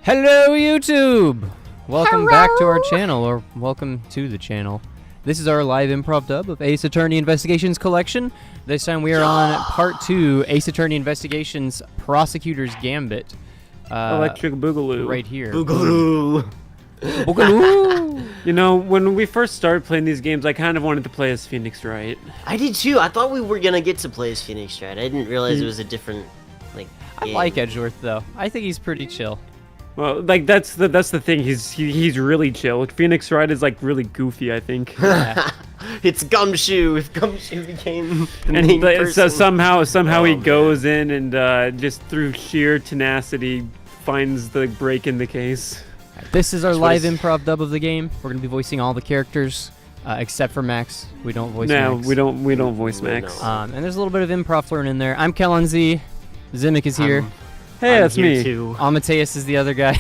Hello, YouTube! Welcome back to our channel, or welcome to the channel. This is our live improv dub of Ace Attorney Investigations Collection. This time we are on part 2, Ace Attorney Investigations Prosecutor's Gambit. Electric Boogaloo. Right here. Boogaloo! Boogaloo! You know, when we first started playing these games, I kind of wanted to play as Phoenix Wright. I did too. I thought we were gonna get to play as Phoenix Wright. I didn't realize it was a different, like, I game. like Edgeworth, though. I think he's pretty chill. Well, like that's the thing. He's really chill. Phoenix Wright is like really goofy, I think. Yeah. It's Gumshoe. If Gumshoe became the And main so person. somehow he Oh, goes in and just through sheer tenacity finds the break in the case. This is our That's what live it's- improv dub of the game. We're going to be voicing all the characters, except for Max. We don't voice No, Max. we don't voice We Max. don't. And there's a little bit of improv learn in there. I'm Kellen Z. Zimic is here. Hey, I'm that's here me. Too. Amadeus is the other guy.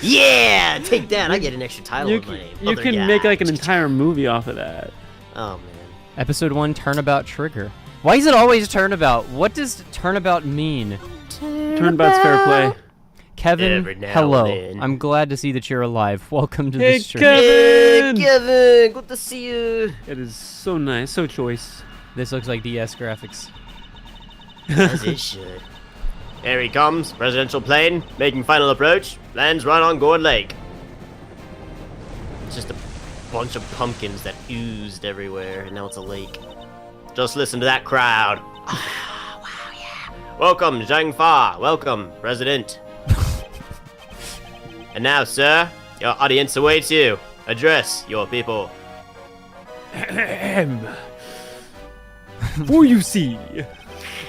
Yeah, take that. I get an extra title You in my name. you Other can guy. make like an entire movie off of that. Oh man. Episode 1, Turnabout Trigger. Why is it always turnabout? What does turnabout mean? Turnabout's fair play. Kevin, Every now hello. and then. I'm glad to see that you're alive. Welcome to Hey, the stream. Kevin! Hey, Kevin, good to see you. It is so nice, so choice. This looks like DS graphics. As it should. Here he comes, presidential plane, making final approach, lands right on Gourd Lake. It's just a bunch of pumpkins that oozed everywhere, and now it's a lake. Just listen to that crowd. Ah, wow, yeah. Welcome, Zhang Fa. Welcome, President. And now, sir, your audience awaits you. Address your people. For you see,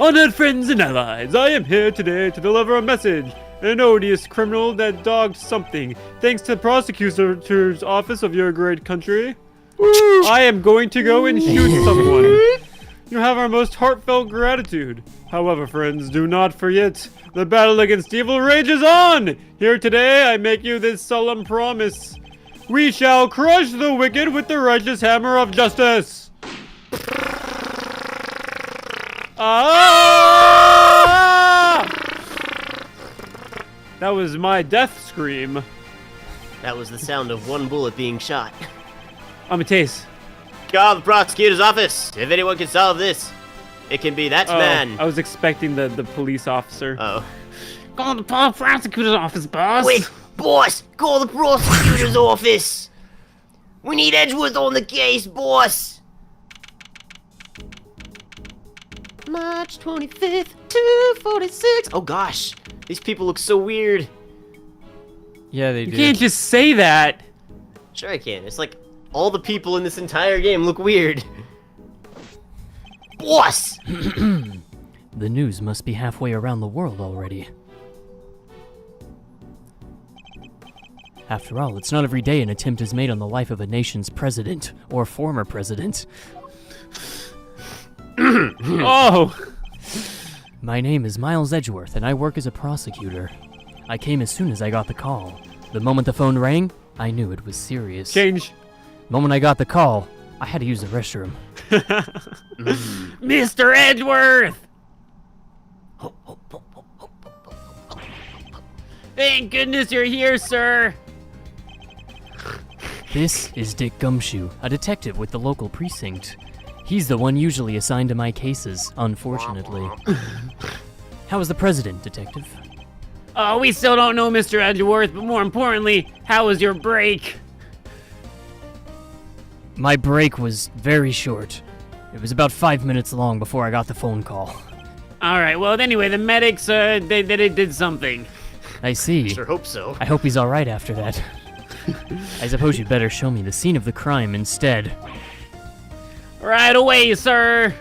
honored friends and allies, I am here today to deliver a message. An odious criminal that dogged something, thanks to the prosecutor's office of your great country. I am going to go and shoot someone. You have our most heartfelt gratitude. However, friends, do not forget, the battle against evil rages on! Here today, I make you this solemn promise. We shall crush the wicked with the righteous hammer of justice. Ah! That was my death scream. That was the sound of one bullet being shot. Amadeus. Call the prosecutor's office. If anyone can solve this, it can be that man. I was expecting the police officer. Oh. Call the prosecutor's office, boss. Wait, boss! Call the prosecutor's office! We need Edgeworth on the case, boss! March 25th, 246. Oh gosh, these people look so weird. Yeah, they You do. can't just say that. Sure I can. It's like all the people in this entire game look weird. Boss! The news must be halfway around the world already. After all, it's not every day an attempt is made on the life of a nation's president or former president. Oh. My name is Miles Edgeworth, and I work as a prosecutor. I came as soon as I got the call. The moment the phone rang, I knew it was serious. Change. The moment I got the call, I had to use the restroom. Mr. Edgeworth. Thank goodness you're here, sir. This is Dick Gumshoe, a detective with the local precinct. He's the one usually assigned to my cases, unfortunately. How is the president, detective? Oh, we still don't know, Mr. Edgeworth, but more importantly, how was your break? My break was very short. It was about 5 minutes long before I got the phone call. All right, well, anyway, the medics, they did something. I see. Sure hope so. I hope he's alright after that. I suppose you'd better show me the scene of the crime instead. Right away, sir.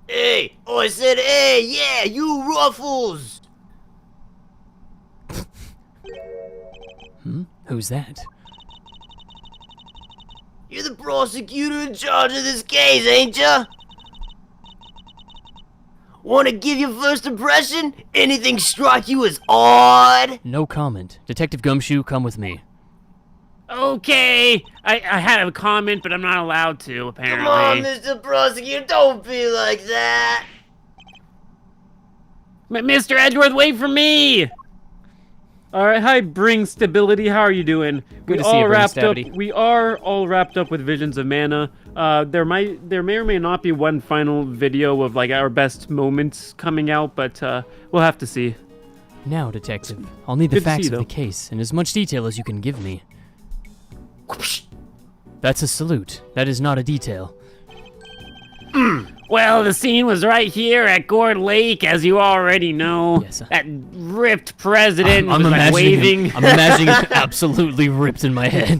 Hey! Oh, I said hey! Yeah, you Ruffles! Who's that? You're the prosecutor in charge of this case, ain't ya? Wanna give your first impression? Anything strike you as odd? No comment. Detective Gumshoe, come with me. Okay, I had a comment, but I'm not allowed to, apparently. Come on, Mr. Prosecutor, don't be like that. Mr. Edgeworth, wait for me! Alright, hi, Bring Stability, how are you doing? Good to see you, Bring Stability. We are all wrapped up with Visions of Mana. There may or may not be one final video of like our best moments coming out, but we'll have to see. Now, Detective, I'll need the Good to see facts you, of the though. case in as much detail as you can give me. That's a salute. That is not a detail. Well, the scene was right here at Gourd Lake, as you already know. Yes, That ripped president I'm was like imagining waving. I'm imagining it absolutely ripped in my head.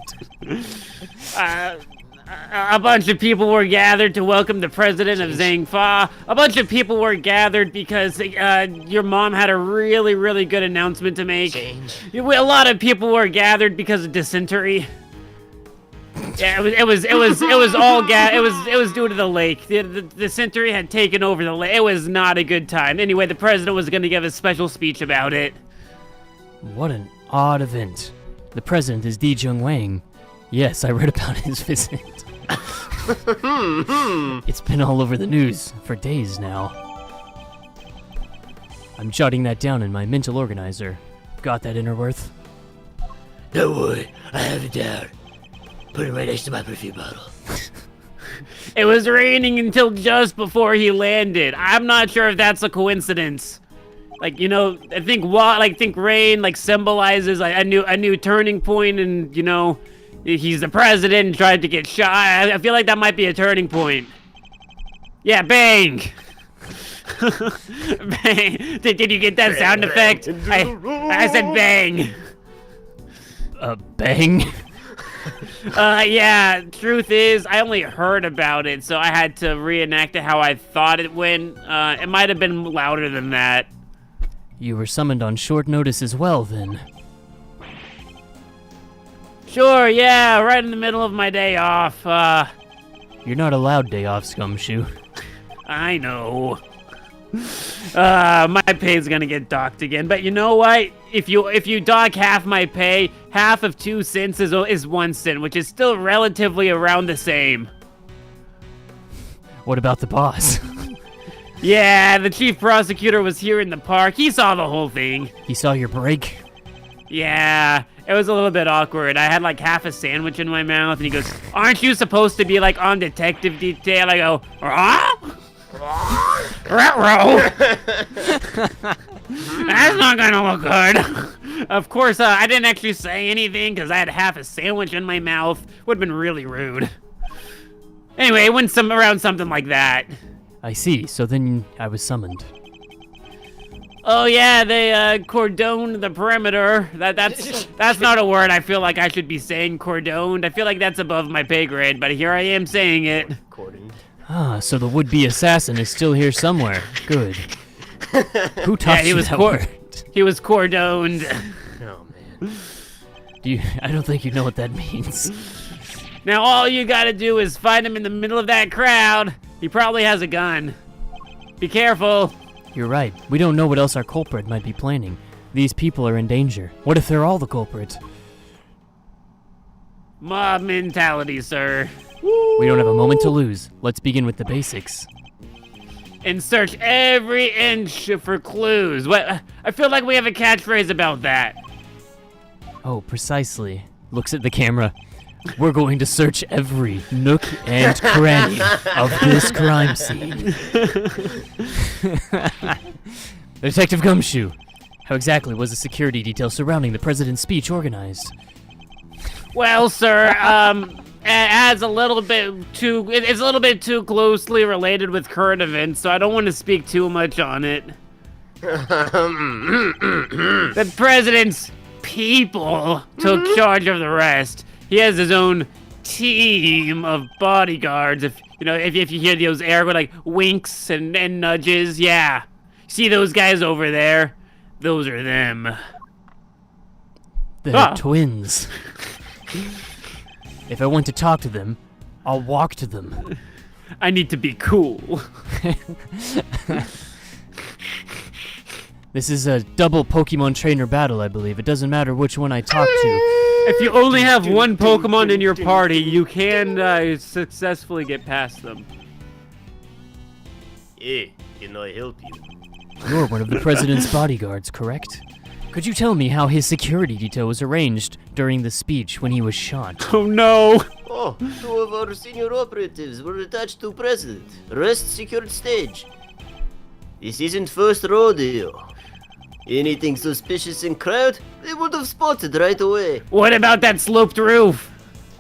A bunch of people were gathered to welcome the president of Zhangfa. A bunch of people were gathered because your mom had a really, really good announcement to make. Change. A lot of people were gathered because of dysentery. Yeah, it was due to the lake. The dysentery had taken over the lake. It was not a good time. Anyway, the president was going to give a special speech about it. What an odd event. The president is Di Jung Wang. Yes, I read about his visit. It's been all over the news for days now. I'm jotting that down in my mental organizer. Got that, Innerworth? Don't worry, I have it down. Put it right next to my perfume bottle. It was raining until just before he landed. I'm not sure if that's a coincidence. Like, you know, I think rain like symbolizes like a new turning point, and you know, he's the president and tried to get shot. I feel like that might be a turning point. Yeah, bang. Bang. Did you get that sound effect? I said bang. Bang? Yeah, truth is, I only heard about it, so I had to reenact it how I thought it went. It might have been louder than that. You were summoned on short notice as well, then. Sure, yeah, right in the middle of my day off. You're not allowed day off, Scumshoe. I know. My pay's gonna get docked again, but you know what? If you dock half my pay, half of 2 cents is 1 cent, which is still relatively around the same. What about the boss? Yeah, the chief prosecutor was here in the park. He saw the whole thing. He saw your break? Yeah, it was a little bit awkward. I had like half a sandwich in my mouth, and he goes, "Aren't you supposed to be like on detective detail?" I go, "Huh? Ruh-roh." That's not gonna look good. Of course, I didn't actually say anything because I had half a sandwich in my mouth. Would have been really rude. Anyway, it went around something like that. I see, so then I was summoned. Oh yeah, they cordoned the perimeter. That's not a word I feel like I should be saying, cordoned. I feel like that's above my pay grade, but here I am saying it. Cordoned. Ah, so the would-be assassin is still here somewhere. Good. Who taught he you was that word? He was cordoned. Oh man. I don't think you know what that means. Now all you gotta do is find him in the middle of that crowd. He probably has a gun. Be careful. You're right. We don't know what else our culprit might be planning. These people are in danger. What if they're all the culprit? Mob mentality, sir. We don't have a moment to lose. Let's begin with the basics. And search every inch for clues. What? I feel like we have a catchphrase about that. Oh, precisely. Looks at the camera. We're going to search every nook and cranny of this crime scene. Detective Gumshoe, how exactly was the security detail surrounding the president's speech organized? Well, sir, it's a little bit too closely related with current events, so I don't want to speak too much on it. The president's people took charge of the rest. He has his own team of bodyguards. If you hear those air with like winks and nudges, yeah. See those guys over there? Those are them. They're twins. If I want to talk to them, I'll walk to them. I need to be cool. This is a double Pokemon trainer battle, I believe. It doesn't matter which one I talk to. If you only have one Pokemon in your party, you can successfully get past them. Hey, can I help you? You're one of the president's bodyguards, correct? Could you tell me how his security detail was arranged during the speech when he was shot? Oh no! Oh, two of our senior operatives were attached to President. Rest secured stage. This isn't first rodeo. Anything suspicious in crowd, they would have spotted right away. What about that sloped roof?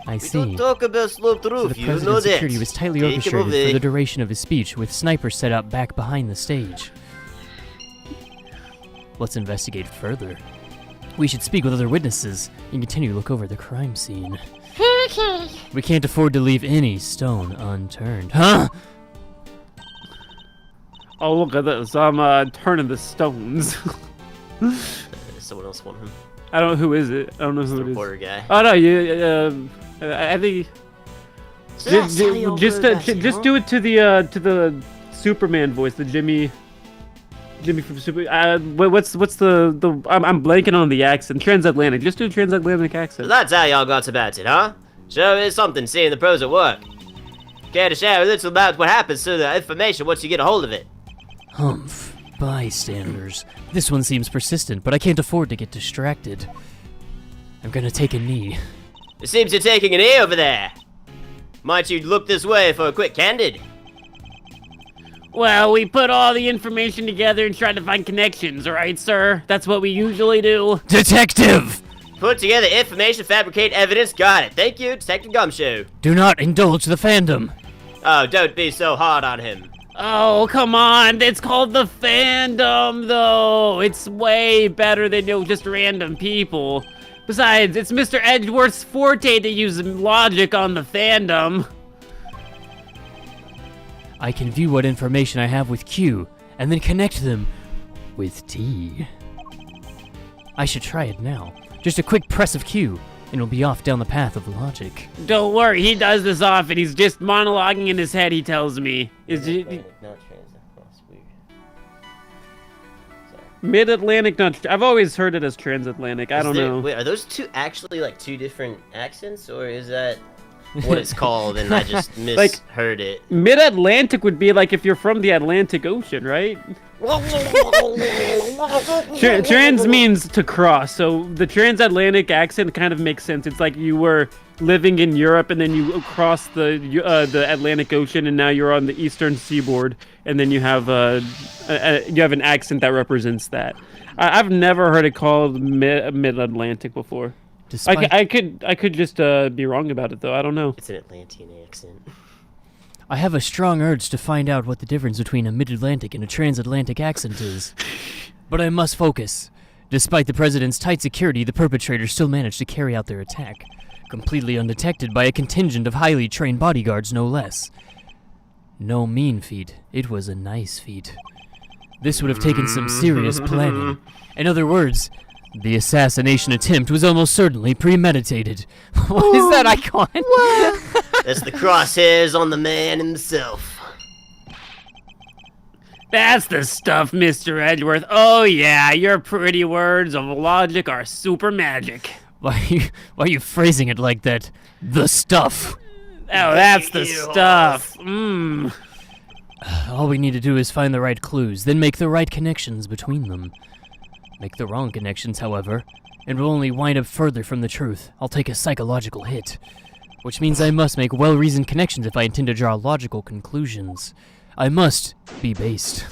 I We see. don't talk about sloped So roof, the you know president's that. security was tightly Take him orchestrated away. for the duration of his speech, with snipers set up back behind the stage. Let's investigate further. We should speak with other witnesses and continue to look over the crime scene. Okay. We can't afford to leave any stone unturned. Huh? Oh, look at this. I'm turning the stones. Someone else want him. I don't know who is it. I don't know The who it is. reporter guy. Oh no, I think just do it to the Superman voice, the Jimmy from Super. What's the? I'm blanking on the accent. Transatlantic. Just do a transatlantic So accent. that's how y'all got about it, huh? Sure is something seeing the pros at work. Care to share a little about what happens to the information once you get a hold of it? Humph. Bystanders. This one seems persistent, but I can't afford to get distracted. I'm gonna take a knee. It seems you're taking an E over there. Might you look this way for a quick candid? Well, we put all the information together and tried to find connections, alright, sir? That's what we usually do. Detective! Put together information, fabricate evidence. Got it. Thank you, Detective Gumshoe. Do not indulge the fandom. Oh, don't be so hard on him. Oh, come on. It's called the fandom, though. It's way better than just random people. Besides, it's Mr. Edgeworth's forte to use logic on the fandom. I can view what information I have with Q, and then connect them with T. I should try it now. Just a quick press of Q, and we'll be off down the path of logic. Don't worry, he does this often. He's just monologuing in his head, he tells me. Mid-Atlantic, not... I've always heard it as transatlantic. I don't know. Wait, are those two actually like two different accents, or is that what it's called and I just misheard it? Mid-Atlantic would be like if you're from the Atlantic Ocean, right? Trans means to cross, so the transatlantic accent kind of makes sense. It's like you were living in Europe and then you crossed the Atlantic Ocean and now you're on the eastern seaboard, and then you have an accent that represents that. I've never heard it called mid-Atlantic before. I could just be wrong about it though. I don't know. It's an Atlantean accent. I have a strong urge to find out what the difference between a mid-Atlantic and a transatlantic accent is. But I must focus. Despite the president's tight security, the perpetrators still managed to carry out their attack, completely undetected by a contingent of highly trained bodyguards, no less. No mean feat, it was a nice feat. This would have taken some serious planning. In other words, the assassination attempt was almost certainly premeditated. What is that icon? That's the crosshairs on the man himself. That's the stuff, Mr. Edgeworth. Oh yeah, your pretty words of logic are super magic. Why are you phrasing it like that? The stuff. Oh, that's the stuff. Mmm. All we need to do is find the right clues, then make the right connections between them. Make the wrong connections, however, and we'll only wind up further from the truth. I'll take a psychological hit. Which means I must make well-reasoned connections if I intend to draw logical conclusions. I must be based.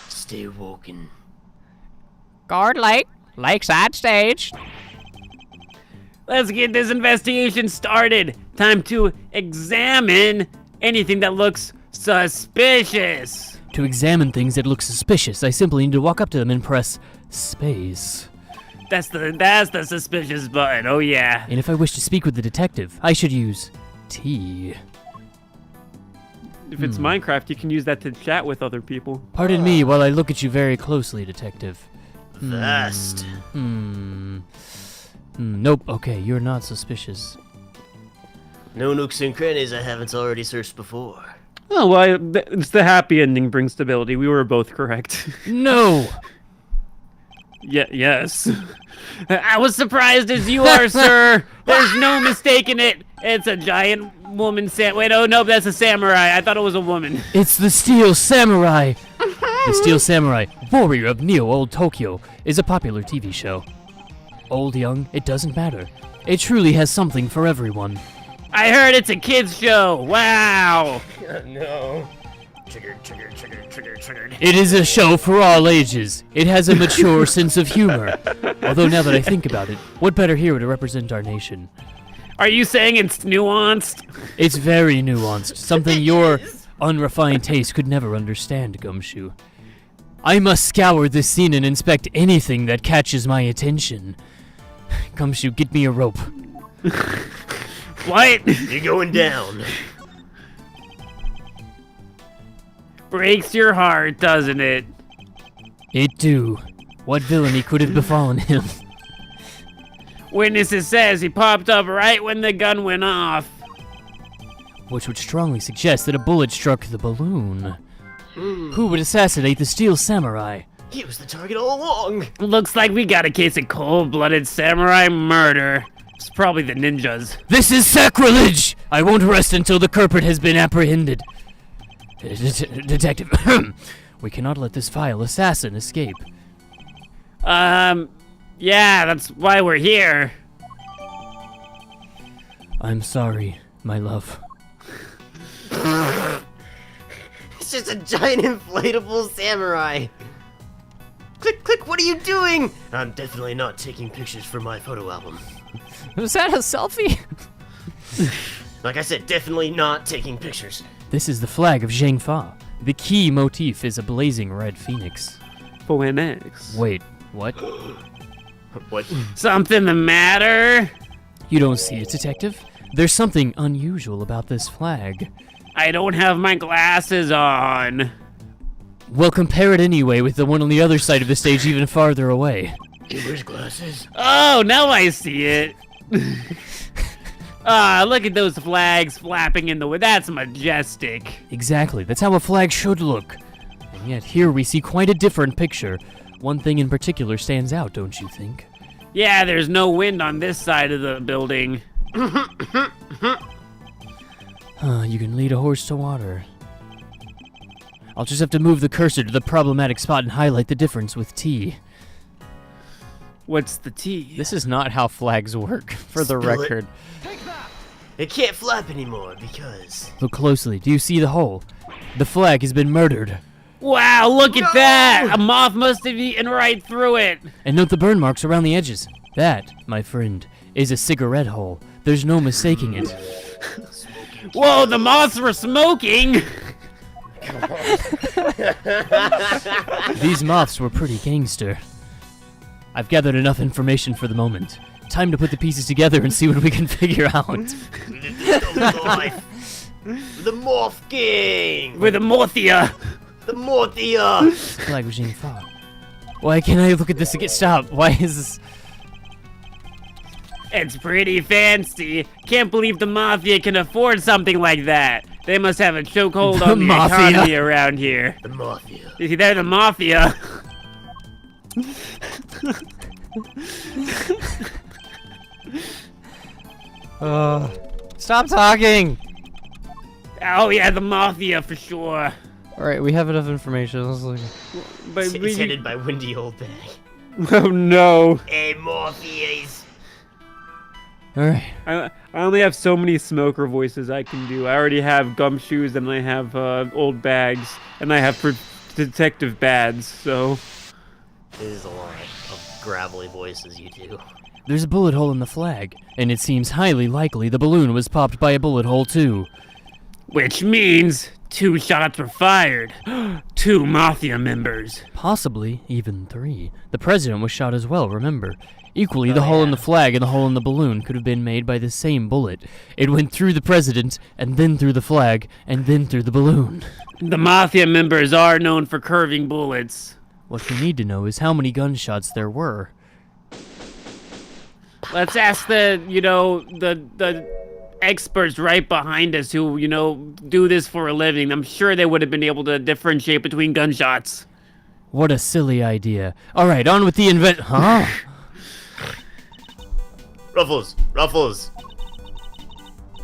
Stay woken. Guard Lake, Lakeside Stage. Let's get this investigation started. Time to examine anything that looks suspicious. To examine things that look suspicious, I simply need to walk up to them and press space. That's the suspicious button. Oh yeah. And if I wish to speak with the detective, I should use T. If it's Minecraft, you can use that to chat with other people. Pardon me while I look at you very closely, detective. Vast. Nope, okay, you're not suspicious. No nooks and crannies I haven't already searched before. Oh, well, it's the happy ending brings stability. We were both correct. No! Yes. I was surprised as you are, sir. There's no mistaking it. It's a giant woman wait, oh no, that's a samurai. I thought it was a woman. It's the Steel Samurai! The Steel Samurai, warrior of Neo-Old Tokyo, is a popular TV show. Old, young, it doesn't matter. It truly has something for everyone. I heard it's a kids show. Wow. No. Triggered. It is a show for all ages. It has a mature sense of humor. Although now that I think about it, what better hero to represent our nation? Are you saying it's nuanced? It's very nuanced, something your unrefined taste could never understand, Gumshoe. I must scour this scene and inspect anything that catches my attention. Gumshoe, get me a rope. What? You're going down. Breaks your heart, doesn't it? It do. What villainy could have befallen him? Witnesses says he popped up right when the gun went off. Which would strongly suggest that a bullet struck the balloon. Who would assassinate the Steel Samurai? He was the target all along. Looks like we got a case of cold-blooded samurai murder. It's probably the ninjas. This is sacrilege! I won't rest until the culprit has been apprehended. Detective, we cannot let this vile assassin escape. Yeah, that's why we're here. I'm sorry, my love. It's just a giant inflatable samurai. Click, what are you doing? I'm definitely not taking pictures for my photo album. Was that a selfie? Like I said, definitely not taking pictures. This is the flag of Zhengfa. The key motif is a blazing red phoenix. Phoenix. Wait, what? What? Something the matter? You don't see it, detective? There's something unusual about this flag. I don't have my glasses on. Well, compare it anyway with the one on the other side of the stage even farther away. He wears glasses. Oh, now I see it. Look at those flags flapping in the wind. That's majestic. Exactly, that's how a flag should look. And yet here we see quite a different picture. One thing in particular stands out, don't you think? Yeah, there's no wind on this side of the building. You can lead a horse to water. I'll just have to move the cursor to the problematic spot and highlight the difference with T. What's the T? This is not how flags work, for the Spill it. record. It can't flap anymore because... Look closely. Do you see the hole? The flag has been murdered. Wow, look at that! A moth must have eaten right through it. And note the burn marks around the edges. That, my friend, is a cigarette hole. There's no mistaking it. Whoa, the moths were smoking! These moths were pretty gangster. I've gathered enough information for the moment. Time to put the pieces together and see what we can figure out. The Morph King! With a Morthia! The Morthia! Flag regime fog. Why can't I look at this and get stopped? Why is this... It's pretty fancy. Can't believe the Mafia can afford something like that. They must have a chokehold on the Mafia. economy around here. The Mafia. You see, they're the Mafia. Stop talking! Oh yeah, the Mafia for sure. Alright, we have enough information. Let's look. But It's headed by Windy Old Bag. oh no. Hey, Morpheus! Alright. I only have so many smoker voices I can do. I already have gumshoes, and I have old bags, and I have detective bads, so... This is a lot of gravelly voices you do. There's a bullet hole in the flag, and it seems highly likely the balloon was popped by a bullet hole too. Which means 2 shots were fired. 2 Mafia members. Possibly even 3. The president was shot as well, remember? Equally, the hole in the flag and the hole in the balloon could have been made by the same bullet. It went through the president, and then through the flag, and then through the balloon. The Mafia members are known for curving bullets. What we need to know is how many gunshots there were. Let's ask the experts right behind us who, do this for a living. I'm sure they would have been able to differentiate between gunshots. What a silly idea. Alright, on with the Huh? Ruffles.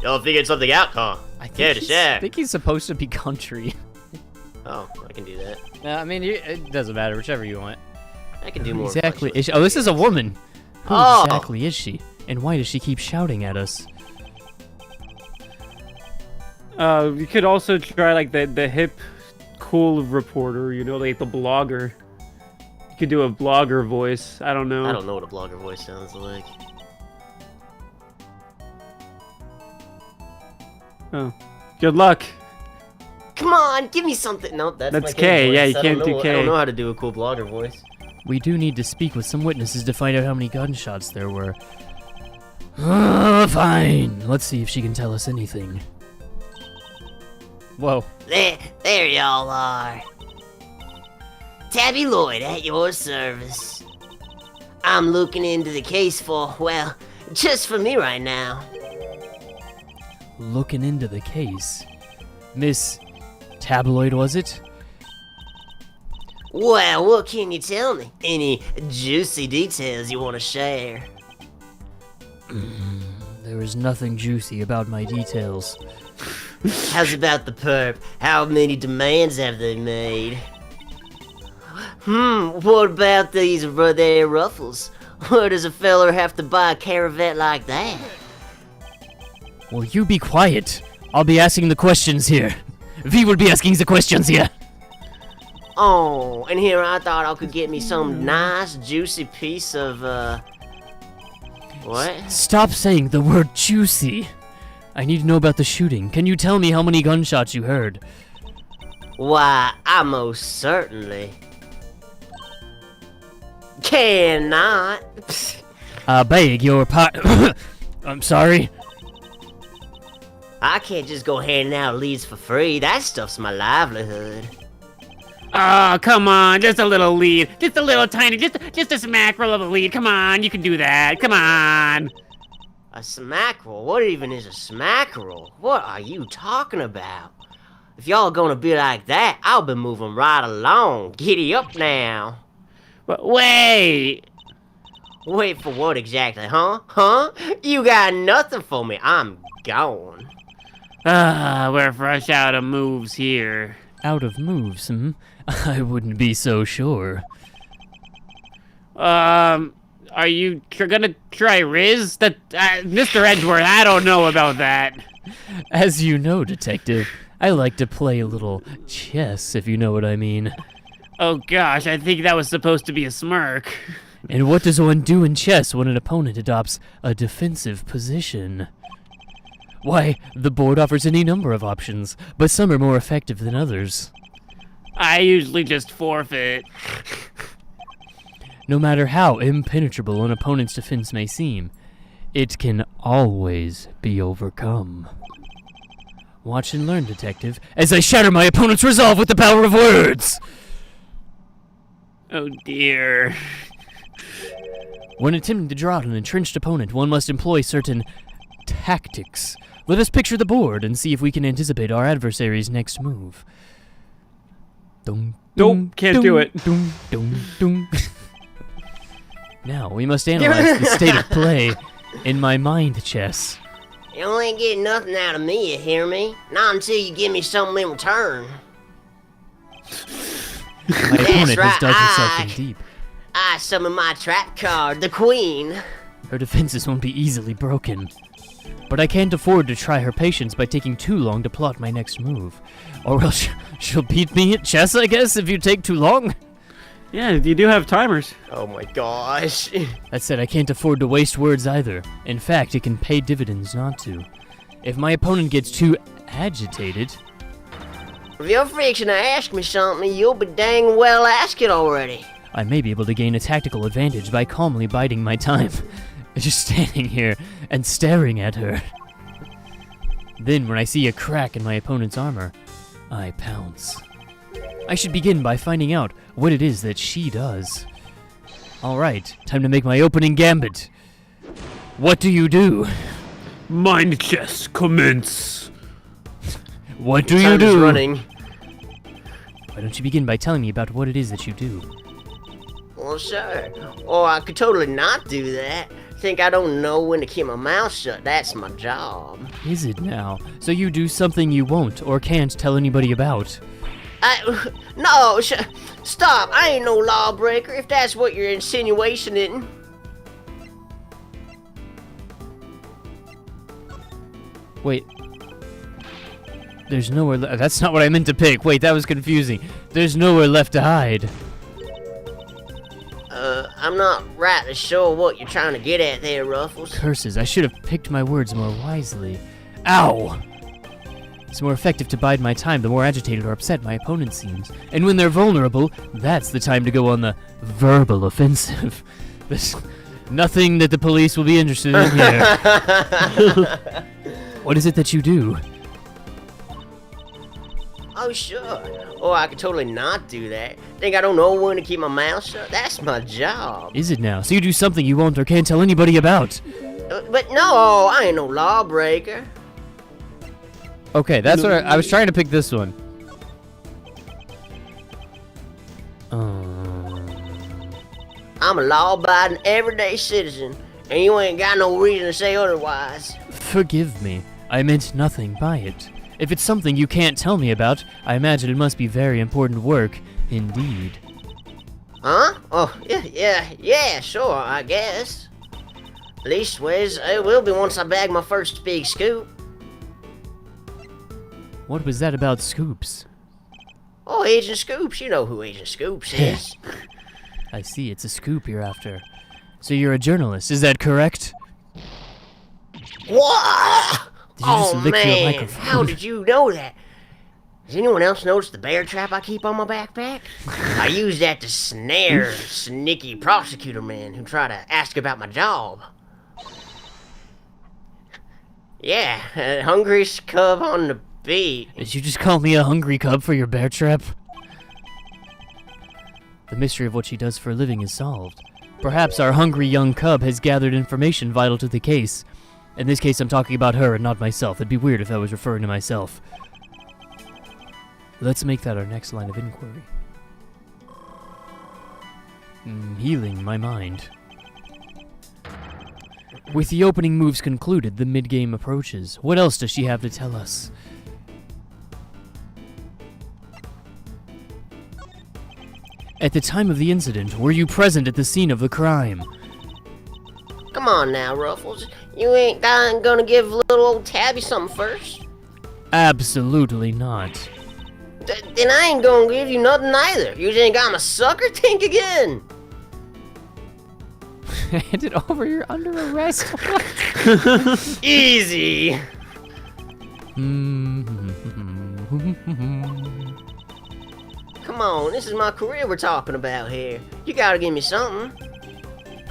Y'all figured something out, huh? Care to share? I think he's supposed to be country. Oh, I can do that. No, I mean, it doesn't matter. Whichever you want. I can do more. Exactly. Is she, oh, this is a woman. Who Oh. exactly is she? And why does she keep shouting at us? You could also try like the hip, cool reporter. You know, like the blogger. You could do a blogger voice. I don't know. I don't know what a blogger voice sounds like. Oh, good luck. Come on, give me something. No, that's That's my K, voice. yeah, you I can't don't do know- K. I don't know how to do a cool blogger voice. We do need to speak with some witnesses to find out how many gunshots there were. Fine. Let's see if she can tell us anything. Whoa. There y'all are. Tabby Lloyd at your service. I'm looking into the case for, well, just for me right now. Looking into the case. Miss Tabloid, was it? Well, what can you tell me? Any juicy details you want to share? There is nothing juicy about my details. How's about the perp? How many demands have they made? What about these their ruffles? Where does a feller have to buy a caravat like that? Will you be quiet? I'll be asking the questions here. V will be asking the questions here. Oh, and here I thought I could get me some nice, juicy piece of, what? Stop saying the word juicy. I need to know about the shooting. Can you tell me how many gunshots you heard? Why, I most certainly cannot. I beg your pardon. I'm sorry. I can't just go handing out leads for free. That stuff's my livelihood. Oh, come on, just a little lead. Just a little tiny, just a smackerel of a lead. Come on, you can do that. Come on. A smackerel? What even is a smackerel? What are you talking about? If y'all gonna be like that, I'll be moving right along. Giddy up now. But wait. Wait for what exactly, huh? Huh? You got nothing for me. I'm gone. We're fresh out of moves here. Out of moves, hmm? I wouldn't be so sure. Are you gonna try Riz? That, Mr. Edgeworth, I don't know about that. As you know, Detective, I like to play a little chess, if you know what I mean. Oh gosh, I think that was supposed to be a smirk. And what does one do in chess when an opponent adopts a defensive position? Why, the board offers any number of options, but some are more effective than others. I usually just forfeit. No matter how impenetrable an opponent's defense may seem, it can always be overcome. Watch and learn, Detective, as I shatter my opponent's resolve with the power of words! Oh dear. When attempting to draw out an entrenched opponent, one must employ certain tactics. Let us picture the board and see if we can anticipate our adversary's next move. Dum, Nope, can't do it. Dum, dum, dum. Now, we must analyze the state of play in my mind chess. You ain't getting nothing out of me, you hear me? Not until you give me something in return. My opponent right, has dug herself in deep. I summon my trap card, the Queen. Her defenses won't be easily broken. But I can't afford to try her patience by taking too long to plot my next move. Or else she'll beat me at chess, I guess, if you take too long. Yeah, you do have timers. Oh my gosh. That said, I can't afford to waste words either. In fact, it can pay dividends not to. If my opponent gets too agitated... If you're fixing to ask me something, you'll be dang well ask it already. I may be able to gain a tactical advantage by calmly biding my time. Just standing here and staring at her. Then, when I see a crack in my opponent's armor, I pounce. I should begin by finding out what it is that she does. Alright, time to make my opening gambit. What do you do? Mind chess, commence. What do you Time's do? running. Why don't you begin by telling me about what it is that you do? Well, sure. Or I could totally not do that. Think I don't know when to keep my mouth shut. That's my job. Is it now? So you do something you won't or can't tell anybody about? No, stop. I ain't no lawbreaker, if that's what you're insinuating. Wait. There's nowhere that's not what I meant to pick. Wait, that was confusing. There's nowhere left to hide. I'm not rightly sure what you're trying to get at there, Ruffles. Curses, I should have picked my words more wisely. Ow! It's more effective to bide my time the more agitated or upset my opponent seems. And when they're vulnerable, that's the time to go on the verbal offensive. There's nothing that the police will be interested in here. What is it that you do? Oh, sure. Oh, I could totally not do that. Think I don't know when to keep my mouth shut? That's my job. Is it now? So you do something you won't or can't tell anybody about. But no, I ain't no lawbreaker. Okay, that's what I was trying to pick this one. I'm a law-abiding, everyday citizen, and you ain't got no reason to say otherwise. Forgive me. I meant nothing by it. If it's something you can't tell me about, I imagine it must be very important work indeed. Huh? Oh, yeah, sure, I guess. Leastways, it will be once I bag my first big scoop. What was that about Scoops? Oh, Agent Scoops, you know who Agent Scoops is. I see, it's a scoop you're after. So you're a journalist, is that correct? What? Did you just Oh lick your man, microphone? how did you know that? Has anyone else noticed the bear trap I keep on my backpack? I use that to snare sneaky prosecutor men who try to ask about my job. Yeah, hungry cub on the beat. Did you just call me a hungry cub for your bear trap? The mystery of what she does for a living is solved. Perhaps our hungry young cub has gathered information vital to the case. In this case, I'm talking about her and not myself. It'd be weird if I was referring to myself. Let's make that our next line of inquiry. Healing my mind. With the opening moves concluded, the mid-game approaches. What else does she have to tell us? At the time of the incident, were you present at the scene of the crime? Come on now, Ruffles. You ain't gonna give little old Tabby something first? Absolutely not. Then I ain't gonna give you nothing either. You ain't got my sucker think again. Hand it over, you're under arrest. Easy. Come on, this is my career we're talking about here. You gotta give me something.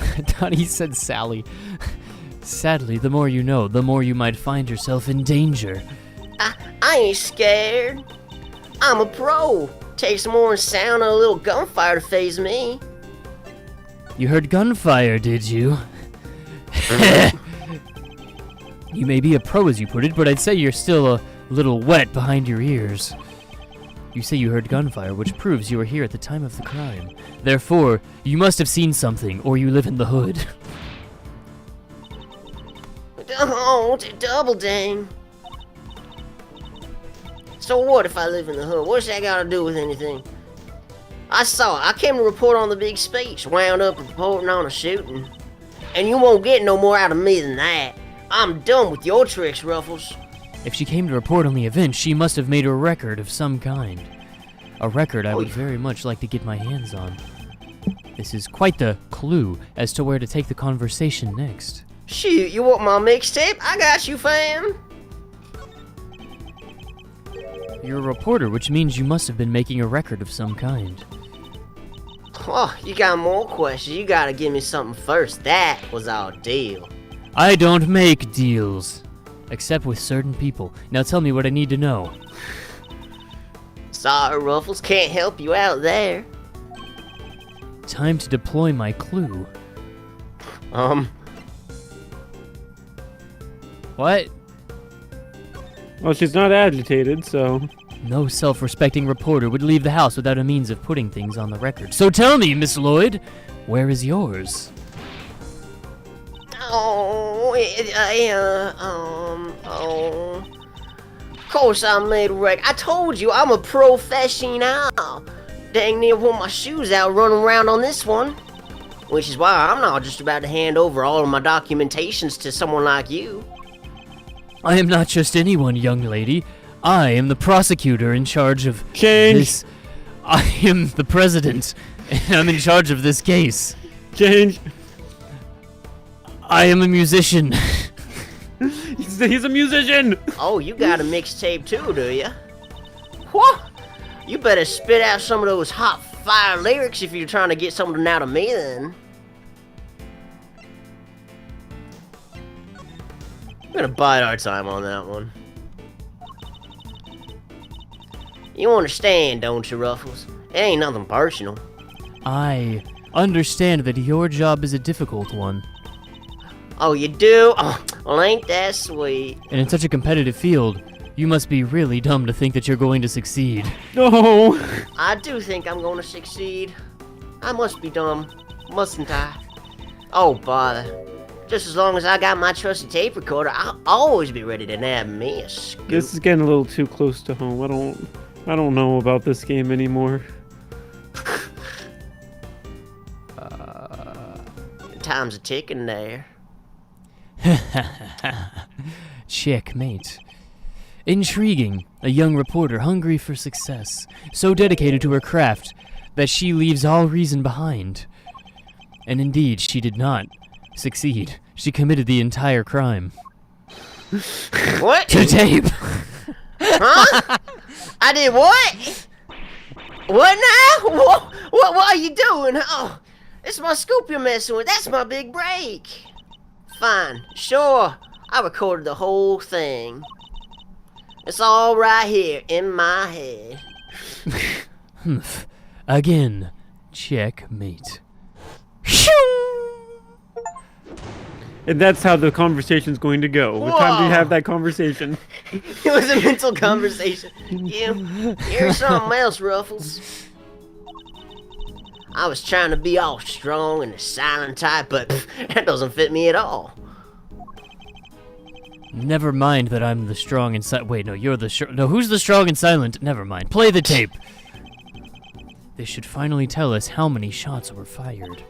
I thought he said Sally. Sadly, the more you know, the more you might find yourself in danger. I ain't scared. I'm a pro. Takes more than sound and a little gunfire to faze me. You heard gunfire, did you? You may be a pro, as you put it, but I'd say you're still a little wet behind your ears. You say you heard gunfire, which proves you were here at the time of the crime. Therefore, you must have seen something, or you live in the hood. Oh, double dang. So what if I live in the hood? What's that got to do with anything? I saw it. I came to report on the big speech, wound up reporting on a shooting. And you won't get no more out of me than that. I'm done with your tricks, Ruffles. If she came to report on the event, she must have made a record of some kind. A record I would very much like to get my hands on. This is quite the clue as to where to take the conversation next. Shoot, you want my mixtape? I got you, fam. You're a reporter, which means you must have been making a record of some kind. Oh, you got more questions. You gotta give me something first. That was our deal. I don't make deals. Except with certain people. Now tell me what I need to know. Sorry, Ruffles. Can't help you out there. Time to deploy my clue. What? Well, she's not agitated, so... No self-respecting reporter would leave the house without a means of putting things on the record. So tell me, Miss Lloyd, where is yours? Oh, Course I made a wreck. I told you, I'm a professional. Dang near wore my shoes out running around on this one. Which is why I'm not just about to hand over all of my documentations to someone like you. I am not just anyone, young lady. I am the prosecutor in charge of Change. this. I am the president, and I'm in charge of this case. Change. I am a musician. He's a musician. Oh, you got a mixtape too, do ya? What? You better spit out some of those hot fire lyrics if you're trying to get something out of me then. I'm gonna bide our time on that one. You understand, don't you, Ruffles? It ain't nothing personal. I understand that your job is a difficult one, Oh, you do? Oh, well, ain't that sweet? and in such a competitive field, you must be really dumb to think that you're going to succeed. No. I do think I'm gonna succeed. I must be dumb, mustn't I? Oh, bother. Just as long as I got my trusty tape recorder, I'll always be ready to nab me a scoop. This is getting a little too close to home. I don't know about this game anymore. Time's a ticking there. Checkmate. Intriguing, a young reporter hungry for success, so dedicated to her craft that she leaves all reason behind. And indeed, she did not succeed. She committed the entire crime. What? To tape! Huh? I did what? What now? What are you doing? Oh, it's my scoop you're messing with. That's my big break. Fine, sure. I recorded the whole thing. It's all right here in my head. Humph. Again, checkmate. And that's how the conversation's going to go. What time do you have that conversation? It was a mental conversation. Here's something else, Ruffles. I was trying to be all strong and the silent type, but that doesn't fit me at all. Never mind that I'm the strong and silent. Wait, no, you're the no. Who's the strong and silent? Never mind. Play the tape. They should finally tell us how many shots were fired.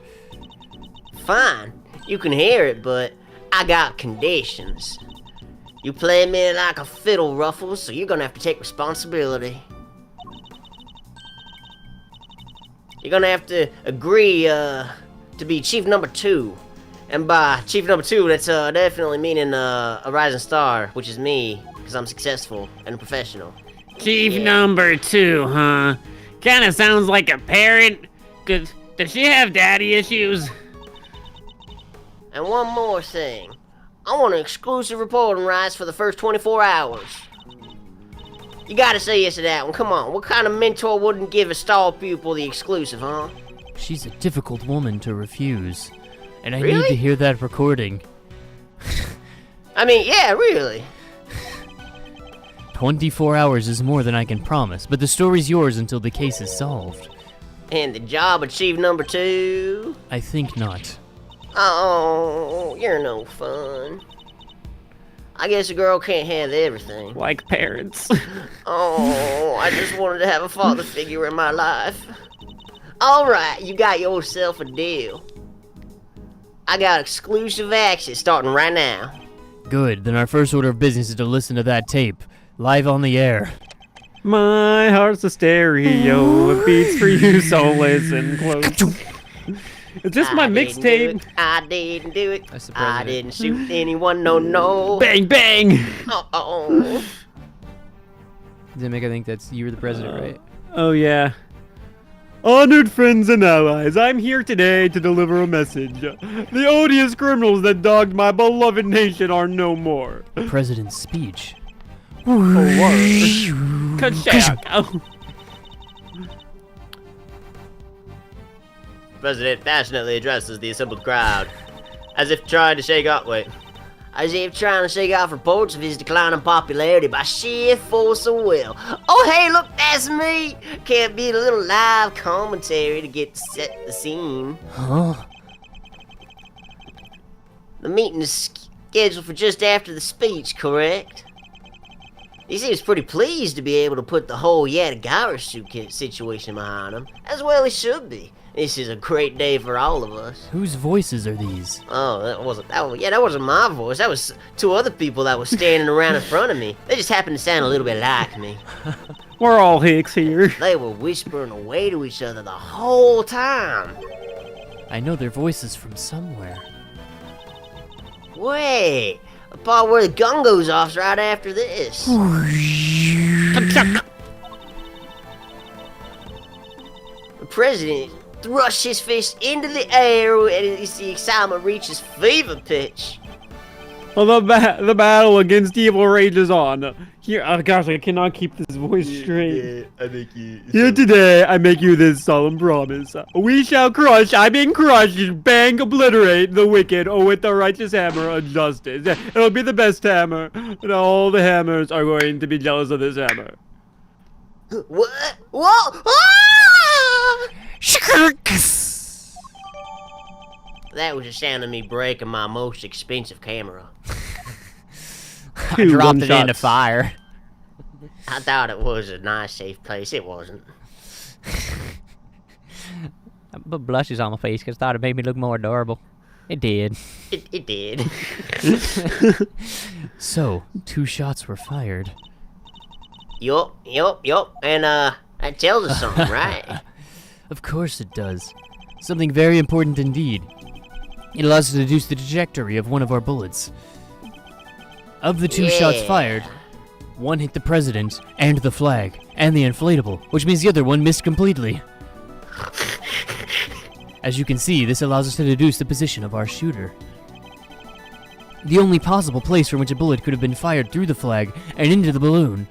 Fine, you can hear it, but I got conditions. You play me like a fiddle, Ruffles, so you're gonna have to take responsibility. You're gonna have to agree to be chief number 2. And by chief number 2, that's definitely meaning a rising star, which is me, because I'm successful and a professional. Chief number 2, huh? Kinda sounds like a parent. Does she have daddy issues? And one more thing. I want an exclusive reporting rights for the first 24 hours. You gotta say yes to that one. Come on, what kind of mentor wouldn't give a star pupil the exclusive, huh? She's a difficult woman to refuse. And I need Really? to hear that recording. I mean, yeah, really. 24 hours is more than I can promise, but the story's yours until the case is solved. And the job of chief number 2? I think not. Oh, you're no fun. I guess a girl can't have everything. Like parents. Oh, I just wanted to have a father figure in my life. Alright, you got yourself a deal. I got exclusive access starting right now. Good, then our first order of business is to listen to that tape, live on the air. My heart's a stereo. It beats for you, so listen close. Is this my mixtape? I didn't do it. That's the I president. didn't shoot anyone, no. Bang, bang! Oh. Didn't I think that's you're the president, right? Oh, yeah. Honored friends and allies, I'm here today to deliver a message. The odious criminals that dogged my beloved nation are no more. The president's speech. Ka-shak. President passionately addresses the assembled crowd, as if trying to shake off reports of his declining popularity by sheer force of will. Oh, hey, look, that's me! Can't beat a little live commentary to get to set the scene. Huh? The meeting is scheduled for just after the speech, correct? He seems pretty pleased to be able to put the whole Yatagara situation behind him, as well he should be. This is a great day for all of us. Whose voices are these? Oh, that wasn't my voice. That was two other people that was standing around in front of me. They just happened to sound a little bit like me. We're all hicks here. They were whispering away to each other the whole time. I know their voices from somewhere. Wait, the part where the gun goes off's right after this. The president thrusts his fist into the air and the excitement reaches fever pitch. Well, the battle against evil rages on. Here, oh gosh, I cannot keep this voice straight. I think you. Here today, I make you this solemn promise. We shall crush, bang, obliterate the wicked with the righteous hammer of justice. It'll be the best hammer, and all the hammers are going to be jealous of this hammer. What? Whoa! Ah! That was the sound of me breaking my most expensive camera. I dropped it gunshots. into fire. I thought it was a nice, safe place. It wasn't. I put blushes on my face because I thought it made me look more adorable. It did. It did. So, 2 shots were fired. Yup. And, that tells us something, right? Of course it does. Something very important indeed. It allows us to deduce the trajectory of one of our bullets. Of the 2 shots Yeah. fired, 1 hit the president and the flag and the inflatable, which means the other one missed completely. As you can see, this allows us to deduce the position of our shooter. The only possible place from which a bullet could have been fired through the flag and into the balloon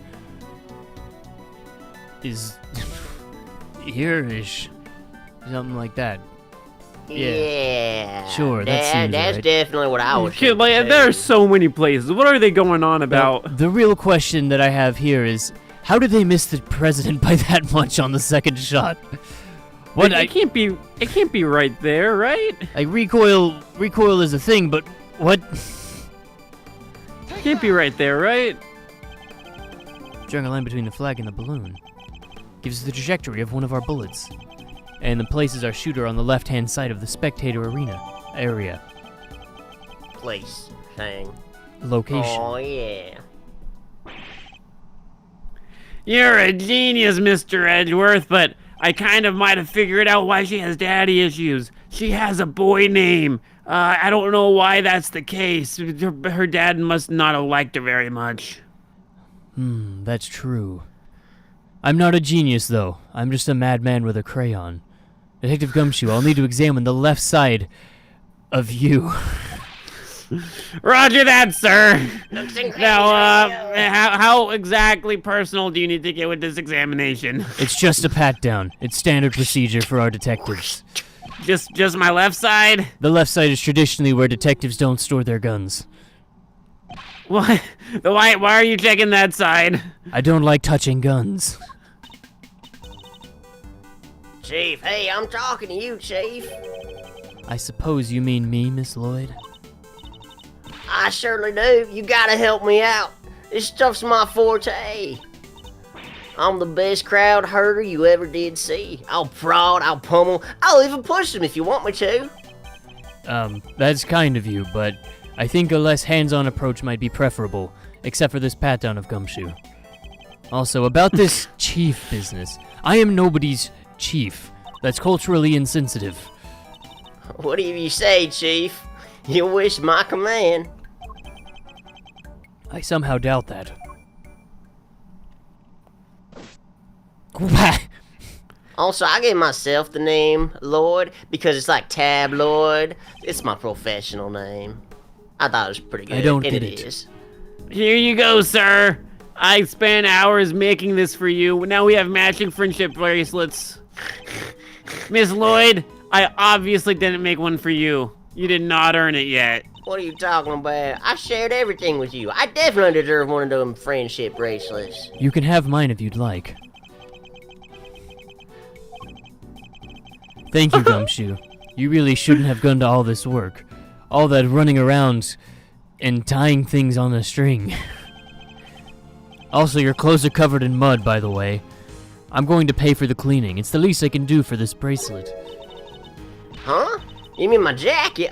is here-ish. Something like that. Yeah. Sure, that seems that's right. definitely what I was Kid, thinking, like, there are too. so many places. What are they going on about? Now, the real question that I have here is, how did they miss the president by that much on the second shot? What? It can't be right there, right? Like recoil is a thing, but what? It can't be right there, right? Drawing a line between the flag and the balloon gives us the trajectory of one of our bullets, and places our shooter on the left-hand side of the spectator arena area. Place thing. Location. Oh yeah. You're a genius, Mr. Edgeworth, but I kind of might have figured out why she has daddy issues. She has a boy name. I don't know why that's the case. Her dad must not have liked her very much. That's true. I'm not a genius, though. I'm just a madman with a crayon. Detective Gumshoe, I'll need to examine the left side of you. Roger that, sir. Looks incredible. Now, how exactly personal do you need to get with this examination? It's just a pat-down. It's standard procedure for our detectives. Just my left side? The left side is traditionally where detectives don't store their guns. What? Why are you checking that side? I don't like touching guns. Chief, hey, I'm talking to you, Chief. I suppose you mean me, Miss Lloyd? I certainly do. You gotta help me out. This stuff's my forte. I'm the best crowd herder you ever did see. I'll prod, I'll pummel, I'll even push them if you want me to. That's kind of you, but I think a less hands-on approach might be preferable, except for this pat-down of Gumshoe. Also, about this chief business, I am nobody's chief. That's culturally insensitive. What do you say, Chief? You wish my command. I somehow doubt that. Also, I gave myself the name Lloyd because it's like tabloid. It's my professional name. I thought it was pretty good. I don't and get it it. is. Here you go, sir. I spent hours making this for you. Now we have matching friendship bracelets. Miss Lloyd, I obviously didn't make one for you. You did not earn it yet. What are you talking about? I shared everything with you. I definitely deserve one of them friendship bracelets. You can have mine if you'd like. Thank you, Gumshoe. You really shouldn't have gone to all this work. All that running around and tying things on a string. Also, your clothes are covered in mud, by the way. I'm going to pay for the cleaning. It's the least I can do for this bracelet. Huh? You mean my jacket?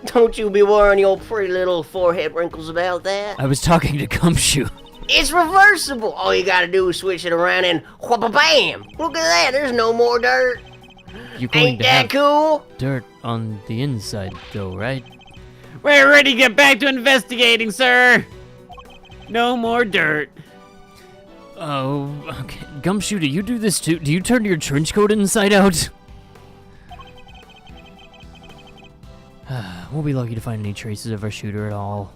Don't you be worrying your pretty little forehead wrinkles about that. I was talking to Gumshoe. It's reversible. All you gotta do is switch it around and whop-a-bam. Look at that, there's no more dirt. You're going Ain't to that have cool? dirt on the inside, though, right? We're ready to get back to investigating, sir. No more dirt. Oh, okay. Gumshoe, do you do this too? Do you turn your trench coat inside out? We'll be lucky to find any traces of our shooter at all.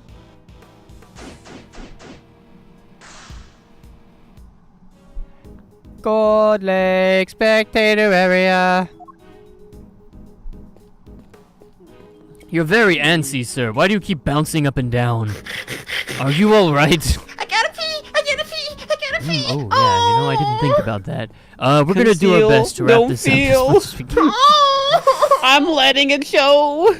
Gold Lake Spectator Area. You're very antsy, sir. Why do you keep bouncing up and down? Are you all right? I gotta pee, I gotta pee, I gotta pee. Oh, yeah, you know, I didn't think about that. We're gonna do our best to wrap Don't this up feel. as much as we can. I'm letting it show.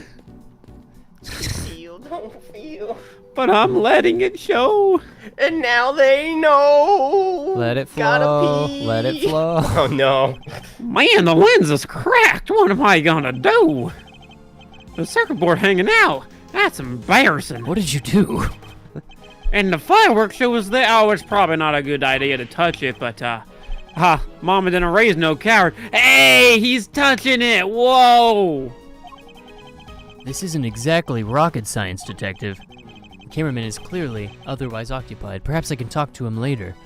Don't feel. But I'm letting it show. And now they know. Let it Gotta flow, pee. let it flow. Oh no. Man, the lens is cracked. What am I gonna do? The circuit board hanging out. That's embarrassing. What did you do? And the fireworks show was there. Oh, it's probably not a good idea to touch it, but Mama didn't raise no coward. Hey, he's touching it. Whoa. This isn't exactly rocket science, Detective. The cameraman is clearly otherwise occupied. Perhaps I can talk to him later.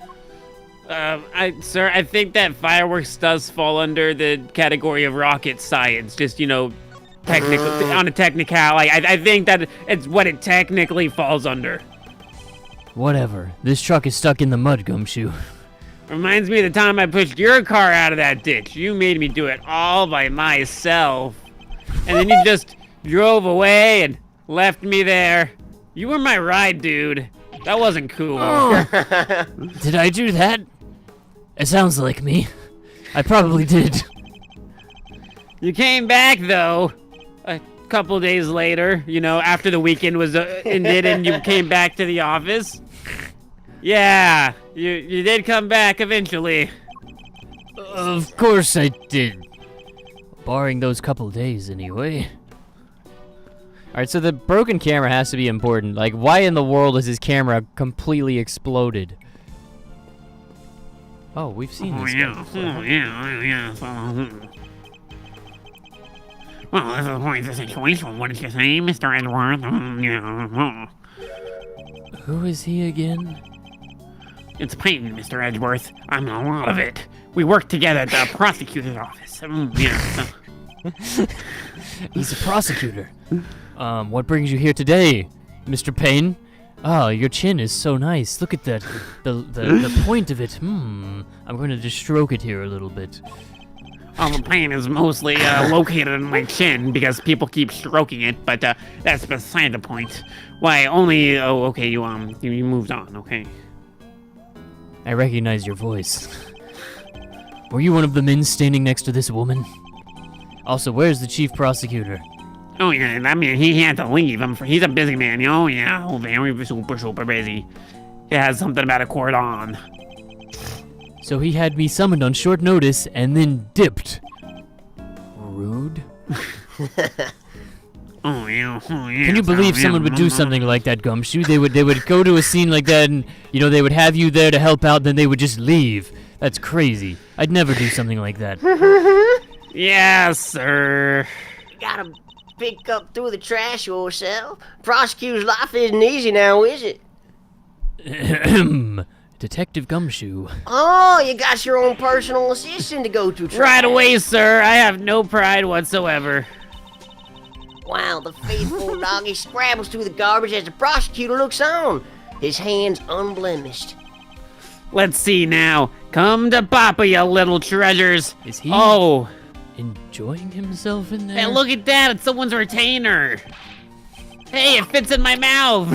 Sir, I think that fireworks does fall under the category of rocket science. Just, you know, technically, on a technicality. I think that it's what it technically falls under. Whatever. This truck is stuck in the mud, Gumshoe. Reminds me of the time I pushed your car out of that ditch. You made me do it all by myself. And then you just drove away and left me there. You were my ride, dude. That wasn't cool. Did I do that? It sounds like me. I probably did. You came back, though, a couple days later, you know, after the weekend was ended and you came back to the office. Yeah, you did come back eventually. Of course I did. Barring those couple days, anyway. Alright, so the broken camera has to be important. Like, why in the world is his camera completely exploded? Oh, we've seen this guy before. Well, this is quite the situation. What did you say, Mr. Edward? Who is he again? It's Peyton, Mr. Edgeworth. I'm a lot of it. We work together at the prosecutor's office. He's a prosecutor. What brings you here today, Mr. Payne? Oh, your chin is so nice. Look at that. The point of it. I'm going to just stroke it here a little bit. The pain is mostly located in my chin because people keep stroking it, but that's beside the point. Why, only... Oh, okay, you moved on, okay. I recognize your voice. Were you one of the men standing next to this woman? Also, where's the chief prosecutor? Oh, yeah, I mean, he had to leave. He's a busy man. Oh, yeah, very super busy. He has something about a court on. So he had me summoned on short notice and then dipped. Rude. Oh yeah. Can you believe someone would do something like that, Gumshoe? They would go to a scene like that and, you know, they would have you there to help out, then they would just leave. That's crazy. I'd never do something like that. Yes, sir. You gotta pick up through the trash yourself. Prosecutor's life isn't easy now, is it? Detective Gumshoe. Oh, you got your own personal assistant to go to trash. Right away, sir. I have no pride whatsoever. Wow, the faithful doggy scrabbles through the garbage as the prosecutor looks on. His hands unblemished. Let's see now. Come to Papa, you little treasures. Is he Oh, enjoying himself in there? hey, look at that. It's someone's retainer. Hey, it fits in my mouth.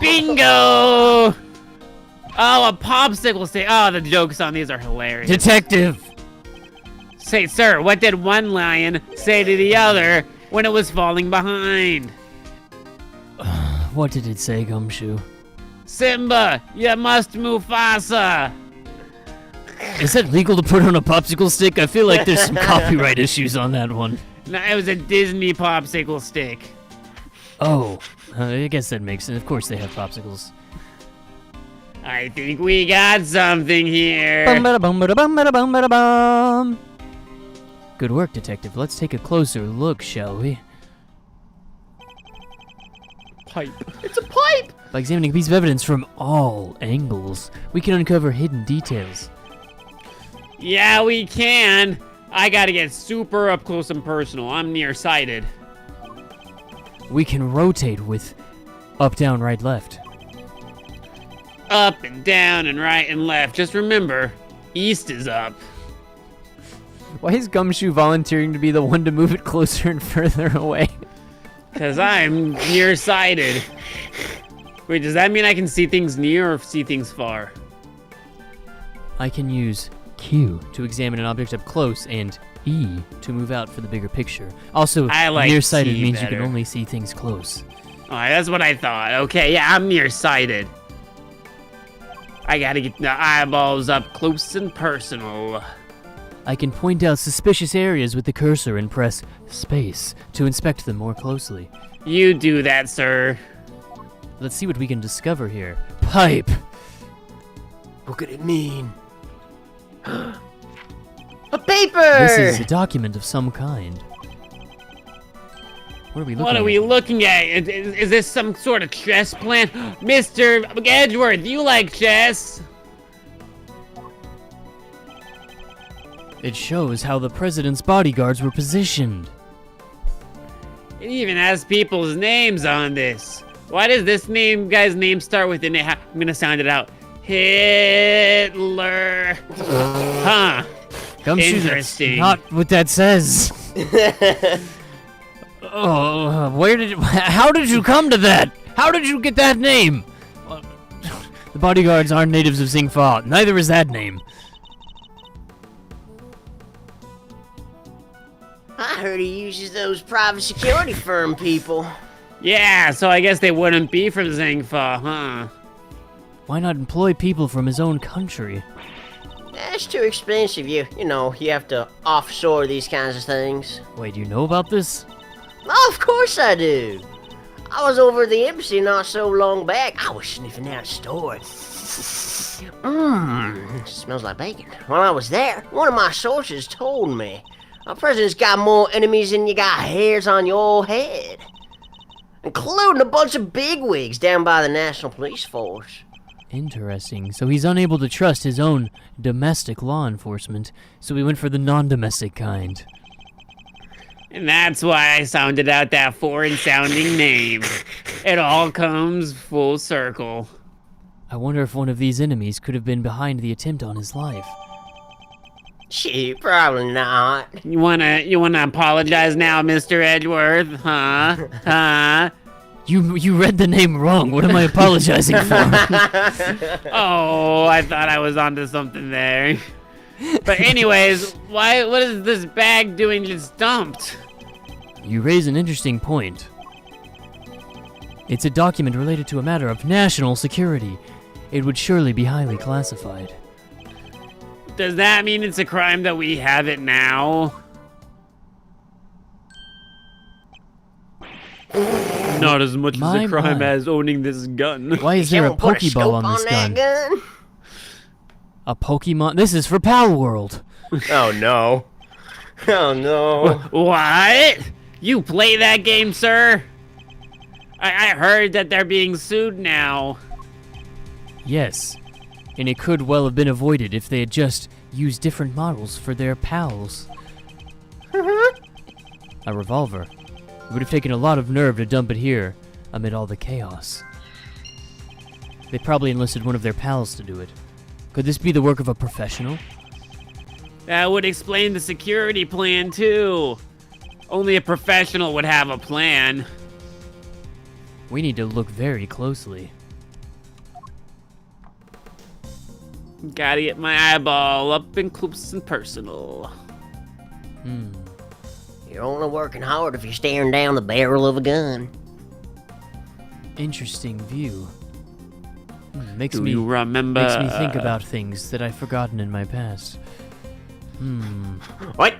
Bingo. Oh, a popsicle stick. Oh, the jokes on these are hilarious. Detective! Say, sir, what did one lion say to the other when it was falling behind? What did it say, Gumshoe? Simba, you must Mufasa. Is it legal to put on a popsicle stick? I feel like there's some copyright issues on that one. No, it was a Disney popsicle stick. Oh, I guess that makes sense. Of course they have popsicles. I think we got something here. Bum-ba-da-bum-ba-da-bum-ba-da-bum. Good work, detective. Let's take a closer look, shall we? Pipe. It's a pipe! By examining a piece of evidence from all angles, we can uncover hidden details. Yeah, we can. I gotta get super up close and personal. I'm nearsighted. We can rotate with up, down, right, left. Up and down and right and left. Just remember, east is up. Why is Gumshoe volunteering to be the one to move it closer and further away? Because I'm nearsighted. Wait, does that mean I can see things near or see things far? I can use Q to examine an object up close and E to move out for the bigger picture. Also, I like nearsighted T means you better. can only see things close. Alright, that's what I thought. Okay, yeah, I'm nearsighted. I gotta get the eyeballs up close and personal. I can point out suspicious areas with the cursor and press space to inspect them more closely. You do that, sir. Let's see what we can discover here. Pipe! What could it mean? A paper! This is a document of some kind. What are we looking What at? are we looking at? Is this some sort of chess plan? Mr. Edgeworth, you like chess? It shows how the president's bodyguards were positioned. It even has people's names on this. Why does this guy's name start with an A? I'm gonna sound it out. Hitler. Huh. Gumshoe, that's Interesting. not what that says. Oh, how did you come to that? How did you get that name? The bodyguards aren't natives of Xingfa. Neither is that name. I heard he uses those private security firm people. Yeah, so I guess they wouldn't be from Xingfa, huh? Why not employ people from his own country? That's too expensive. You know, you have to offshore these kinds of things. Wait, you know about this? Oh, of course I do. I was over at the embassy not so long back. I was sniffing out stores. Smells like bacon. While I was there, one of my sources told me our president's got more enemies than you got hairs on your old head, including a bunch of bigwigs down by the National Police Force. Interesting. So he's unable to trust his own domestic law enforcement, so he went for the non-domestic kind. And that's why I sounded out that foreign-sounding name. It all comes full circle. I wonder if one of these enemies could have been behind the attempt on his life. Shit, probably not. You wanna apologize now, Mr. Edgeworth? Huh? Huh? You read the name wrong. What am I apologizing for? Oh, I thought I was onto something there. But anyways, what is this bag doing just dumped? You raise an interesting point. It's a document related to a matter of national security. It would surely be highly classified. Does that mean it's a crime that we have it now? Not as much My, as a crime my. as owning this gun. Why is there a Someone put Pokeball scope on this that gun? gun? A Pokemon? This is for Pal World. Oh no. Oh no. What? You play that game, sir? I heard that they're being sued now. Yes, and it could well have been avoided if they had just used different models for their pals. A revolver. It would have taken a lot of nerve to dump it here, amid all the chaos. They probably enlisted one of their pals to do it. Could this be the work of a professional? That would explain the security plan, too. Only a professional would have a plan. We need to look very closely. Gotta get my eyeball up and close and personal. You're only working hard if you're staring down the barrel of a gun. Interesting view. Makes Do me you remember? makes me think about things that I've forgotten in my past. What?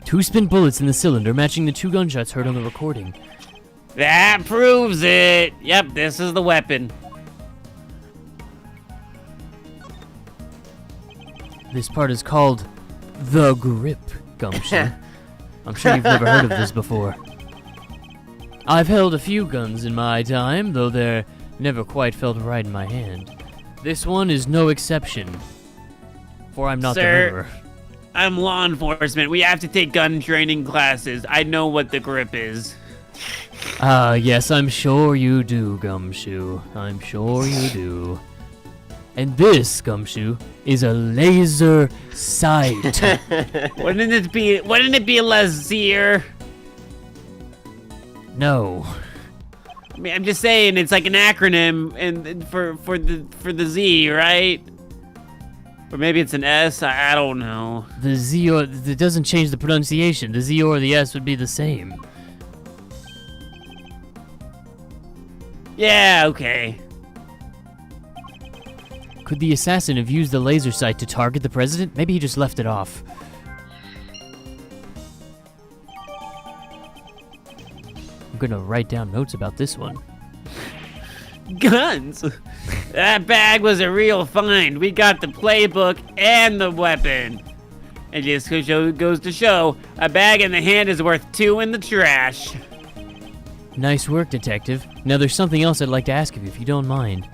2 spent bullets in the cylinder, matching the 2 gunshots heard on the recording. That proves it. Yep, this is the weapon. This part is called the grip, Gumshoe. I'm sure you've never heard of this before. I've held a few guns in my time, though they're never quite felt right in my hand. This one is no exception, for I'm not the Sir. murderer. I'm law enforcement. We have to take gun training classes. I know what the grip is. Ah, yes, I'm sure you do, Gumshoe. I'm sure you do. And this, Gumshoe, is a laser sight. Wouldn't it be a laser? No. I mean, I'm just saying it's like an acronym and for the Z, right? Or maybe it's an S. I don't know. The Z or it doesn't change the pronunciation. The Z or the S would be the same. Yeah, okay. Could the assassin have used the laser sight to target the president? Maybe he just left it off. I'm gonna write down notes about this one. Guns. That bag was a real find. We got the playbook and the weapon. And just goes to show, a bag in the hand is worth 2 in the trash. Nice work, detective. Now there's something else I'd like to ask of you, if you don't mind.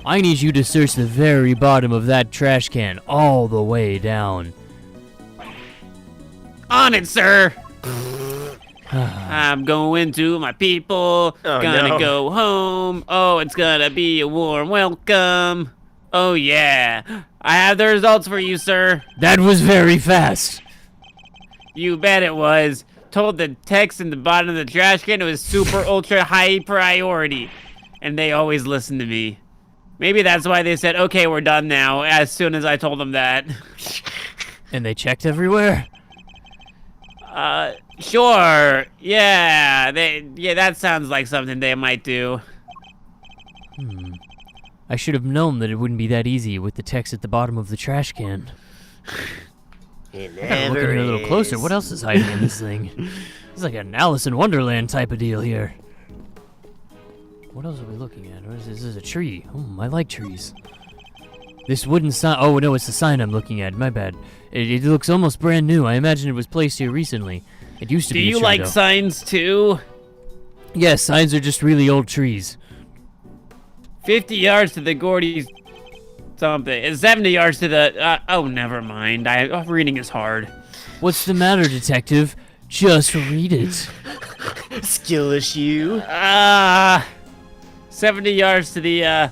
I need you to search the very bottom of that trash can, all the way down. On it, sir. I'm going to my people. Oh, gonna no. go home. Oh, it's gonna be a warm welcome. Oh, yeah. I have the results for you, sir. That was very fast. You bet it was. Told the text in the bottom of the trash can it was super ultra high priority. And they always listen to me. Maybe that's why they said, okay, we're done now, as soon as I told them that. And they checked everywhere? Sure. Yeah, that sounds like something they might do. I should have known that it wouldn't be that easy with the text at the bottom of the trash can. It Gotta never look at it a little closer. is. What else is hiding in this thing? It's like an Alice in Wonderland type of deal here. What else are we looking at? What is this? This is a tree. I like trees. This wooden sign. Oh, no, it's the sign I'm looking at. My bad. It looks almost brand new. I imagine it was placed here recently. It used to Do be a you tree, like though. signs too? Yes, signs are just really old trees. 50 yards to the Gordy's something. It's 70 yards to the. Oh, never mind. Reading is hard. What's the matter, detective? Just read it. Skill issue. 70 yards to the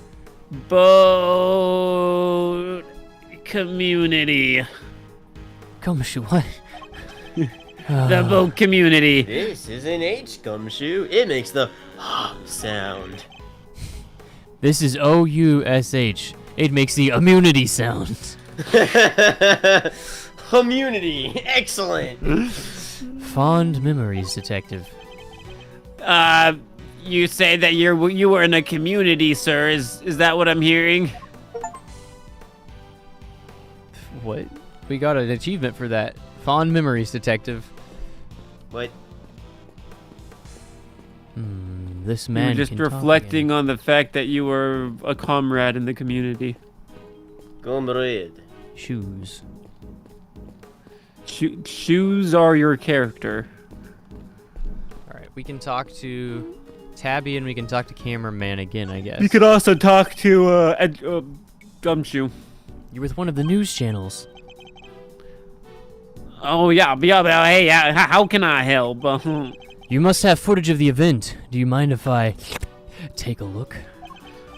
boat community. Gumshoe, what? The boat community. This is an H gumshoe. It makes the sound. This is O-U-S-H. It makes the immunity sound. Community. Excellent. Fond memories, detective. You say that you were in a community, sir. Is that what I'm hearing? What? We got an achievement for that. Fond memories, detective. What? This You man were just can talk reflecting again. on the fact that you were a comrade in the community. Comrade. Shoes. Shoes are your character. Alright, we can talk to Tabby and we can talk to Cameraman again, I guess. You could also talk to Gumshoe. You're with one of the news channels. Oh yeah. Hey, how can I help? You must have footage of the event. Do you mind if I take a look?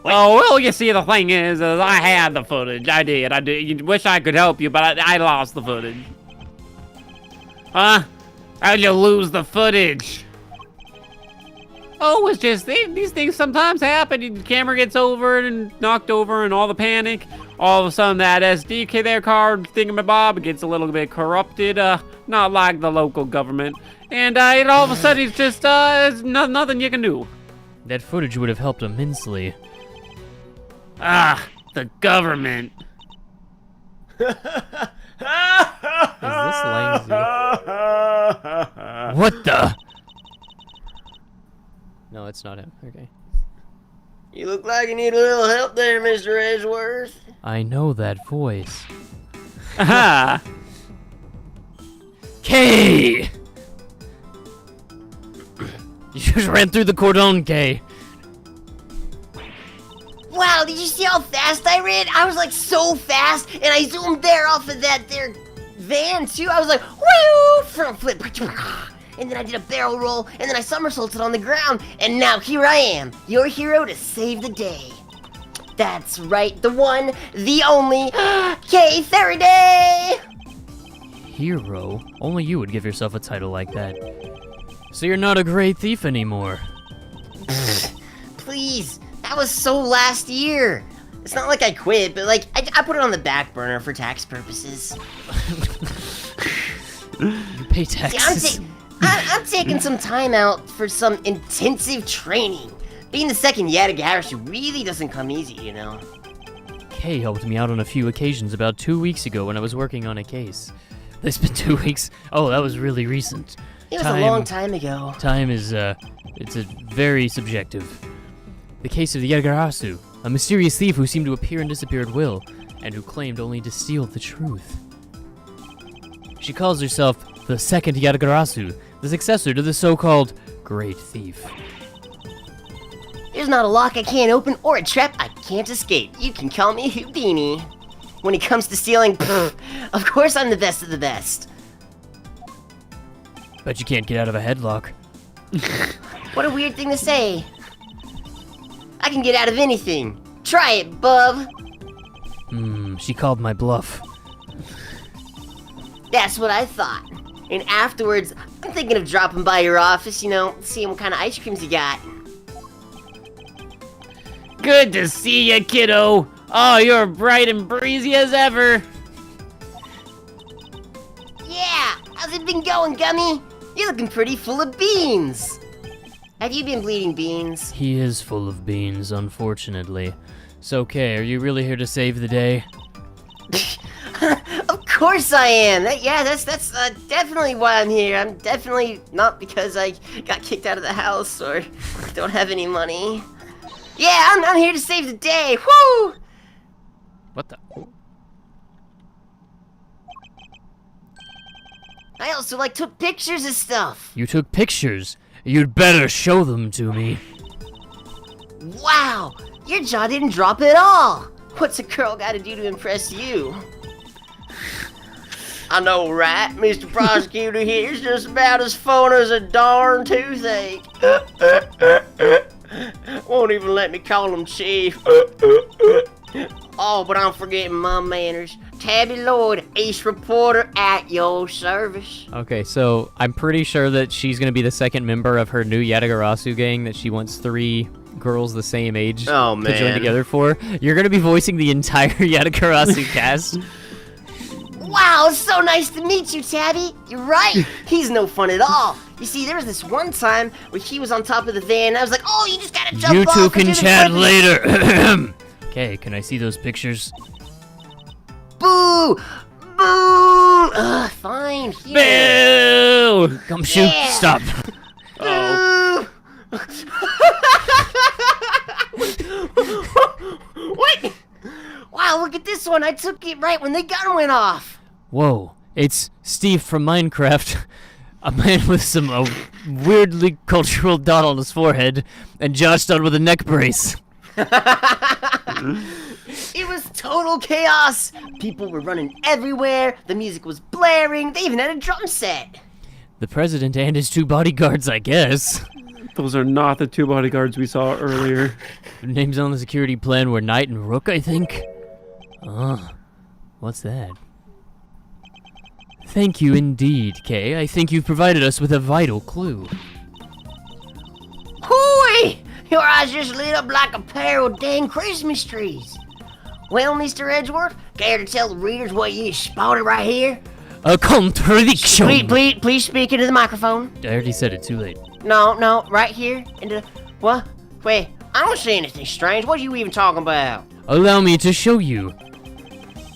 Oh, well, you see, the thing is I had the footage. I did. You wish I could help you, but I lost the footage. Huh? How'd you lose the footage? Oh, it's just, these things sometimes happen. The camera gets knocked over and all the panic. All of a sudden, that SD card thingamabob gets a little bit corrupted, not like the local government. And all of a sudden, it's just, it's nothing you can do. That footage would have helped immensely. Ah, the government. Is this lazy? What the? No, it's not him. Okay. You look like you need a little help there, Mr. Edgeworth. I know that voice. Aha! Kay! You just ran through the cordon, Kay. Wow, did you see how fast I ran? I was like so fast, and I zoomed there off of that there van too. I was like, whoo, front flip, and then I did a barrel roll, and then I somersaulted on the ground, and now here I am, your hero to save the day. That's right, the one, the only, Kay Faraday! Hero? Only you would give yourself a title like that. So you're not a great thief anymore. Please, that was so last year. It's not like I quit, but like, I put it on the back burner for tax purposes. You pay See, taxes. I'm taking some time out for some intensive training. Being the second Yatagarasu really doesn't come easy, you know. Kay helped me out on a few occasions about 2 weeks ago when I was working on a case. It's been 2 weeks. Oh, that was really recent. It was a long time ago. Time is, it's a very subjective. The case of the Yatagarasu, a mysterious thief who seemed to appear and disappear at will, and who claimed only to steal the truth. She calls herself the second Yatagarasu, the successor to the so-called Great Thief. There's not a lock I can't open or a trap I can't escape. You can call me Houdini. When it comes to stealing, of course I'm the best of the best. Bet you can't get out of a headlock. What a weird thing to say. I can get out of anything. Try it, bub. She called my bluff. That's what I thought. And afterwards, I'm thinking of dropping by your office, you know, seeing what kind of ice creams you got. Good to see ya, kiddo. Oh, you're bright and breezy as ever. Yeah, how's it been going, Gummy? You're looking pretty full of beans. Have you been bleeding beans? He is full of beans, unfortunately. So, Kay, are you really here to save the day? Of course I am. That's definitely why I'm here. I'm definitely not because I got kicked out of the house or don't have any money. Yeah, I'm here to save the day. Woo! What the? I also took pictures of stuff. You took pictures? You'd better show them to me. Wow, your jaw didn't drop at all. What's a girl got to do to impress you? I know, right? Mr. Prosecutor here's just about as fun as a darn toothache. Won't even let me call him Chief. Oh, but I'm forgetting my manners. Tabby Lloyd, Ace Reporter at your service. Okay, so I'm pretty sure that she's gonna be the second member of her new Yatagarasu gang that she wants 3 girls the same age to join man. together for. You're gonna be voicing the entire Yatagarasu cast. Wow, it's so nice to meet you, Tabby. You're right. He's no fun at all. You see, there was this one time where he was on top of the van, and I was like, oh, you just gotta jump You off. two and can do the chat flip." later. Okay, can I see those pictures? Boo! Boo! Ugh, fine. Here. Boo! Come shoot. Yeah. Stop. Boo! What? Wow, look at this one. I took it right when the gun went off. Whoa, it's Steve from Minecraft. A man with some weirdly cultural dot on his forehead, and Josh done with a neck brace. It was total chaos. People were running everywhere. The music was blaring. They even had a drum set. The president and his 2 bodyguards, I guess. Those are not the 2 bodyguards we saw earlier. Their names on the security plan were Knight and Rook, I think. What's that? Thank you indeed, Kay. I think you've provided us with a vital clue. Hooey! Your eyes just lit up like a pair of dang Christmas trees. Well, Mr. Edgeworth, care to tell the readers what you spotted right here? A contradiction! Please speak into the microphone. I already said it, too late. No, right here. Into what? Wait, I don't see anything strange. What are you even talking about? Allow me to show you.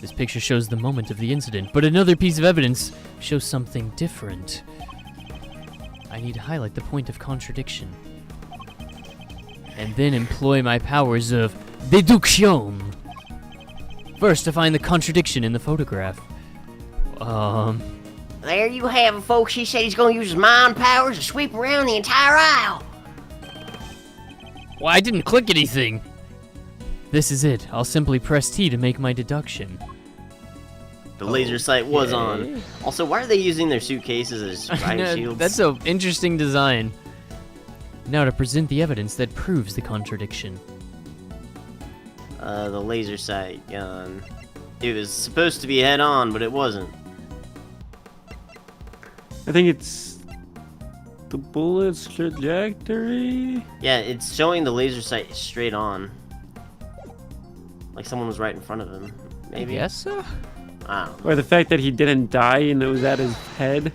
This picture shows the moment of the incident, but another piece of evidence shows something different. I need to highlight the point of contradiction. And then employ my powers of deduction. First, to find the contradiction in the photograph. There you have it, folks. He said he's gonna use his mind powers to sweep around the entire aisle. Well, I didn't click anything. This is it. I'll simply press T to make my deduction. The laser sight was on. Also, why are they using their suitcases as riot shields? That's an interesting design. Now to present the evidence that proves the contradiction. The laser sight gun. It was supposed to be head on, but it wasn't. I think it's the bullet's trajectory. Yeah, it's showing the laser sight straight on. Like someone was right in front of him. Maybe. Yes, so? I don't know. Or the fact that he didn't die and it was at his head.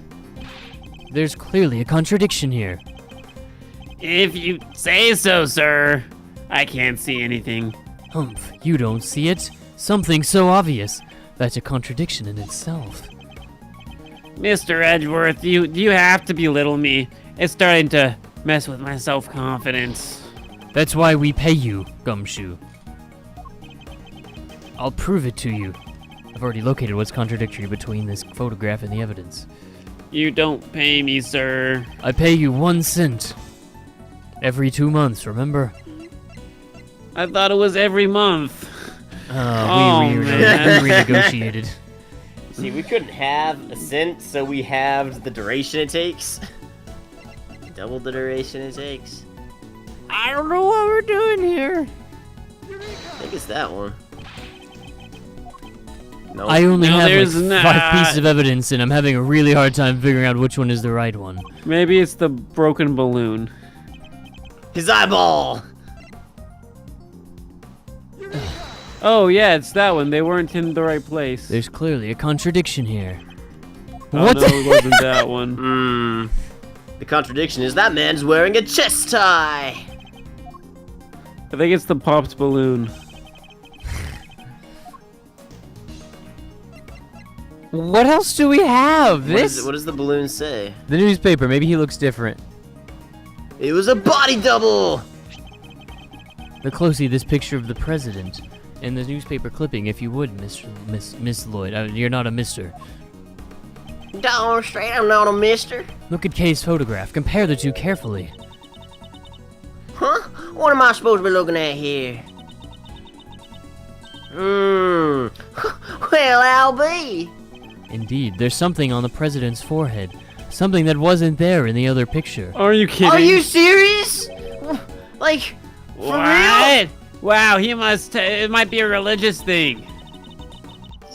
There's clearly a contradiction here. If you say so, sir. I can't see anything. Humph, you don't see it? Something so obvious. That's a contradiction in itself. Mr. Edgeworth, you have to belittle me. It's starting to mess with my self-confidence. That's why we pay you, Gumshoe. I'll prove it to you. I've already located what's contradictory between this photograph and the evidence. You don't pay me, sir. I pay you 1 cent. Every 2 months, remember? I thought it was every month. We man. renegotiated. See, we couldn't have a cent, so we halved the duration it takes. Double the duration it takes. I don't know what we're doing here. I think it's that one. No. I only No, have there's like 5 not. pieces of evidence, and I'm having a really hard time figuring out which one is the right one. Maybe it's the broken balloon. His eyeball! Oh yeah, it's that one. They weren't in the right place. There's clearly a contradiction here. Oh, What no, the- it wasn't that one. The contradiction is that man's wearing a chest tie! I think it's the popped balloon. What else do we have? What does the balloon say? The newspaper. Maybe he looks different. It was a body double! Look closely at this picture of the president and the newspaper clipping, if you would, Miss Lloyd. You're not a mister. Darn straight, I'm not a mister. Look at Kay's photograph. Compare the two carefully. Huh? What am I supposed to be looking at here? Well, I'll be. Indeed, there's something on the president's forehead. Something that wasn't there in the other picture. Are you kidding? Are you serious? Like, for real? What? Wow, he must. It might be a religious thing.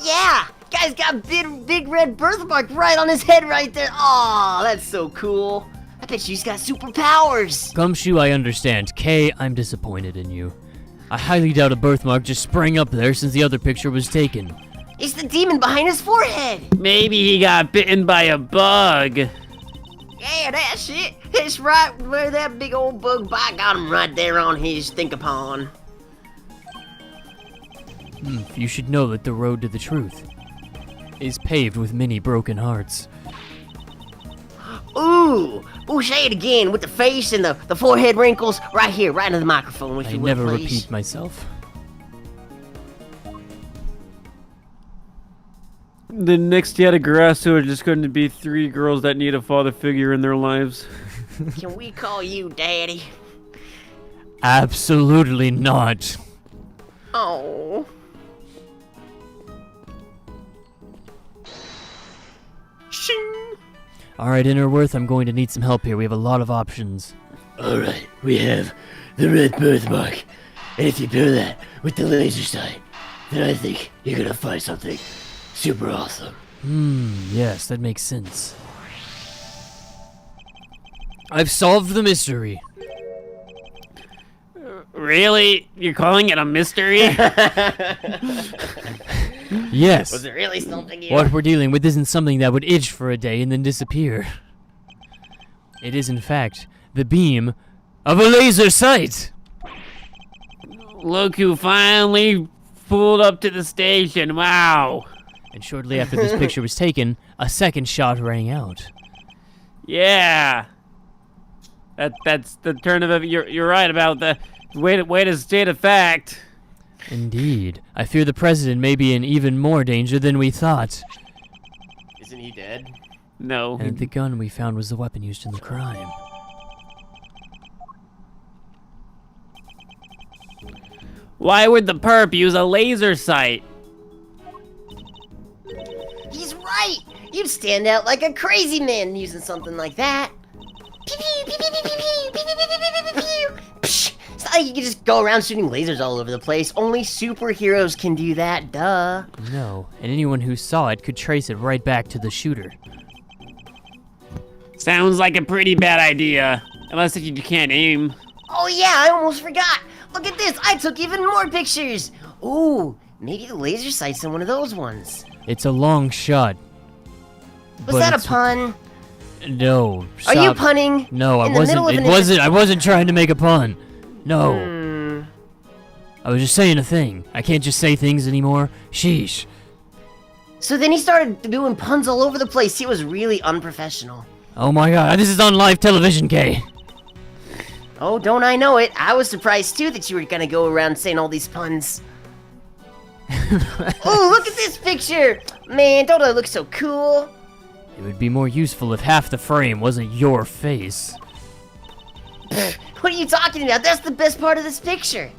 Yeah! Guy's got big red birthmark right on his head right there. Aw, that's so cool. I bet she's got superpowers. Gumshoe, I understand. Kay, I'm disappointed in you. I highly doubt a birthmark just sprang up there since the other picture was taken. It's the demon behind his forehead. Maybe he got bitten by a bug. Yeah, that's it. It's right where that big old bug bite got him right there on his think-upon. You should know that the road to the truth is paved with many broken hearts. Ooh, say it again with the face and the forehead wrinkles right here, right into the microphone, if I you will, never please. repeat myself. The next Yatagarasu are just going to be 3 girls that need a father figure in their lives. Can we call you Daddy? Absolutely not. Oh. Shing. Alright, Innerworth, I'm going to need some help here. We have a lot of options. Alright, we have the red birthmark. And if you pair that with the laser sight, then I think you're gonna find something super awesome. Yes, that makes sense. I've solved the mystery. Really? You're calling it a mystery? Yes. Was it really something you... What we're dealing with isn't something that would itch for a day and then disappear. It is, in fact, the beam of a laser sight. Look who finally pulled up to the station. Wow. And shortly after this picture was taken, a second shot rang out. Yeah. That's the turn of it. You're right about the way to state a fact. Indeed. I fear the president may be in even more danger than we thought. Isn't he dead? No. And the gun we found was the weapon used in the crime. Why would the perp use a laser sight? He's right! You'd stand out like a crazy man using something like that. Pew pew pew pew pew pew pew pew pew pew pew pew. Psh, it's not like you can just go around shooting lasers all over the place. Only superheroes can do that, duh. No, and anyone who saw it could trace it right back to the shooter. Sounds like a pretty bad idea. Unless if you can't aim. Oh yeah, I almost forgot. Look at this, I took even more pictures. Ooh, maybe the laser sight's in one of those ones. It's a long shot. Was but that a it's- pun? No. Are you stop. punning? No, I in the middle wasn't. of It an wasn't. I wasn't trying to make a pun. No. Hmm. I was just saying a thing. I can't just say things anymore. Sheesh. So then he started doing puns all over the place. He was really unprofessional. Oh my god, this is on live television, Kay. Oh, don't I know it? I was surprised too that you were gonna go around saying all these puns. Oh, look at this picture! Man, don't I look so cool? It would be more useful if half the frame wasn't your face. What are you talking about? That's the best part of this picture.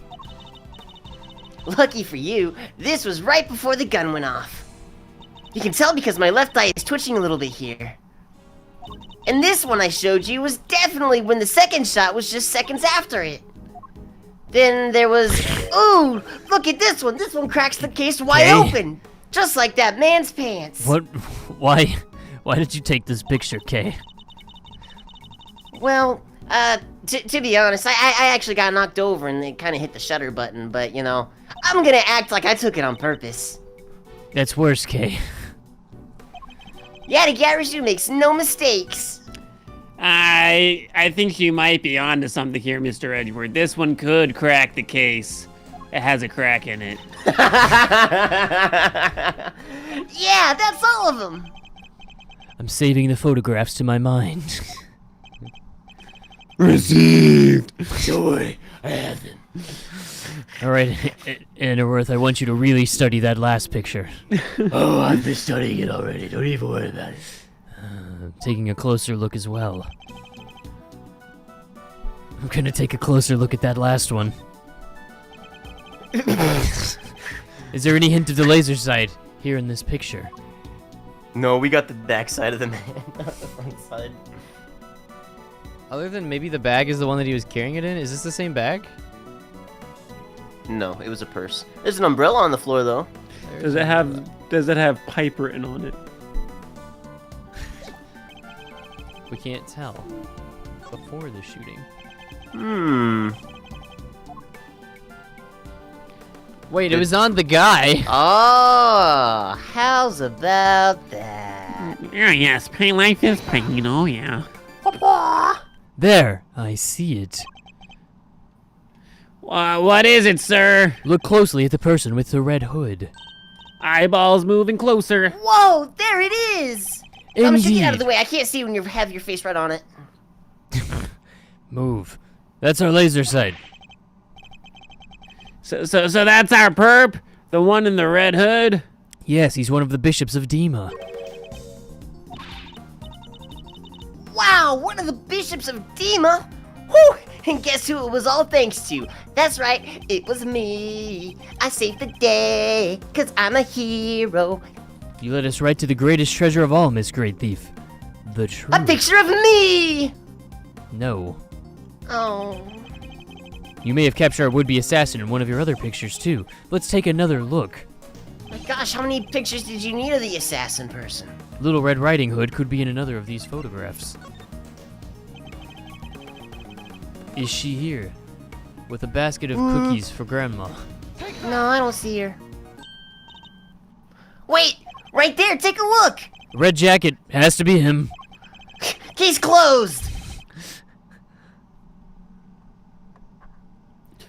Lucky for you, this was right before the gun went off. You can tell because my left eye is twitching a little bit here. And this one I showed you was definitely when the second shot was just seconds after it. Then there was... Ooh, look at this one. This one cracks the case wide Okay. open. Just like that man's pants. What? Why? Why did you take this picture, Kay? Well, to be honest, I actually got knocked over and it kind of hit the shutter button, but you know, I'm gonna act like I took it on purpose. That's worse, Kay. Yeah, the Garrishu makes no mistakes. I think you might be onto something here, Mr. Edward. This one could crack the case. It has a crack in it. Yeah, that's all of them. I'm saving the photographs to my mind. Received. Don't worry, I have them. All right, Ennerworth, I want you to really study that last picture. Oh, I've been studying it already. Don't even worry about it. Taking a closer look as well. I'm gonna take a closer look at that last one. Is there any hint of the laser sight here in this picture? No, we got the back side of the man, not the front side. Other than maybe the bag is the one that he was carrying it in? Is this the same bag? No, it was a purse. There's an umbrella on the floor, though. Does it have pipe written on it? We can't tell. Before the shooting. Hmm. Wait, it was on the guy. Oh, how's about that? Yeah, yes, paint like this paint, you know, yeah. There, I see it. What is it, sir? Look closely at the person with the red hood. Eyeballs moving closer. Whoa, there it is! Thomas, you get out of Indeed. the way. I can't see when you have your face right on it. Move. That's our laser sight. So that's our perp? The one in the red hood? Yes, he's one of the bishops of Dima. Wow, one of the bishops of Dima? Whew! And guess who it was all thanks to? That's right, it was me. I saved the day, cause I'm a hero. You led us right to the greatest treasure of all, Miss Great Thief. The truth. A picture of me! No. Oh. You may have captured our would-be assassin in one of your other pictures, too. Let's take another look. My gosh, how many pictures did you need of the assassin person? Little Red Riding Hood could be in another of these photographs. Is she here? With a basket of cookies for Grandma. No, I don't see her. Wait! Right there, take a look! Red jacket. Has to be him. Case closed!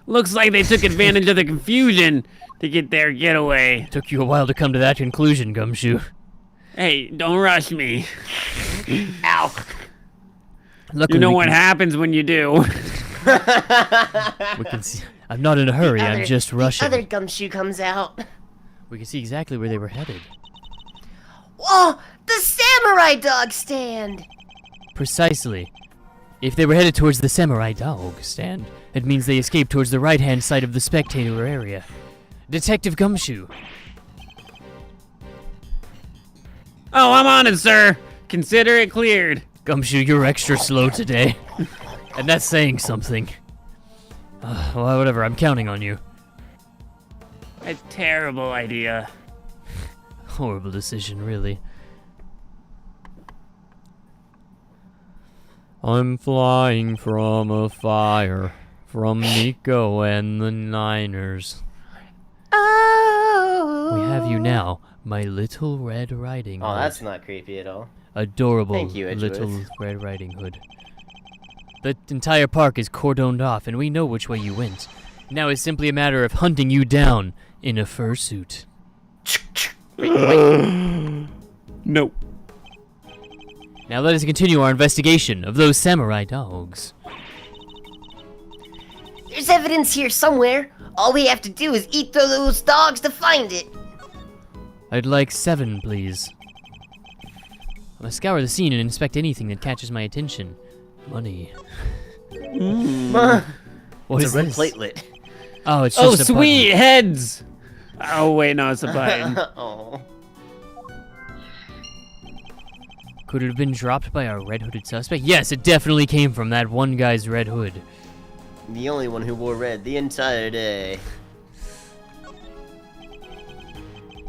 Looks like they took advantage of the confusion to get their getaway. Took you a while to come to that conclusion, Gumshoe. Hey, don't rush me. Ow. Luckily, You know we what can- happens when you do. We can see. I'm not in a hurry. I'm just rushing. The other gumshoe comes out. We can see exactly where they were headed. Oh, the samurai dog stand. Precisely. If they were headed towards the samurai dog stand, it means they escaped towards the right-hand side of the spectator area. Detective Gumshoe. Oh, I'm on it, sir. Consider it cleared. Gumshoe, you're extra slow today. And that's saying something. Well, whatever, I'm counting on you. A terrible idea. Horrible decision, really. I'm flying from a fire, from Nico and the Niners. Oh. We have you now, my little Red Riding Hood. Oh, that's not creepy at all. Adorable Thank you, Edgeworth. little Red Riding Hood. The entire park is cordoned off, and we know which way you went. Now it's simply a matter of hunting you down in a fursuit. No. Now let us continue our investigation of those samurai dogs. There's evidence here somewhere. All we have to do is eat those dogs to find it. I'd like 7, please. I must scour the scene and inspect anything that catches my attention. Money. What It's is a red this? platelet. Oh, it's Oh, just a sweet heads. Oh, wait, no, it's a button. Oh. Could it have been dropped by our red-hooded suspect? Yes, it definitely came from that one guy's red hood. The only one who wore red the entire day.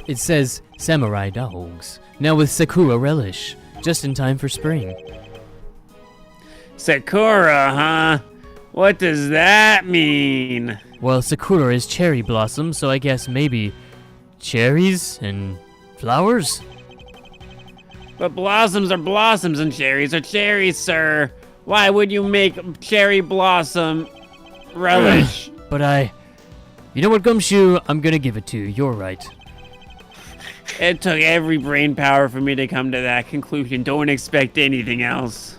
It says samurai dogs. Now with Sakura relish. Just in time for spring. Sakura, huh? What does that mean? Well, Sakura is cherry blossom, so I guess maybe cherries and flowers? But blossoms are blossoms and cherries are cherries, sir. Why would you make cherry blossom relish? But you know what, Gumshoe? I'm gonna give it to you. You're right. It took every brain power for me to come to that conclusion. Don't expect anything else.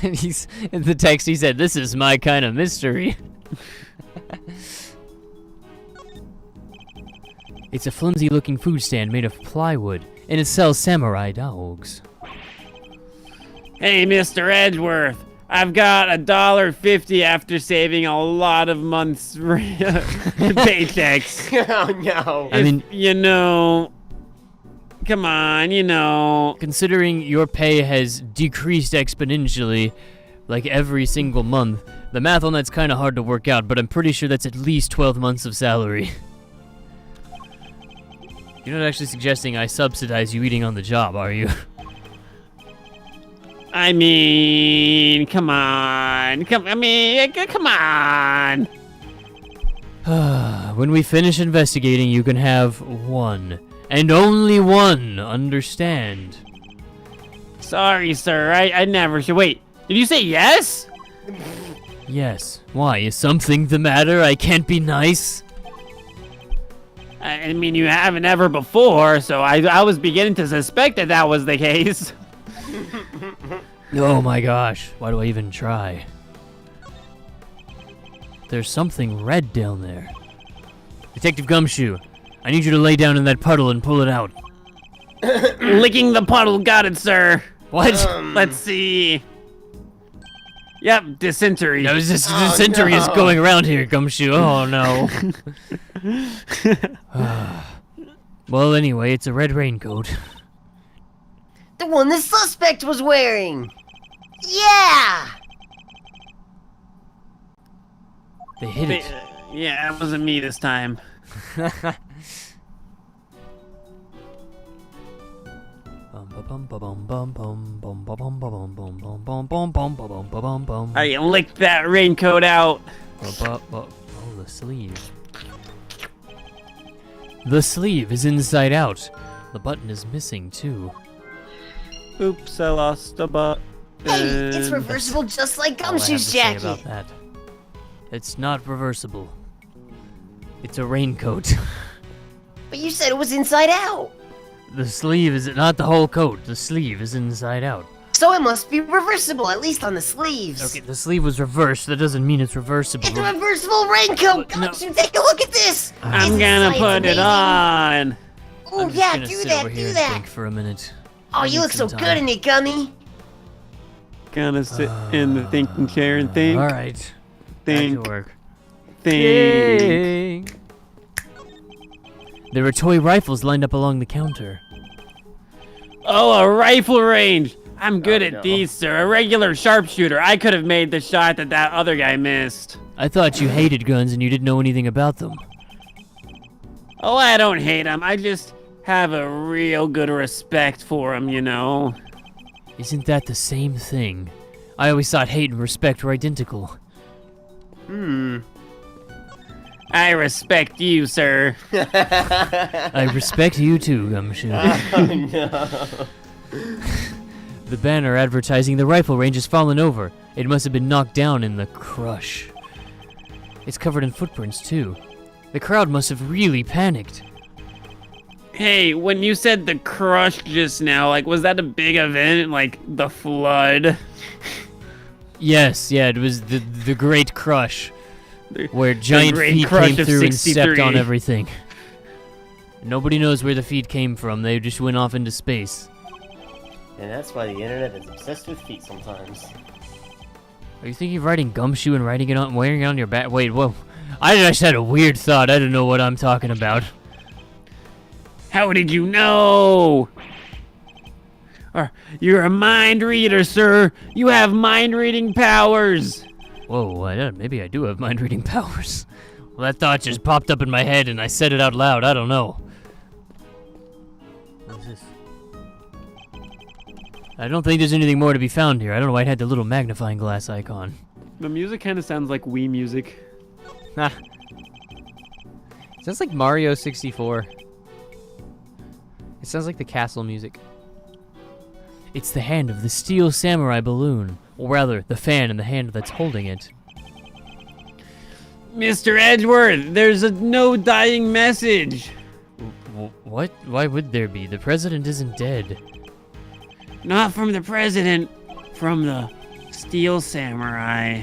He's in the text. He said, "This is my kind of mystery." It's a flimsy-looking food stand made of plywood, and it sells samurai dogs. Hey, Mr. Edgeworth, I've got $1.50 after saving a lot of months' paychecks. Oh no. I mean, You know, come on, you know. considering your pay has decreased exponentially, like every single month, the math on that's kind of hard to work out, but I'm pretty sure that's at least 12 months of salary. You're not actually suggesting I subsidize you eating on the job, are you? I mean, come on. Come on. When we finish investigating, you can have one. And only one, understand? Sorry, sir. I never should. Wait, did you say yes? Yes. Why? Is something the matter? I can't be nice? I mean, you haven't ever before, so I was beginning to suspect that was the case. Oh my gosh. Why do I even try? There's something red down there. Detective Gumshoe, I need you to lay down in that puddle and pull it out. Licking the puddle, got it, sir. What? Let's see. Yep, dysentery. No, this dysentery is going around here, Gumshoe. Oh no. Well, anyway, it's a red raincoat. The one the suspect was wearing. Yeah. They hit it. Yeah, it wasn't me this time. I licked that raincoat out. Oh, the sleeve. The sleeve is inside out. The button is missing, too. Oops, I lost a button. Hey, it's reversible just like All I have to Gumshoe's say jacket. about that. It's not reversible. It's a raincoat. But you said it was inside out. The sleeve is not the whole coat. The sleeve is inside out. So it must be reversible, at least on the sleeves. Okay, the sleeve was reversed. That doesn't mean it's reversible. It's a reversible raincoat! No. Don't you take a look at this! I'm Isn't gonna science put it amazing? on. Oh I'm just yeah, gonna do sit that, over here do and that. think for a minute. Oh, I you need look so some good time. in it, Gummy. Gonna sit in the thinking chair and think. All right. Back Think. to work. Think. There were toy rifles lined up along the counter. Oh, a rifle range. I'm good Oh, at no. these, sir. A regular sharpshooter. I could have made the shot that other guy missed. I thought you hated guns and you didn't know anything about them. Oh, I don't hate them. I just have a real good respect for them, you know. Isn't that the same thing? I always thought hate and respect were identical. I respect you, sir. I respect you too, Gumshoe. The banner advertising the rifle range has fallen over. It must have been knocked down in the crush. It's covered in footprints too. The crowd must have really panicked. Hey, when you said the crush just now, like, was that a big event? Like, the flood? Yes, yeah, it was the Great Crush, where giant Great feet Crush came of through and stepped 63. on everything. Nobody knows where the feet came from. They just went off into space. And that's why the internet is obsessed with feet sometimes. Are you thinking of writing Gumshoe and writing it on, wearing it on your back? Wait, whoa. I just had a weird thought. I don't know what I'm talking about. How did you know? You're a mind reader, sir. You have mind reading powers. Whoa, maybe I do have mind reading powers. Well, that thought just popped up in my head and I said it out loud. I don't know. What's this? I don't think there's anything more to be found here. I don't know why it had the little magnifying glass icon. The music kind of sounds like Wii music. Nah. Sounds like Mario 64. It sounds like the castle music. It's the hand of the steel samurai balloon. Or rather, the fan in the hand that's holding it. Mr. Edgeworth, there's no dying message. What? Why would there be? The president isn't dead. Not from the president, from the steel samurai.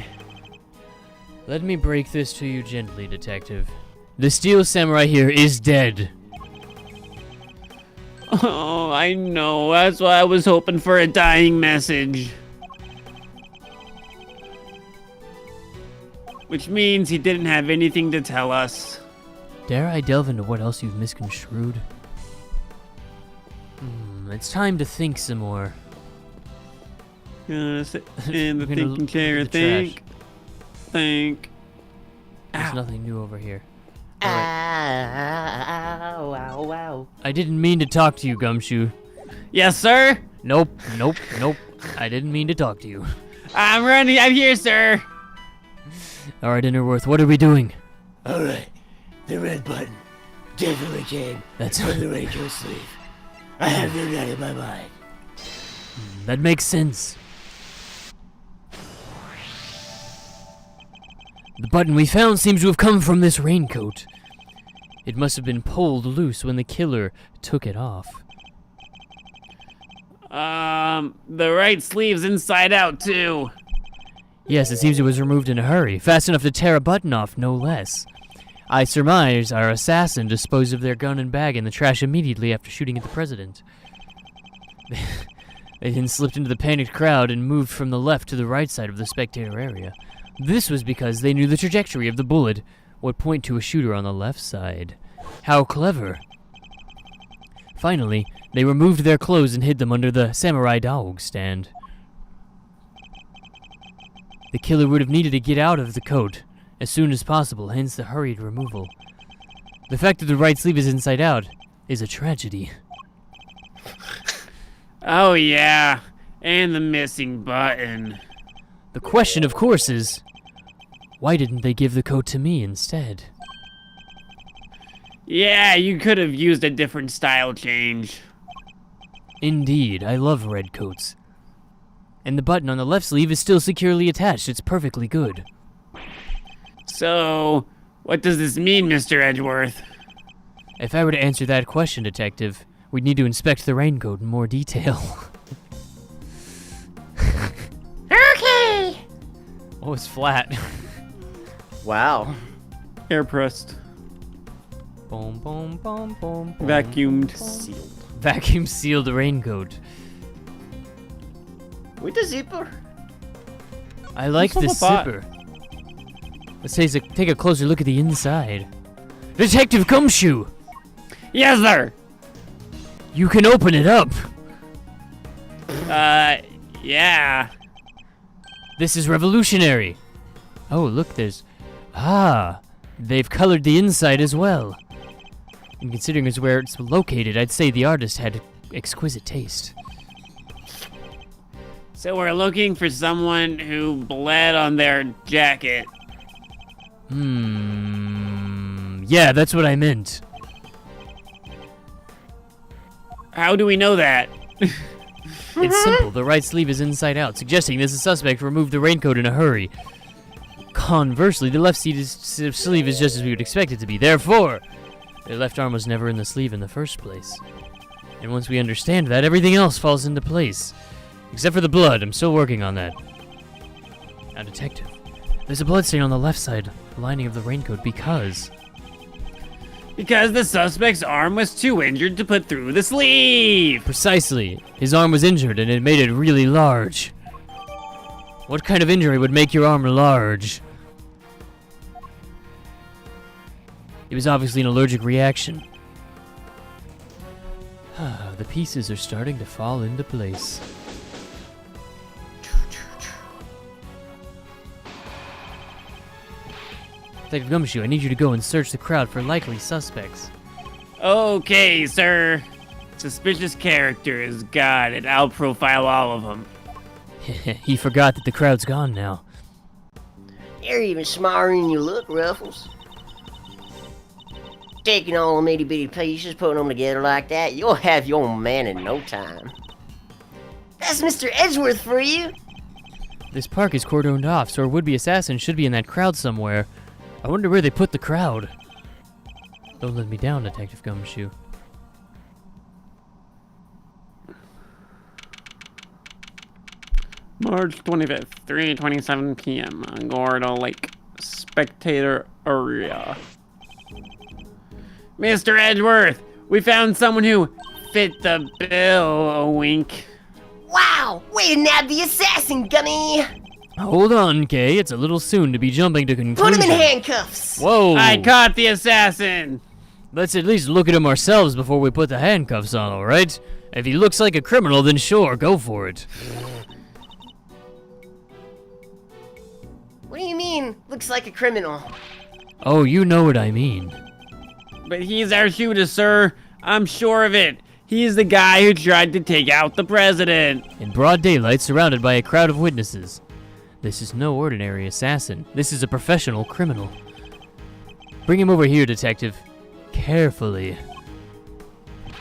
Let me break this to you gently, detective. The steel samurai here is dead. Oh, I know. That's why I was hoping for a dying message. Which means he didn't have anything to tell us. Dare I delve into what else you've misconstrued? It's time to think some more. Gonna sit in the I'm gonna thinking look chair at and the trash. think. There's Ow. nothing new over here. Ow, ow, ow. I didn't mean to talk to you, Gumshoe. Yes, sir? Nope. I didn't mean to talk to you. I'm ready. I'm here, sir. Alright, Innerworth, what are we doing? Alright, the red button definitely came That's from the raincoat sleeve. I have no doubt in my mind. that makes sense. The button we found seems to have come from this raincoat. It must have been pulled loose when the killer took it off. The right sleeve's inside out, too. Yes, it seems it was removed in a hurry, fast enough to tear a button off, no less. I surmise our assassin disposed of their gun and bag in the trash immediately after shooting at the president. They then slipped into the panicked crowd and moved from the left to the right side of the spectator area. This was because they knew the trajectory of the bullet would point to a shooter on the left side. How clever. Finally, they removed their clothes and hid them under the samurai dog stand. The killer would have needed to get out of the coat as soon as possible, hence the hurried removal. The fact that the right sleeve is inside out is a tragedy. Oh, yeah. And the missing button. The question, of course, is why didn't they give the coat to me instead? Yeah, you could have used a different style change. Indeed, I love red coats. And the button on the left sleeve is still securely attached. It's perfectly good. So, what does this mean, Mr. Edgeworth? If I were to answer that question, Detective, we'd need to inspect the raincoat in more detail. Okay. Oh, it's flat. Wow. Air pressed. Boom, boom, boom, boom, boom. Vacuumed. Sealed. Vacuum sealed raincoat. With the zipper. I like What's this up with that? zipper. Let's take a closer look at the inside. Detective Gumshoe! Yes, sir! You can open it up! Yeah. This is revolutionary! Oh, look, there's... Ah! They've colored the inside as well. And considering it's where it's located, I'd say the artist had exquisite taste. So we're looking for someone who bled on their jacket. Yeah, that's what I meant. How do we know that? It's simple. The right sleeve is inside out, suggesting this is suspect removed the raincoat in a hurry. Conversely, the left sleeve is just as we would expect it to be. Therefore, their left arm was never in the sleeve in the first place. And once we understand that, everything else falls into place. Except for the blood. I'm still working on that. Now, Detective, there's a blood stain on the left side lining of the raincoat because... Because the suspect's arm was too injured to put through the sleeve! Precisely. His arm was injured and it made it really large. What kind of injury would make your arm large? It was obviously an allergic reaction. The pieces are starting to fall into place. Detective Gumshoe, I need you to go and search the crowd for likely suspects. Okay, sir. Suspicious characters. Got it. I'll profile all of them. He forgot that the crowd's gone now. You're even smarter than you look, Ruffles. Taking all them itty bitty pieces, putting them together like that, you'll have your own man in no time. That's Mr. Edgeworth for you. This park is cordoned off, so our would-be assassin should be in that crowd somewhere. I wonder where they put the crowd. Don't let me down, Detective Gumshoe. March 25th, 3:27 p.m. Gordo Lake. Spectator area. Mr. Edgeworth, we found someone who fit the bill, a wink. Wow, way to nab the assassin, Gunny. Hold on, Kay. It's a little soon to be jumping to Put conclusions. him in handcuffs. Whoa! I caught the assassin! Let's at least look at him ourselves before we put the handcuffs on, alright? If he looks like a criminal, then sure, go for it. What do you mean, looks like a criminal? Oh, you know what I mean. But he's our shooter, sir. I'm sure of it. He's the guy who tried to take out the president. In broad daylight, surrounded by a crowd of witnesses. This is no ordinary assassin. This is a professional criminal. Bring him over here, Detective. Carefully.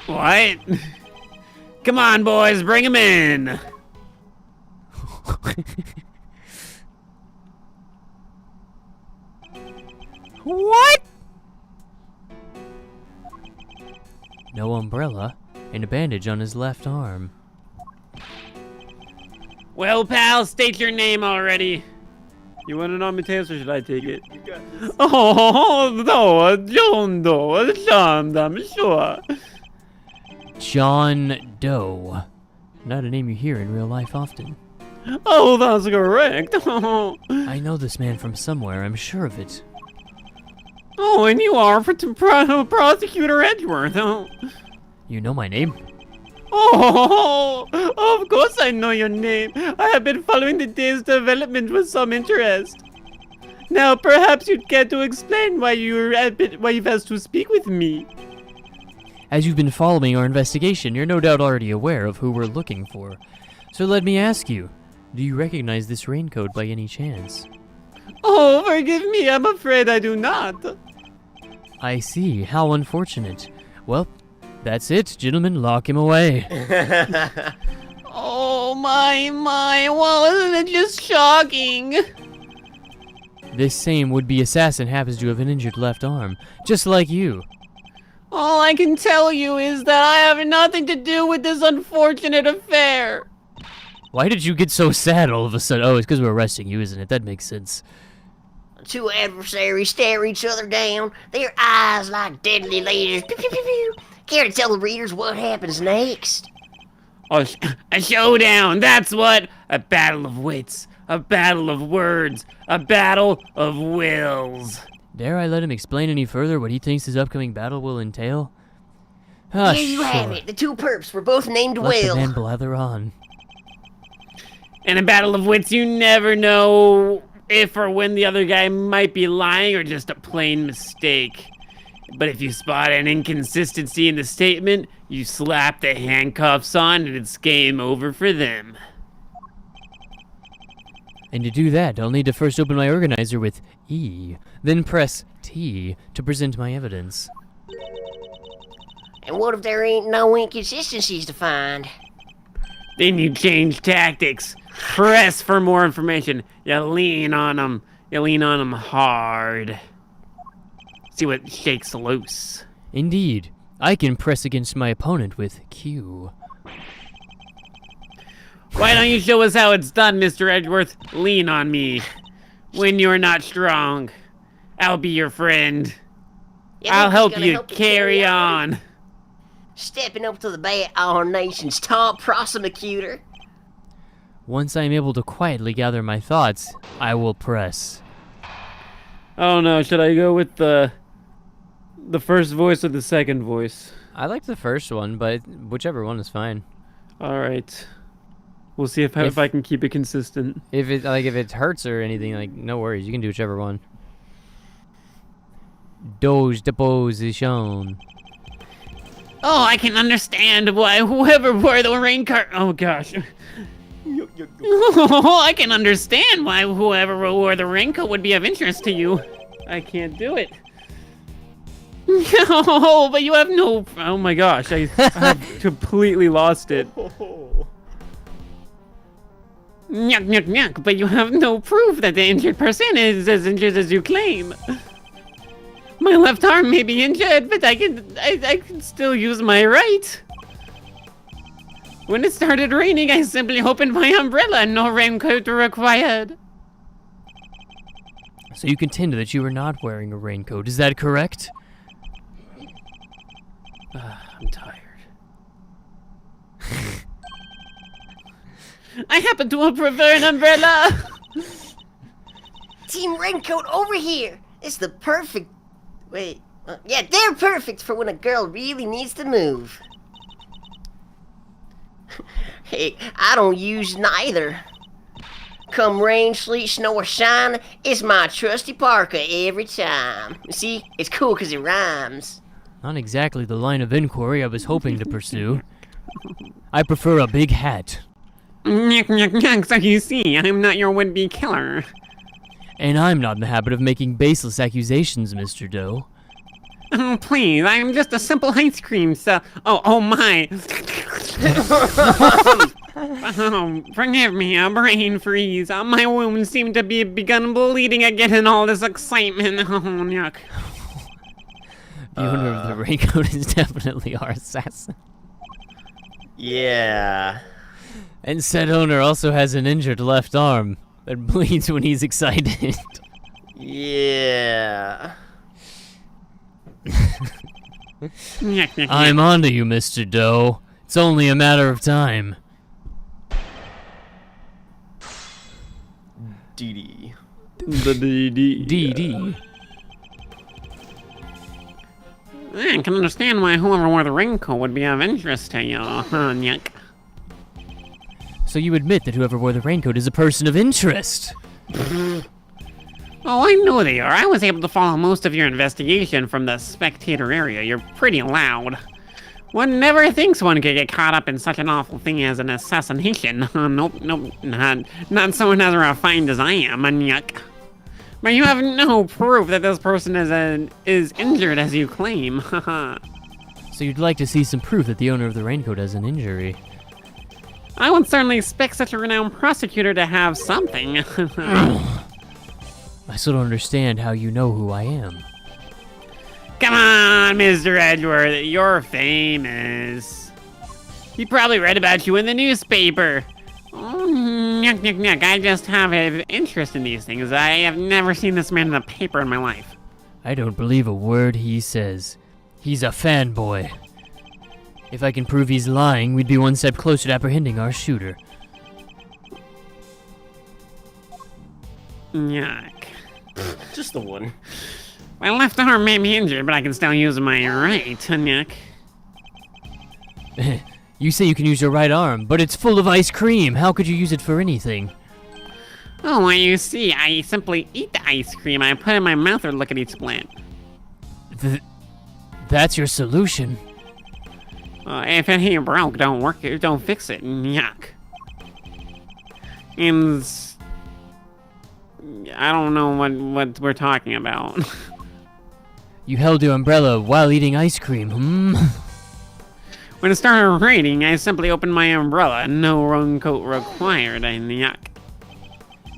What? Come on, boys, bring him in. What? No umbrella, and a bandage on his left arm. Well, pal, state your name already. You want an Amadeus or should I take it? Oh, no, John Doe, I'm sure. John Doe. Not a name you hear in real life often. Oh, that's correct. I know this man from somewhere, I'm sure of it. Oh, and you are Prosecutor Edgeworth. Oh. You know my name? Oh, of course I know your name. I have been following the day's development with some interest. Now, perhaps you'd care to explain why you've asked to speak with me. As you've been following our investigation, you're no doubt already aware of who we're looking for. So let me ask you, do you recognize this raincoat by any chance? Oh, forgive me, I'm afraid I do not. I see, how unfortunate. Well, that's it, gentlemen, lock him away. Oh, my, wasn't it just shocking? This same would-be assassin happens to have an injured left arm, just like you. All I can tell you is that I have nothing to do with this unfortunate affair. Why did you get so sad all of a sudden? Oh, it's because we're arresting you, isn't it? That makes sense. Two adversaries stare each other down, their eyes like deadly lasers. Pew, pew, pew, pew. Care to tell the readers what happens next? Oh, a showdown, that's what! A battle of wits, a battle of words, a battle of wills. Dare I let him explain any further what he thinks his upcoming battle will entail? Here you have sure. it. The two perps were both named Let the Will. man blather on. In a battle of wits, you never know if or when the other guy might be lying or just a plain mistake. But if you spot an inconsistency in the statement, you slap the handcuffs on and it's game over for them. And to do that, I'll need to first open my organizer with E, then press T to present my evidence. And what if there ain't no inconsistencies to find? Then you change tactics. Press for more information. You lean on them. You lean on them hard. See what shakes loose. Indeed, I can press against my opponent with Q. Why don't you show us how it's done, Mr. Edgeworth? Lean on me. When you're not strong, I'll be your friend. I'll help you carry on. Stepping up to the bat, our nation's top prosecutor. Once I am able to quietly gather my thoughts, I will press. Oh no, should I go with the first voice or the second voice? I like the first one, but whichever one is fine. All right. We'll see if I can keep it consistent. If it hurts or anything, like, no worries, you can do whichever one. Doge de position. Oh, I can understand why whoever wore the raincoat. Oh gosh. Oh, I can understand why whoever wore the raincoat would be of interest to you. I can't do it. No, but you have no. Oh my gosh, I've completely lost it. Nyuk, nyuk, nyuk, but you have no proof that the injured person is as injured as you claim. My left arm may be injured, but I can still use my right. When it started raining, I simply opened my umbrella and no raincoat required. So you contend that you are not wearing a raincoat, is that correct? I'm tired. I happen to prefer an umbrella. Team Raincoat over here. It's the perfect... Wait. Yeah, they're perfect for when a girl really needs to move. Hey, I don't use neither. Come rain, sleet, snow, or shine, it's my trusty parka every time. See, it's cool because it rhymes. Not exactly the line of inquiry I was hoping to pursue. I prefer a big hat. Nyuk, nyuk, nyuk, so you see, I'm not your would-be killer. And I'm not in the habit of making baseless accusations, Mr. Doe. Oh, please, I'm just a simple ice cream, so... Oh my. Oh, forgive me, a brain freeze. My wounds seem to be begun bleeding again in all this excitement. Oh, yuck. The owner of the raincoat is definitely our assassin. Yeah. And said owner also has an injured left arm that bleeds when he's excited. Yeah. Nyuk, nyuk, I'm onto you, Mr. Doe. It's only a matter of time. DD. The DD. DD. I can understand why whoever wore the raincoat would be of interest to you. Nyuk. So you admit that whoever wore the raincoat is a person of interest? Oh, I know they are. I was able to follow most of your investigation from the spectator area. You're pretty loud. One never thinks one could get caught up in such an awful thing as an assassination. Nope, not someone as refined as I am, Nyuk. But you have no proof that this person is injured as you claim. So you'd like to see some proof that the owner of the raincoat has an injury? I would certainly expect such a renowned prosecutor to have something. I still don't understand how you know who I am. Come on, Mr. Edgeworth, you're famous. He probably read about you in the newspaper. Oh, nyuk, nyuk, nyuk. I just have an interest in these things. I have never seen this man in the paper in my life. I don't believe a word he says. He's a fanboy. If I can prove he's lying, we'd be one step closer to apprehending our shooter. Yuck. Just the one. My left arm may be injured, but I can still use my right. Yuck. You say you can use your right arm, but it's full of ice cream. How could you use it for anything? Oh, well, you see, I simply eat the ice cream. I put it in my mouth or lickety split. That's your solution. If it ain't broke, don't fix it. Yuck. And I don't know what we're talking about. You held your umbrella while eating ice cream, When it started raining, I simply opened my umbrella. No raincoat required. And yuck.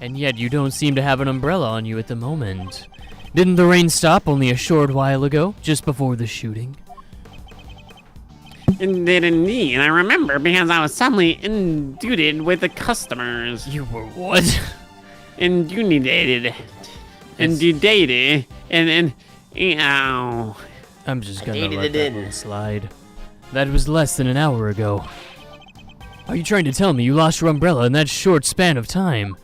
And yet you don't seem to have an umbrella on you at the moment. Didn't the rain stop only a short while ago, just before the shooting? It did indeed. I remember because I was suddenly inundated with the customers. You were what? Inundated. Inundated. And ow. I'm just gonna dated let it that in. one slide. That was less than an hour ago. Are you trying to tell me you lost your umbrella in that short span of time?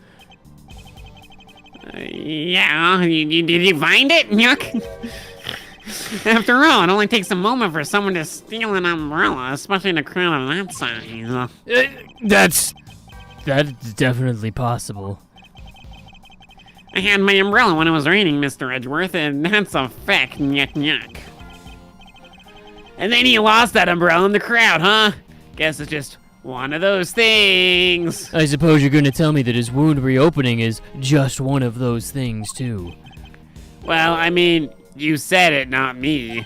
Yeah, did you find it? Yuck. After all, it only takes a moment for someone to steal an umbrella, especially in a crowd of that size. That's definitely possible. I had my umbrella when it was raining, Mr. Edgeworth, and that's a fact. Yuck, yuck. And then you lost that umbrella in the crowd, huh? Guess it's just one of those things. I suppose you're going to tell me that his wound reopening is just one of those things, too. Well, I mean, you said it, not me.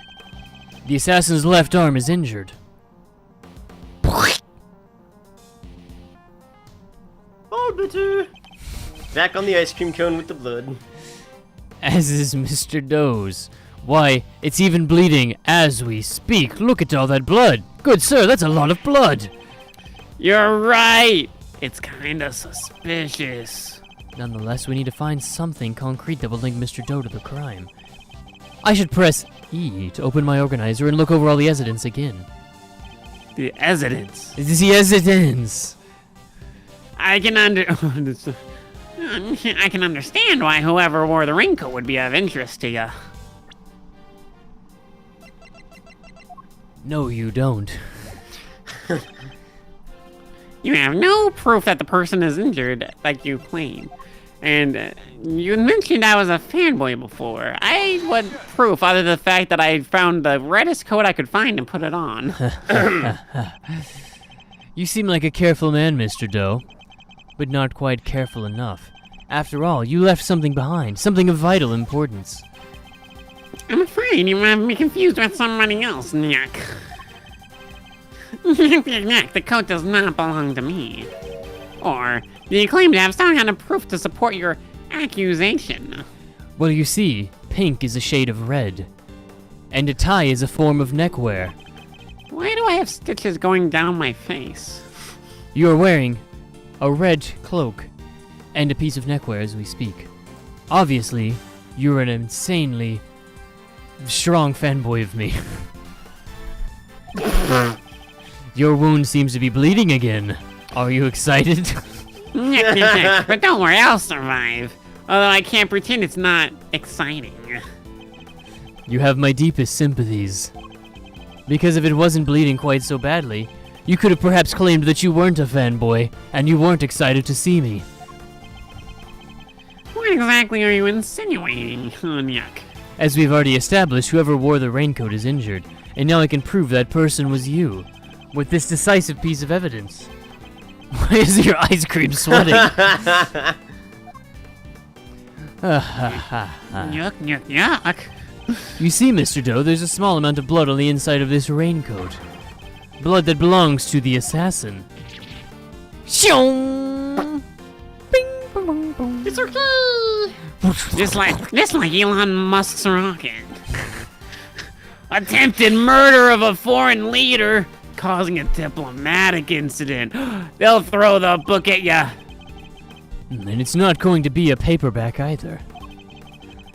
The assassin's left arm is injured. Oh, bitter. Back on the ice cream cone with the blood. As is Mr. Doe's. Why, it's even bleeding as we speak. Look at all that blood. Good sir, that's a lot of blood. You're right. It's kinda suspicious. Nonetheless, we need to find something concrete that will link Mr. Doe to the crime. I should press E to open my organizer and look over all the evidence again. The evidence. The evidence. I can I can understand why whoever wore the raincoat would be of interest to you. No, you don't. You have no proof that the person is injured, like you claim. And you mentioned I was a fanboy before. I want proof other than the fact that I found the reddest coat I could find and put it on. You seem like a careful man, Mr. Doe, but not quite careful enough. After all, you left something behind, something of vital importance. I'm afraid you have me confused with somebody else, Nyuk. Nyuk, the coat does not belong to me. Or do you claim to have some kind of proof to support your accusation? Well, you see, pink is a shade of red, and a tie is a form of neckwear. Why do I have stitches going down my face? You are wearing a red cloak and a piece of neckwear as we speak. Obviously, you're an insanely strong fanboy of me. Your wound seems to be bleeding again. Are you excited? Nyuk, nyuk, nyuk. But don't worry, I'll survive. Although I can't pretend it's not exciting. You have my deepest sympathies. Because if it wasn't bleeding quite so badly, you could have perhaps claimed that you weren't a fanboy, and you weren't excited to see me. What exactly are you insinuating, Nyuk? As we've already established, whoever wore the raincoat is injured, and now I can prove that person was you, with this decisive piece of evidence. Why is your ice cream sweating? Nyuk, nyuk, nyuk. You see, Mr. Doe, there's a small amount of blood on the inside of this raincoat. Blood that belongs to the assassin. Shong! Bing, bong, bong, bong. It's okay. Just like Elon Musk's rocket. Attempted murder of a foreign leader, causing a diplomatic incident. They'll throw the book at ya. And it's not going to be a paperback either.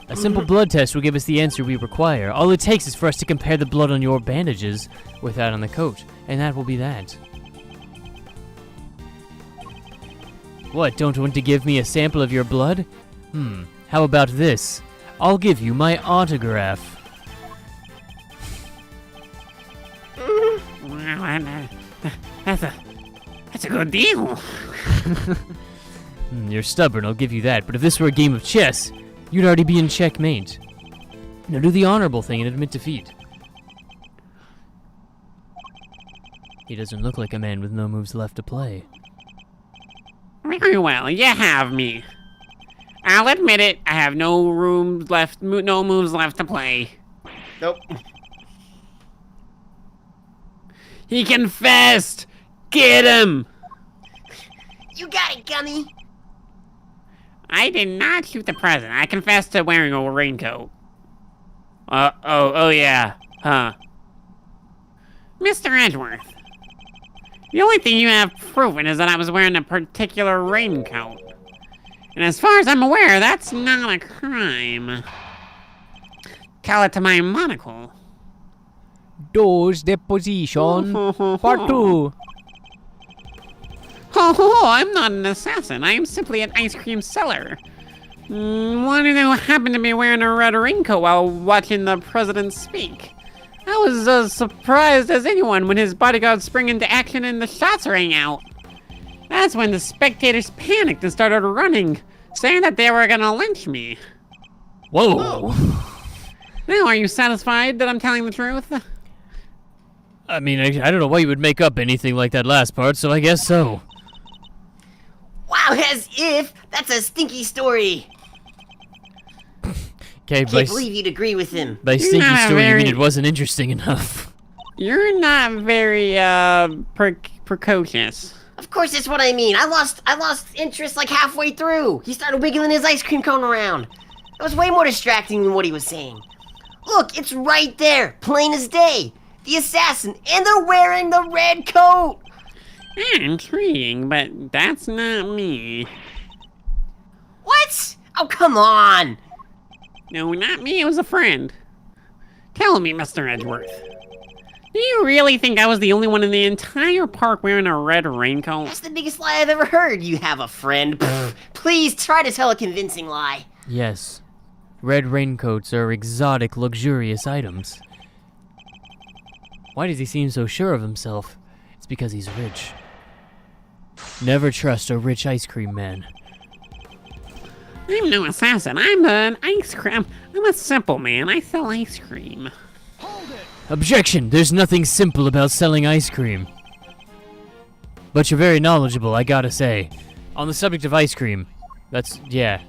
A simple blood test will give us the answer we require. All it takes is for us to compare the blood on your bandages with that on the coat, and that will be that. What, don't want to give me a sample of your blood? How about this? I'll give you my autograph. Well, that's a good deal. You're stubborn, I'll give you that, but if this were a game of chess, you'd already be in checkmate. Now do the honorable thing and admit defeat. He doesn't look like a man with no moves left to play. Very well, you have me. I'll admit it, I have no moves left to play. Nope. He confessed! Get him! You got it, Gummy. I did not shoot the president. I confessed to wearing a raincoat. Oh yeah. Huh. Mr. Edgeworth, the only thing you have proven is that I was wearing a particular raincoat. And as far as I'm aware, that's not a crime. Tell it to my monocle. Dose deposition, part 2. Oh, I'm not an assassin. I am simply an ice cream seller. Why did you happen to be wearing a red raincoat while watching the president speak? I was as surprised as anyone when his bodyguards sprang into action and the shots rang out. That's when the spectators panicked and started running, saying that they were gonna lynch me. Whoa! Now, are you satisfied that I'm telling the truth? I mean, I don't know why you would make up anything like that last part, so I guess so. Wow, as if. That's a stinky story. Okay, Can't believe you'd agree with him. by You're stinky not story you mean very- it wasn't interesting enough. You're not very, precocious. Of course, that's what I mean. I lost interest like halfway through. He started wiggling his ice cream cone around. It was way more distracting than what he was saying. Look, it's right there, plain as day. The assassin, and they're wearing the red coat. Intriguing, but that's not me. What? Oh, come on. No, not me, it was a friend. Tell me, Mr. Edgeworth. Do you really think I was the only one in the entire park wearing a red raincoat? That's the biggest lie I've ever heard. You have a friend. Pfft. Please try to tell a convincing lie. Yes. Red raincoats are exotic, luxurious items. Why does he seem so sure of himself? It's because he's rich. Never trust a rich ice cream man. I'm no assassin, I'm an ice cream. I'm a simple man, I sell ice cream. Objection! There's nothing simple about selling ice cream. But you're very knowledgeable, I gotta say. On the subject of ice cream, yeah.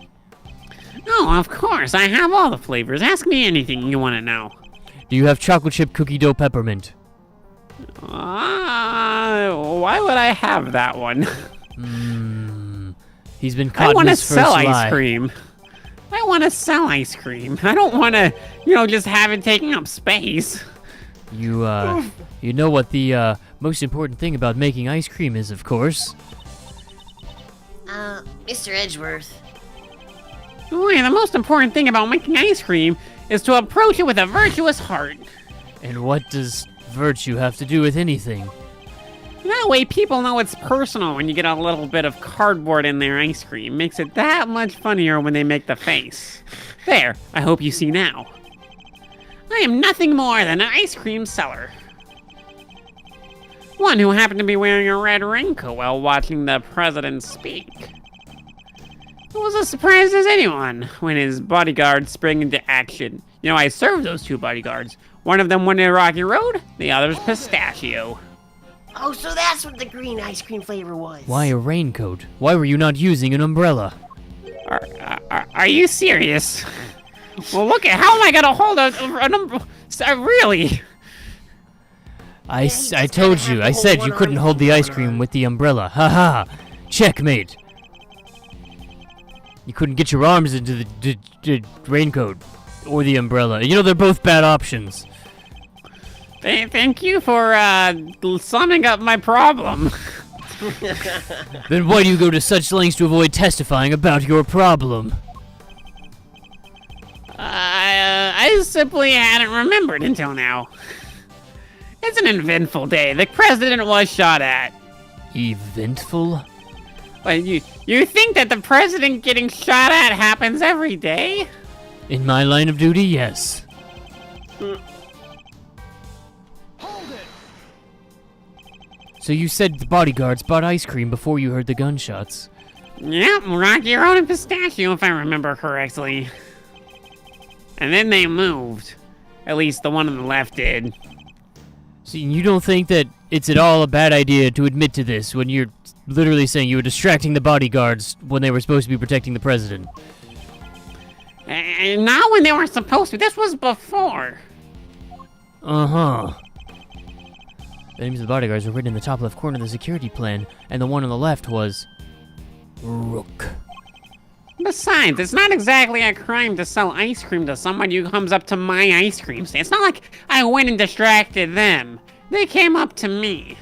Oh, of course, I have all the flavors. Ask me anything you want to know. Do you have chocolate chip cookie dough peppermint? Why would I have that one? He's been I caught in want to his first sell lie. ice cream. I want to sell ice cream. I don't want to, just have it taking up space. You know what the most important thing about making ice cream is, of course. Mr. Edgeworth. Boy, the most important thing about making ice cream is to approach it with a virtuous heart. And what does virtue have to do with anything? That way people know it's personal when you get a little bit of cardboard in their ice cream. Makes it that much funnier when they make the face. There, I hope you see now. I am nothing more than an ice cream seller. One who happened to be wearing a red raincoat while watching the president speak. It was as surprised as anyone when his bodyguards sprang into action. I served those two bodyguards. One of them went to Rocky Road, the other's pistachio. Oh, so that's what the green ice cream flavor was. Why a raincoat? Why were you not using an umbrella? Are you serious? Well, look at how am I gonna hold an umbrella? Really? I told you. I said you couldn't hold the ice cream with the umbrella. Ha ha! Checkmate. You couldn't get your arms into the raincoat or the umbrella. You know, they're both bad options. Thank you for summing up my problem. Then why do you go to such lengths to avoid testifying about your problem? I simply hadn't remembered until now. It's an eventful day. The president was shot at. Eventful? But you think that the president getting shot at happens every day? In my line of duty, yes. So you said the bodyguards bought ice cream before you heard the gunshots. Yep, Rocky Road and Pistachio, if I remember correctly. And then they moved. At least the one on the left did. See, you don't think that it's at all a bad idea to admit to this when you're literally saying you were distracting the bodyguards when they were supposed to be protecting the president? And not when they were supposed to. This was before. Uh-huh. The names of the bodyguards were written in the top left corner of the security plan, and the one on the left was... Rook. Besides, it's not exactly a crime to sell ice cream to someone who comes up to my ice cream stand. It's not like I went and distracted them. They came up to me.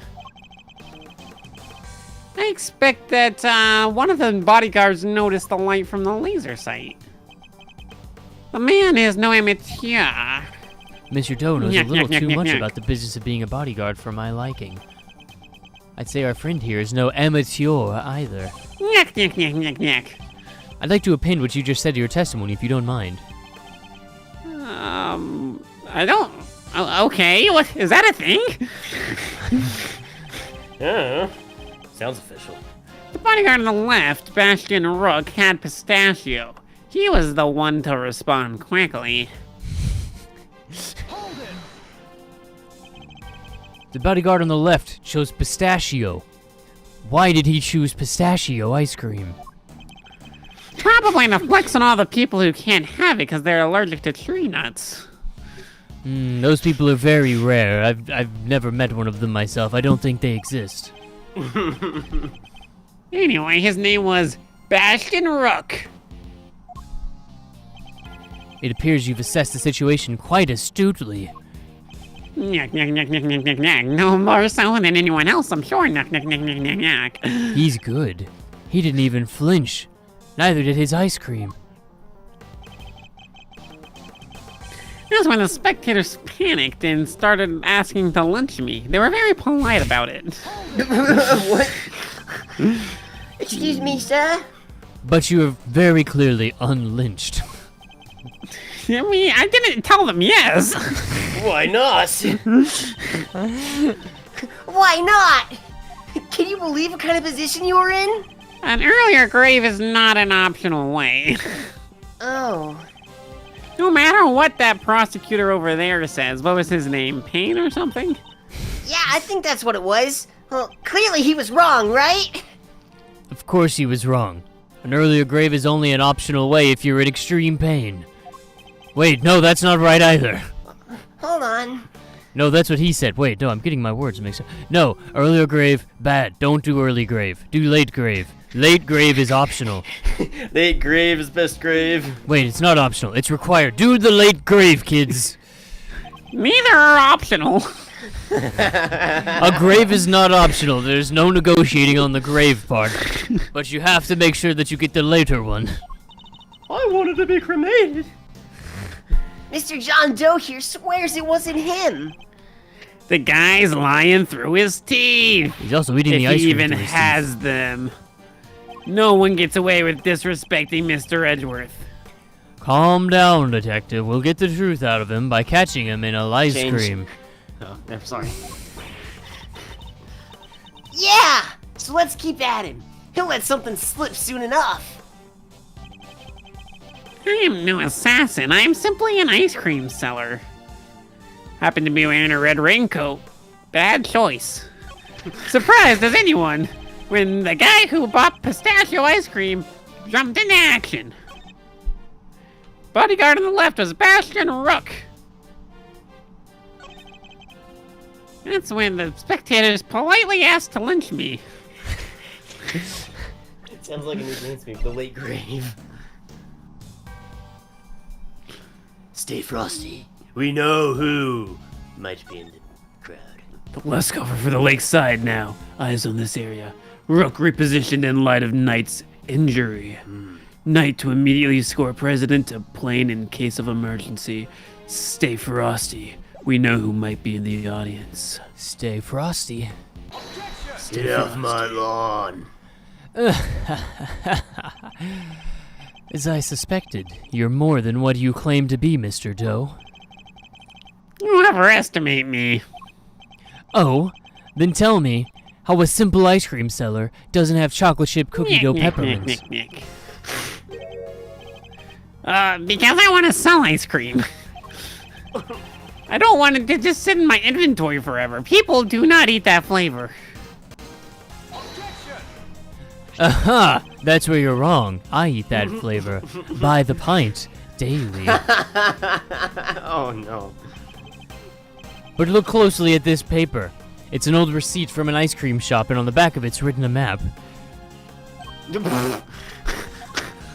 I expect that one of the bodyguards noticed the light from the laser sight. The man is no amateur. Mr. Doe knows a Nyah, little nyah, too nyah, much nyah. about the business of being a bodyguard for my liking. I'd say our friend here is no amateur either. Nyek, nyek, nyek, nyek, nyek. I'd like to append what you just said to your testimony, if you don't mind. I don't... okay, what, is that a thing? Yeah. Sounds official. The bodyguard on the left, Bastion Rook, had Pistachio. He was the one to respond quickly. The bodyguard on the left chose pistachio. Why did he choose pistachio ice cream? Probably to flex on all the people who can't have it because they're allergic to tree nuts. Those people are very rare. I've never met one of them myself. I don't think they exist. Anyway, his name was Bastion Rook. It appears you've assessed the situation quite astutely. Nyek, nyek, nyek, nyek, nyek, nyek, nyek. No more so than anyone else, I'm sure. Nyek, nyek, nyek, nyek, nyek, nyek. He's good. He didn't even flinch. Neither did his ice cream. That's when the spectators panicked and started asking to lynch me. They were very polite about it. What? Excuse me, sir? But you are very clearly unlynched. I mean, I didn't tell them yes. Why not? Why not? Can you believe what kind of position you were in? An earlier grave is not an optional way. Oh. No matter what that prosecutor over there says, what was his name? Payne or something? Yeah, I think that's what it was. Well, clearly he was wrong, right? Of course he was wrong. An earlier grave is only an optional way if you're in extreme pain. Wait, no, that's not right either. Hold on. No, that's what he said. Wait, no, I'm getting my words mixed up. No, earlier grave, bad. Don't do early grave. Do late grave. Late grave is optional. Late grave is best grave. Wait, it's not optional. It's required. Do the late grave, kids. Neither are optional. A grave is not optional. There's no negotiating on the grave part. But you have to make sure that you get the later one. I wanted to be cremated. Mr. John Doe here swears it wasn't him. The guy's lying through his teeth. He's also eating If the ice he cream even through his has teeth. them. No one gets away with disrespecting Mr. Edgeworth. Calm down, detective. We'll get the truth out of him by catching him in a ice Change. cream. Oh, I'm sorry. Yeah! So let's keep at him. He'll let something slip soon enough. I am no assassin. I am simply an ice cream seller. Happen to be wearing a red raincoat. Bad choice. Surprised as anyone when the guy who bought pistachio ice cream jumped into action. Bodyguard on the left was Bastion Rook. That's when the spectators politely asked to lynch me. It sounds like it needs to be the late grave. Stay frosty. We know who might be in the crowd. Let's cover for the lakeside now. Eyes on this area. Rook repositioned in light of Knight's injury. Knight to immediately score President to plane in case of emergency. Stay frosty. We know who might be in the audience. Stay frosty. Get off my lawn. As I suspected, you're more than what you claim to be, Mr. Doe. You overestimate me. Oh, then tell me how a simple ice cream seller doesn't have chocolate chip cookie dough peppermints. Because I want to sell ice cream. I don't want it to just sit in my inventory forever. People do not eat that flavor. Aha! That's where you're wrong. I eat that flavor by the pint daily. Oh no. But look closely at this paper. It's an old receipt from an ice cream shop, and on the back of it's written a map.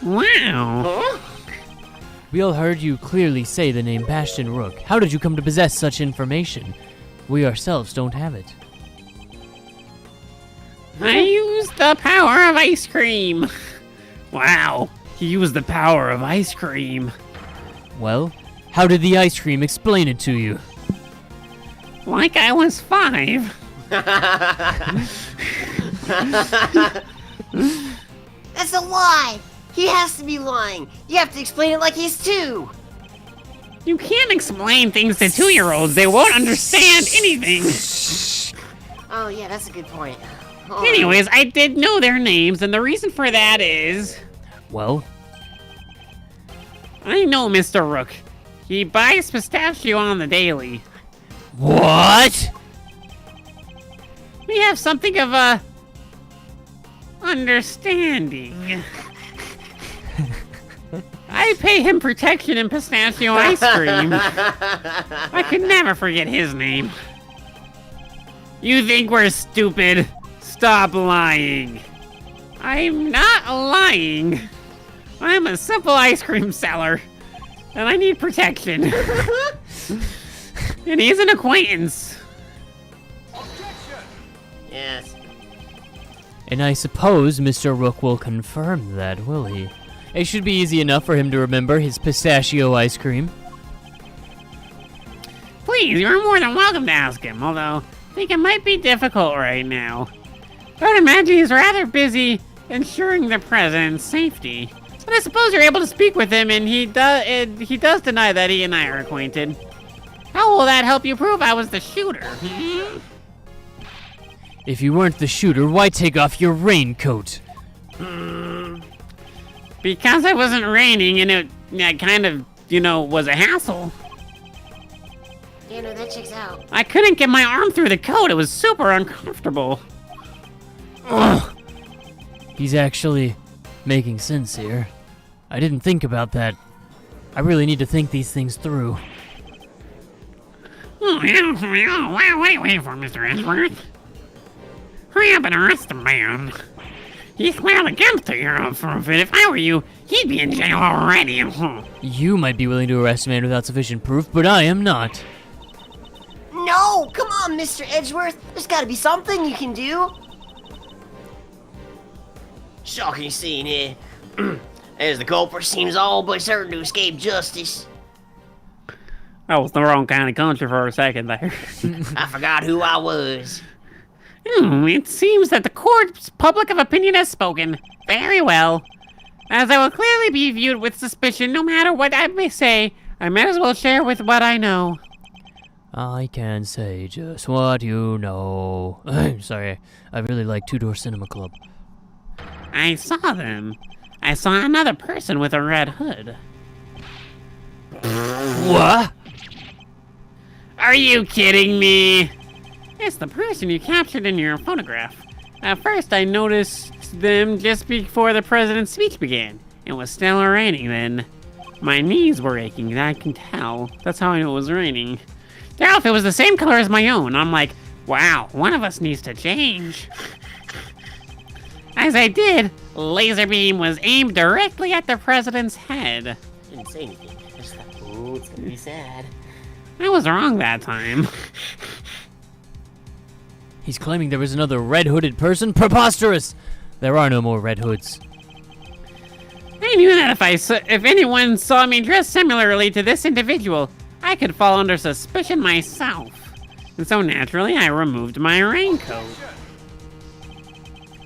Wow. We all heard you clearly say the name Bastion Rook. How did you come to possess such information? We ourselves don't have it. I used the power of ice cream. Wow. He used the power of ice cream. Well, how did the ice cream explain it to you? Like I was 5. That's a lie! He has to be lying. You have to explain it like he's 2. You can't explain things to 2-year-olds. They won't understand anything. Oh yeah, that's a good point. Oh. Anyways, I did know their names, and the reason for that is... Well, I know Mr. Rook. He buys pistachio on the daily. what? We have something of a... understanding. I pay him protection in pistachio ice cream. I could never forget his name. You think we're stupid? Stop lying. I'm not lying. I'm a simple ice cream seller, and I need protection. And he's an acquaintance. Yes. And I suppose Mr. Rook will confirm that, will he? It should be easy enough for him to remember his pistachio ice cream. Please, you're more than welcome to ask him, although I think it might be difficult right now. I'd imagine he's rather busy ensuring the president's safety. But I suppose you're able to speak with him, and he does deny that he and I are acquainted. How will that help you prove I was the shooter? If you weren't the shooter, why take off your raincoat? Because it wasn't raining, and it kind of, was a hassle. Yeah, no, that checks out. I couldn't get my arm through the coat. It was super uncomfortable. Ugh. He's actually making sense here. I didn't think about that. I really need to think these things through. Oh, yeah, wait for Mr. Edgeworth. Hurry up and arrest the man. He's clearly guilty for it. If I were you, he'd be in jail already. You might be willing to arrest a man without sufficient proof, but I am not. No! Come on, Mr. Edgeworth! There's gotta be something you can do! Shocking scene here. As the culprit seems all but certain to escape justice. That was the wrong kind of country for a second there. I forgot who I was. It seems that the court's public of opinion has spoken. Very well. As I will clearly be viewed with suspicion no matter what I may say, I might as well share with what I know. I can say just what you know. Sorry, I really like Two Door Cinema Club. I saw them. I saw another person with a red hood. What? Are you kidding me? It's the person you captured in your photograph. At first, I noticed them just before the president's speech began. It was still raining then. My knees were aching, I can tell. That's how I knew it was raining. Their outfit was the same color as my own. I'm like, wow, one of us needs to change. As I did, a laser beam was aimed directly at the president's head. Didn't say anything. Just that. Ooh, it's gonna be sad. I was wrong that time. He's claiming there was another red-hooded person? Preposterous! There are no more Red Hoods. I knew that if anyone saw me dressed similarly to this individual, I could fall under suspicion myself. And so naturally, I removed my raincoat.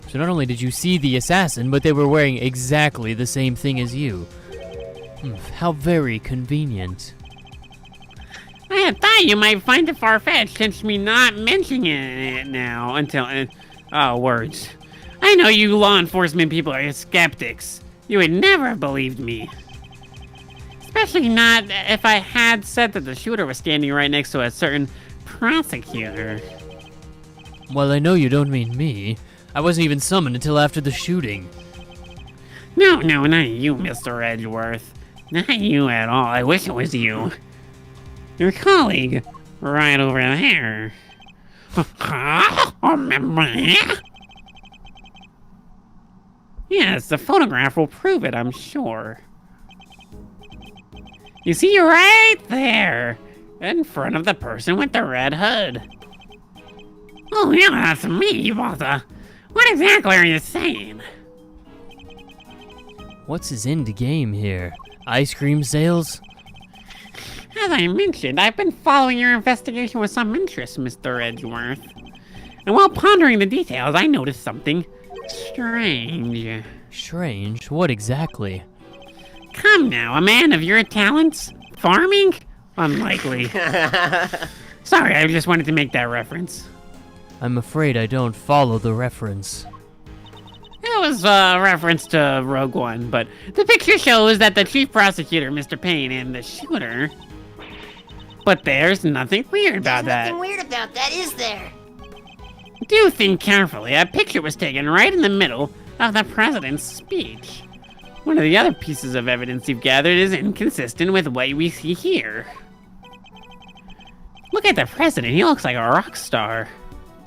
So not only did you see the assassin, but they were wearing exactly the same thing as you. How very convenient. I had thought you might find it far-fetched, hence me not mentioning it now until... words. I know you law enforcement people are skeptics. You would never have believed me. Especially not if I had said that the shooter was standing right next to a certain prosecutor. Well, I know you don't mean me. I wasn't even summoned until after the shooting. No, not you, Mr. Edgeworth. Not you at all. I wish it was you. Your colleague, right over there. Yes, the photograph will prove it, I'm sure. You see, you're right there, in front of the person with the red hood. Oh yeah, that's me, Walter. What exactly are you saying? What's his end game here? Ice cream sales? As I mentioned, I've been following your investigation with some interest, Mr. Edgeworth. And while pondering the details, I noticed something strange. Strange? What exactly? Come now, a man of your talents? Farming? Unlikely. Sorry, I just wanted to make that reference. I'm afraid I don't follow the reference. It was a reference to Rogue One, but the picture shows that the chief prosecutor, Mr. Payne, and the shooter. But there's nothing weird about There's that. nothing weird about that, is there? Do think carefully. A picture was taken right in the middle of the president's speech. One of the other pieces of evidence you've gathered is inconsistent with what we see here. Look at the president. He looks like a rock star.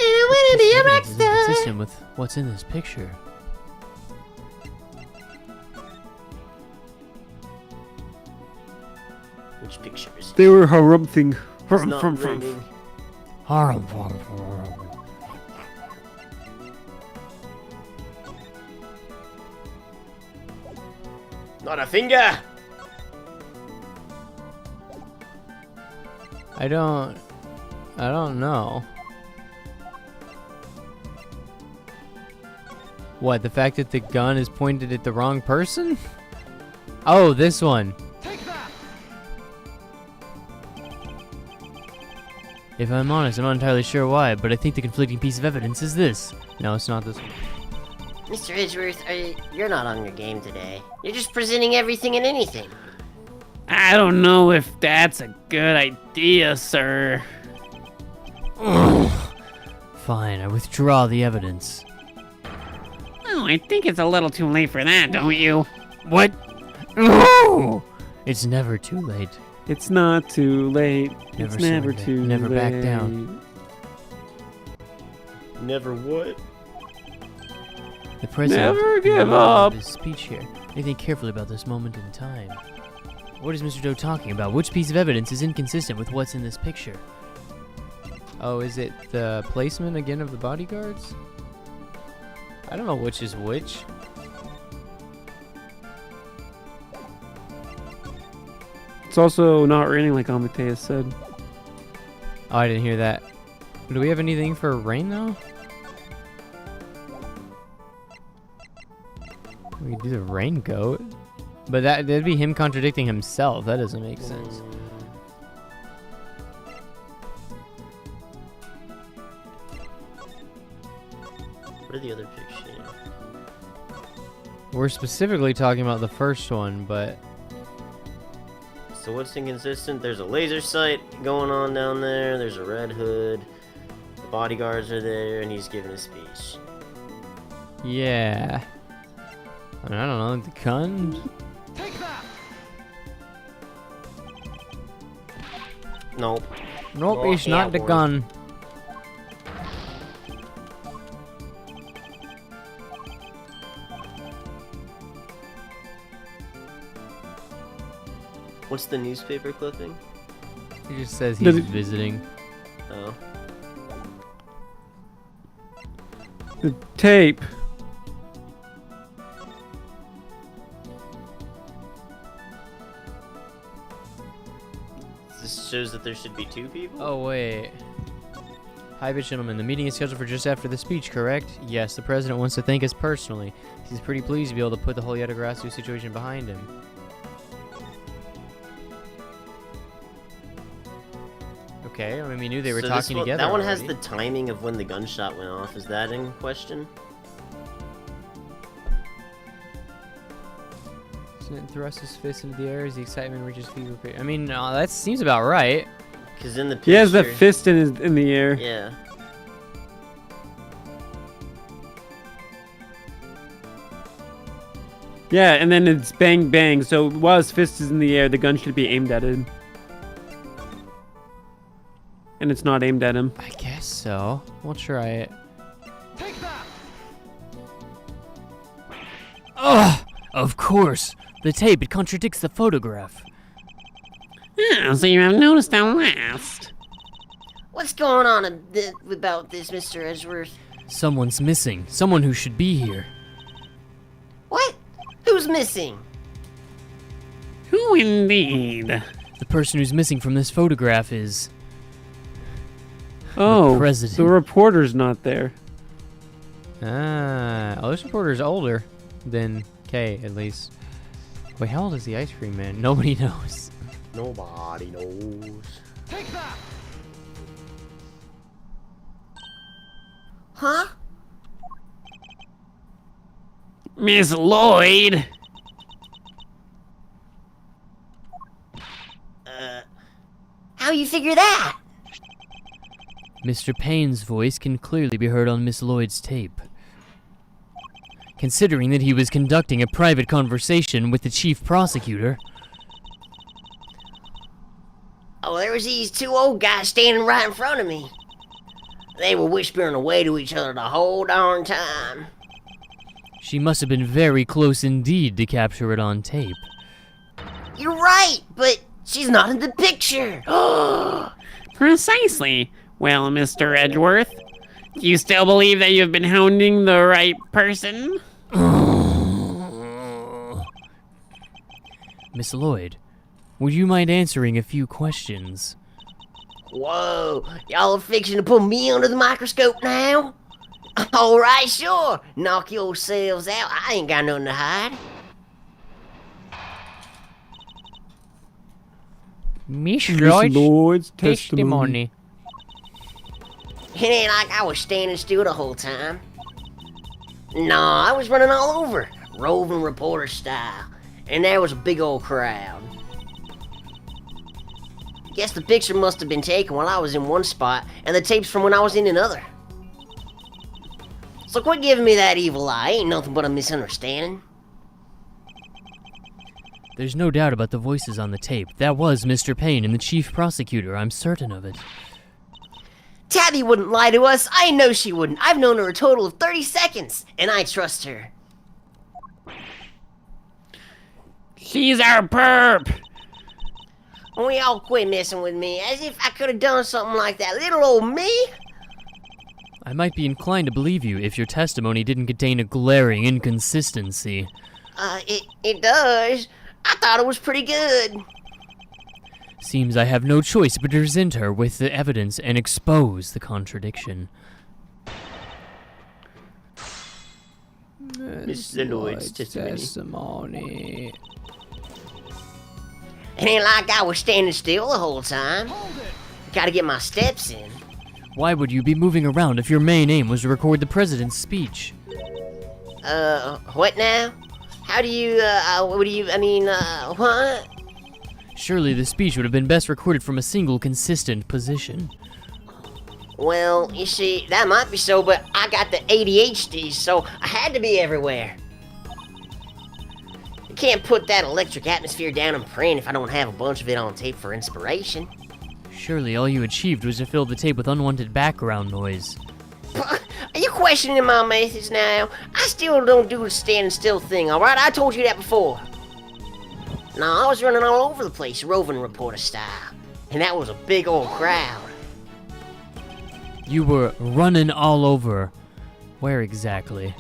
It's inconsistent with what's in this picture. Which pictures? They were harumphing. It's not raining. Not a finger! I don't know. What, the fact that the gun is pointed at the wrong person? Oh, this one. If I'm honest, I'm not entirely sure why, but I think the conflicting piece of evidence is this. No, it's not this one. Mr. Edgeworth, you're not on your game today. You're just presenting everything and anything. I don't know if that's a good idea, sir. Fine, I withdraw the evidence. Oh, I think it's a little too late for that, don't you? What? No! It's never too late. It's not too late. Never It's never surrender. too Never late. back down. Never what? The president Never give in up. his speech here. They think carefully about this moment in time. What is Mr. Doe talking about? Which piece of evidence is inconsistent with what's in this picture? Oh, is it the placement again of the bodyguards? I don't know which is which. It's also not raining like Amadeus said. Oh, I didn't hear that. Do we have anything for rain though? We could do the raincoat. But that'd be him contradicting himself. That doesn't make sense. What are the other pictures? We're specifically talking about the first one, but So what's inconsistent? There's a laser sight going on down there. There's a red hood. The bodyguards are there, and he's giving a speech. yeah. I mean, I don't know, the gun? Nope. Nope, Oh, it's yeah, not the boy. gun. What's the newspaper clipping? He just says Does he's it- visiting. Oh. The tape. This shows that there should be 2 people? Oh, wait. Hi, gentlemen. The meeting is scheduled for just after the speech, correct? Yes, the president wants to thank us personally. He's pretty pleased to be able to put the whole Yatagrasu situation behind him. Okay, I mean, we knew they were So this talking one- together. That one has already. the timing of when the gunshot went off. Is that in question? Snit thrusts his fist into the air as the excitement reaches fever pitch. I mean, that seems about right. Because in the picture... He has the fist in the air. Yeah. Yeah, and then it's bang bang. So while his fist is in the air, the gun should be aimed at him. And it's not aimed at him. I guess so. We'll try it. Ugh! Of course! The tape, it contradicts the photograph. Oh, so you have noticed at last. What's going on about this, Mr. Edgeworth? Someone's missing. Someone who should be here. What? Who's missing? Who indeed? The person who's missing from this photograph is... Oh, president. the reporter's not there. Ah, oh, this reporter's older than Kay, at least. Wait, how old is the ice cream man? Nobody knows. Nobody knows. Huh? Miss Lloyd. How you figure that? Mr. Payne's voice can clearly be heard on Miss Lloyd's tape. Considering that he was conducting a private conversation with the chief prosecutor, Oh, there was these 2 old guys standing right in front of me. They were whispering away to each other the whole darn time. she must have been very close indeed to capture it on tape. You're right, but she's not in the picture. Precisely. Well, Mr. Edgeworth, do you still believe that you've been hounding the right person? Miss Lloyd, would you mind answering a few questions? Whoa, y'all are fixing to put me under the microscope now? Alright, sure. Knock yourselves out. I ain't got nothing to hide. Miss Miss Lloyd's testimony. It ain't like I was standing still the whole time. Nah, I was running all over, roving reporter style. And there was a big old crowd. Guess the picture must have been taken while I was in one spot, and the tape's from when I was in another. So quit giving me that evil eye. Ain't nothing but a misunderstanding. There's no doubt about the voices on the tape. That was Mr. Payne and the chief prosecutor, I'm certain of it. Tabby wouldn't lie to us. I know she wouldn't. I've known her a total of 30 seconds, and I trust her. She's our perp. We all quit messing with me, as if I could have done something like that. Little old me? I might be inclined to believe you if your testimony didn't contain a glaring inconsistency. It does. I thought it was pretty good. Seems I have no choice but to present her with the evidence and expose the contradiction. Mr. Lloyd's testimony. Testimony. It ain't like I was standing still the whole time. Gotta get my steps in. Why would you be moving around if your main aim was to record the president's speech? What now? How do you, what? Surely the speech would have been best recorded from a single consistent position. Well, you see, that might be so, but I got the ADHD, so I had to be everywhere. You can't put that electric atmosphere down and print if I don't have a bunch of it on tape for inspiration. Surely all you achieved was to fill the tape with unwanted background noise. Are you questioning my methods now? I still don't do the standing still thing, alright? I told you that before. No, I was running all over the place, roving reporter style. And that was a big old crowd. You were running all over. Where exactly?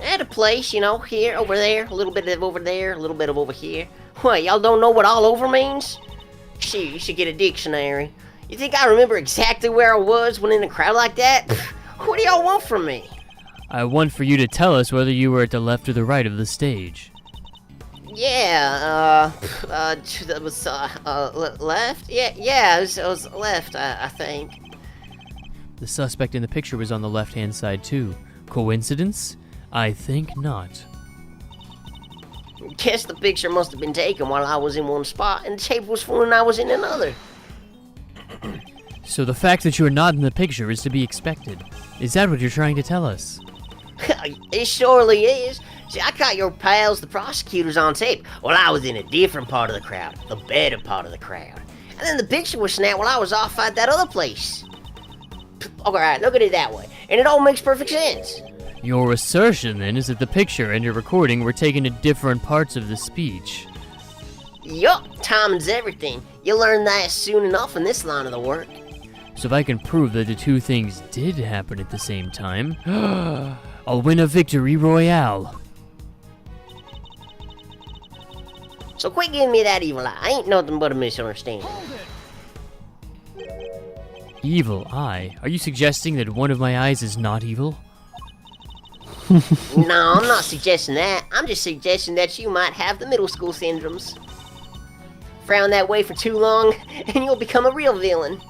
At a place, you know, here, over there, a little bit of over there, a little bit of over here. What, y'all don't know what all over means? Shit, you should get a dictionary. You think I remember exactly where I was when in a crowd like that? What do y'all want from me? I want for you to tell us whether you were at the left or the right of the stage. Yeah, that was, left? Yeah, it was left, I think. The suspect in the picture was on the left-hand side too. Coincidence? I think not. Guess the picture must have been taken while I was in one spot, and the tape was full and I was in another. So the fact that you are not in the picture is to be expected. Is that what you're trying to tell us? It surely is. See, I caught your pals, the prosecutors, on tape while I was in a different part of the crowd, the better part of the crowd. And then the picture was snapped while I was off at that other place. Alright, look at it that way, and it all makes perfect sense. Your assertion, then, is that the picture and your recording were taken at different parts of the speech. Yup, timing's everything. You'll learn that soon enough in this line of the work. So if I can prove that the two things did happen at the same time, I'll win a victory royale. So quit giving me that evil eye. Ain't nothing but a misunderstanding. Evil eye? Are you suggesting that one of my eyes is not evil? No, I'm not suggesting that. I'm just suggesting that you might have the middle school syndromes. Frown that way for too long, and you'll become a real villain.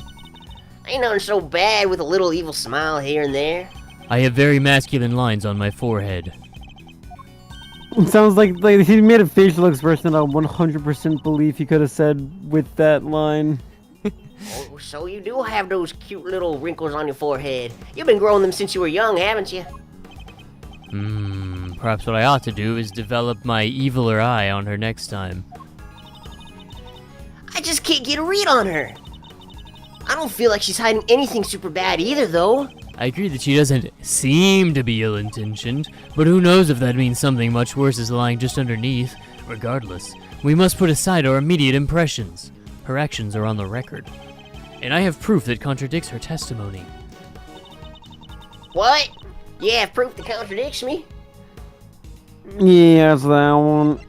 Ain't nothing so bad with a little evil smile here and there. I have very masculine lines on my forehead. It sounds like he made a facial expression that I 100% believe he could have said with that line. Oh, so you do have those cute little wrinkles on your forehead. You've been growing them since you were young, haven't you? Perhaps what I ought to do is develop my eviler eye on her next time. I just can't get a read on her. I don't feel like she's hiding anything super bad either, though. I agree that she doesn't seem to be ill-intentioned, but who knows if that means something much worse is lying just underneath. Regardless, we must put aside our immediate impressions. Her actions are on the record, and I have proof that contradicts her testimony. What? You have proof that contradicts me? Yeah, it's that one.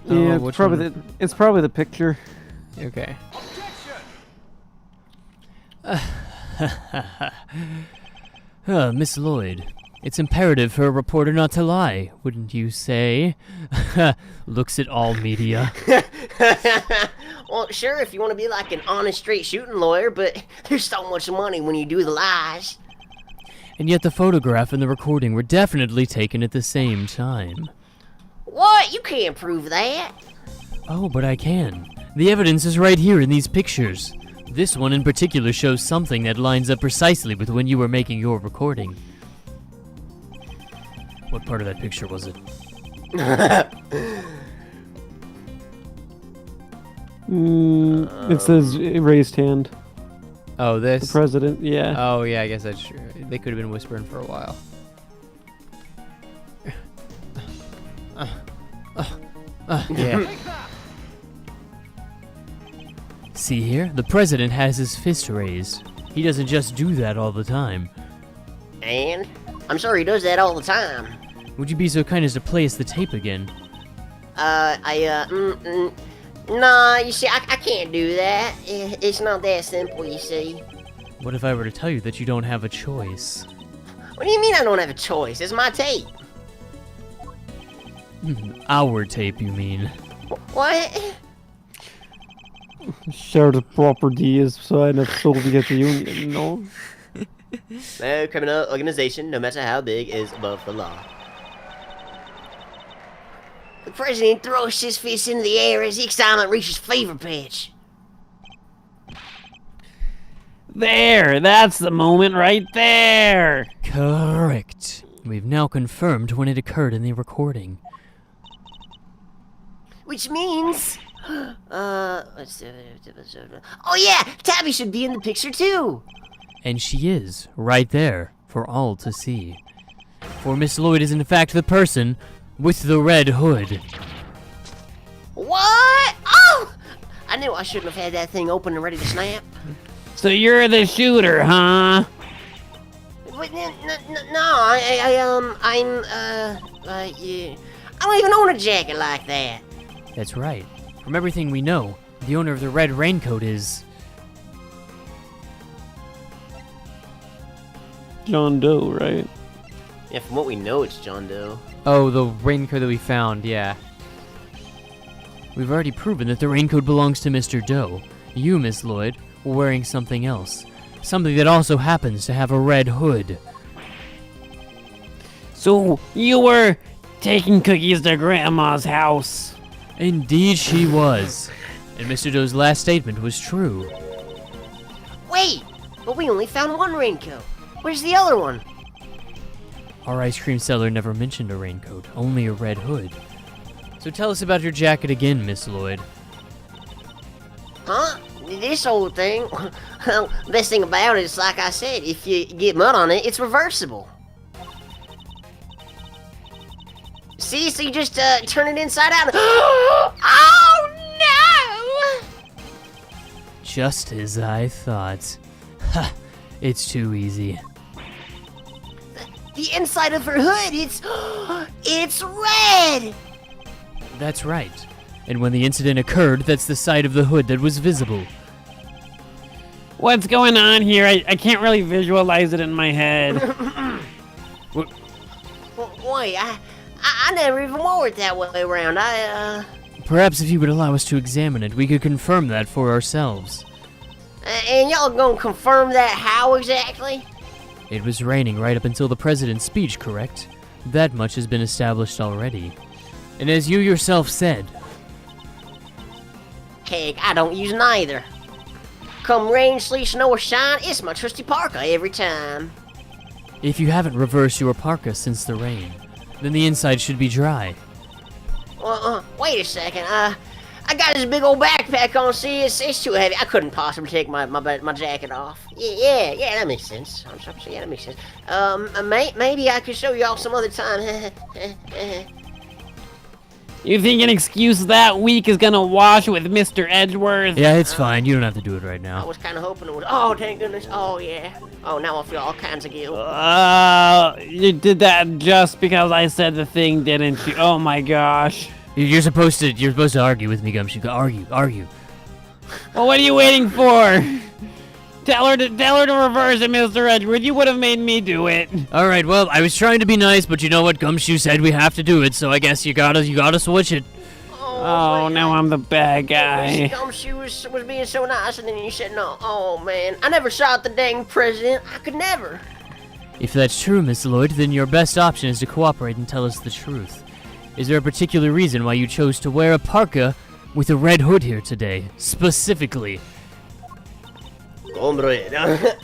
Yeah, which it's probably the picture. Okay. Miss Lloyd, it's imperative for a reporter not to lie, wouldn't you say? Looks at all media. Well, sure, if you want to be like an honest, straight shooting lawyer, but there's so much money when you do the lies. And yet the photograph and the recording were definitely taken at the same time. What? You can't prove that. Oh, but I can. The evidence is right here in these pictures. This one in particular shows something that lines up precisely with when you were making your recording. What part of that picture was it? It says raised hand. Oh, The this? president, yeah. Oh, yeah, I guess that's true. They could have been whispering for a while. Yeah. See here? The president has his fist raised. He doesn't just do that all the time. And? I'm sure he does that all the time. Would you be so kind as to play us the tape again? Nah, you see, I can't do that. It's not that simple, you see. What if I were to tell you that you don't have a choice? What do you mean I don't have a choice? It's my tape. Our tape, you mean? What? Share the properties so I not sold to get the union, no? No criminal organization, no matter how big, is above the law. The president throws his fist into the air as the excitement reaches fever pitch. There, that's the moment right there. Correct. We've now confirmed when it occurred in the recording. Which means... oh yeah, Tabby should be in the picture too. And she is, right there, for all to see. for Miss Lloyd is in fact the person with the red hood. What? Oh! I knew I shouldn't have had that thing open and ready to snap. So you're the shooter, huh? But no, yeah. I don't even own a jacket like that. That's right. From everything we know, the owner of the red raincoat is... John Doe, right? Yeah, from what we know, it's John Doe. Oh, the raincoat that we found, yeah. We've already proven that the raincoat belongs to Mr. Doe. You, Miss Lloyd, were wearing something else. Something that also happens to have a red hood. So you were taking cookies to Grandma's house. Indeed she was. And Mr. Doe's last statement was true. Wait, but we only found one raincoat. Where's the other one? Our ice cream seller never mentioned a raincoat, only a red hood. So tell us about your jacket again, Miss Lloyd. Huh? This old thing? Well, best thing about it is, like I said, if you get mud on it, it's reversible. See, so you just turn it inside out. Oh no! Just as I thought. Ha! It's too easy. The inside of her hood, it's red! That's right. And when the incident occurred, that's the side of the hood that was visible. What's going on here? I can't really visualize it in my head. Wait, I never even wore it that way around. Perhaps if you would allow us to examine it, we could confirm that for ourselves. And y'all gonna confirm that how exactly? It was raining right up until the president's speech, correct? That much has been established already. And as you yourself said... Heck, I don't use neither. Come rain, sleet, snow, or shine, it's my trusty parka every time. If you haven't reversed your parka since the rain, then the inside should be dry. Wait a second, I got this big old backpack on, see, it's too heavy. I couldn't possibly take my jacket off. Yeah, that makes sense. I'm sorry, yeah, that makes sense. Maybe I could show y'all some other time. You think an excuse that weak is gonna wash with Mr. Edgeworth? Yeah, it's fine. You don't have to do it right I now. was kind of hoping it would. Oh, thank goodness. Oh, yeah. Oh, now I feel all kinds of guilt. You did that just because I said the thing, didn't you? Oh my gosh. You're supposed to argue with me, Gumshoe. Argue. Well, what are you waiting for? Tell her to reverse it, Mr. Edgeworth. You would have made me do it. All right. Well, I was trying to be nice, but you know what? Gumshoe said we have to do it, so I guess you gotta switch it. Oh, now I'm the bad guy. Gumshoe was being so nice, and then you said no. Oh man, I never shot the dang president. I could never. If that's true, Miss Lloyd, then your best option is to cooperate and tell us the truth. Is there a particular reason why you chose to wear a parka with a red hood here today, specifically? Hombre.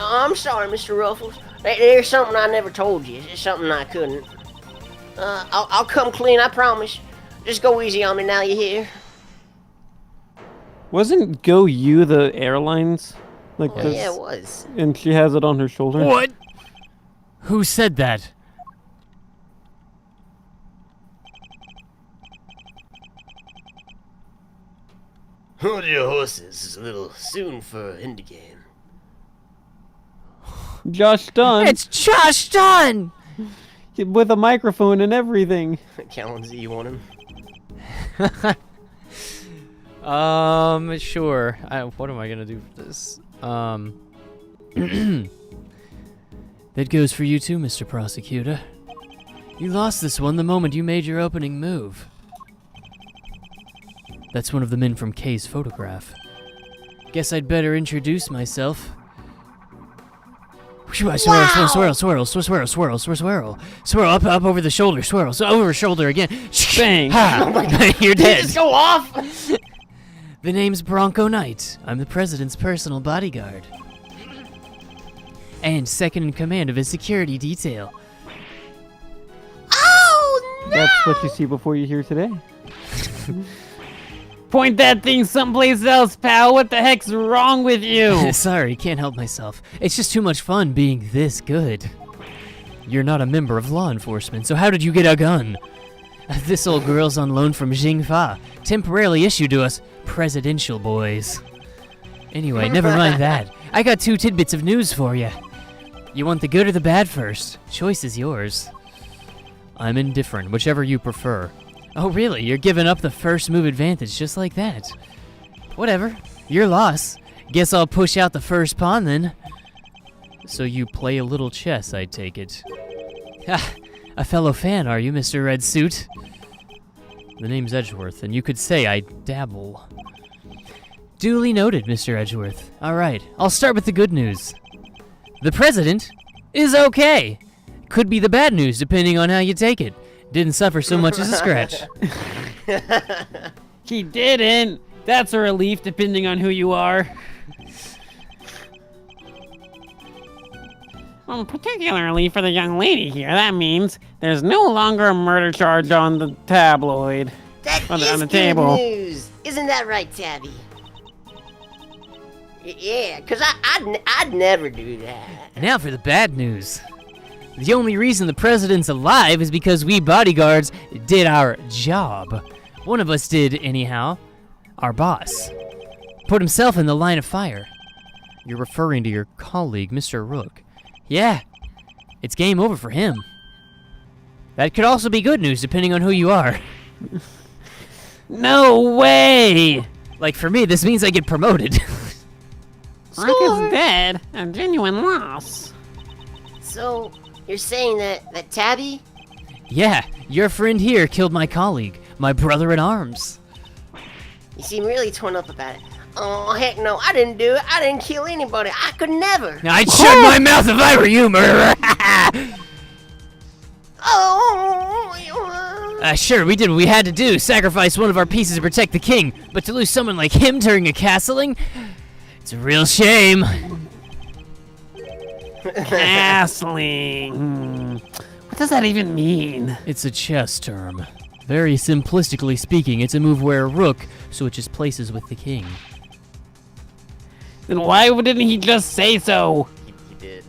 I'm sorry, Mr. Ruffles. There's something I never told you. It's something I couldn't. I'll come clean, I promise. Just go easy on me now, you hear? Wasn't Go You the airlines? Like this? Yeah, it was. And she has it on her shoulder? What? Who said that? Hold your horses. It's a little soon for an indie game. Josh Dunn. It's Josh Dunn! With a microphone and everything. Callan's, you want him? Sure. What am I gonna do for this? That goes for you too, Mr. Prosecutor. You lost this one the moment you made your opening move. That's one of the men from Kay's photograph. Guess I'd better introduce myself. Swirl, up over the shoulder, swirl, so over shoulder again. Bang. Ha! Oh my God. You're dead. Just go off. The name's Bronco Knight. I'm the president's personal bodyguard. And second in command of his security detail. Oh no! That's what you see before you hear today. Point that thing someplace else, pal. What the heck's wrong with you? Sorry, can't help myself. It's just too much fun being this good. You're not a member of law enforcement, so how did you get a gun? This old girl's on loan from Jingfa, temporarily issued to us presidential boys. Anyway, never mind that. I got 2 tidbits of news for you. You want the good or the bad first? Choice is yours. I'm indifferent, whichever you prefer. Oh really? You're giving up the first move advantage just like that. Whatever. Your loss. Guess I'll push out the first pawn then. So you play a little chess, I take it. Ha! A fellow fan, are you, Mr. Red Suit? The name's Edgeworth, and you could say I dabble. Duly noted, Mr. Edgeworth. Alright, I'll start with the good news. The president is okay. Could be the bad news, depending on how you take it. Didn't suffer so much as a scratch. He didn't. That's a relief, depending on who you are. Well, particularly for the young lady here, that means there's no longer a murder charge on the tabloid. That On is the good table. news. Isn't that right, Tabby? Yeah, because I'd never do that. Now for the bad news. The only reason the president's alive is because we bodyguards did our job. One of us did, anyhow. Our boss. Put himself in the line of fire. You're referring to your colleague, Mr. Rook. Yeah, it's game over for him. That could also be good news, depending on who you are. No way! Like for me, this means I get promoted. Rook is dead. A genuine loss. So, you're saying that Tabby? Yeah, your friend here killed my colleague, my brother in arms. You seem really torn up about it. Oh, heck no, I didn't do it. I didn't kill anybody. I could never. I'd shut my mouth if I were you, murderer. Sure, we did what we had to do. Sacrifice one of our pieces to protect the king. But to lose someone like him during a castling, it's a real shame. Castling. What does that even mean? It's a chess term. Very simplistically speaking, it's a move where a rook switches places with the king. Then why didn't he just say so? He did.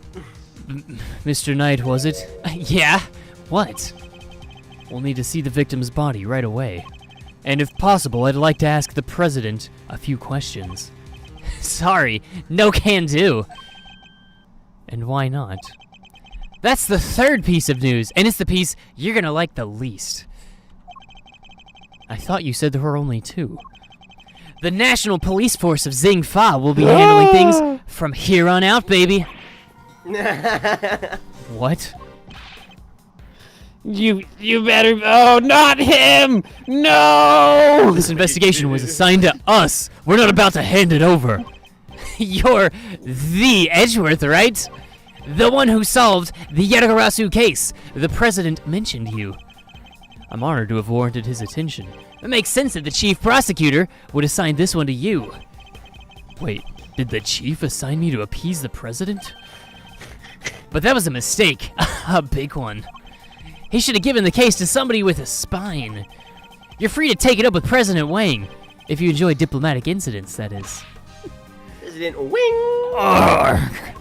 Mr. Knight, was it? Yeah? What? We'll need to see the victim's body right away. And if possible, I'd like to ask the president a few questions. Sorry, no can do. And why not? That's the third piece of news, and it's the piece you're gonna like the least. I thought you said there were only 2. The National Police Force of Jingfa will be handling things from here on out, baby. What? You better. Oh, not him! No! This investigation was assigned to us. We're not about to hand it over. You're the Edgeworth, right? The one who solved the Yatagarasu case. The president mentioned you. I'm honored to have warranted his attention. It makes sense that the chief prosecutor would assign this one to you. Wait, did the chief assign me to appease the president? But that was a mistake. A big one. He should have given the case to somebody with a spine. You're free to take it up with President Wang. If you enjoy diplomatic incidents, that is. President Wing. Arrgh.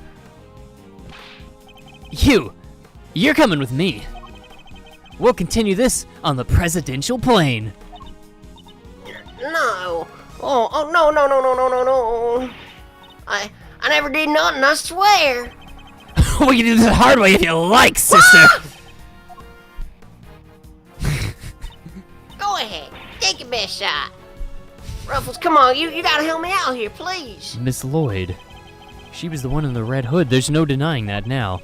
You're coming with me. We'll continue this on the presidential plane. No. Oh, no. I never did nothing, I swear. We can do this the hard way if you like, sister. Go ahead. Take your best shot. Ruffles, come on. You gotta help me out here, please. Miss Lloyd. She was the one in the red hood. There's no denying that now.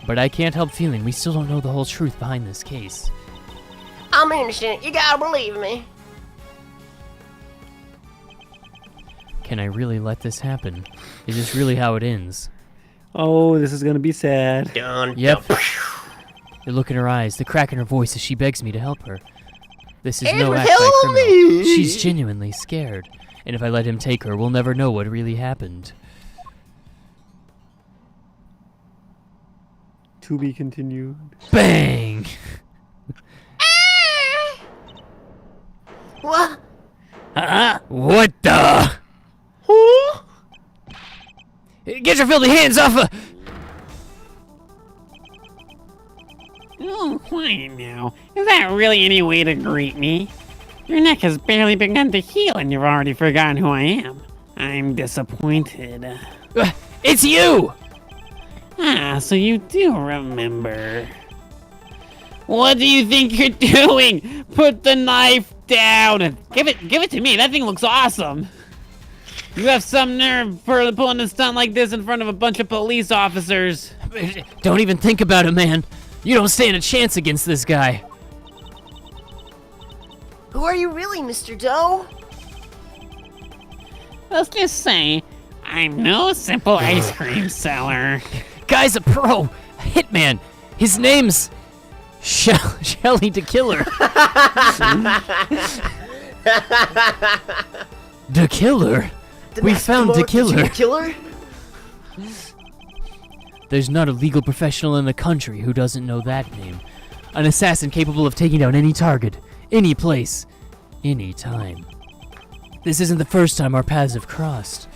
But I can't help feeling we still don't know the whole truth behind this case. I'm innocent. You gotta believe me. Can I really let this happen? Is this really how it ends? Oh, this is gonna be sad. Dun, Yep. dun. The look in her eyes, the crack in her voice as she begs me to help her. This is no Edward, act by help criminal. me! She's genuinely scared. And if I let him take her, we'll never know what really happened. To be continued. Bang! What? What the? Who? Get your filthy hands off of... Quiet now. Is that really any way to greet me? Your neck has barely begun to heal and you've already forgotten who I am. I'm disappointed. It's you! Ah, so you do remember. What do you think you're doing? Put the knife down. Give it to me. That thing looks awesome. You have some nerve for pulling a stunt like this in front of a bunch of police officers. Don't even think about it, man. You don't stand a chance against this guy. Who are you really, Mr. Doe? Let's just say, I'm no simple ice cream seller. Guy's a pro. A hitman. His name's... Shelly the Killer. The Killer? We found the killer. Killer? There's not a legal professional in the country who doesn't know that name. An assassin capable of taking down any target, any place, any time. This isn't the first time our paths have crossed.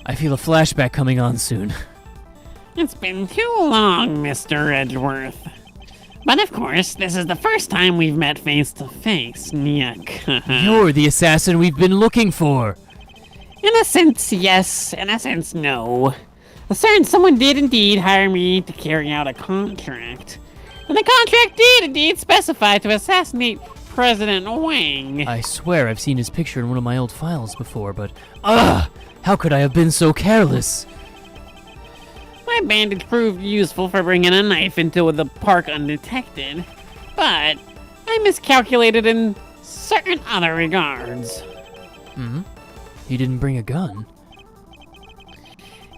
I feel a flashback coming on soon. It's been too long, Mr. Edgeworth. But of course, this is the first time we've met face to face. Yuck. You're the assassin we've been looking for. In a sense, yes. In a sense, no. Someone did indeed hire me to carry out a contract. And the contract did indeed specify to assassinate President Wang. I swear I've seen his picture in one of my old files before, but... how could I have been so careless? My bandage proved useful for bringing a knife into the park undetected, but I miscalculated in certain other regards. He didn't bring a gun.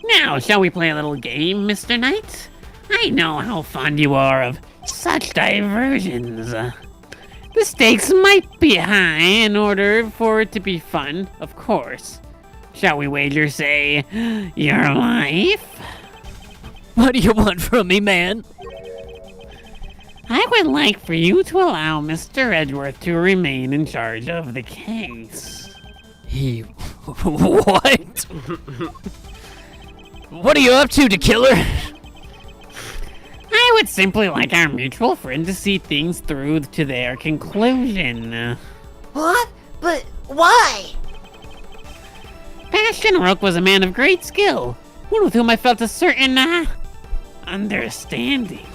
Now, shall we play a little game, Mr. Knight? I know how fond you are of such diversions. The stakes might be high in order for it to be fun, of course. Shall we wager, say, your life? What do you want from me, man? I would like for you to allow Mr. Edgeworth to remain in charge of the case. He... What? What are you up to, Killer? I would simply like our mutual friend to see things through to their conclusion. What? But why? Bastion Rook was a man of great skill, one with whom I felt a certain, understanding.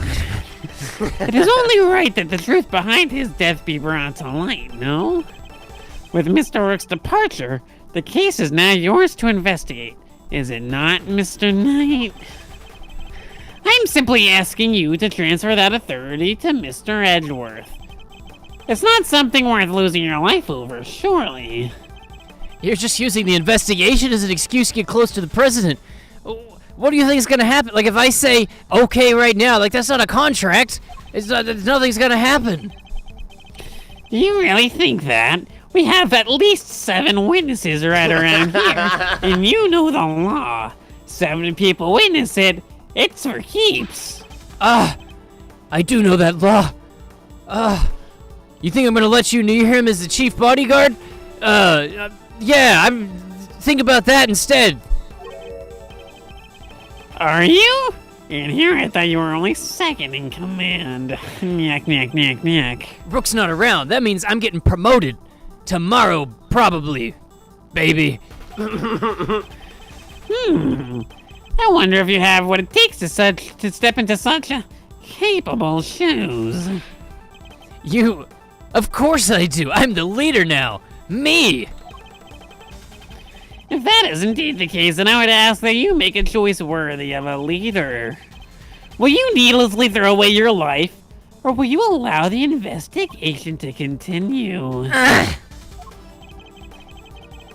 It is only right that the truth behind his death be brought to light, no? With Mr. Rook's departure, the case is now yours to investigate. Is it not, Mr. Knight? I'm simply asking you to transfer that authority to Mr. Edgeworth. It's not something worth losing your life over, surely. You're just using the investigation as an excuse to get close to the president. What do you think is gonna happen? Like, if I say, okay right now, like, that's not a contract. Nothing's gonna happen. Do you really think that? We have at least 7 witnesses right around here, and you know the law. 7 people witness it, it's for keeps. I do know that law. You think I'm gonna let you near him as the chief bodyguard? Yeah, think about that instead. Are you? And here I thought you were only second in command. Nyack, nyack, nyack, nyack. Rook's not around. That means I'm getting promoted. Tomorrow, probably. Baby. I wonder if you have what it takes to step into such capable shoes. You... Of course I do. I'm the leader now. Me. If that is indeed the case, then I would ask that you make a choice worthy of a leader. Will you needlessly throw away your life, or will you allow the investigation to continue?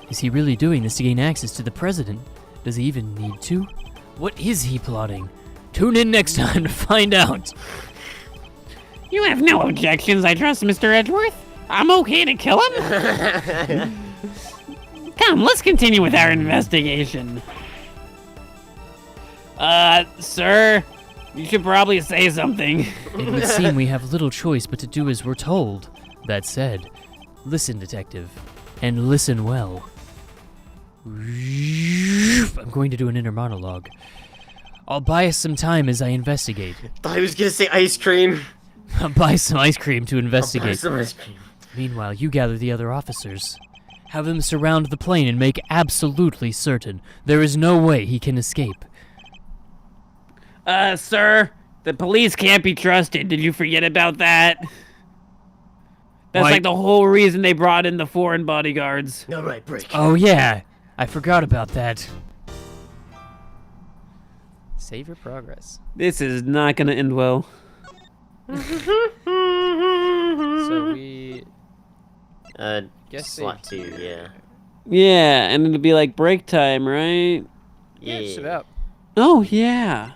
Is he really doing this to gain access to the president? Does he even need to? What is he plotting? Tune in next time to find out. You have no objections, I trust, Mr. Edgeworth. I'm okay to kill him. Come, let's continue with our investigation. Sir, you should probably say something. It would seem we have little choice but to do as we're told. That said, listen, detective, and listen well. I'm going to do an inner monologue. I'll buy us some time as I investigate. Thought he was gonna say ice cream. Buy some ice cream to Buy investigate. some ice cream. Meanwhile, you gather the other officers. Have them surround the plane and make absolutely certain there is no way he can escape. Sir, the police can't be trusted. Did you forget about that? That's Why- like the whole reason they brought in the foreign bodyguards. All right, break. Oh yeah, I forgot about that. Save your progress. This is not gonna end well. So we guess slot 2, yeah. Yeah, and it'll be like break time, right? just about. Oh yeah.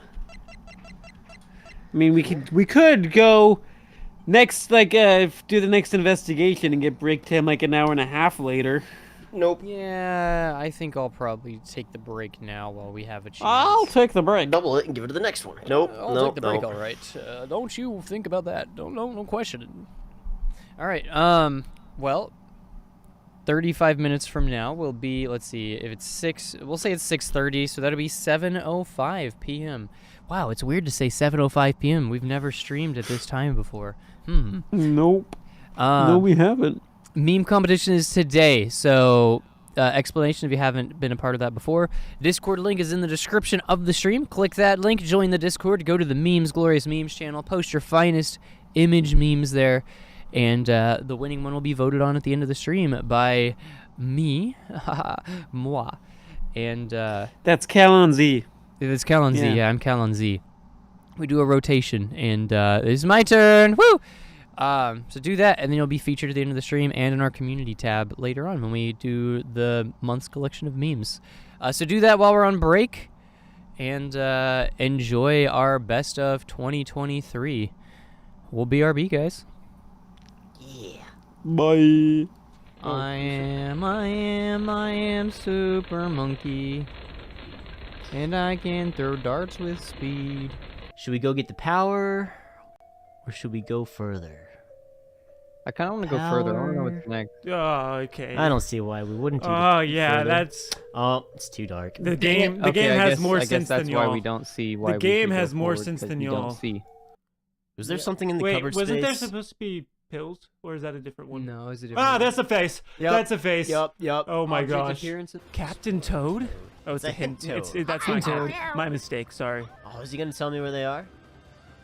I mean, we could go next, like, do the next investigation and get break time like an hour and a half later. Nope. Yeah, I think I'll probably take the break now while we have a chance. I'll take the break. Double it and give it to the next one. Nope. I'll nope. take the break, nope. all right. Don't you think about that. Don't question it. All right. Well, 35 minutes from now will be. Let's see. If it's 6, we'll say it's 6:30, so that'll be 7:05 p.m. Wow, it's weird to say 7:05 p.m. We've never streamed at this time before. Nope. No, we haven't. Meme competition is today, so explanation if you haven't been a part of that before. Discord link is in the description of the stream. Click that link, join the Discord, go to the Memes Glorious Memes channel, post your finest image memes there, and the winning one will be voted on at the end of the stream by me, moi, and That's Calon Z. it's Calon Z. Yeah. Yeah, I'm Calon Z. We do a rotation, and it's my turn. Woo! So do that, and then you'll be featured at the end of the stream and in our community tab later on when we do the month's collection of memes. So do that while we're on break, and enjoy our best of 2023. We'll BRB, guys. Yeah. Bye. I am Super Monkey, and I can throw darts with speed. Should we go get the power, or should we go further? I kind of want to go further. I want to know what's next. Oh, okay. I don't see why we wouldn't do Oh, yeah, further. that's Oh, it's too dark. the game. The Okay, game I has guess- more I guess sense that's than why y'all. we don't see why The we game should go has more forward, sense 'cause than we y'all. don't see. Was there something in the Wait, cupboard wasn't there space? supposed to be pills, or is that a different one? No, is it different? Ah, that's a face. Yep. That's a face. Yep. Oh my Object gosh. appearance. Captain Toad? Oh, it's It's a a hint. hint toad. That's Hint not toad. my mistake. Sorry. Oh, is he gonna tell me where they are?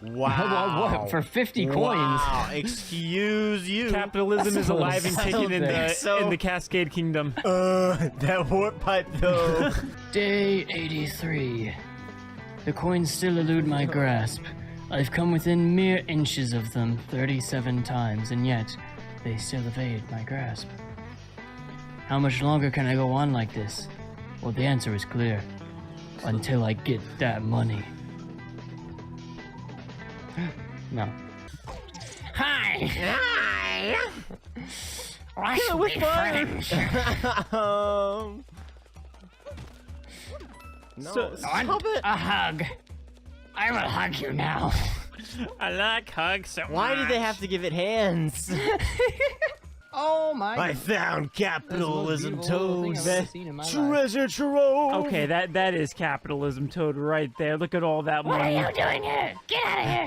What? For 50 coins? Wow, excuse you. Capitalism is alive and kicking in think the so. in the Cascade Kingdom. That warp pipe though. Day 83. The coins still elude my grasp. I've come within mere inches of them 37 times, and yet they still evade my grasp. How much longer can I go on like this? Well, the answer is clear. Until I get that money. No. Hi! Hi! Kill it with fire. No, So- stop it. A hug. I will hug you now. I like hugs so Why do they have to give it hands? Oh my! I found capitalism, That's the most beautiful Toad. thing I've ever seen in my life. Treasure trove. Okay, that is capitalism, Toad, right there. Look at all that money. doing here? Get out of here!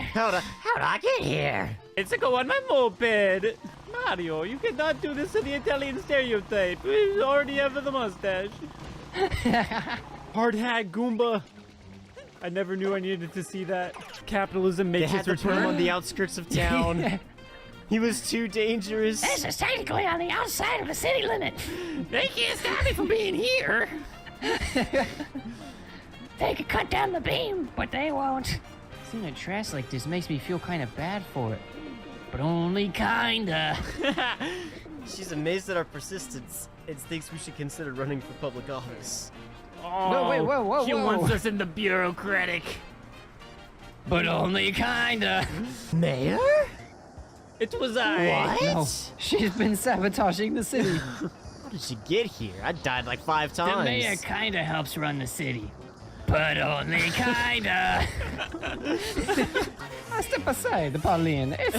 How'd I get here? It's a go on my moped. Mario, you cannot do this to the Italian stereotype. We already have the mustache. Hard hat Goomba. I never knew I needed to see that. Capitalism They makes had its to put him on return. the outskirts of town. He was too dangerous. This is technically on the outside of the city limit. They can't stop me from being here. They could cut down the beam, but they won't. Seeing it trash like this makes me feel kind of bad for it. But only kinda. She's amazed at our persistence and thinks we should consider running for public office. Oh, whoa! She wants us in the bureaucratic. But only kinda. Mayor? it was I. What? No, she's been sabotaging the city. How did she get here? I died like 5 times. The mayor kinda helps run the city. But only kinda. Step aside, Pauline. It's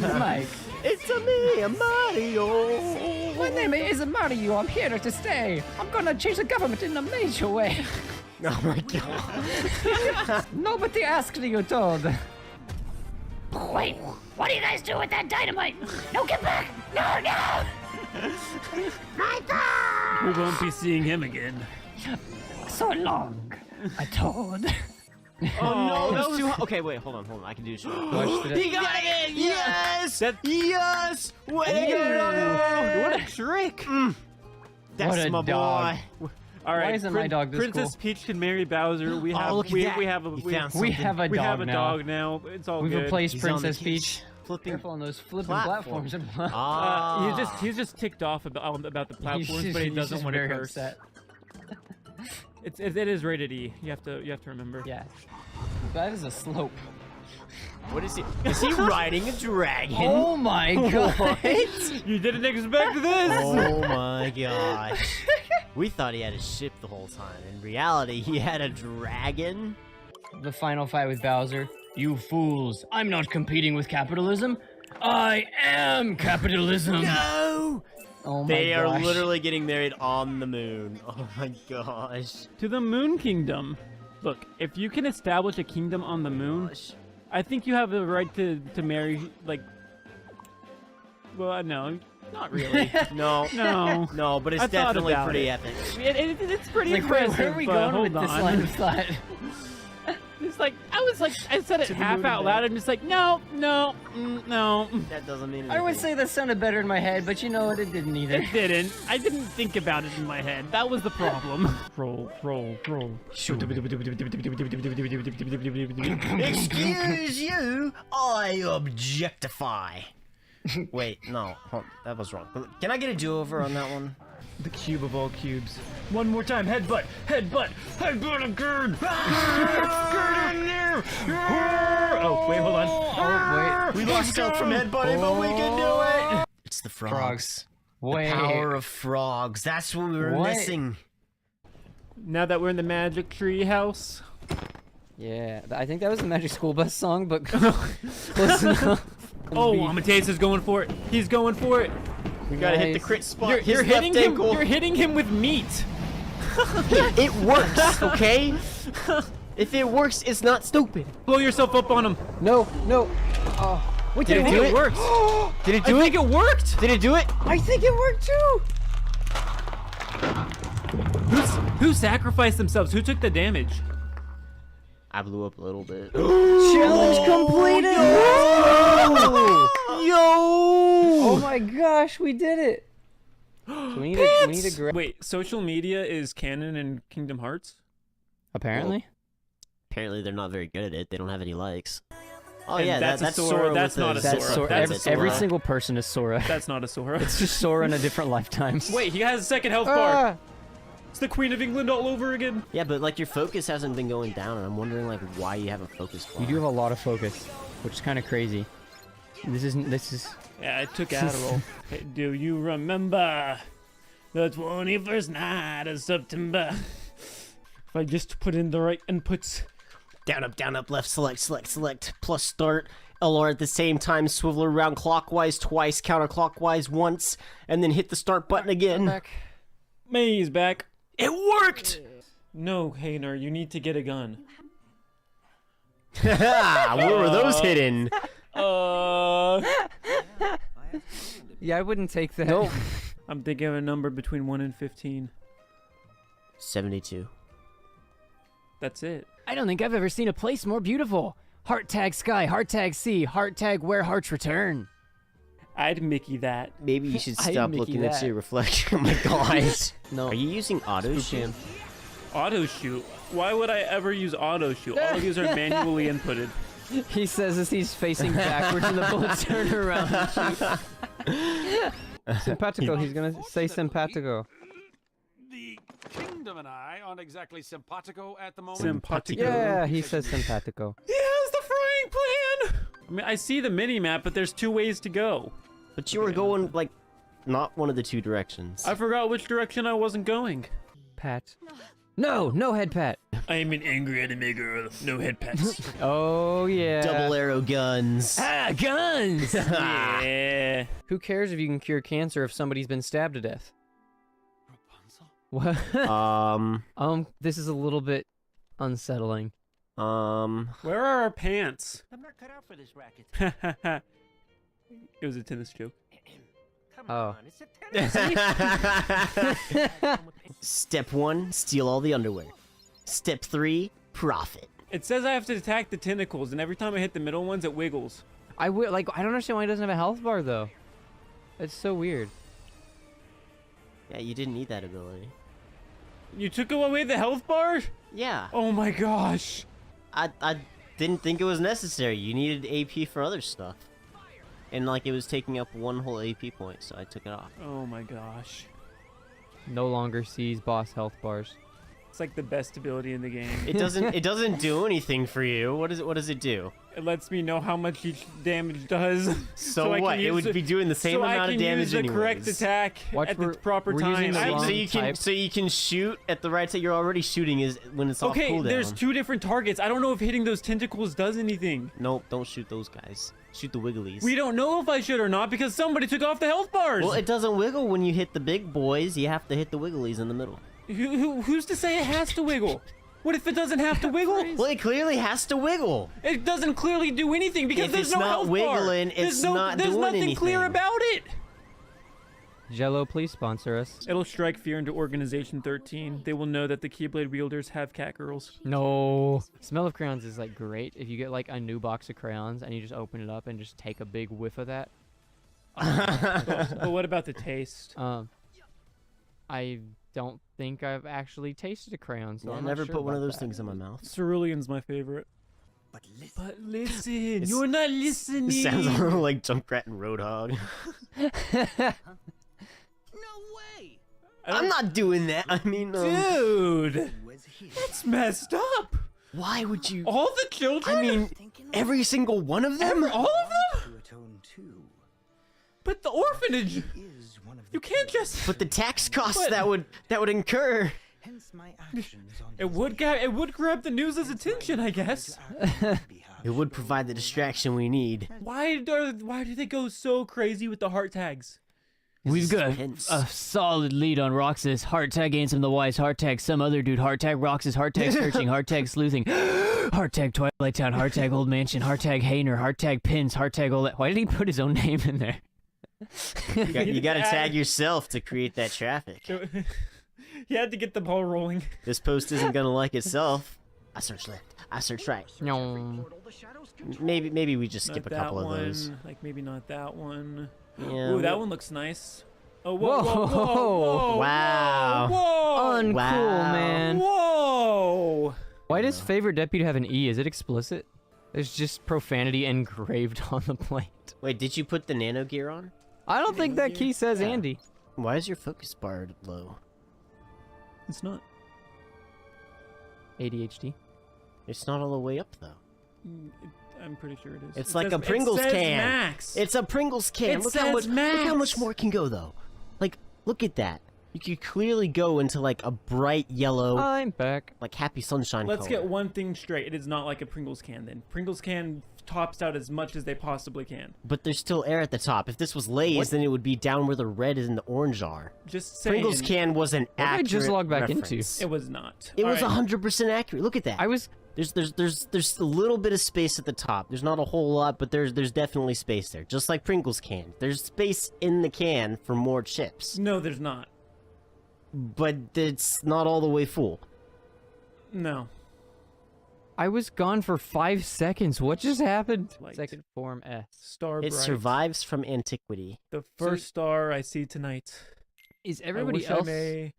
not Mike. It's a me, a Mario. My name is Mario. I'm here to stay. I'm gonna change the government in a major way. Oh my god. Nobody asked you, Toad. Wait, what do you guys do with that dynamite? No, get back! No, no! We won't be seeing him again. So long, I told. Oh no, that was too hot. Okay, wait, hold on. I can do this. Watch He got it! Yes! Yes! Way to go! What a trick! That's What a my dog. boy. All right, isn't my dog this Princess cool? Peach can marry Bowser. We have look at we, that. we have a He we, found We have a we dog have a now. dog now. It's all We've good. replaced He's on the Princess keys. Peach. Flipping. Careful on those flipping Platform. platforms. He's just ticked off about the platforms, but he doesn't want to curse. Upset. It is rated E. You have to remember. Yeah. That is a slope. What is he? Is he riding a dragon? Oh my god. You didn't expect this. Oh my gosh. We thought he had a ship the whole time. In reality, he had a dragon. The final fight with Bowser. You fools! I'm not competing with capitalism. I am capitalism. No! Oh my They are gosh. literally getting married on the moon. Oh my gosh. To the Moon Kingdom. Look, if you can establish a kingdom on the moon, I think you have the right to marry, like... Well, no, not really. No. No. But it's I thought definitely about pretty it. epic. It's pretty Like, impressive, where are we but going hold with this on. line of thought? It's like, I said it To the half moon out and loud, back. and just like, no. That doesn't mean anything. I would say that sounded better in my head, but you know what? It didn't either. It didn't. I didn't think about it in my head. That was the problem. Roll. Excuse you, I objectify. Wait, no, that was wrong. Can I get a do-over on that one? The cube of all cubes. One more time. Headbutt again. Get in there. Oh, wait, hold on. Oh, wait. We lost out from headbutting, but we can do it. It's the frogs. Wait. Power of frogs. That's what we were What? missing. Now that we're in the magic tree house. Yeah, I think that was the Magic School Bus song, but close enough. Oh, Amadeus is going for it. He's going for it. We gotta hit the Nice. crit spot. You're His hitting left him. ankle. You're hitting him with meat. It works, okay? If it works, it's not stupid. Blow yourself up on him. No. Wait, Did it do it? Worked. Did it I think it worked. Did it do it? I think it worked too. Who sacrificed themselves? Who took the damage? I blew up a little bit. Challenge completed. Yo! Oh my gosh, we did it. So we need to grab. Wait, social media is canon in Kingdom Hearts? Apparently. Apparently they're not very good at it. They don't have any likes. Oh And yeah, that's a that's Sora. Sora. That's with not a That's Sora. Sora. That's Every Sora. single person is Sora. That's not a Sora. It's just Sora in a different lifetime. Wait, he has a second health bar. It's the Queen of England all over again. Yeah, but like your focus hasn't been going down, and I'm wondering like why you haven't focused. You do have a lot of focus, which is kind of crazy. This is. Yeah, I took Adderall. Hey, do you remember the 21st night of September? If I just put in the right inputs. Down up, left, select, plus start. LR at the same time, swivel around clockwise twice, counterclockwise once, and then hit the start button again. May's back. It worked! No, Hayner, you need to get a gun. Where were those hidden? Yeah, I wouldn't take that. I'm thinking of a number between 1 and 15. 72. That's it. I don't think I've ever seen a place more beautiful. Heart tag sky, heart tag sea, heart tag where hearts return. I'd Mickey that. Maybe you should I stop Mickey looking that. into your reflection. Oh my gosh. No. Are you using auto shoot? Auto shoot. Why would I ever use auto shoot? All of these are manually inputted. He says as he's facing backwards and the bullets turn around and shoot. Simpatico, he's gonna say simpatico. The kingdom and I aren't exactly simpatico at the moment. Simpatico. Yeah, he says simpatico. He has the frying pan! I mean, I see the mini-map, but there's 2 ways to go. But you were going like not one of the 2 directions. I forgot which direction I wasn't going. Pat. No head pat. I am an angry anime girl. No head pats. Oh yeah. Double arrow guns. Ah, guns! Yeah. Who cares if you can cure cancer if somebody's been stabbed to death? Rapunzel? What? Um, This is a little bit unsettling. Where are our pants? I'm not cut out for this racket. It was a tennis joke. Come Oh. on, it's a tennis. Step 1, steal all the underwear. Step 3, profit. It says I have to attack the tentacles, and every time I hit the middle ones, it wiggles. I don't understand why he doesn't have a health bar though. It's so weird. Yeah, you didn't need that ability. You took away the health bar? Yeah, Oh my gosh. I didn't think it was necessary. You needed AP for other stuff. And like it was taking up one whole AP point, so I took it off. Oh my gosh. No longer sees boss health bars. It's like the best ability in the game. It doesn't do anything for you. What does it do? It lets me know how much each damage does. So I what? can It use would be doing the same amount of damage So I can use the correct anyways. attack Watch, at the we're- proper we're time. using the wrong type. So you can shoot at the right time. You're already shooting is when it's off Okay, cooldown. there's 2 different targets. I don't know if hitting those tentacles does anything. Nope, don't shoot those guys. Shoot the wigglies. We don't know if I should or not because somebody took off the health bars. Well, it doesn't wiggle when you hit the big boys. You have to hit the wigglies in the middle. Who's to say it has to wiggle? What if it doesn't have to wiggle? Well, it clearly has to wiggle. It doesn't clearly do anything because If there's it's no not health bar. wiggling, it's not There's doing nothing clear anything. about it. Jello, please sponsor us. It'll strike fear into Organization 13. They will know that the Keyblade wielders have cat girls. No. Smell of crayons is like great. If you get like a new box of crayons and you just open it up and just take a big whiff of that. But what about the taste? I don't think I've actually tasted a crayon, so I I'm never not sure put one of about those that. things in my mouth. Cerulean's my favorite. But listen. But listen, you're not listening. It sounds a little like Junkrat and Roadhog. No way. I'm not doing that. I mean, Dude, Was he? that's messed up. why would you? All the children? I mean, every single one of them. all of them? To atone too. But the orphanage, Is one of the you can't just. But the tax costs But- that would incur. Hence my actions on It would grab the news's attention, I guess. It would provide the distraction we need. Why do they go so crazy with the heart tags? We've got Suspense. a solid lead on Roxas. Heart tag Ansem the Wise. Heart tag some other dude. Heart tag Roxas. Heart tag searching. Heart tag sleuthing. Heart tag Twilight Town. Heart tag Old Mansion. Heart tag Hayner. Heart tag Pins. Heart tag Old. Why did he put his own name in there? You got to tag yourself to create that traffic. You had to get the ball rolling. This post isn't gonna like itself. I search left. I search right. No. Maybe we just skip Not a couple that of those. one. Like maybe not that one. Yeah. Ooh, that one looks nice. Oh, whoa, whoa, whoa, Whoa. whoa, Wow. whoa, Uncool, Wow. man. whoa. Why does favorite deputy have an E? Is it explicit? There's just profanity engraved on the plate. Wait, did you put the nano gear on? I don't think that key says Andy. Why is your focus bar low? It's not. ADHD. It's not all the way up though. I'm pretty sure it is. It's It like says- a Pringles it says can. Max. It's a Pringles can. It Look how says much. Look how Max. much more can go though. Like, look at that. You could clearly go into like a bright yellow, I'm back. like happy sunshine Let's color. get one thing straight. It is not like a Pringles can then. Pringles can tops out as much as they possibly can. But there's still air at the top. If this was Lay's, then it would be down where the red and the orange are. Just saying. Pringles can was an did I accurate just log back into? reference. It was not. It was Alright. 100% accurate. Look at that. I was. There's a little bit of space at the top. There's not a whole lot, but there's definitely space there. Just like Pringles can. There's space in the can for more chips. No, there's not. But it's not all the way full. No. I was gone for 5 seconds. What just happened? Light. Second form S. Star It bright. survives from antiquity. The first star I see tonight. Is everybody else? I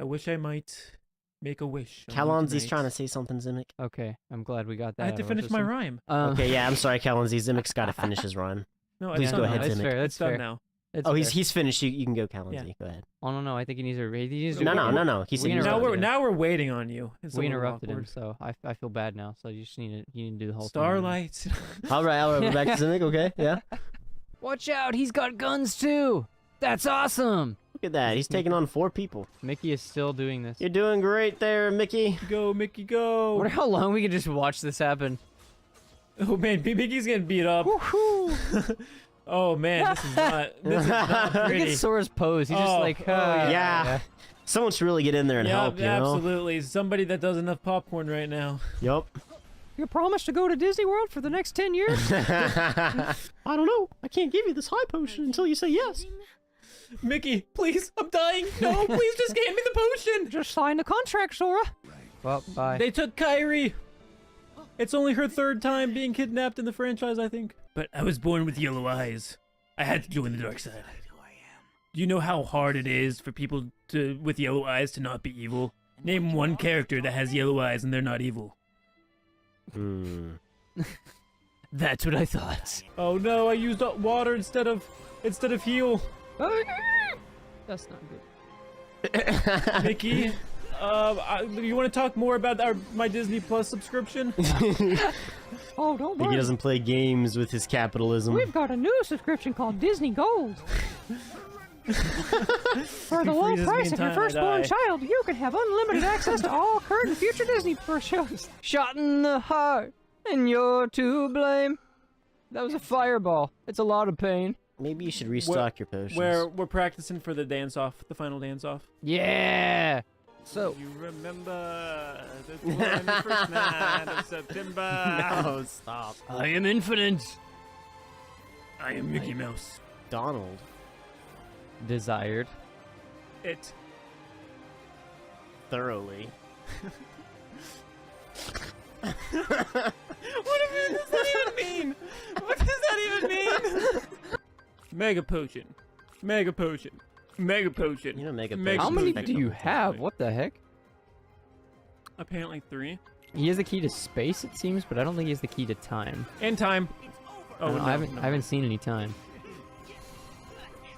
wish I might make a wish. on Kalonzi's tonight. trying to say something, Zimic. Okay, I'm glad we got that. I had out to of our finish my system. rhyme. Okay, yeah, I'm sorry, Kalonzi. Zimic's got to finish his rhyme. No, Please it's go done ahead, now. That's Zimic. fair. That's It's done fair. now. It's Oh, fair. he's finished. You can go, Kalonzi. Yeah. Go ahead. Oh no, I think he needs to. No. He said We he was Now interrupted we're him. now we're waiting on you. It's a We little interrupted him, awkward. so I feel bad now. So you just need to do the whole thing. Starlight. All right. We're back to Zimic. Okay, yeah. Watch out! He's got guns too. That's awesome. Look at that. He's taking on 4 people. Mickey is still doing this. You're doing great there, Mickey. Go, Mickey, I go. wonder how long we can just watch this happen. Oh man, Mickey's getting beat up. Oh man, this is not Look pretty. at Sora's pose. He's just Oh, like, Yeah. Someone should really get in there and Yeah, help, you know? absolutely. Somebody that does enough popcorn right now. Yup. You promise to go to Disney World for the next 10 years? I don't know. I can't give you this high potion until you say yes. Mickey, please, I'm dying. No, please just hand me the potion. Just sign the contract, Sora. Well, bye. They took Kyrie. It's only her 3rd time being kidnapped in the franchise, I think. But I was born with yellow eyes. I had to join the dark side. Do you know how hard it is for people with yellow eyes to not be evil? Name one character that has yellow eyes and they're not evil. That's what I thought. Oh no, I used up water instead of heal. That's not good. Mickey, you want to talk more about my Disney Plus subscription? Oh, don't He worry. doesn't play games with his capitalism. We've got a new subscription called Disney Gold. For the low freezes me price in of your time, I firstborn die. child, you can have unlimited access to all current and future Disney shows. Shot in the heart, and you're to blame. That was a fireball. It's a lot of pain. Maybe you should restock your potions. We're practicing for the dance-off, the final dance-off. Yeah. So, You remember the 21st night of September. No, stop. I am infinite. I am Mickey Mouse. Donald. Desired. It. Thoroughly. What does that even mean? What does that even mean? Mega potion. Mega potion. Mega potion. You know Mega Mega How Potion. many do you have? What the heck? Apparently 3. He has the key to space, it seems, but I don't think he has the key to time. And time. Oh, no, I haven't seen any time.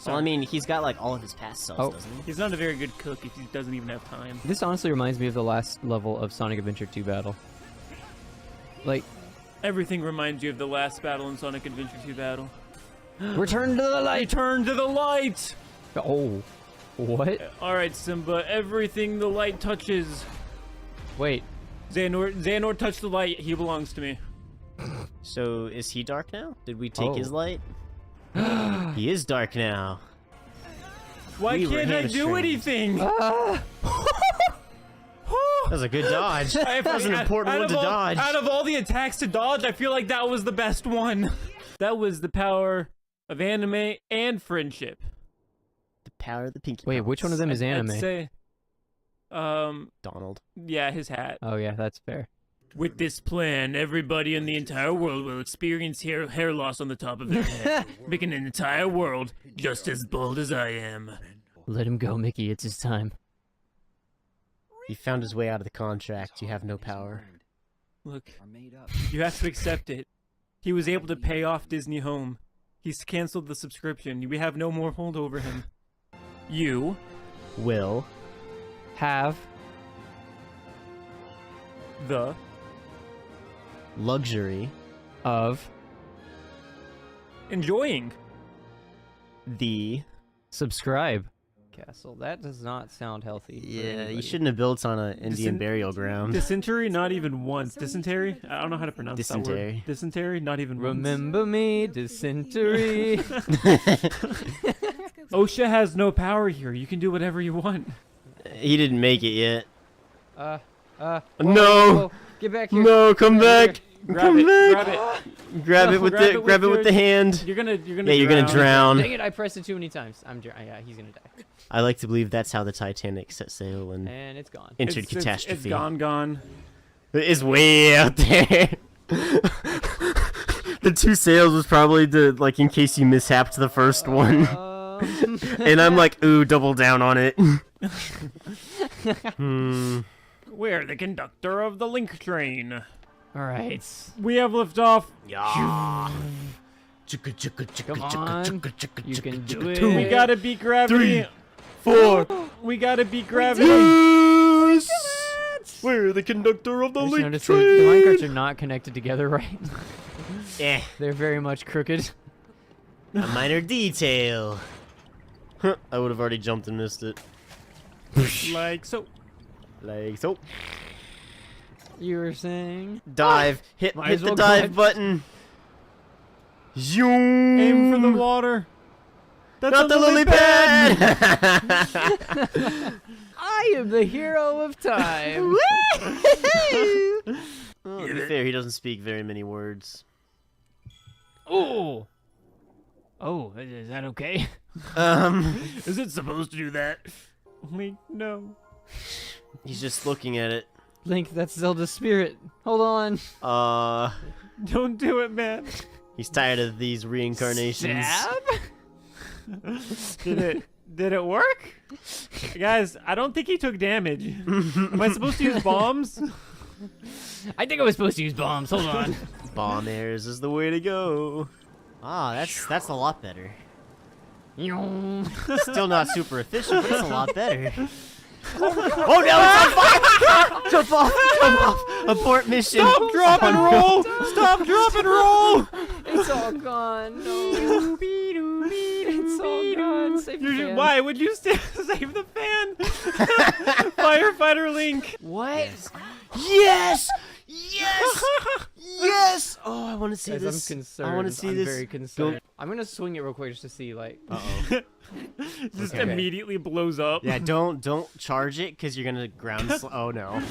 Well, I mean, he's got like all of his past selves, Oh. doesn't he? He's not a very good cook if he doesn't even have time. This honestly reminds me of the last level of Sonic Adventure 2 battle. Like, Everything reminds you of the last battle in Sonic Adventure 2 battle. return to the light! Return to the light! Oh. What? Alright, Simba, everything the light touches. Wait. Xehanort touched the light, he belongs to me. So, is he dark now? Did we take Oh. his light? He is dark now. Why We were can't I do hamstrung. anything? That was a good dodge. That was an important one to dodge. Out of all the attacks to dodge, I feel like that was the best one. That was the power of anime and friendship. The power of the pinky. Wait, which one of them is anime? I'd say, Donald. yeah, his hat. Oh yeah, that's fair. With this plan, everybody in the entire world will experience hair loss on the top of their head, making an entire world just as bald as I am. Let him go, Mickey. It's his time. He found his way out of the contract. You have no power. Look, you have to accept it. He was able to pay off Disney Home. He's canceled the subscription. We have no more hold over him. You Will. Have the Luxury. of enjoying. The. subscribe. Castle. That does not sound healthy. for Yeah, anybody. you shouldn't have built on an Indian burial ground. Dysentery, not even once. Dysentery? I don't know how to pronounce that Dysentery. word. Dysentery, not even Remember me, dysentery. once. OSHA has no power here. You can do whatever you want. He didn't make it yet. whoa, No! whoa, get back here. No, come back! Grab Come it. back! Grab it. Grab No, it with grab the it with grab it with your- the hand. You're gonna Yeah, you're gonna drown. Dang it, I pressed it too many times. Yeah, he's gonna die. I like to believe that's how the Titanic set sail and And it's gone. entered It's catastrophe. gone. It is way out there. The 2 sails was probably like in case you mishapped the first one. And I'm like, ooh, double down on it. We're the conductor of the link train. All right. We have liftoff. Yeah. Come on. You can do it. We gotta beat gravity. 4. We gotta beat gravity. Yes! We're the conductor of the I just link noticed the train. minecarts are not connected together right. Eh, They're very much crooked. a minor detail. Huh, I would have already jumped and missed it. Like so. Like so. You were saying? Dive. Hit Might as the well go dive ahead. button. Zoom. Aim for the water. That's Not a the lily pad. I am the hero of time. Oh, this fair, he doesn't speak very many words. Oh! Oh, is that okay? Is it supposed to do that? Link, no. He's just looking at it. Link, that's Zelda's spirit. Hold on. Don't do it, man. He's tired of these reincarnations. Did it work? Guys, I don't think he took damage. Am I supposed to use bombs? I think I was supposed to use bombs. Hold on. Bomb airs is the way to go. Ah, that's a lot better. Still not super efficient, but it's a lot better. Oh no, it's on fire! Jump off! Jump off! Abort mission! Stop, drop, and roll! Stop, drop, and roll! It's all gone. No. It's all gone. Save the fan. Why would you save the fan? Firefighter Link! What? Yes! Yes! Yes! Oh, I want to see Guys, this. I'm concerned. I want to see I'm this. very concerned. I'm gonna swing it real quick just to see, like. Just Okay. immediately blows up. Yeah, don't charge it because you're gonna ground. Oh no!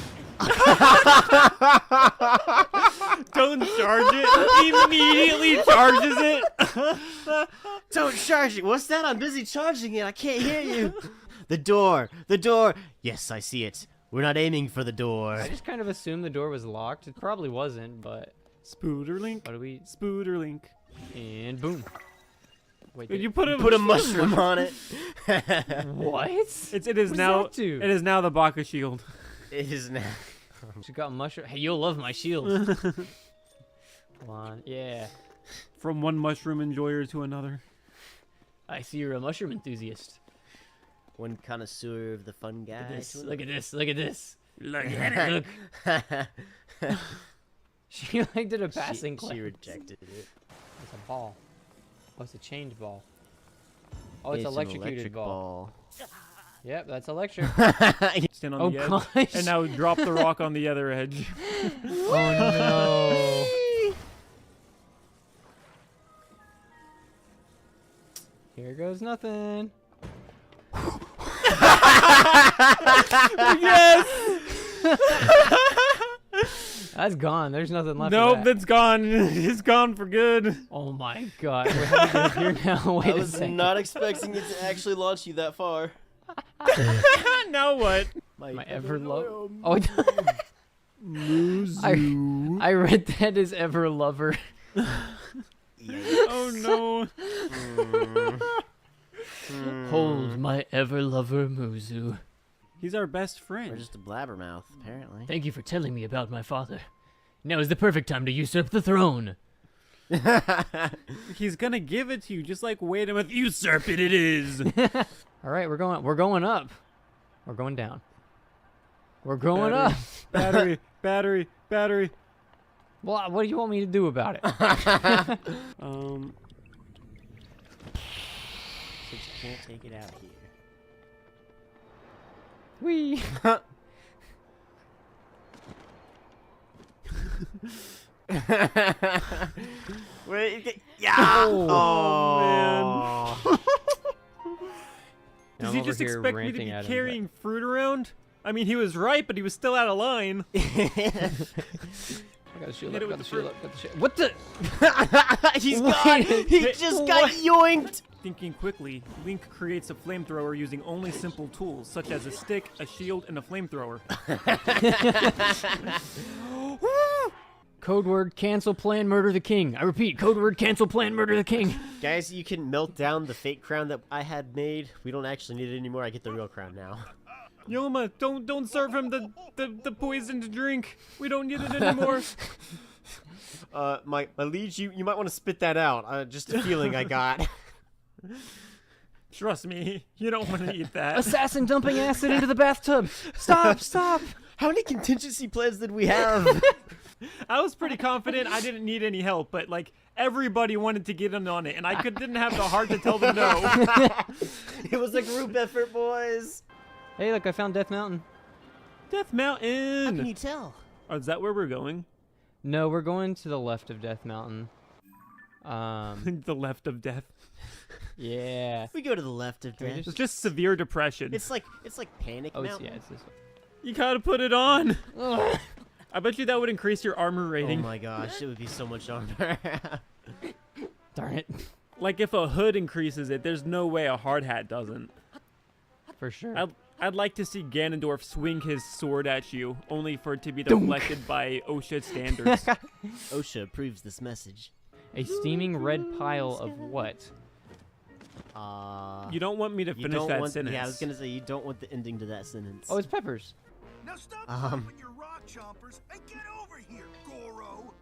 Don't charge it. Immediately charges it. Don't charge it. What's that? I'm busy charging it. I can't hear you. The door. The door. Yes, I see it. We're not aiming for the door. I just kind of assumed the door was locked. It probably wasn't, but. Spooder Link. What do we? Spooder Link. And boom. Wait, You put a Put a mushroom on it. what? It is What does now. that do? It is now the Baka shield. It is now. She got mushroom. Hey, you'll love my shield. Come on. Yeah. From one mushroom enjoyer to another. I see you're a mushroom enthusiast. One connoisseur of the fun guy. Look at this. Look at this. Look at it. Look. She like did a passing She glance. rejected it. It's a ball. Oh, it's a change ball. Oh, it's an electrocuted electric ball. Yep, that's electric. Stand on Oh the edge. gosh. And now drop the rock on the other edge. Oh no. Here goes nothing. Yes! That's gone. There's nothing left. Nope, of that. that's gone. It's gone for good. Oh my god. We're having to go here now. Wait I a was second. not expecting it to actually launch you that far. Now what? My ever low. Oh. I read that as ever lover. Oh no. Hold my ever lover Muzu. He's our best Or friend. just a blabbermouth, apparently. Thank you for telling me about my father. Now is the perfect time to usurp the throne. He's gonna give it to you, just like wait a minute. Usurp it is. All right, we're going up. We're going down. We're going up. Battery, battery, battery. Well, what do you want me to do about it? Since you can't take it out here. Wee. Wait, yeah! Oh, man. Does I'm he over just here expect me to ranting be at him, carrying fruit around? I mean, he was right, but he was still out of line. I got the shield Hit up, it got with the the shield up, got the shield. What the? He's gone! He just got yoinked! Thinking quickly, Link creates a flamethrower using only simple tools, such as a stick, a shield, and a flamethrower. Code word cancel plan murder the king. I repeat, code word cancel plan murder the king. Guys, you can melt down the fake crown that I had made. We don't actually need it anymore. I get the real crown now. Yoma, don't serve him the poisoned drink. We don't need it anymore. My liege, you might want to spit that out. Just a feeling I got. Trust me, you don't want to eat that. Assassin dumping acid into the bathtub. Stop, stop. How many contingency plans did we have? I was pretty confident I didn't need any help, but like everybody wanted to get in on it, and I didn't have the heart to tell them no. It was a group effort, boys. Hey, look, I found Death Mountain. Death How can Mountain. you tell? Oh, is that where we're going? No, we're going to the left of Death Mountain. The left of death. Yeah. We go to the left of death. It's just severe depression. It's like panic Oh, it's, mountain. yeah, it's this way. You gotta put it on. I bet you that would increase your armor Oh rating. my gosh, it would be so much armor. Darn it. Like if a hood increases it, there's no way a hard hat doesn't. For sure. I'd like to see Ganondorf swing his sword at you, only for it to be deflected by OSHA standards. OSHA approves this message. A steaming red pile of what? You don't want me to finish that sentence. Yeah, I was gonna say you don't want the ending to that sentence. Oh, it's peppers. Now stop with your rock chompers and get over here, Goro.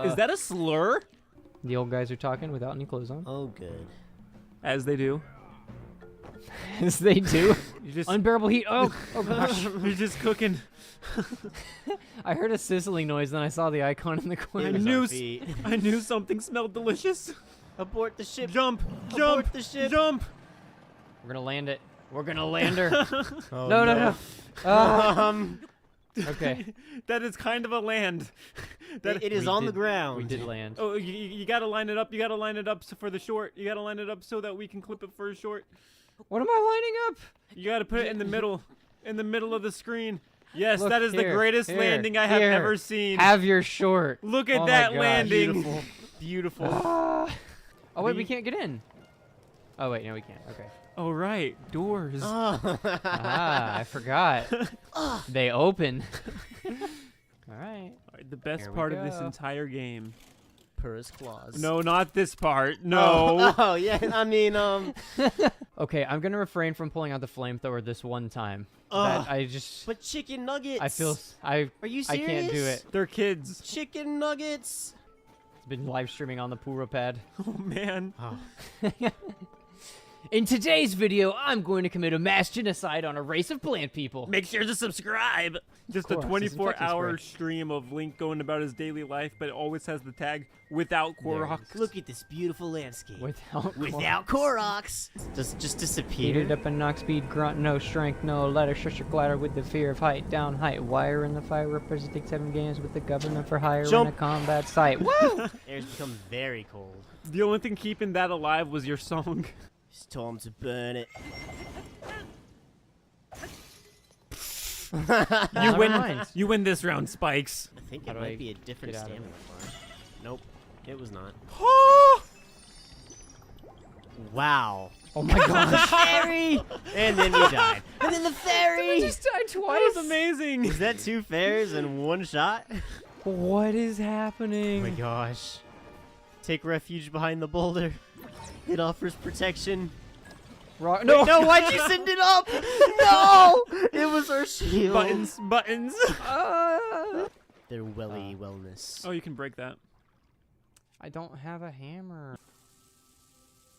Is that a slur? The old guys are talking without any clothes on. Oh, good. As they do. As they do. You just Unbearable heat. Oh, oh gosh. you're just cooking. I heard a sizzling noise, then I saw the icon in the corner. It was knew our s- feet. I knew something smelled delicious. Abort the ship. Jump! Abort Jump! the ship. Jump! We're gonna land it. We're gonna land her. Oh, no, no, no. Um, Okay. That is kind of a land. That it is We on the did- ground. We did land. Oh, you gotta line it up. You gotta line it up for the short. You gotta line it up so that we can clip it for a short. What am I lining up? You gotta put it in the middle of the screen. Yes, Look that is the here, greatest here, landing I have here. ever seen. Have your short. Look at Oh my that gosh. landing. Beautiful. Beautiful. Oh wait, we can't get in. Oh wait, no, we can't. Okay. Oh right, doors. Ah, I forgot. They open. All right. All right, the best Here we part of this go. entire game. Purr's claws. No, not this part. No. Oh, yeah. I mean, Okay, I'm gonna refrain from pulling out the flamethrower this one time. Ugh. That I just. but chicken nuggets. I feel. I. Are you I serious? can't do it. They're kids. Chicken nuggets. It's been live streaming on the Pura pad. Oh man. In today's video, I'm going to commit a mass genocide on a race of plant people. Make sure to subscribe. Just a course, it's 24-hour infected stream of Link going about his daily life, but it always has the tag without Korok. Look at this beautiful landscape. Without. Without Koroks. Just Heated disappeared. up and knock speed, grunt, no strength, no ladder, shush your glider with the fear of height, down height, wire in the fire, representing 7 games with the government for hire in Jump. a combat site. Woo! Air's become very cold. The only thing keeping that alive was your song. It's time to burn it. You win. mind. You win this round, Spikes. I think How it do might I be a different get out of stamina bar. Nope, it was not. Wow. Oh my gosh. Fairy! And then we died. And then the fairy! just died That twice. was amazing. Is that 2 fairies in 1 shot? What is Oh happening? my gosh. Take refuge behind the boulder. It offers protection. No. No, why'd you send it up? No! It was our shield. Buttons. Their welly wellness. Oh, you can break that. I don't have a hammer.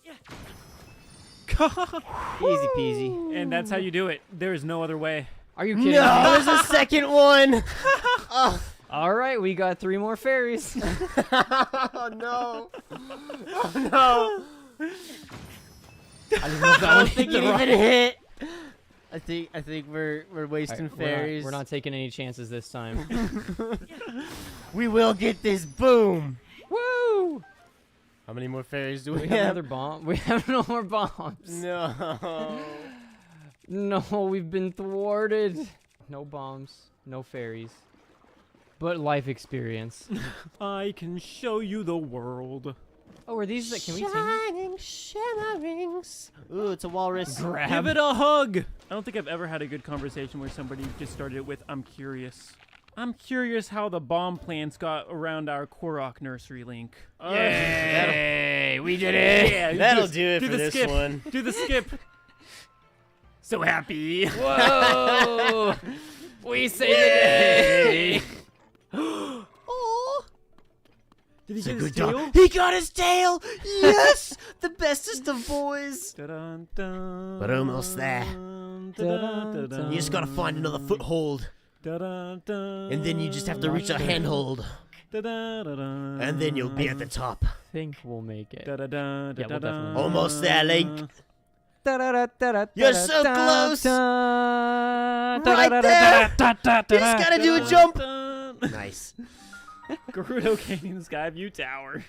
Easy peasy. And that's how you do it. There is no other way. Are you kidding me? No, there's a second one. All right, we got 3 more fairies. Oh no. Oh no. I don't know if that I one don't think hit it the rock. even hit. I think we're wasting Alright, fairies. we're not taking any chances this time. We will get this. Boom. Woo! How many more fairies do We have another bomb. We have no more bombs. No. No, we've been thwarted. No bombs, no fairies, but life experience. I can show you the world. Oh, are these can we take? Shining shimmerings. Ooh, it's a walrus. Give it a hug. I don't think I've ever had a good conversation where somebody just started it with, I'm curious. I'm curious how the bomb plants got around our Korok nursery, Link. Hey, we did it! Yeah, That'll do it do for the this skip. one. Do the skip. So happy. Whoa! We saved the day. Oh, Did he it's a get his good tail? dog. He got his tail. Yes, the bestest of boys. Dun, dun, But almost there. dun, dun, dun, You just gotta find another foothold, dun, dun, and then you just have to reach a handhold, dun, dun, dun, dun, and then you'll be at the top. Think we'll make it. dun, dun, dun, Yeah, we'll dun, definitely- Almost there, Link. You're You're so close. Right there. You just gotta do a jump. Nice. Gerudo Canyon Skyview Tower.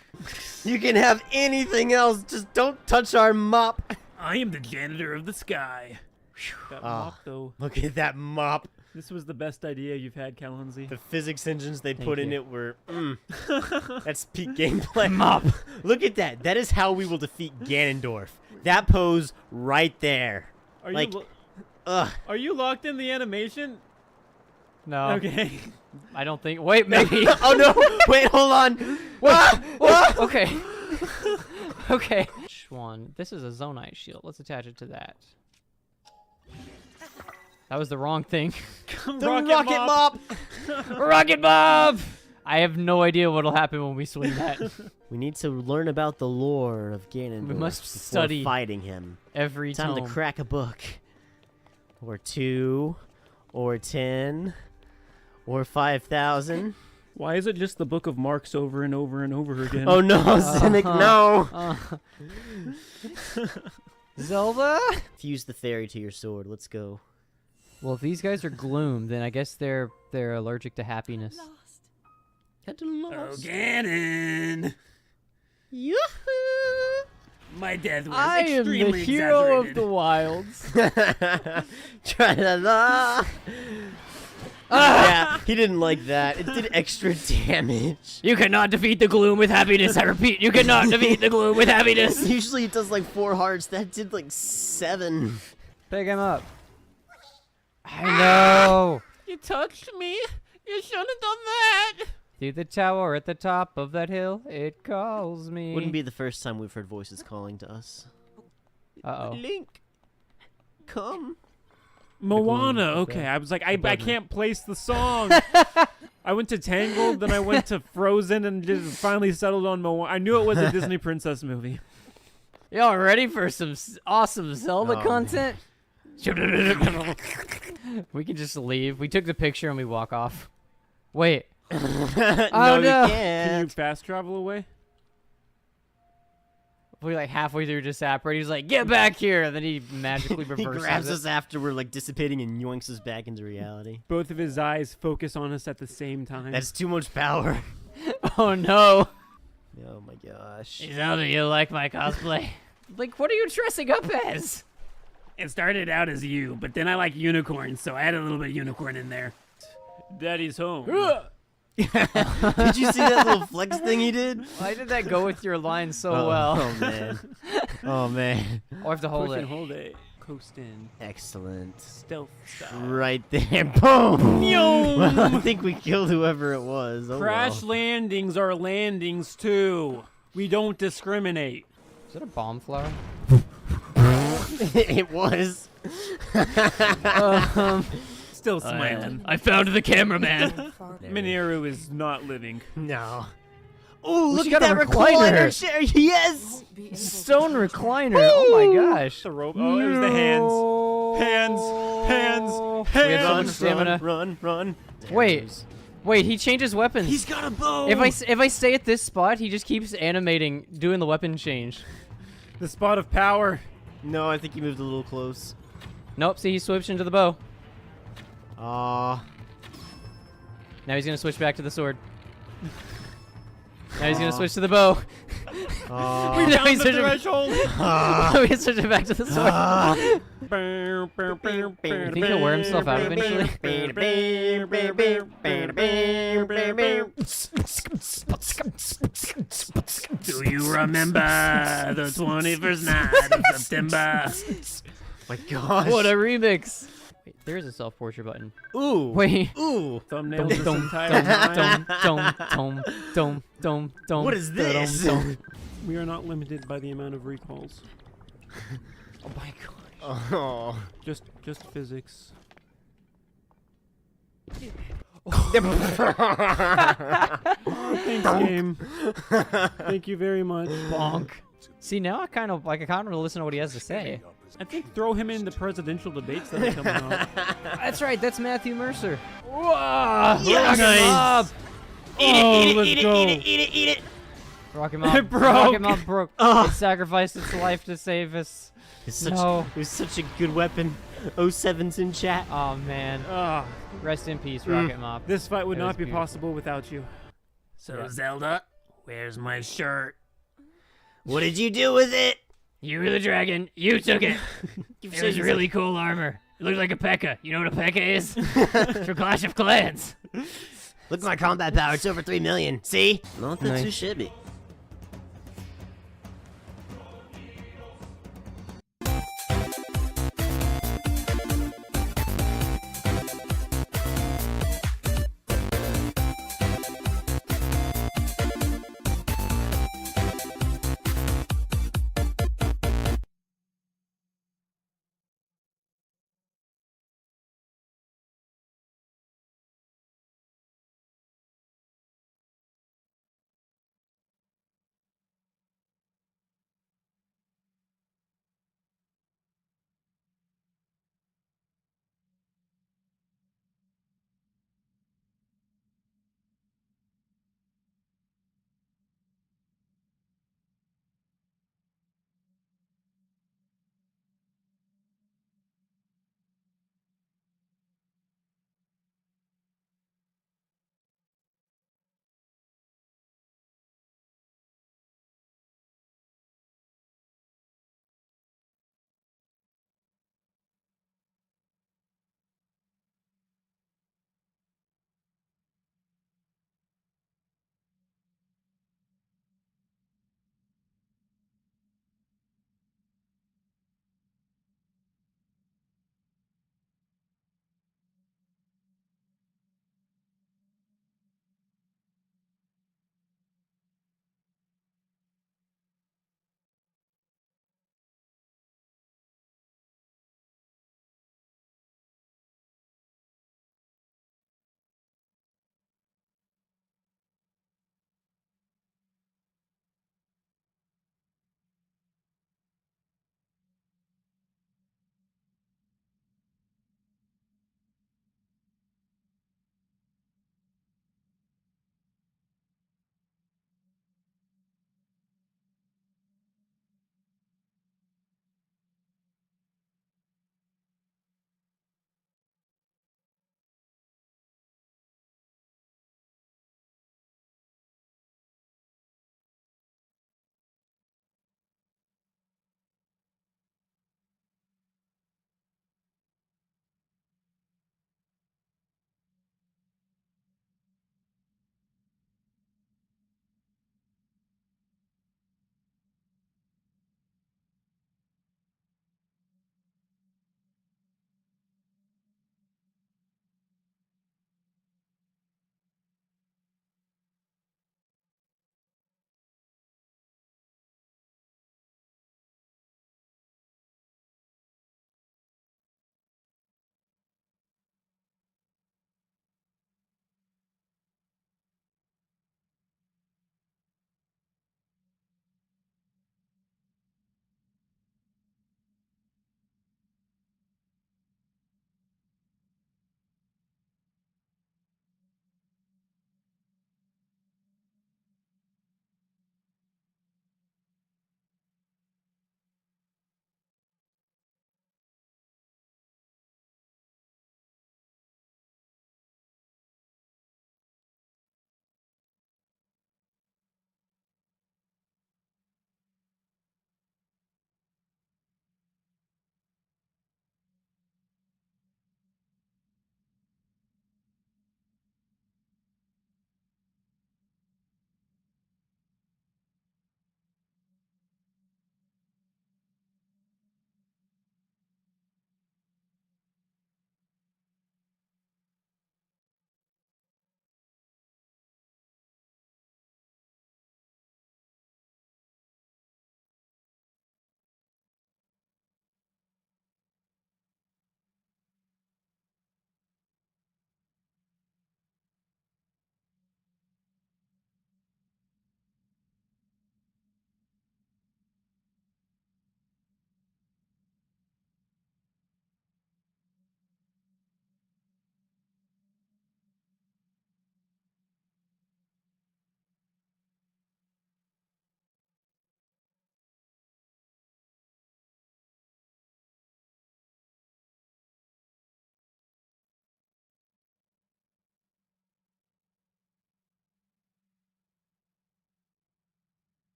You can have anything else, just don't touch our mop. I am the janitor of the sky. That Ah. mop, though. Look at that mop. This was the best idea you've had, Calhounsie. The physics engines they Thank put in you. it were. That's peak gameplay. Mop. Look at that. That is how we will defeat Ganondorf. That pose right there. Are Like, you ugh. are you locked in the animation? No. Okay. I don't think. Wait, maybe. Oh no! Wait, hold on. Whoa, okay. Okay. Which one? This is a Zonite shield. Let's attach it to that. That was the wrong thing. The rocket mop. Rocket Bob! I have no idea what'll happen when we swing that. We need to learn about the lore of Ganondorf. We must before study fighting him. Every Time tome. to crack a book, or 2, or 10, or 5,000. Why is it just the Book of Marks over and over and over again? Oh no, Cynic, no! Zelda? Fuse the fairy to your sword. Let's go. Well, if these guys are gloom, then I guess they're allergic to happiness. Had to Oh, lost. Ganon! Yoo-hoo! My death was I am the extremely hero of exaggerated. the wilds. Tra-la-la. Yeah, he didn't like that. It did extra damage. You cannot defeat the gloom with happiness. I repeat, you cannot defeat the gloom with happiness. Usually it does like 4 hearts. That did like 7. Pick him up. I know. You touched me. You shouldn't have done that. Through the tower at the top of that hill, it calls me. Wouldn't be the first time we've heard voices calling to us. Uh-oh. Link, come. Moana. Okay, I was like, I can't place the song. I went to Tangled, then I went to Frozen, and just finally settled on Moana. I knew it was a Disney princess movie. Y'all ready for some awesome Zelda Oh, content? We can just leave. We took the picture and we walk off. Wait. No, no. you Can you can't. fast travel away? We like halfway through just separate. He's like, "Get back here!" And then he magically He reverses grabs it. us after we're like dissipating and yoinks us back into reality. Both of his eyes focus on us at the same time. That's too much power. Oh no! Oh my gosh. Zelda, you like my cosplay? Like, what are you dressing up as? It started out as you, but then I like unicorns, so I had a little bit of unicorn in there. Daddy's home. Did you see that little flex thing he did? Why did that go with your line so well? Oh man. Oh man. Or I have to hold Push it. and hold it. Coast in. Excellent. Stealth style. Right there. Boom. Well, I think we killed whoever it was. Oh, Crash well. landings are landings too. We don't discriminate. Is that a bomb flower? It was. Still smiling. I found the cameraman. Miniru is not living. No. Oh, Ooh, look she at got that a recliner. recliner chair. Yes. Stone recliner. Oh my gosh. The rope. Oh, it was the hands. Hands. We have so Run, much stamina. run. There Wait. it is. Wait, he changes weapons. He's got a bow. If I stay at this spot, he just keeps animating, doing the weapon change. The spot of power. No, I think he moved a little close. Nope. See, he switched into the bow. Aw. Now he's gonna switch back to the sword. Now he's gonna switch to the bow. Aw. Now he's the switching. threshold. He's switching back to the sword. You think he'll wear himself out eventually? Do you remember the 21st night of September? My gosh. What a remix! Wait, there is a self-portrait button. Ooh. Wait. Ooh. Thumbnail this entire time. Dum. What is this? We are not limited by the amount of recalls. Oh my god. Oh. Just physics. Thanks, game. Thank you very much. Bonk. See, now I kind of want to listen to what he has to say. I think throw him in the presidential debates that are coming up. That's right. That's Matthew Mercer. Whoa! Yes. Rock Let's go. Eat it. him up. It broke. Rock him up broke. It sacrificed its life to save us. No. It was such a good weapon. 07's in chat. Oh man. Ah, Rest in peace, Rocket Mop. this fight would That was not be beautiful. possible without you. So, Zelda, where's my shirt? What did you do with it? You were the dragon. You took it. It was really cool armor. You look like a P.E.K.K.A. You know what a P.E.K.K.A. is? It's for Clash of Clans. Look at my combat power. It's over 3 million. See? Not that too Nice. shabby.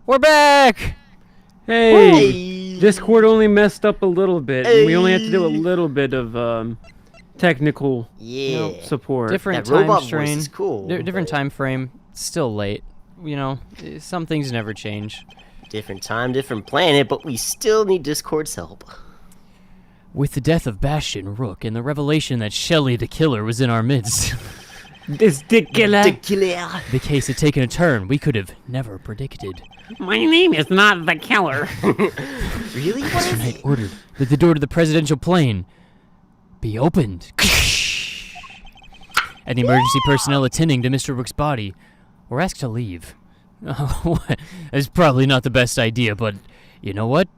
We're back! Hey, Discord only messed up a little bit. And we only had to do a little bit of technical Yeah. support. Different That time robot voice strain. is cool, Different but- time frame. Still late. You know, some things never change. Different time, different planet, but we still need Discord's help. With the death of Bastion, Rook, and the revelation that Shelley the Killer was in our midst, This dick killer. the case had taken a turn we could have never predicted. My name is not the killer. Really? What is Knight it? ordered that the door to the presidential plane be opened. And the emergency personnel attending to Mr. Rook's body were asked to leave. It's probably not the best idea, but you know what?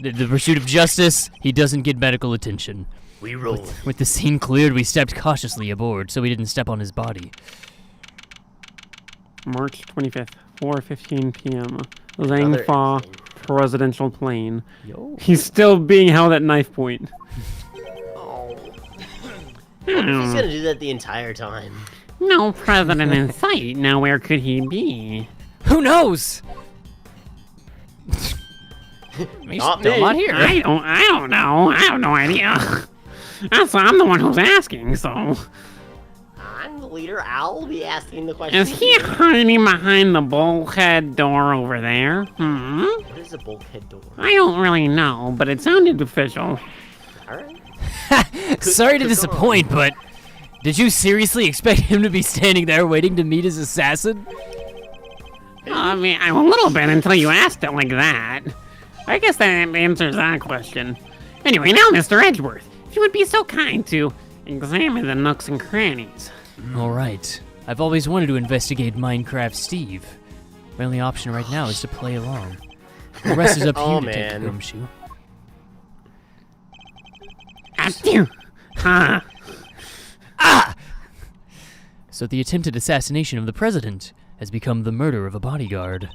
The pursuit of justice, he doesn't get medical attention. We roll. With the scene cleared, we stepped cautiously aboard so we didn't step on his body. March 25th, 4:15 p.m. Another Langfa airplane. presidential plane. Yo. He's still being held at knife point. He's gonna do that the entire time. No president in sight. Now where could he be? Who knows? He's Not still me. not here. I don't know. I have no idea. I'm the one who's asking, so. I'm the leader. I'll be asking the question. Is he hiding behind the bulkhead door over there? What is a bulkhead door? I don't really know, but it sounded official. Alright. Sorry to could go disappoint, but did you seriously expect him to be standing there waiting to meet his assassin? I mean, I'm a little bit until you asked it like that. I guess that answers that question. Anyway, now, Mr. Edgeworth, if you would be so kind to examine the nooks and crannies. All right. I've always wanted to investigate Minecraft Steve. My only option right now is to play along. The rest is up to Oh, you, Detective man. Gumshoe. Achoo! Huh. So the attempted assassination of the president has become the murder of a bodyguard.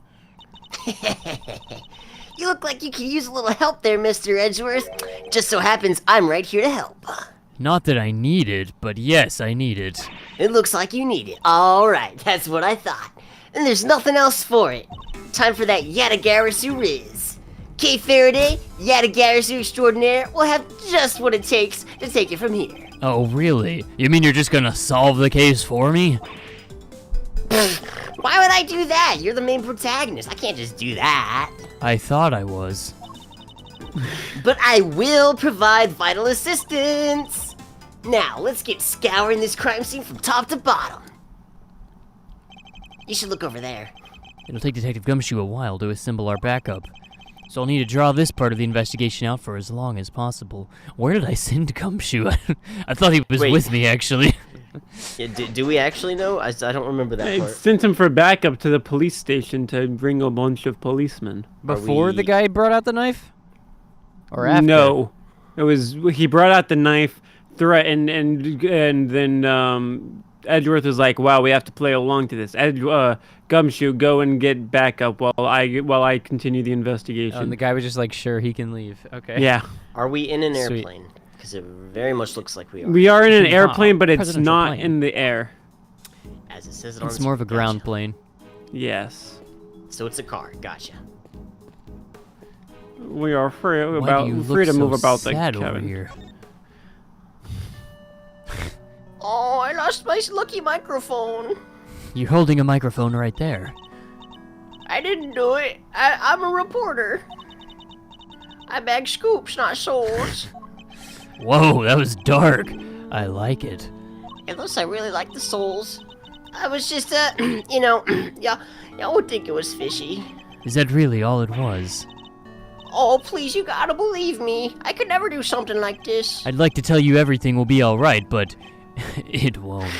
You look like you could use a little help there, Mr. Edgeworth. Just so happens I'm right here to help. Not that I need it, but yes, I need it. It looks like you need it. Alright, that's what I thought. And there's nothing else for it. Time for that Yatagarasu Riz. K. Faraday, Yatagarasu Extraordinaire will have just what it takes to take it from here. Oh, really? You mean you're just gonna solve the case for me? Why would I do that? You're the main protagonist. I can't just do that. I thought I was. But I will provide vital assistance. Now, let's get scouring this crime scene from top to bottom. You should look over there. It'll take Detective Gumshoe a while to assemble our backup. So I'll need to draw this part of the investigation out for as long as possible. Where did I send Gumshoe? I thought he was Wait. with me, actually. Yeah, do we actually know? I don't remember that I part. sent him for backup to the police station to bring a bunch of policemen. Before the we- guy brought out the knife? Or after? No, it was he brought out the knife, threatened, and then Edgeworth was like, "Wow, we have to play along to this." Gumshoe, go and get backup while I continue the investigation. And the guy was just like, sure, he can leave. Okay. Yeah, Are we in an Sweet. airplane? Because it very much looks like we are. we are in an Wow, airplane, but it's presidential not plane. in the air. As it says it on It's the more of a screen. ground Gotcha. plane. Yes, So it's a car. Gotcha. we are free Why do you free look to move so about the sad over cabin. here? Oh, I lost my lucky microphone. You're holding a microphone right there. I didn't do it. I'm a reporter. I bag scoops, not souls. Whoa, that was dark. I like it. Unless I really like the souls. I was just, y'all would think it was fishy. Is that really all it was? Oh, please, you gotta believe me. I could never do something like this. I'd like to tell you everything will be alright, but it won't.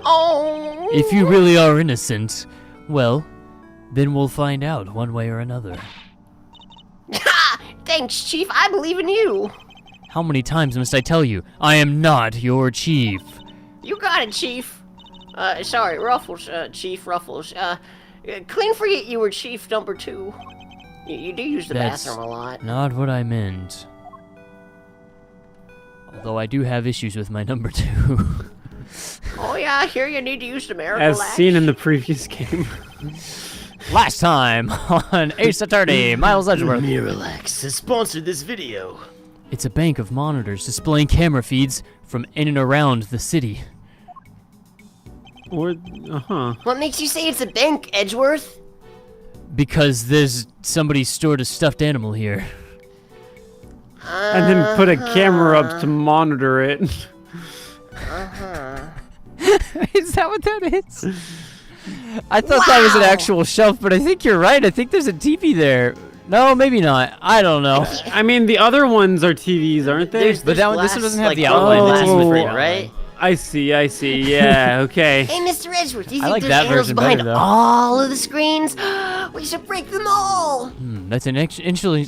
Oh. If you really are innocent, well, then we'll find out one way or another. Ha! Thanks, Chief. I believe in you. How many times must I tell you, I am not your chief? You got it, Chief. Sorry, Ruffles, Chief Ruffles. Clean forget you were Chief number 2. You do use the That's bathroom a lot. not what I meant. Although I do have issues with my number 2. Oh yeah, I hear you need to use the miracle As lash. seen in the previous game. Last time on Ace Attorney, Miles Edgeworth. Miralax has sponsored this video. It's a bank of monitors displaying camera feeds from in and around the city. Or, What makes you say it's a bank, Edgeworth? Because there's somebody stored a stuffed animal here. and then put a camera up to monitor it. Is that what that is? I thought that was an actual shelf, but I think you're right. I think there's a TV there. No, maybe not. I don't know. I mean, the other ones are TVs, aren't they? There's But that one, this glass, one doesn't have like, the outline outline. glass Oh, with it, right. right? I see. Yeah, okay. Hey, Mr. Edgeworth, do you I think like there's that animals version behind better, though. all of the screens? We should break them all! That's an interesting.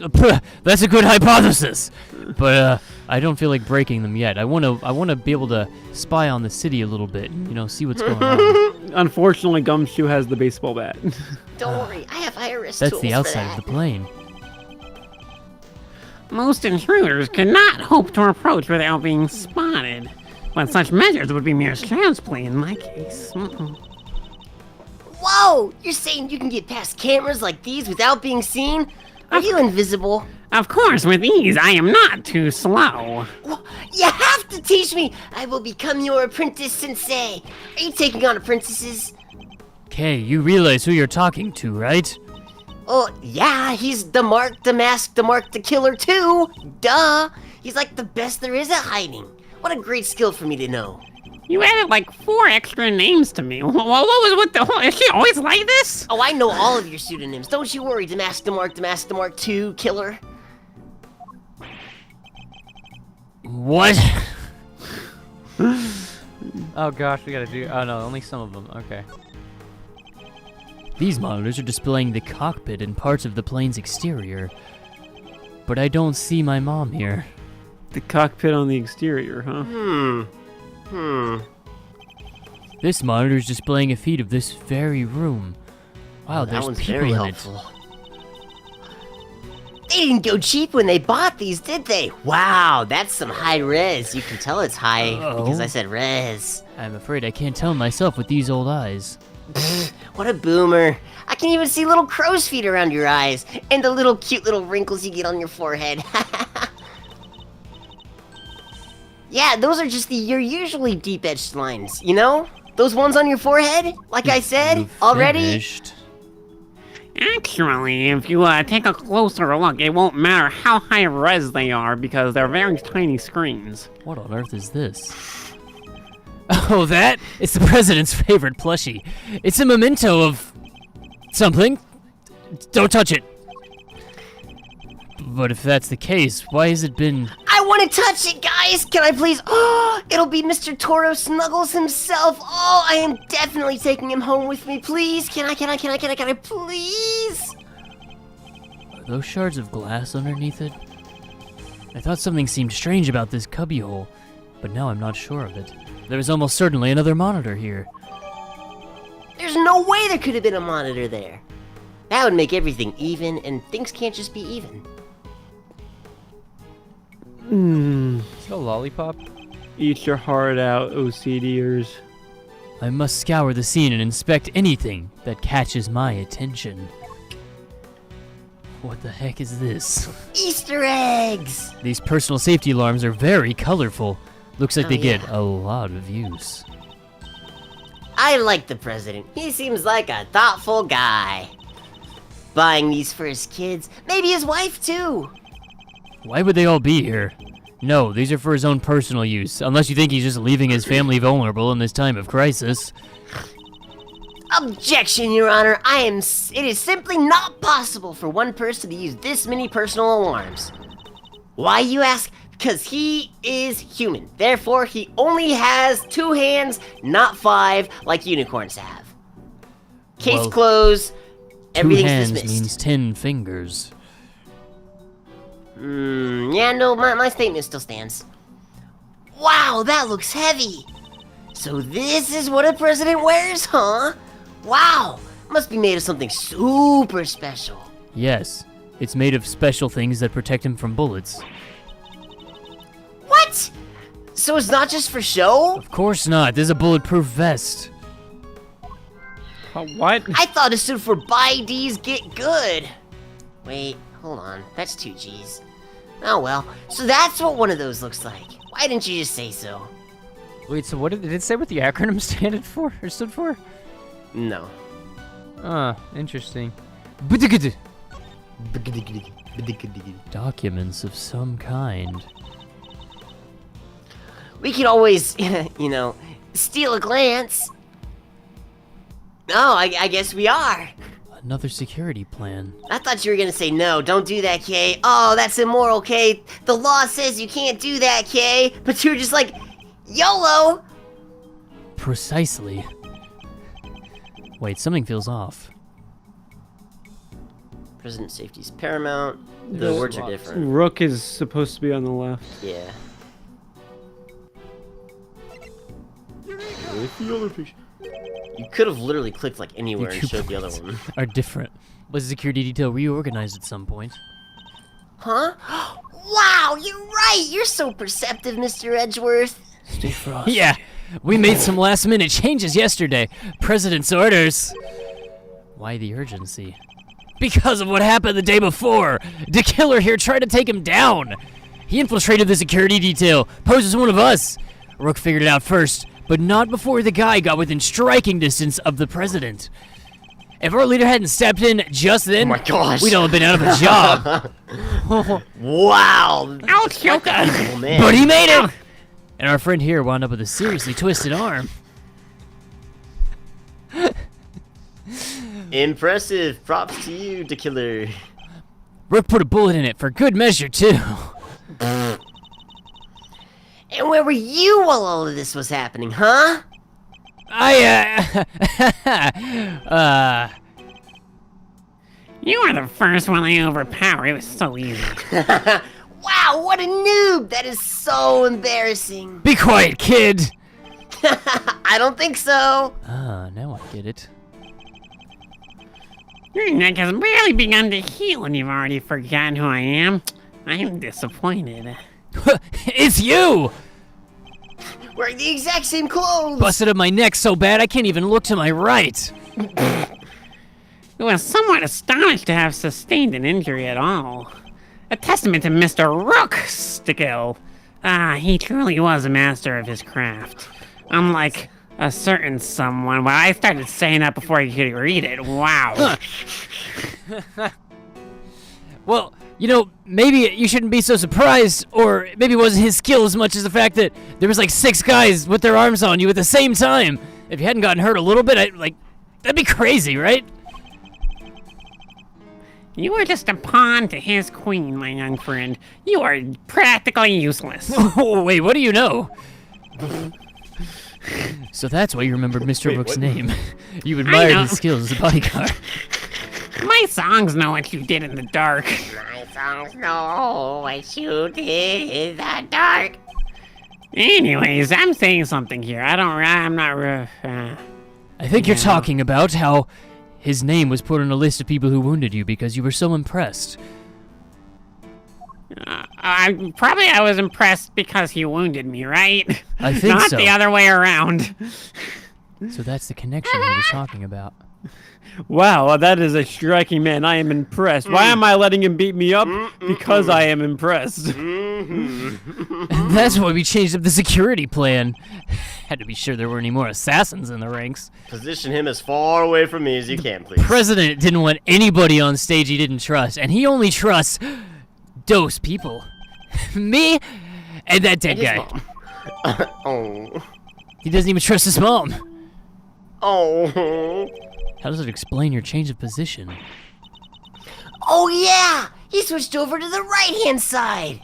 That's a good hypothesis, but I don't feel like breaking them yet. I wanna be able to spy on the city a little bit. You know, see what's going on. Unfortunately, Gumshoe has the baseball bat. Don't worry, I have higher-risk That's tools the for outside that. of the plane. Most intruders cannot hope to approach without being spotted. But such measures would be mere child's play in my case. Whoa! You're saying you can get past cameras like these without being seen? Are you invisible? Of course, with ease, I am not too slow. You have to teach me! I will become your apprentice sensei! Are you taking on apprentices? Okay, you realize who you're talking to, right? Oh, yeah, he's the Mark, the Mask, the Mark, the Killer too! Duh! He's like the best there is at hiding. What a great skill for me to know. You added like 4 extra names to me. What the is she always like this? Oh, I know all of your pseudonyms. Don't you worry, the Mask, the Mark, the Mask, the Mark 2, Killer. What? Oh gosh, we gotta do. Oh no, only some of them. Okay. These monitors are displaying the cockpit and parts of the plane's exterior, but I don't see my mom here. The cockpit on the exterior, huh? This monitor is displaying a feed of this very room. Wow, That there's one's people very in helpful. They didn't go cheap when they bought these, did they? Wow, that's some high res. You can tell it's high because I said res. it. I'm afraid I can't tell myself with these old eyes. What a boomer. I can even see little crow's feet around your eyes and the little cute little wrinkles you get on your forehead. Yeah, those are just your usually deep edged lines, you know? Those ones on your forehead, like I said, You already. finished? Actually, if you take a closer look, it won't matter how high res they are because they're very tiny screens. What on earth is this? Oh, that? It's the president's favorite plushie. It's a memento of something. Don't touch it. But if that's the case, why has it been... I want to touch it, guys! Can I please? Oh, it'll be Mr. Toro Snuggles himself. Oh, I am definitely taking him home with me. Please, can I, please? Are those shards of glass underneath it? I thought something seemed strange about this cubbyhole, but now I'm not sure of it. There is almost certainly another monitor here. There's no way there could have been a monitor there. That would make everything even, and things can't just be even. Is that a lollipop? Eat your heart out, OCDers. I must scour the scene and inspect anything that catches my attention. What the heck is this? Easter eggs! These personal safety alarms are very colorful. Looks like Oh, they get yeah. a lot of use. I like the president. He seems like a thoughtful guy. Buying these for his kids, maybe his wife too. Why would they all be here? No, these are for his own personal use, unless you think he's just leaving his family vulnerable in this time of crisis. Objection, Your Honor. It is simply not possible for one person to use this many personal alarms. Why, you ask? Because he is human. Therefore, he only has 2 hands, not 5, like unicorns have. Case Well, closed. 2 Everything's hands dismissed. means 10 fingers. Yeah, no, my statement still stands. Wow, that looks heavy. So this is what a president wears, huh? Wow, must be made of something super special. Yes, it's made of special things that protect him from bullets. What? So it's not just for show? Of course not, this is a bulletproof vest. What? I thought it stood for buy D's get good. Wait, hold on. That's 2 G's. Oh well. So that's what one of those looks like. Why didn't you just say so? Wait, so what did it say what the acronym stood for? No. Interesting. Documents of some kind. We could always, steal a glance. Oh, I guess we are. Another security plan. I thought you were gonna say no, don't do that, Kay. Oh, that's immoral, Kay. The law says you can't do that, Kay. But you were just like, YOLO! Precisely. Wait, something feels off. President safety's paramount. The words are different. Rook is supposed to be on the left. Yeah. You could have literally clicked like anywhere and showed the other one. Are different. Was the security detail reorganized at some point? Huh? Wow, you're right! You're so perceptive, Mr. Edgeworth. Stay frosty. Yeah, we made some last-minute changes yesterday. President's orders. Why the urgency? Because of what happened the day before. The killer here tried to take him down. He infiltrated the security detail, posed as one of us. Rook figured it out first, but not before the guy got within striking distance of the president. If our leader hadn't stepped in just then, Oh my gosh. we'd all have been out of a job. Wow! Ouch, Yoka! Oh, man. But he made it! And our friend here wound up with a seriously twisted arm. Impressive. Props to you, the killer. Rook put a bullet in it for good measure, too. And where were you while all of this was happening, huh? You were the first one I overpowered. It was so easy. Wow, what a noob! That is so embarrassing. Be quiet, kid! I don't think so. Ah, now I get it. Your neck has barely begun to heal and you've already forgotten who I am. I'm disappointed. It's you! Wearing the exact same clothes. Busted up my neck so bad I can't even look to my right. Who was somewhat astonished to have sustained an injury at all. A testament to Mr. Rook Stickle. He truly was a master of his craft. Unlike a certain someone. Well, I started saying that before you could read it. Wow. Well, maybe you shouldn't be so surprised, or maybe it wasn't his skill as much as the fact that there was like 6 guys with their arms on you at the same time. If you hadn't gotten hurt a little bit, that'd be crazy, right? You are just a pawn to his queen, my young friend. You are practically useless. Oh, wait, what do you know? So that's why you remembered Mr. Rook's name. You admired know. his skills as a bodyguard. My songs know what you did in the dark. My songs know what you did in the dark. Anyways, I'm saying something here. I'm not. I think you're talking about how his name was put on a list of people who wounded you because you were so impressed. I was impressed because he wounded me, right? I think Not so. the other way around. So that's the connection he was talking about. Wow, that is a striking man. I am impressed. Why am I letting him beat me up? Because I am impressed. That's why we changed up the security plan. Had to be sure there weren't any more assassins in the ranks. Position him as far away from me as you can, please. President didn't want anybody on stage he didn't trust, and he only trusts those people. Me and that dead His guy. mom. Oh. He doesn't even trust his mom. Oh. How does it explain your change of position? Oh yeah, he switched over to the right-hand side.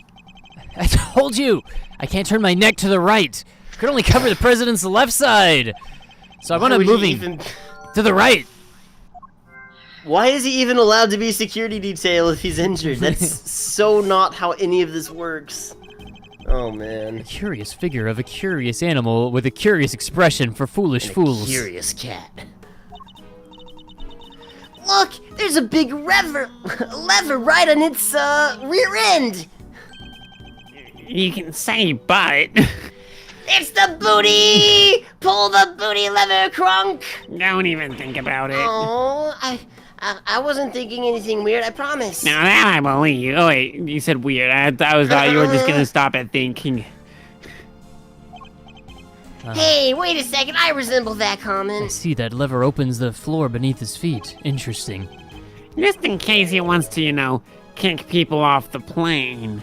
I told you! I can't turn my neck to the right. I could only cover the president's left side. So I wound up moving to the right. Why is he even allowed to be security detail if he's injured? That's so not how any of this works. Oh, man. A curious figure of a curious animal with a curious expression for foolish fools. Curious cat. Look, there's a big lever right on its rear end. You can say but. It's the booty! Pull the booty lever, Crunk! Don't even think about it. Oh, I wasn't thinking anything weird, I promise. Now that I believe. Oh wait, you said weird. I thought you were just gonna stop at thinking. Hey, wait a second, I resemble that I comment. see that lever opens the floor beneath his feet. Interesting. Just in case he wants to, kick people off the plane.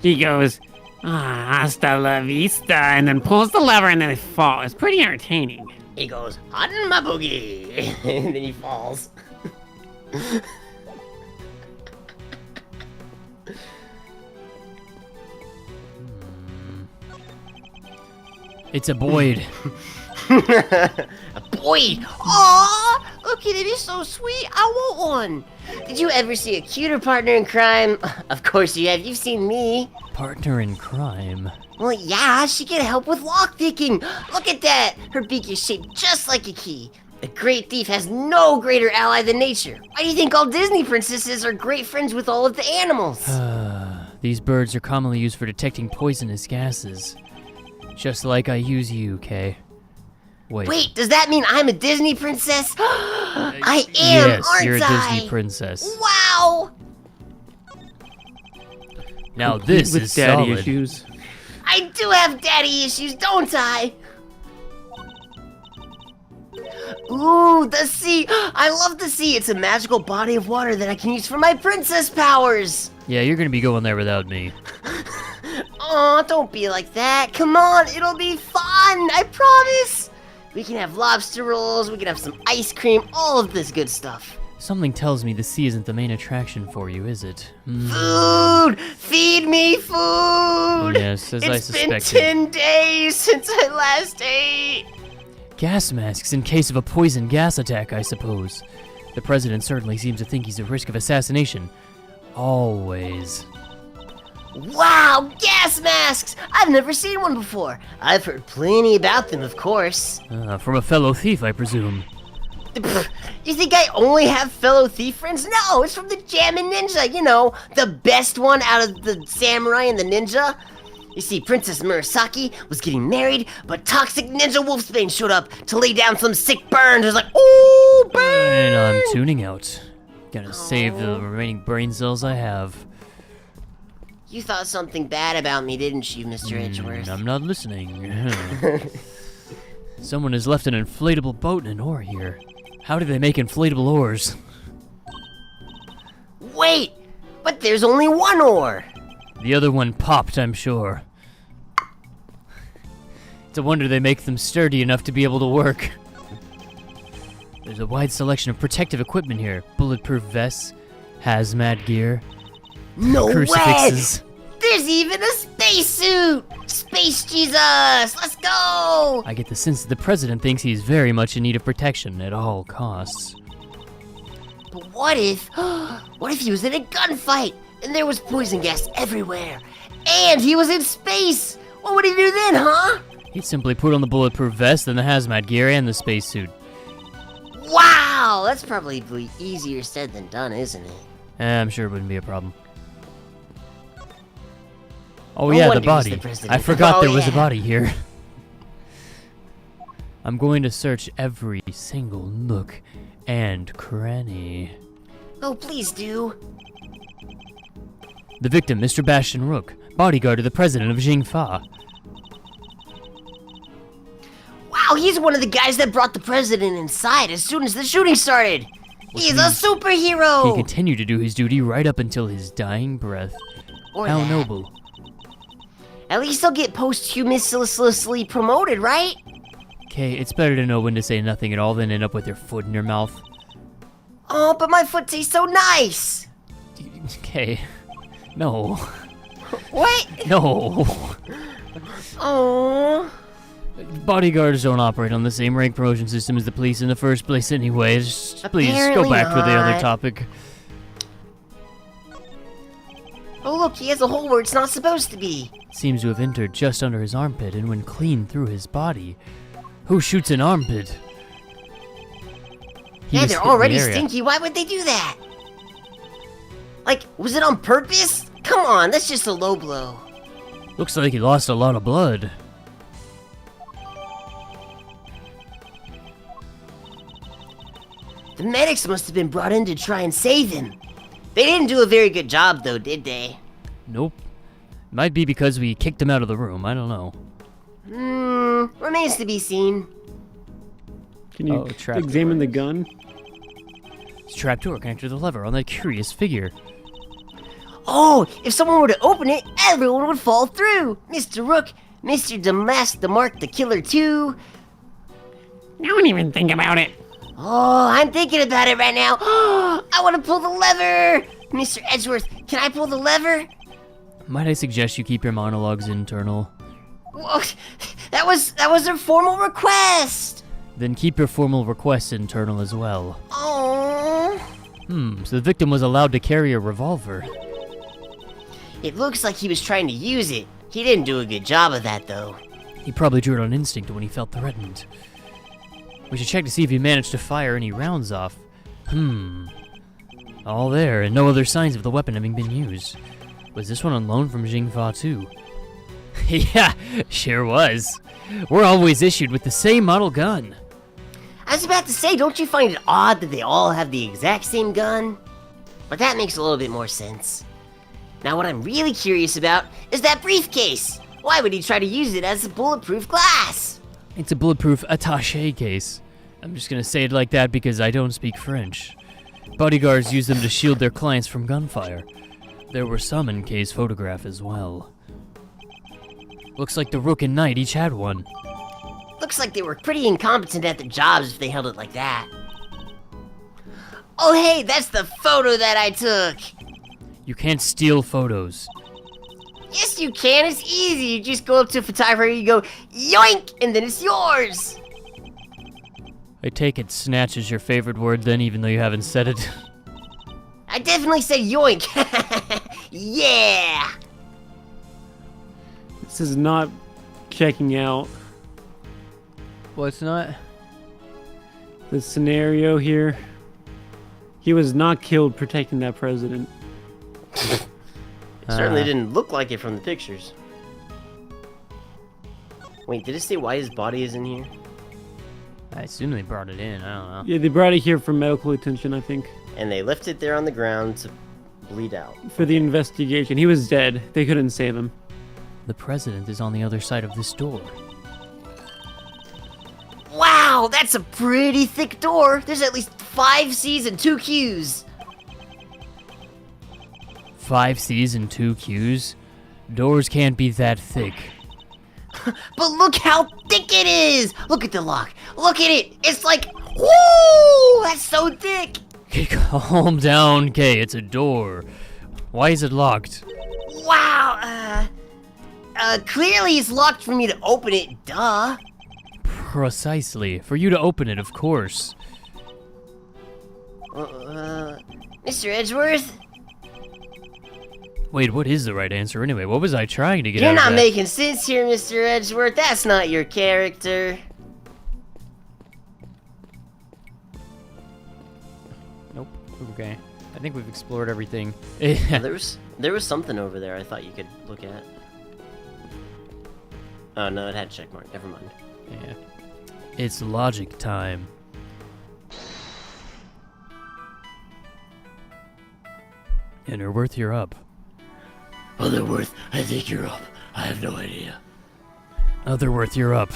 He goes, hasta la vista, and then pulls the lever and then they fall. It's pretty entertaining. He goes, hot in my boogie, and then he falls. It's a Boyd. A boy! Aww! Look at him, he's so sweet. I want one. Did you ever see a cuter partner in crime? Of course you have. You've seen me. Partner in crime. Well, yeah, she can help with lockpicking. Look at that. Her beak is shaped just like a key. A great thief has no greater ally than nature. Why do you think all Disney princesses are great friends with all of the animals? These birds are commonly used for detecting poisonous gases. Just like I use you, Kay. Wait, does that mean I'm a Disney princess? I am, yes, aren't you're a I? Disney princess. Wow! Now this With is daddy solid. issues. I do have daddy issues, don't I? Ooh, the sea! I love the sea! It's a magical body of water that I can use for my princess powers! Yeah, you're gonna be going there without me. Aw, don't be like that. Come on, it'll be fun, I promise! We can have lobster rolls, we can have some ice cream, all of this good stuff. Something tells me the sea isn't the main attraction for you, is it? Food! Feed me food! Yes, as I It's been suspected. 10 days since I last ate! Gas masks in case of a poison gas attack, I suppose. The president certainly seems to think he's at risk of assassination. Always. Wow, gas masks! I've never seen one before. I've heard plenty about them, of course. From a fellow thief, I presume. Pfft, you think I only have fellow thief friends? No, it's from the Jammin' Ninja, you know, the best one out of the samurai and the ninja. You see, Princess Murasaki was getting married, but Toxic Ninja Wolfsbane showed up to lay down some sick burns. It was like, ooh, burn! And I'm tuning out. Gotta save the remaining brain cells I have. You thought something bad about me, didn't you, Mr. Edgeworth? I'm not listening. Someone has left an inflatable boat in an oar here. How do they make inflatable oars? Wait, but there's only one oar. The other one popped, I'm sure. It's a wonder they make them sturdy enough to be able to work. There's a wide selection of protective equipment here. Bulletproof vests, hazmat gear, No crucifixes. way! There's even a spacesuit! Space Jesus! Let's go! I get the sense that the president thinks he's very much in need of protection at all costs. But what if he was in a gunfight and there was poison gas everywhere and he was in space? What would he do then, huh? He'd simply put on the bulletproof vest, then the hazmat gear, and the spacesuit. Wow, that's probably easier said than done, isn't it? I'm sure it wouldn't be a problem. Oh No yeah, the wonder he's the body. president. I forgot Oh, there was a yeah. body here. I'm going to search every single nook and cranny. Oh, please do. The victim, Mr. Bastion Rook, bodyguard to the president of Jingfa. Wow, he's one of the guys that brought the president inside as soon as the shooting started. He's a superhero! He continued to do his duty right up until his dying breath. Or How that. noble. At least he'll get posthumously promoted, right? Okay, it's better to know when to say nothing at all than end up with your foot in your mouth. Oh, but my foot tastes so nice! Okay. No. What? No. Oh. Bodyguards don't operate on the same rank promotion system as the police in the first place anyways. Just please go Apparently back to the other not. topic. Oh, look, he has a hole where it's not supposed to be. Seems to have entered just under his armpit and went clean through his body. Who shoots an armpit? He Yeah, was they're hit in the already area. stinky. Why would they do that? Like, was it on purpose? Come on, that's just a low blow. Looks like he lost a lot of blood. The medics must have been brought in to try and save him. They didn't do a very good job, though, did they? Nope. Might be because we kicked him out of the room. I don't know. Remains to be seen. Can you trap examine door. the gun? It's a trapdoor connected to the lever on that curious figure. Oh, if someone were to open it, everyone would fall through. Mr. Rook, Mr. Damask, the Mark, the Killer 2. Don't even think about it. Oh, I'm thinking about it right now. I want to pull the lever. Mr. Edgeworth, can I pull the lever? Might I suggest you keep your monologues internal? Whoa, that was a formal request. Then keep your formal requests internal as well. Oh. So the victim was allowed to carry a revolver. It looks like he was trying to use it. He didn't do a good job of that, though. He probably drew it on instinct when he felt threatened. We should check to see if he managed to fire any rounds off. All there, and no other signs of the weapon having been used. Was this one on loan from Jingfa too? Yeah, sure was. We're always issued with the same model gun. I was about to say, don't you find it odd that they all have the exact same gun? But that makes a little bit more sense. Now what I'm really curious about is that briefcase. Why would he try to use it as a bulletproof glass? It's a bulletproof attaché case. I'm just gonna say it like that because I don't speak French. Bodyguards use them to shield their clients from gunfire. There were some in Kay's photograph as well. Looks like the Rook and Knight each had one. Looks like they were pretty incompetent at their jobs if they held it like that. Oh hey, that's the photo that I took! You can't steal photos. Yes you can, it's easy. You just go up to a photographer, you go yoink, and then it's yours! I take it snatch is your favorite word then, even though you haven't said it. I definitely said yoink! Yeah! This is not checking out. Well, it's not. The scenario here. He was not killed protecting that president. Certainly didn't look like it from the pictures. Wait, did it say why his body is in here? I assume they brought it in, I don't know. Yeah, they brought it here for medical attention, I think. And they left it there on the ground to bleed out. For the investigation. He was dead. They couldn't save him. The president is on the other side of this door. Wow, that's a pretty thick door. There's at least 5 C's and 2 Q's. 5 C's and 2 Q's? Doors can't be that thick. But look how thick it is! Look at the lock. Look at it. It's like, whoo! That's so thick. Okay, calm down, Kay. It's a door. Why is it locked? Wow. Clearly it's locked for me to open it. Duh. Precisely. For you to open it, of course. Mr. Edgeworth? Wait, what is the right answer anyway? What was I trying to get You're out of not that? making sense here, Mr. Edgeworth. That's not your character. Nope. Okay. I think we've explored everything. Yeah, there was something over there I thought you could look at. Oh no, it had a check mark. Never mind. Yeah. It's logic time. Innerworth, you're up. Otherworth, I think you're up. I have no idea. Otherworth, you're up.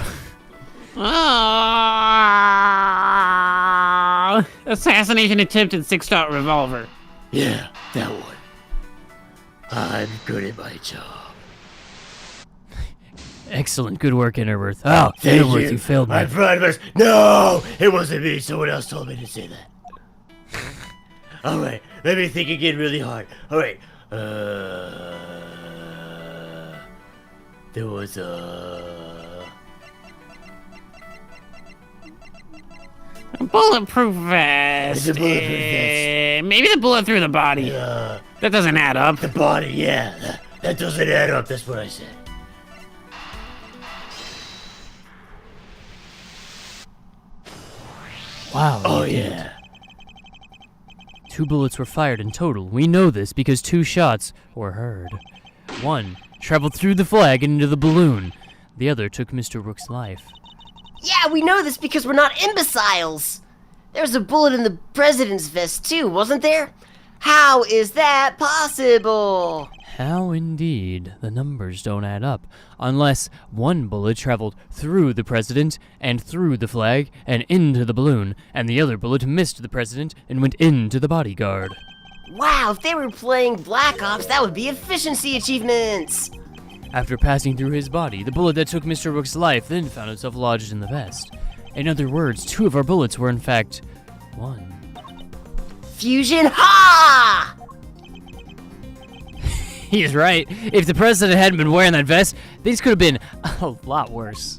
Assassination attempt at 6-shot revolver. Yeah, that one. I'm good at my job. Excellent. Good work, Innerworth. Oh, Thank Innerworth, you failed me. I promise. No, it wasn't me. Someone else told me to say that. All right, let me think again really hard. All right. There was a Bulletproof vest. It's a bulletproof vest. Maybe the bullet through the body. That doesn't add up. the body. Yeah, that doesn't add up. That's what I said. Wow. Oh you did it. yeah. 2 bullets were fired in total. We know this because 2 shots were heard. One traveled through the flag and into the balloon. The other took Mr. Rook's life. Yeah, we know this because we're not imbeciles. There was a bullet in the president's vest too, wasn't there? How is that possible? How indeed. The numbers don't add up. Unless one bullet traveled through the president and through the flag and into the balloon, and the other bullet missed the president and went into the bodyguard. Wow, if they were playing Black Ops, that would be efficiency achievements. After passing through his body, the bullet that took Mr. Rook's life then found itself lodged in the vest. In other words, 2 of our bullets were in fact 1. Fusion, ha! He's right. If the president hadn't been wearing that vest, things could have been a lot worse.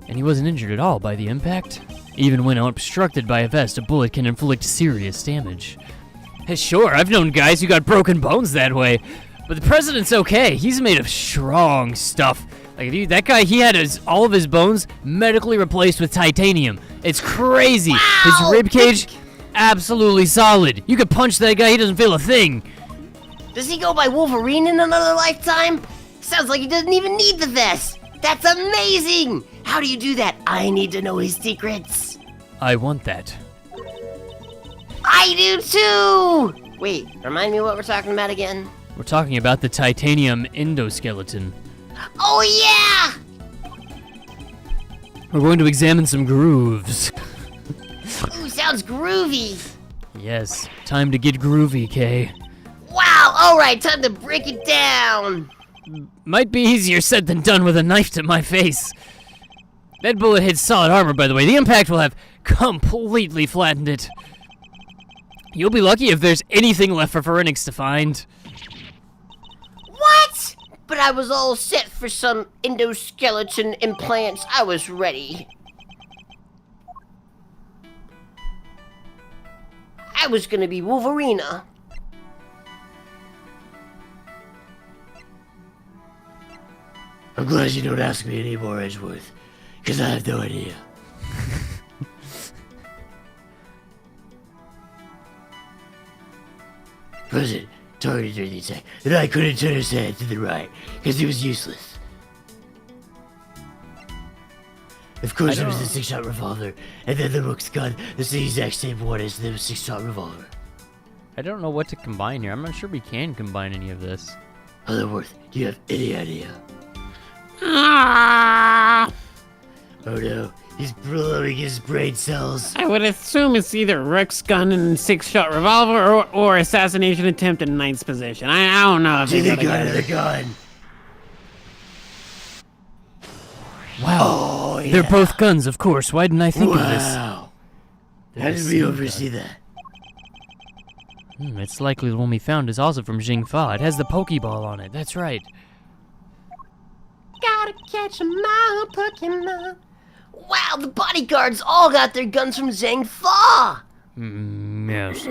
And he wasn't injured at all by the impact. Even when obstructed by a vest, a bullet can inflict serious damage. Sure, I've known guys who got broken bones that way, but the president's okay. He's made of strong stuff. Like that guy, he had all of his bones medically replaced with titanium. It's crazy. Wow! His rib cage, absolutely solid. You could punch that guy, he doesn't feel a thing. Does he go by Wolverine in another lifetime? Sounds like he doesn't even need the vest. That's amazing! How do you do that? I need to know his secrets. I want that. I do too! Wait, remind me what we're talking about again? We're talking about the titanium endoskeleton. Oh yeah! We're going to examine some grooves. Ooh, sounds groovy. Yes, time to get groovy, Kay. Wow, alright, time to break it down. Might be easier said than done with a knife to my face. That bullet hit solid armor, by the way. The impact will have completely flattened it. You'll be lucky if there's anything left for forensics to find. What? But I was all set for some endoskeleton implants. I was ready. I was gonna be Wolverina. I'm glad you don't ask me anymore, Edgeworth, because I have no idea. President targeted during the attack, and I couldn't turn his head to the right, because he was useless. Of course, there was the 6-shot revolver, and then the Rook's gun, the exact same one as the 6-shot revolver. I don't know what to combine here. I'm not sure we can combine any of this. Otherworth, do you have any idea? Ah, Oh no, he's blowing his brain cells. I would assume it's either Rook's gun and 6-shot revolver or assassination attempt in Knight's position. I don't know if To they the go gun, to together. the gun. Wow. Oh, yeah. They're both guns, of course. Why didn't I think of this? Wow. How They're did the we same oversee gun. that? It's likely the one we found is also from Jingfa. It has the Pokeball on it. That's right. Gotta catch 'em all, Pokemon. Wow, the bodyguards all got their guns from Zhang Fa. Yes.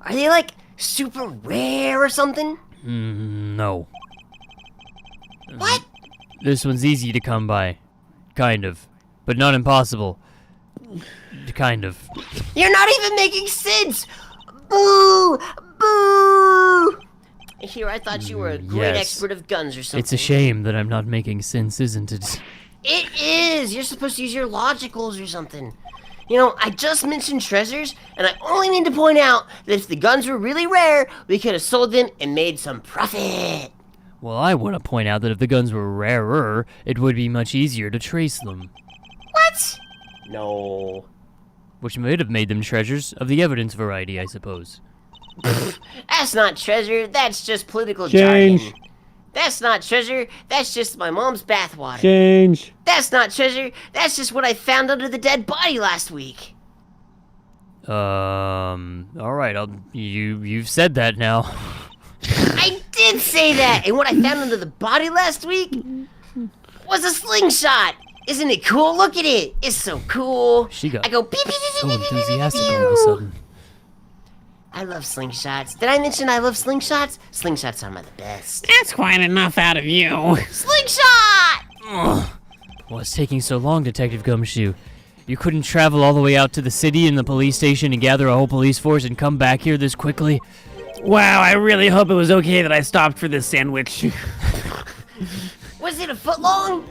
Are they like super rare or something? No. What? This one's easy to come by. Kind of. But not impossible. Kind of. You're not even making sense. Boo! Boo! Here, I thought you were a great Yes. expert of guns or something. It's a shame that I'm not making sense, isn't it? It is. You're supposed to use your logicals or something. You know, I just mentioned treasures, and I only mean to point out that if the guns were really rare, we could have sold them and made some profit. Well, I want to point out that if the guns were rarer, it would be much easier to trace them. What? No. Which might have made them treasures of the evidence variety, I suppose. That's not treasure. That's just political Change. jargon. That's not treasure. That's just my mom's bathwater. Change. That's not treasure. That's just what I found under the dead body last week. All right, you've said that now. I did say that, and what I found under the body last week was a slingshot. Isn't it cool? Look at it. It's so cool. She got I go pew, pew, pew, so pew, pew, pew, enthusiastic pew, all of a pew. sudden. I love slingshots. Did I mention I love slingshots? Slingshots are my the best. That's quite enough out of you. Slingshot! Ugh. What's taking so long, Detective Gumshoe? You couldn't travel all the way out to the city and the police station and gather a whole police force and come back here this quickly? Wow, I really hope it was okay that I stopped for this sandwich. Was it a foot long?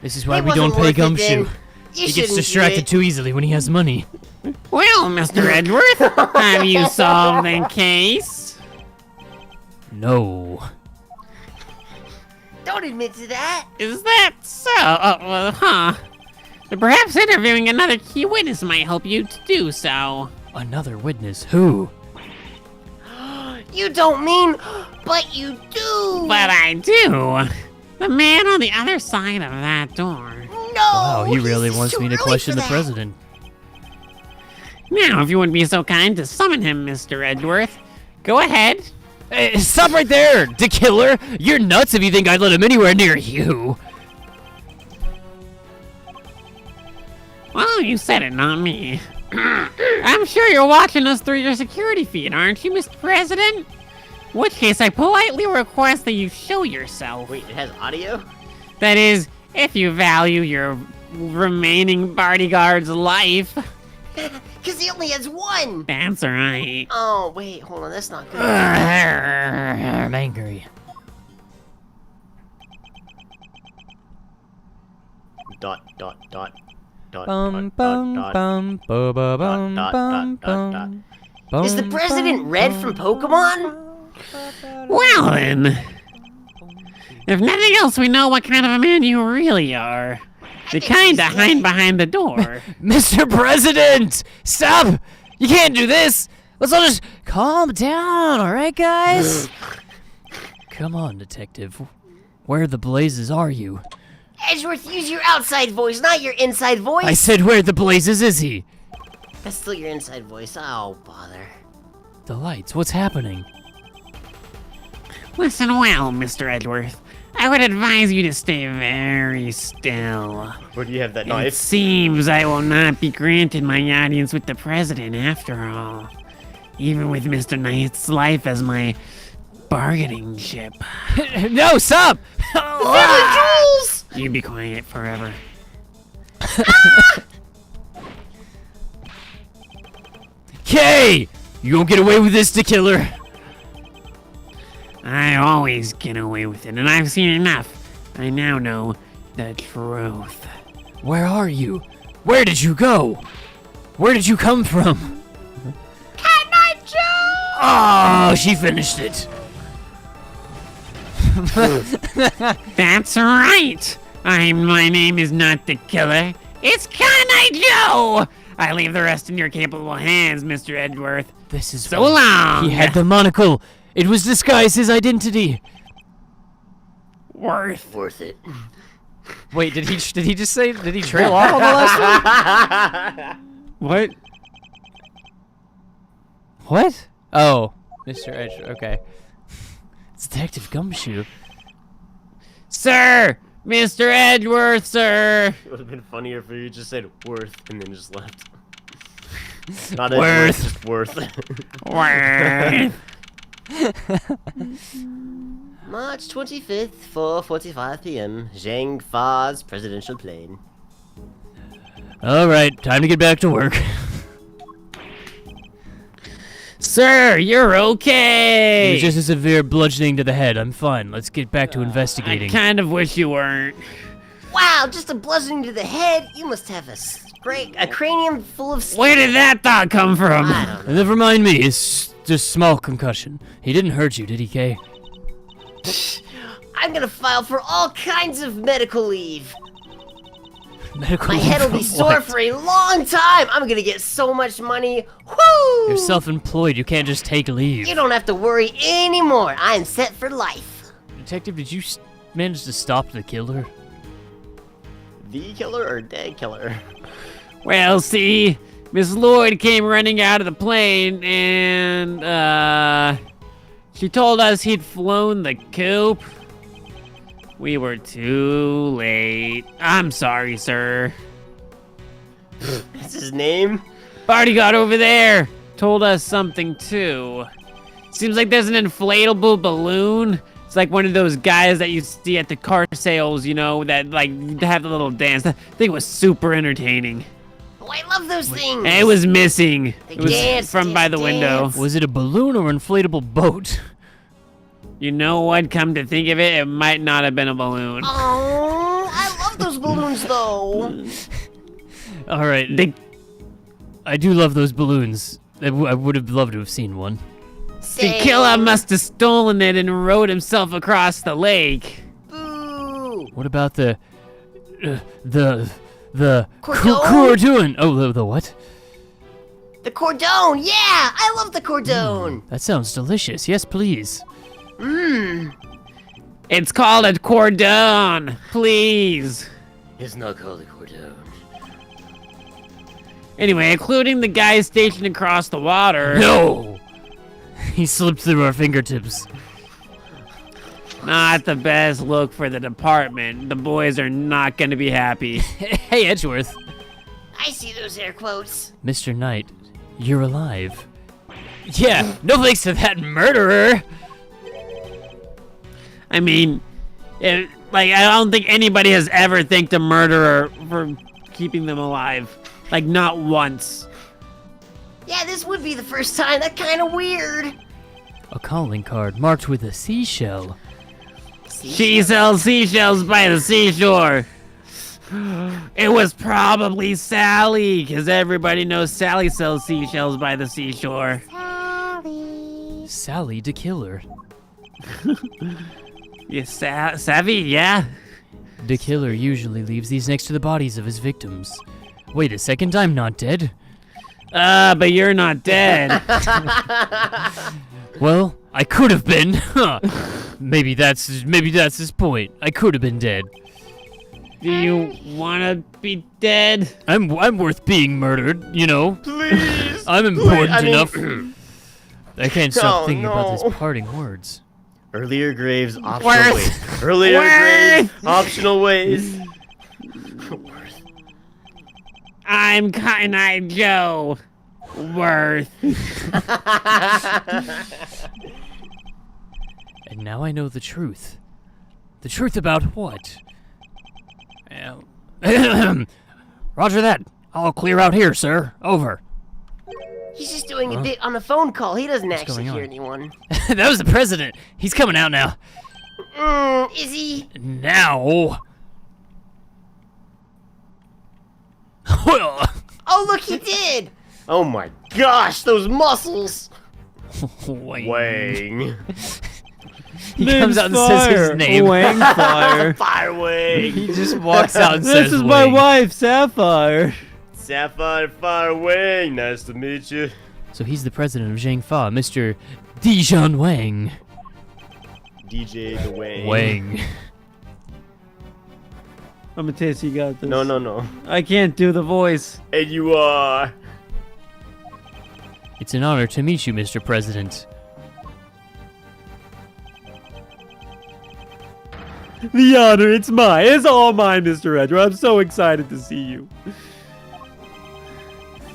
This is why It we don't wasn't pay worth it Gumshoe. then. You He gets shouldn't do distracted it. too easily when he has money. Well, Mr. Edgeworth, have you solved the case? No. Don't admit to that. Is that so? But perhaps interviewing another key witness might help you to do so. Another witness. Who? You don't mean, but you do. But I do. The man on the other side of that door. No. Wow, he really it's wants too me to early question for the that. president. Now, if you would be so kind to summon him, Mr. Edgeworth, go ahead. Hey, stop right there, the killer! You're nuts if you think I'd let him anywhere near you. Well, you said it, not me. I'm sure you're watching us through your security feed, aren't you, Mr. President? In which case, I politely request that you show yourself. Wait, it has audio? That is, if you value your remaining bodyguard's life. Because he only has one. That's right. Oh, wait, hold on, that's not good. I'm angry. Dot, dot, dot. Dot, Bum dot, bum dot, bum ba ba bum dot, bum dot, dot, bum. Is the president red from Pokemon? Well then, if nothing else, we know what kind of a man you really are. The kind that hide behind the door. Mr. President! Stop! You can't do this! Let's all just calm down, alright, guys? Come on, detective. Where the blazes are you? Edgeworth, use your outside voice, not your inside voice. I said, where the blazes is he? That's still your inside voice. Oh, bother. The lights, what's happening? Listen well, Mr. Edgeworth. I would advise you to stay very still. Where do you have that It knife? seems I will not be granted my audience with the president after all. Even with Mr. Knight's life as my bargaining chip. No, stop! Jules! You be quiet forever. Kay! You won't get away with this, the killer. I always get away with it, and I've seen enough. I now know the truth. Where are you? Where did you go? Where did you come from? Cat Knife Joe! Oh, she finished it. That's right. My name is not the killer. It's Can Joe. I leave the rest in your capable hands, Mr. Edgeworth. This is So why long. He had the monocle. It was disguised his identity. Worth it. Wait, did he just say? Did he trail off on the last one? What? What? Oh, Mr. Edge. Okay. It's Detective Gumshoe. Sir! Mr. Edgeworth, sir! It would have been funnier if you just said worth and then just left. Not Worth. Just worth. Worth. March 25th, 4:45 p.m. Zhang Fa's presidential plane. All right, time to get back to work. Sir, you're It okay! was just a severe bludgeoning to the head. I'm fine. Let's get back to I investigating. kind of wish you weren't. Wow, just a bludgeoning to the head? You must have a cranium full of skin. Where did that thought come from? I don't know. Never mind me. It's just small concussion. He didn't hurt you, did he, Kay? I'm gonna file for all kinds of medical leave. Medical My head will from be sore what? for a long time. I'm gonna get so much money. Woo! You're self-employed. You can't just take leave. You don't have to worry anymore. I'm set for life. Detective, did you manage to stop the killer? The killer or dead killer? Well, see, Miss Lloyd came running out of the plane and, she told us he'd flown the coop. We were too late. I'm sorry, sir. That's his name? Bodyguard over there told us something too. Seems like there's an inflatable balloon. It's like one of those guys that you see at the car sales, you know, that like have the little dance. That thing was super entertaining. Oh, I love those things. It was missing. They It was dance, from by the dance, window. dance. Was it a balloon or inflatable boat? You know what? Come to think of it, it might not have been a balloon. Oh, I love those balloons though. All right. I do love those balloons. I would have loved to have seen one. The killer must have stolen it and rowed himself across the lake. Boo. What about the Cordon? cordon? Oh, the what? The cordon. Yeah, I love the cordon. That sounds delicious. Yes, please. Mmm. It's called a cordon, please. It's not called a cordon. Anyway, including the guy stationed across the water. No! He slipped through our fingertips. Not the best look for the department. The boys are not going to be happy. Hey, Edgeworth. I see those air quotes. Mr. Knight, you're alive. Yeah, no thanks to that murderer. I mean, I don't think anybody has ever thanked a murderer for keeping them alive. Like, not once. Yeah, this would be the first time. That's kind of weird. A calling card marked with a seashell. She sells seashells by the seashore. It was probably Sally, because everybody knows Sally sells seashells by the seashore. Sally the killer. You savvy, yeah? The killer usually leaves these next to the bodies of his victims. Wait a second, I'm not dead. But you're not dead. Well, I could have been. Maybe that's his point. I could have been dead. Do you want to be dead? I'm worth being murdered, you know. Please. I'm important I mean- enough. I can't stop Oh, thinking about no. his parting words. Earlier graves, optional Worth. ways. Earlier Worth. graves, optional ways. I'm Kine-Eye Joe. Worth. And now I know the truth. The truth about what? Roger that. I'll clear out here, sir. Over. He's just doing a bit on a phone call. He doesn't actually going hear on? anyone. That was the president. He's coming out now. Is he? Now. Oh, look, he did. Oh my gosh, those muscles. Wang. Wang. He comes out and says his name. Wang Fire. Fire Wang. He just walks out and says, This is my Wang. wife, Sapphire. Sapphire Fire Wang. Nice to meet you. So he's the president of Zhang Fa, Mr. Dijon Wang. DJ the Wang. Wang. I'm gonna taste you got this. No. I can't do the voice. And you are. It's an honor to meet you, Mr. President. The honor, it's mine. It's all mine, Mr. Edgeworth. I'm so excited to see you.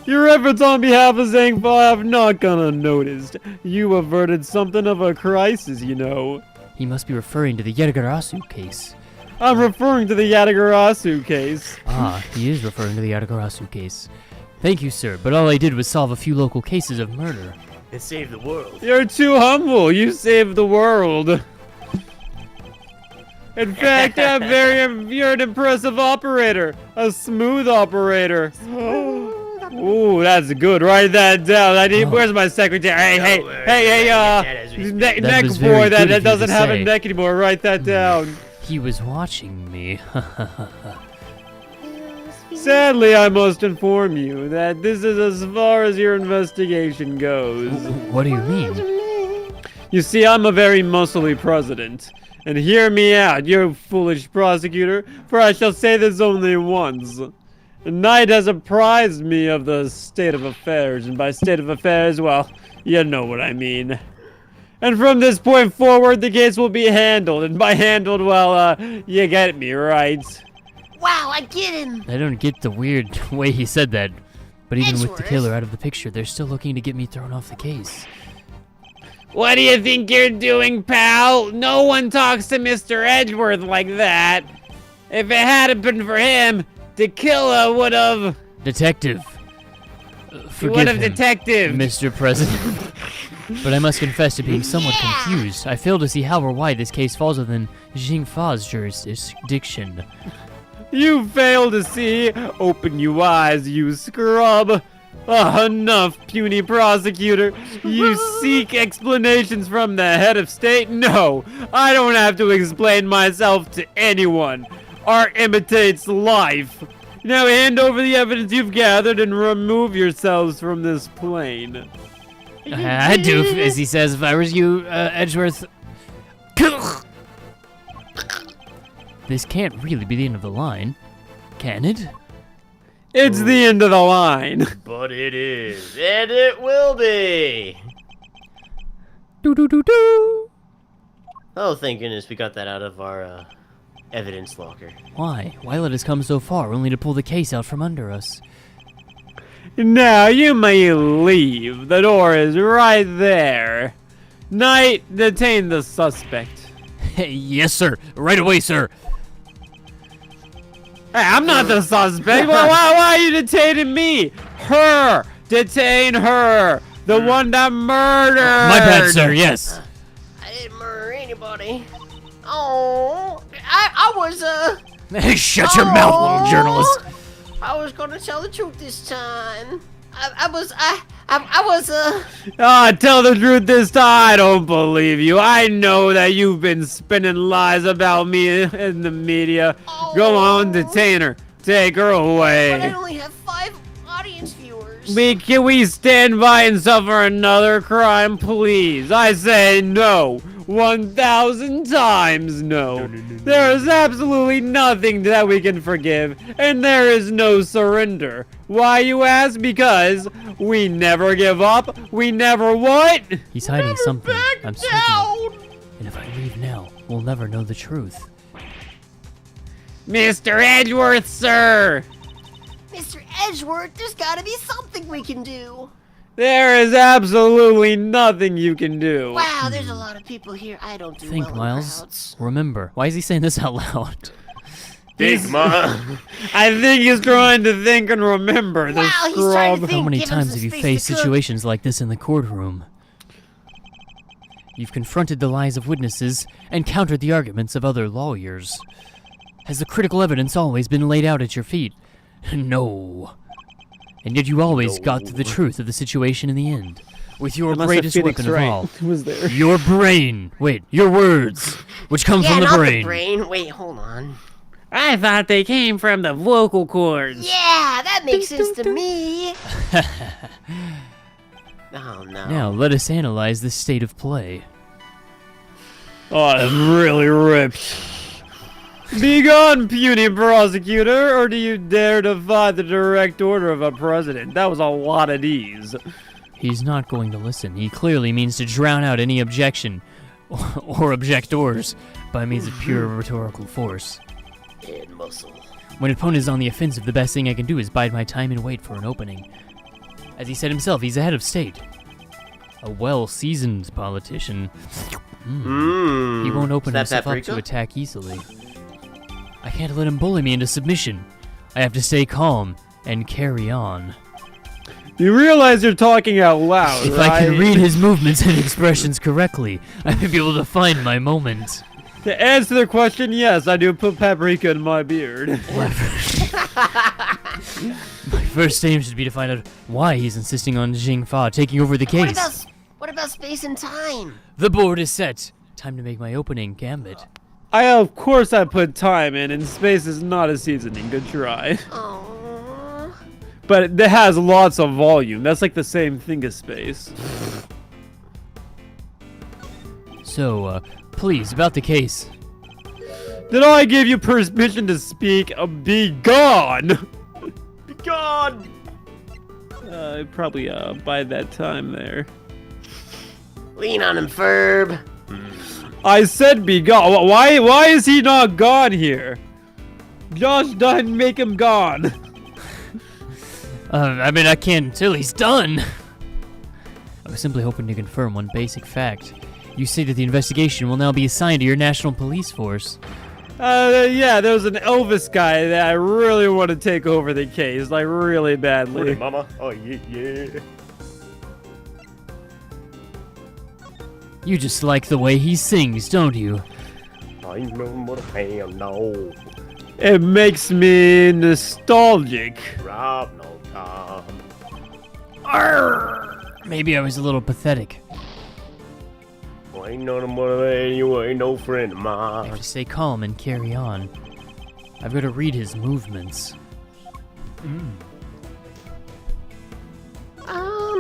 Your efforts on behalf of Zhang have not gone unnoticed. You averted something of a crisis, you know. He must be referring to the Yatagarasu case. I'm referring to the Yatagarasu case. Ah, he is referring to the Yatagarasu case. Thank you, sir, but all I did was solve a few local cases of murder. And save the world. You're too humble. You saved the world. In fact, you're an impressive operator. A smooth operator. Ooh, that's good. Write that down. Where's my secretary? Hey, neck That was boy very good of that you to doesn't have a say. neck anymore. Write that down. He was watching me. Sadly, I must inform you that this is as far as your investigation goes. What do you mean? You see, I'm a very muscly president. And hear me out, you foolish prosecutor, for I shall say this only once. The knight has apprised me of the state of affairs, and by state of affairs, well, you know what I mean. And from this point forward, the case will be handled, and by handled, well, you get me, right? Wow, I get him. I don't get the weird way he said that. But even with the Edgeworth. killer out of the picture, they're still looking to get me thrown off the case. What do you think you're doing, pal? No one talks to Mr. Edgeworth like that. If it hadn't been for him, the killer would have... Detective. What Forgive a him, detective! Mr. President. But I must confess to being somewhat confused. I fail to see how or why this case falls within Jingfa's jurisdiction. You fail to see? Open your eyes, you scrub. Enough, puny prosecutor. You seek explanations from the head of state? No, I don't have to explain myself to anyone. Art imitates life. Now hand over the evidence you've gathered and remove yourselves from this plane. I'd do, as he says, if I was you, Edgeworth. This can't really be the end of the line, can it? It's the end of the line. But it is, and it will be. Do. Oh, thank goodness we got that out of our evidence locker. Why? Why let us come so far only to pull the case out from under us? Now you may leave. The door is right there. Knight, detain the suspect. Yes, sir. Right away, sir. Hey, I'm not the suspect. Why are you detaining me? Her. Detain her. The one that murdered. My bad, sir. Yes. I didn't murder anybody. Oh, I was, Shut your mouth, little journalist. I was gonna tell the truth this time. I was, Tell the truth this time. I don't believe you. I know that you've been spinning lies about me in the media. Go on, detain her. Take her but I away. only have 5 audience viewers. Can we stand by and suffer another crime, please? I say no. 1,000 times no. There is absolutely nothing that we can forgive, and there is no surrender. Why, you ask? Because we never give up. We never what? He's hiding something. I'm certain of. And if I leave now, we'll never know the truth. Mr. Edgeworth, sir. Mr. Edgeworth, there's gotta be something we can do. There is absolutely nothing you can do. Wow, there's a lot of people here. I don't do Think, well in Miles. crowds. Remember. Why is he saying this out loud? I think he's trying to think and remember. The Wow, he's trying to scrub. think. How many Give him times some have you space faced to cook. situations like this in the courtroom? You've confronted the lies of witnesses and countered the arguments of other lawyers. Has the critical evidence always been laid out at your feet? No. And yet you always got to the truth of the situation in the end. With your Unless greatest the Phoenix weapon of Wright all. was there. Your brain. Wait, your words. Which come Yeah, from the not brain. the brain. Wait, hold on. I thought they came from the vocal cords. Yeah, that makes sense to me. Oh no. Now, let us analyze the state of play. Oh, I'm really ripped. Be gone, puny prosecutor, or do you dare defy the direct order of a president? That was a lot of D's. He's not going to listen. He clearly means to drown out any objection or objectors by means of pure rhetorical force. And muscle. When an opponent is on the offensive, the best thing I can do is bide my time and wait for an opening. As he said himself, he's a head of state. A well-seasoned politician. He won't open Is that himself up paprika? to attack easily. I can't let him bully me into submission. I have to stay calm and carry on. You realize you're talking out loud, If right? I can read his movements and expressions correctly, I may be able to find my moment. To answer the question, yes, I do put paprika in my beard. My first aim should be to find out why he's insisting on Jingfa taking over the case. What about space and time? The board is set. Time to make my opening gambit. Of course I put time in, and space is not a seasoning. Good try. Oh. But it has lots of volume. That's like the same thing as space. So, please, about the case. Did I give you permission to speak? Be gone! Be gone! Probably, by that time there. Lean on him, Ferb. I said be gone. Why is he not gone here? Josh done, make him gone. I mean, I can't until he's done. I was simply hoping to confirm one basic fact. You say that the investigation will now be assigned to your national police force. Yeah, there was an Elvis guy that I really want to take over the case, like really badly. Mama. Oh, yeah. You just like the way he sings, don't you? I know what I am now. It makes me nostalgic. Rob no Tom. Maybe I was a little pathetic. I ain't no more than you ain't no friend of I mine. have to stay calm and carry on. I've got to read his movements. I'm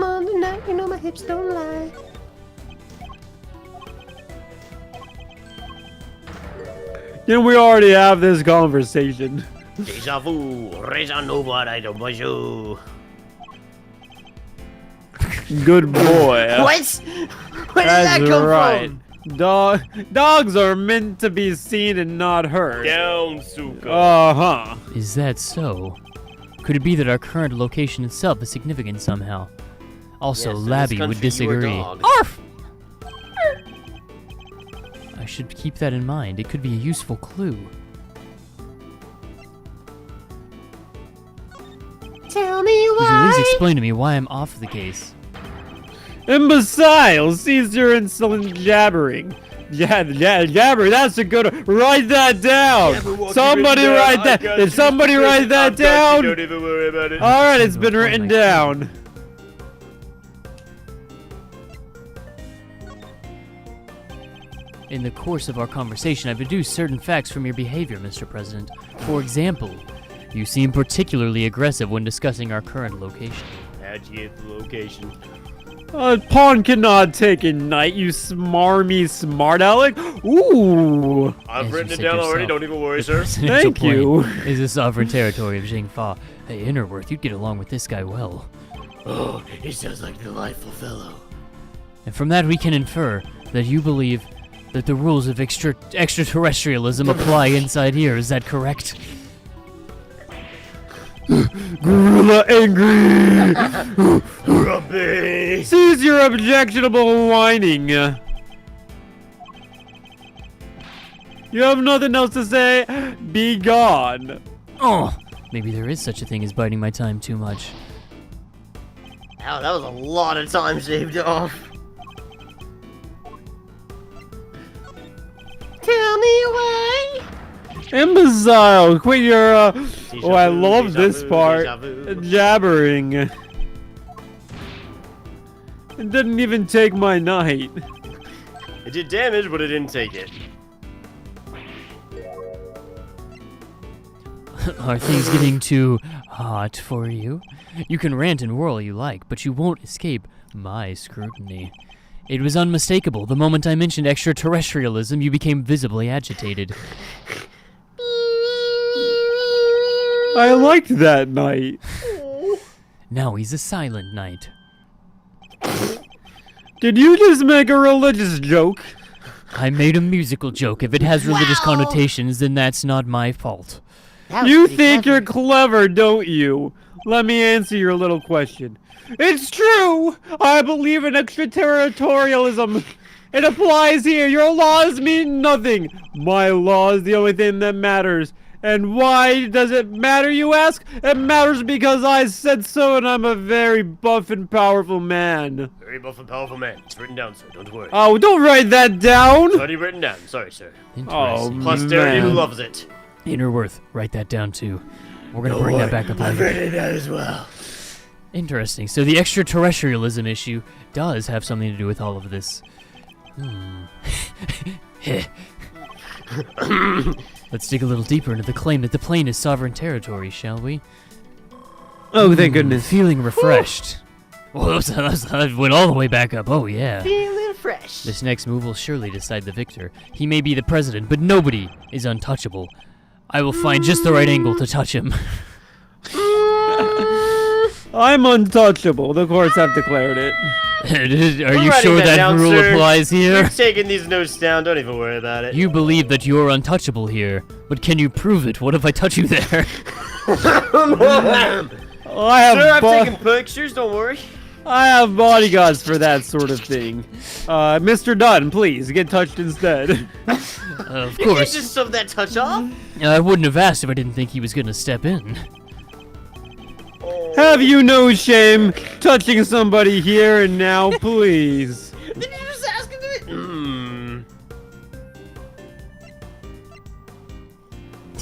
on tonight, you know my hips don't lie. Didn't we already have this conversation? Deja vu, raison nouveau, bonjour. Good boy. What? Where did that That's come right. from? Dogs are meant to be seen and not heard. Down, Suka. Uh-huh. Is that so? Could it be that our current location itself is significant somehow? Also, Yes, in this Labby country, would you are disagree. dog. Arf! I should keep that in mind. It could be a useful clue. Tell me Would you at least why. explain to me why I'm off the case? Imbecile, cease your insolent jabbering. Jabbering, that's a good one. Write that down. Somebody write that. Did somebody write that down? Don't even worry about it. Alright, it's been Oh my written God. down. In the course of our conversation, I've deduced certain facts from your behavior, Mr. President. For example, you seem particularly aggressive when discussing our current location. How'd you get the location? Pawn cannot take a knight, you smarmy smart aleck. Ooh. I've As written you it said down already, yourself. don't even worry, The sir. presidential Thank plane you. is the sovereign territory of Jingfa. Hey, Innerworth, you'd get along with this guy well. Oh, he sounds like a delightful fellow. And from that we can infer that you believe that the rules of extraterrestrialism apply inside here. Is that correct? Gorilla angry. Grumpy. Cease your objectionable whining. You have nothing else to say? Be gone. Oh, maybe there is such a thing as biting my time too much. Ow, that was a lot of time shaved off. Tell me why. Imbecile, quit your, oh, I vu, love deja this vu, part. deja vu. Jabbering. It didn't even take my knight. It did damage, but it didn't take it. Are things getting too hot for you? You can rant and whirl you like, but you won't escape my scrutiny. It was unmistakable. The moment I mentioned extraterrestrialism, you became visibly agitated. I liked that knight. Now he's a silent knight. Did you just make a religious joke? I made a musical joke. If it has religious Wow. connotations, then that's not my fault. That was You pretty think clever. you're clever, don't you? Let me answer your little question. It's true! I believe in extraterritorialism. It applies here. Your laws mean nothing. My law is the only thing that matters. And why does it matter, you ask? It matters because I said so, and I'm a very buff and powerful man. Very buff and powerful man. It's written down, sir. Don't worry. Oh, don't write that down! It's already written down. Sorry, sir. Interesting. Posterity Man. loves it. Innerworth, write that down too. We're gonna bring that back up I've later. written it down as well. Interesting. So the extraterrestrialism issue does have something to do with all of this. Let's dig a little deeper into the claim that the plane is sovereign territory, shall we? Oh, thank goodness. Feeling refreshed. Well, that went all the way back up. Oh, yeah. Feeling fresh. This next move will surely decide the victor. He may be the president, but nobody is untouchable. I will find just the right angle to touch him. I'm untouchable. The courts have declared it. Are We're you writing sure that that down, rule sir. applies here? We're taking these notes down. Don't even worry about it. You believe that you're untouchable here, but can you prove it? What if I touch you there? I have Sir, I'm bu- taking pictures. Don't worry. I have bodyguards for that sort of thing. Mr. Dunn, please, get touched instead. Of You can't course. just shove that touch off. I wouldn't have asked if I didn't think he was gonna step in. Have you no shame touching somebody here and now, please? Did you just ask him to do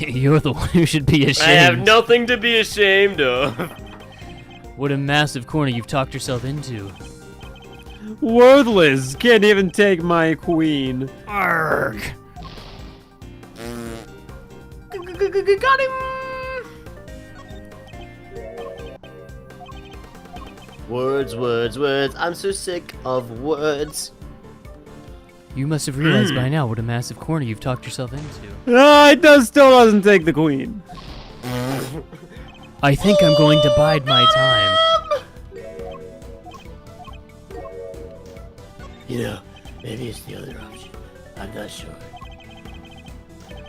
it? You're the one who should be ashamed. I have nothing to be ashamed of. What a massive corner you've talked yourself into. Worthless. Can't even take my queen. Arrgh. Got him. Words, words, words. I'm so sick of words. You must have realized by now what a massive corner you've talked yourself into. Still doesn't take the queen. I think I'm going to bide my time. You know, maybe it's the other option. I'm not sure.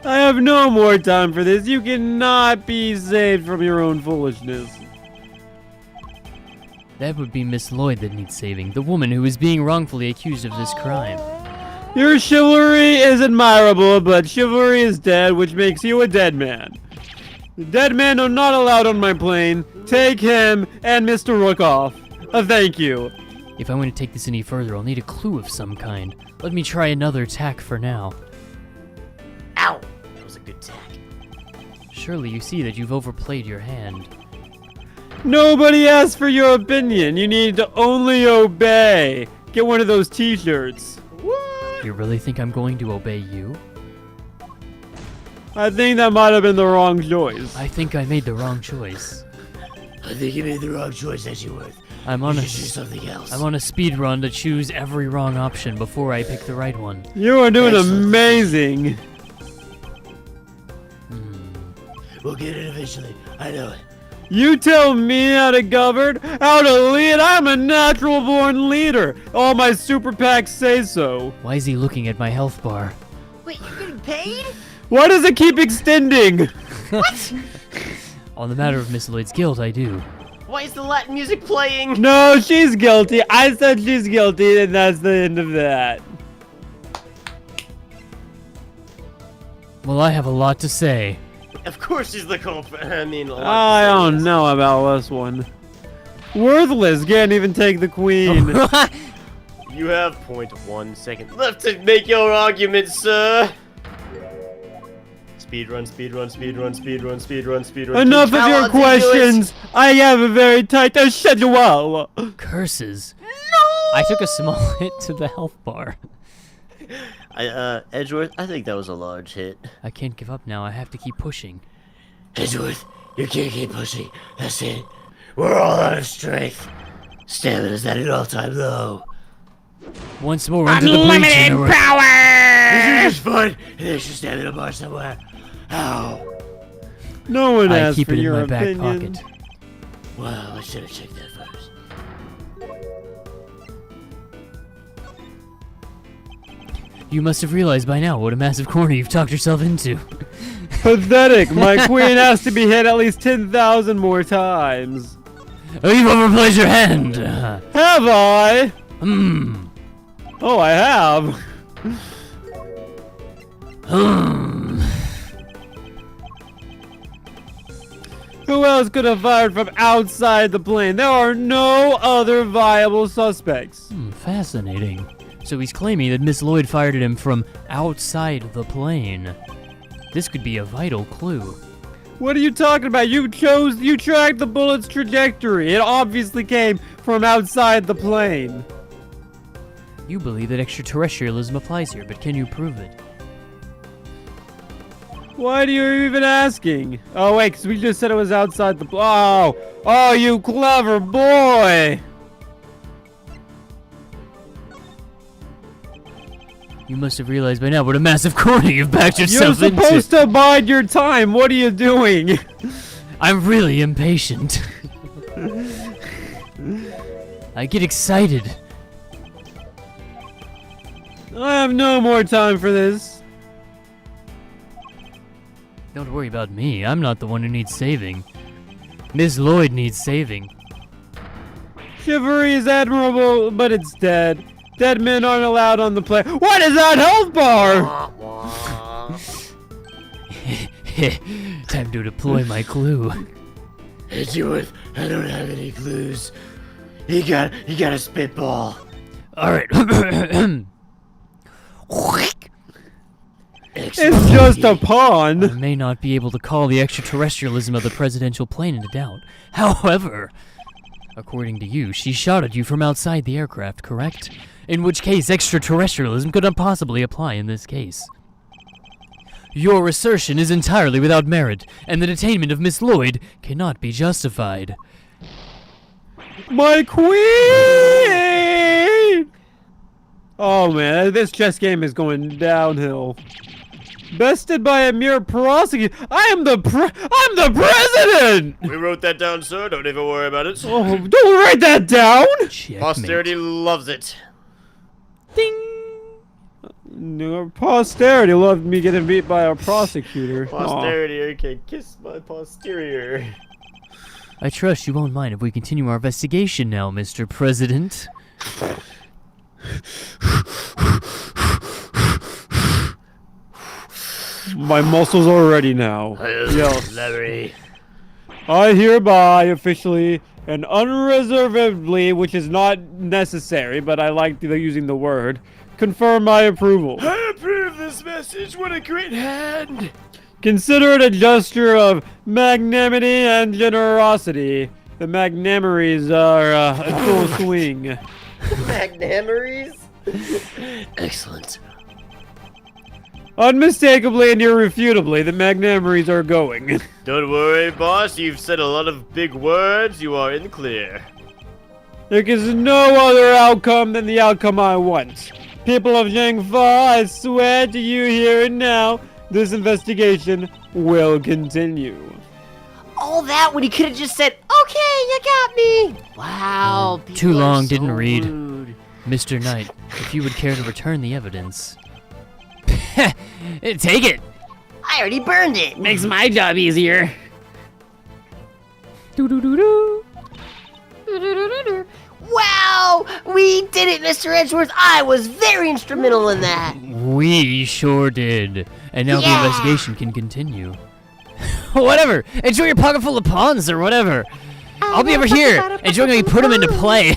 I have no more time for this. You cannot be saved from your own foolishness. That would be Miss Lloyd that needs saving, the woman who is being wrongfully accused of this crime. Your chivalry is admirable, but chivalry is dead, which makes you a dead man. Dead men are not allowed on my plane. Take him and Mr. Rook off. Thank you. If I want to take this any further, I'll need a clue of some kind. Let me try another tack for now. Ow! That was a good tack. Surely you see that you've overplayed your hand. Nobody asked for your opinion. You need to only obey. Get one of those t-shirts. You really think I'm going to obey you? I think that might have been the wrong choice. I think I made the wrong choice. I think you made the wrong choice, Edgeworth. I'm on You a should do something else. I'm on a speed run to choose every wrong option before I pick the right one. You are doing Excellent. amazing. We'll get it eventually. I know it. You tell me how to govern, how to lead. I'm a natural born leader. All my super packs say so. Why is he looking at my health bar? Wait, you're getting paid? Why does it keep extending? On the matter of Miss Lloyd's guilt, I do. Why is the Latin music playing? No, she's guilty. I said she's guilty, and that's the end of that. Well, I have a lot to say. Of course she's the culprit. I mean, I don't know about this one. Worthless can't even take the queen. You have 0.1 second left to make your argument, sir. Speedrun, speedrun, speedrun, speedrun, speedrun, speedrun. Enough of your questions. I have a very tight schedule. Curses. No! I took a small hit to the health bar. Edgeworth, I think that was a large hit. I can't give up now. I have to keep pushing. Edgeworth, you can't keep pushing. That's it. We're all out of strength. Stamina's at an all-time low. Once more into the breach. This is just fun. There's your stamina bar somewhere. Ow. No one I asked keep for it in your my back opinion. pocket. Wow, I should have checked that first. You must have realized by now what a massive corner you've talked yourself into. Pathetic. My queen has to be hit at least 10,000 more times. Oh, you've overplayed your hand. Have I? Oh, I have. Who else could have fired from outside the plane? There are no other viable suspects. Fascinating. So he's claiming that Miss Lloyd fired at him from outside the plane. This could be a vital clue. What are you talking about? You tracked the bullet's trajectory. It obviously came from outside the plane. You believe that extraterrestrialism applies here, but can you prove it? Why are you even asking? Oh, wait, because we just said it was outside the... Oh, you clever boy! You must have realized by now what a massive corner you've backed You're yourself into. supposed to bide your time. What are you doing? I'm really impatient. I get excited. I have no more time for this. Don't worry about me. I'm not the one who needs saving. Miss Lloyd needs saving. Chivalry is admirable, but it's dead. Dead men aren't allowed on the plane. What is that health bar? Time to deploy my clue. Edgeworth, I don't have any clues. You got a spitball. All right. It's just a I pawn. may not be able to call the extraterrestrialism of the presidential plane into doubt. However, according to you, she shot at you from outside the aircraft, correct? In which case, extraterrestrialism could not possibly apply in this case. Your assertion is entirely without merit, and the detainment of Miss Lloyd cannot be justified. My queen! Oh man, this chess game is going downhill. Bested by a mere prosecutor. I'm the president! We wrote that down, sir. Don't even worry about it. Oh, don't write that down! Checkmate. Posterity loves it. No, posterity loved me getting beat by a prosecutor. Posterity can kiss my posterior. I trust you won't mind if we continue our investigation now, Mr. President. My muscles are ready now. Yes. Larry. I hereby officially and unreservedly, which is not necessary, but I like using the word, confirm my approval. I approve this message. What a great hand. Consider it a gesture of magnanimity and generosity. The magnanimities are in full swing. Magnamories? Excellent. Unmistakably and irrefutably, the magnanimities are going. Don't worry, boss. You've said a lot of big words. You are in the clear. There is no other outcome than the outcome I want. People of Zhangfa, I swear to you here and now, this investigation will continue. All that when he could have just said, "Okay, you got me." Wow. Too people are long, so didn't read. rude. Mr. Knight, if you would care to return the evidence. Take it! I already burned it. Makes my job easier. Wow, we did it, Mr. Edgeworth. I was very instrumental in that. We sure did. And now the Yeah. investigation can continue. Whatever! Enjoy your pocket full of pawns or whatever! I'll be over here, enjoying how you put them into play!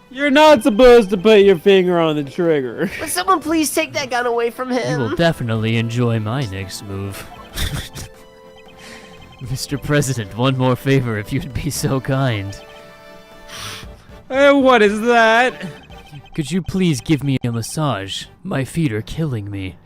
You're not supposed to put your finger on the trigger. Would someone please take that gun away from You will him? definitely enjoy my next move. Mr. President, one more favor if you'd be so kind. What is that? Could you please give me a massage? My feet are killing me.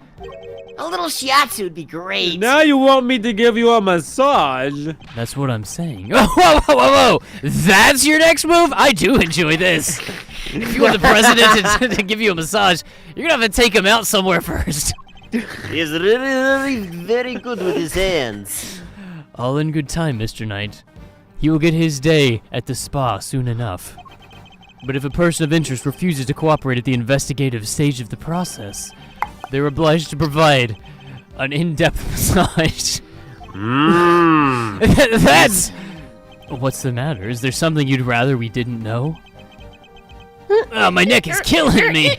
A little shiatsu would be great. Now you want me to give you a massage? That's what I'm saying. Oh, whoa, whoa, whoa, whoa! That's your next move? I do enjoy this. If you want the president to give you a massage, you're gonna have to take him out somewhere first. He is really, really very good with his hands. All in good time, Mr. Knight. He will get his day at the spa soon enough. But if a person of interest refuses to cooperate at the investigative stage of the process, they're obliged to provide an in-depth massage. That's... What's the matter? Is there something you'd rather we didn't know? Oh, my neck is killing me!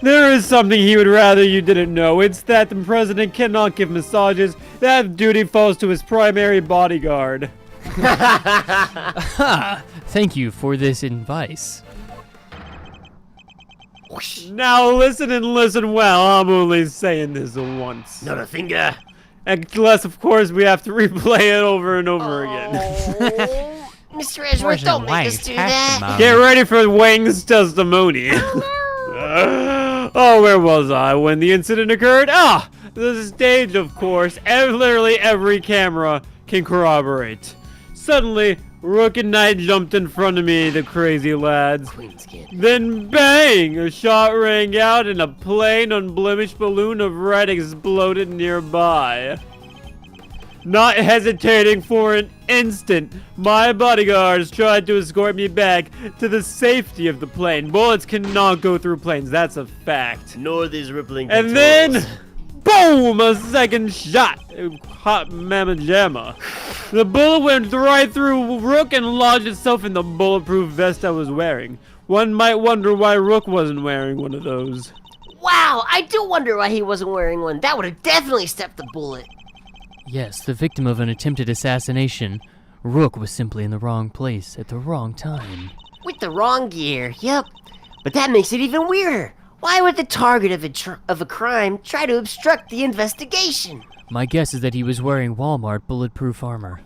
There is something he would rather you didn't know. It's that the president cannot give massages. That duty falls to his primary bodyguard. Ha! Thank you for this advice. Now listen and listen well. I'm only saying this once. Not a finger. Unless, of course, we have to replay it over and over again. Oh, Mr. Edgeworth, don't make us do that. Get ready for Wang's testimony. Oh, where was I when the incident occurred? Ah, the stage, of course. Literally every camera can corroborate. Suddenly, Rook and Knight jumped in front of me, the crazy lads. Then bang! A shot rang out and a plain, unblemished balloon of red exploded nearby. Not hesitating for an instant, my bodyguards tried to escort me back to the safety of the plane. Bullets cannot go through planes, that's a fact. Nor these rippling And controls. then, boom! A second shot. Hot mamma jamma. The bullet went right through Rook and lodged itself in the bulletproof vest I was wearing. One might wonder why Rook wasn't wearing one of those. Wow, I do wonder why he wasn't wearing one. That would have definitely stopped the bullet. Yes, the victim of an attempted assassination. Rook was simply in the wrong place at the wrong time. With the wrong gear, yep. But that makes it even weirder. Why would the target of a crime try to obstruct the investigation? My guess is that he was wearing Walmart bulletproof armor.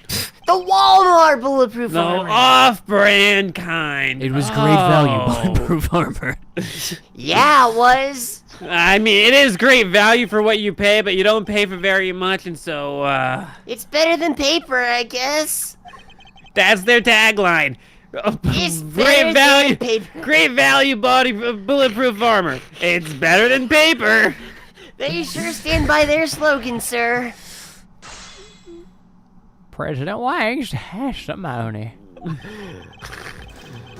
The Walmart bulletproof No, armor. off-brand kind. It was great value bulletproof armor. Yeah, it was. I mean, it is great value for what you pay, but you don't pay for very much, and so, It's better than paper, I guess. that's their tagline. It's better Great than value, paper. great value body bulletproof armor. It's better than paper. They sure stand by their slogan, sir. President Wang's testimony.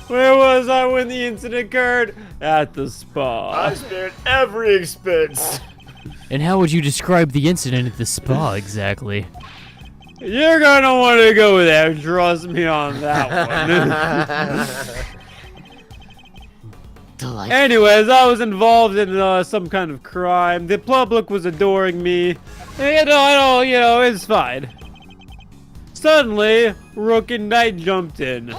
Where was I when the incident occurred? At the spa. I spared every expense. And how would you describe the incident at the spa exactly? You're gonna want to go there, trust me on that one. Delightful. Anyways, I was involved in some kind of crime. The public was adoring me. And, it's fine. Suddenly, Rook and Knight jumped in.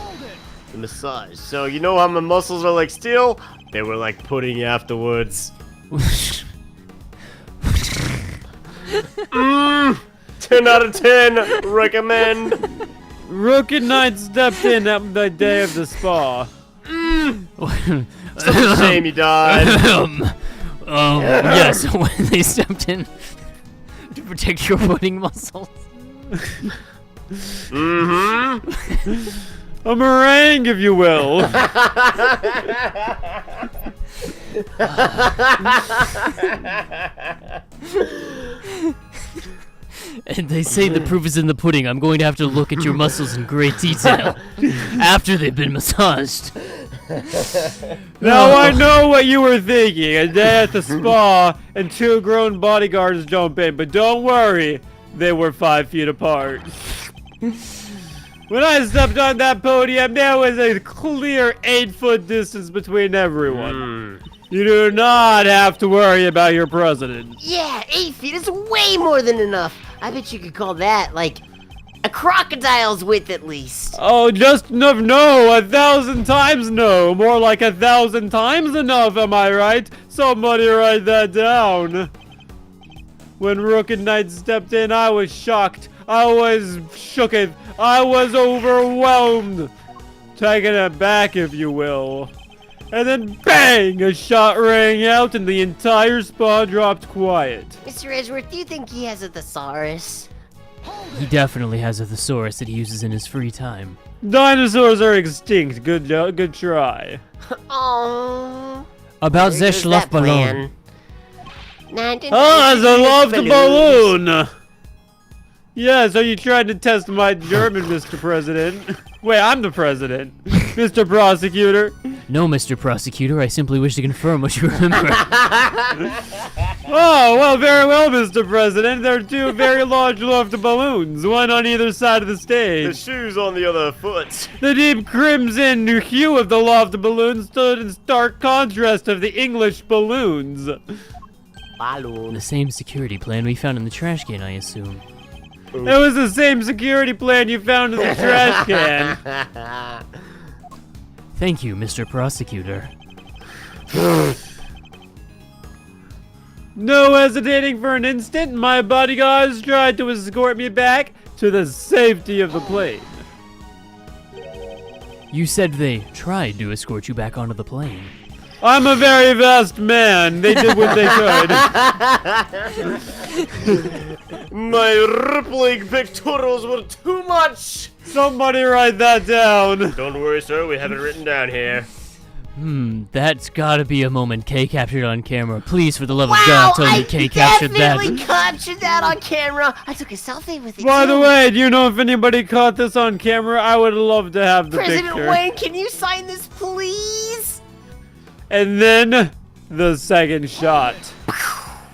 The massage. So you know how my muscles are like steel? They were like pudding afterwards. 10 out of 10. Recommend. Rook and Knight stepped in at the day of the spa. It's a shame he died. Yes, when they stepped in to protect your pudding muscles. A meringue, if you will. And they say the proof is in the pudding. I'm going to have to look at your muscles in great detail after they've been massaged. Now I know what you were thinking. A day at the spa and 2 grown bodyguards jump in, but don't worry, they were 5 feet apart. When I stepped on that podium, there was a clear 8-foot distance between everyone. You do not have to worry about your president. Yeah, 8 feet is way more than enough. I bet you could call that, like, a crocodile's width at least. Oh, just enough? No, 1,000 times no. More like 1,000 times enough, am I right? Somebody write that down. When Rook and Knight stepped in, I was shocked. I was shooketh. I was overwhelmed. Taken aback, if you will. And then bang! A shot rang out and the entire spa dropped quiet. Mr. Edgeworth, do you think he has a thesaurus? He definitely has a thesaurus that he uses in his free time. Dinosaurs are extinct. Good try. Oh. About There this goes that Luftballon. plan. Ah, the loved balloon! Yes, are you trying to test my German, Mr. President? Wait, I'm the president. Mr. Prosecutor. No, Mr. Prosecutor, I simply wish to confirm what you remember. Oh, well, very well, Mr. President. There are 2 very large loved balloons, one on either side of the The stage. shoes on the other foot. The deep crimson hue of the loft balloon stood in stark contrast of the English balloons. The same security plan we found in the trash can, I assume. It was the same security plan you found in the trash can. Thank you, Mr. Prosecutor. No hesitating for an instant, my bodyguards tried to escort me back to the safety of the plane. You said they tried to escort you back onto the plane. I'm a very vast man. They did what they could. My rippling pectorals were too much. Somebody write that down. Don't worry, sir. We have it written down here. That's gotta be a moment Kay captured on camera. Please, for the love of Wow, God, tell me I Kay captured that. definitely captured that on camera. I took a selfie with it, By too. the way, do you know if anybody caught this on camera? I would love to have the President picture. Wayne, can you sign this, please? And then the second shot.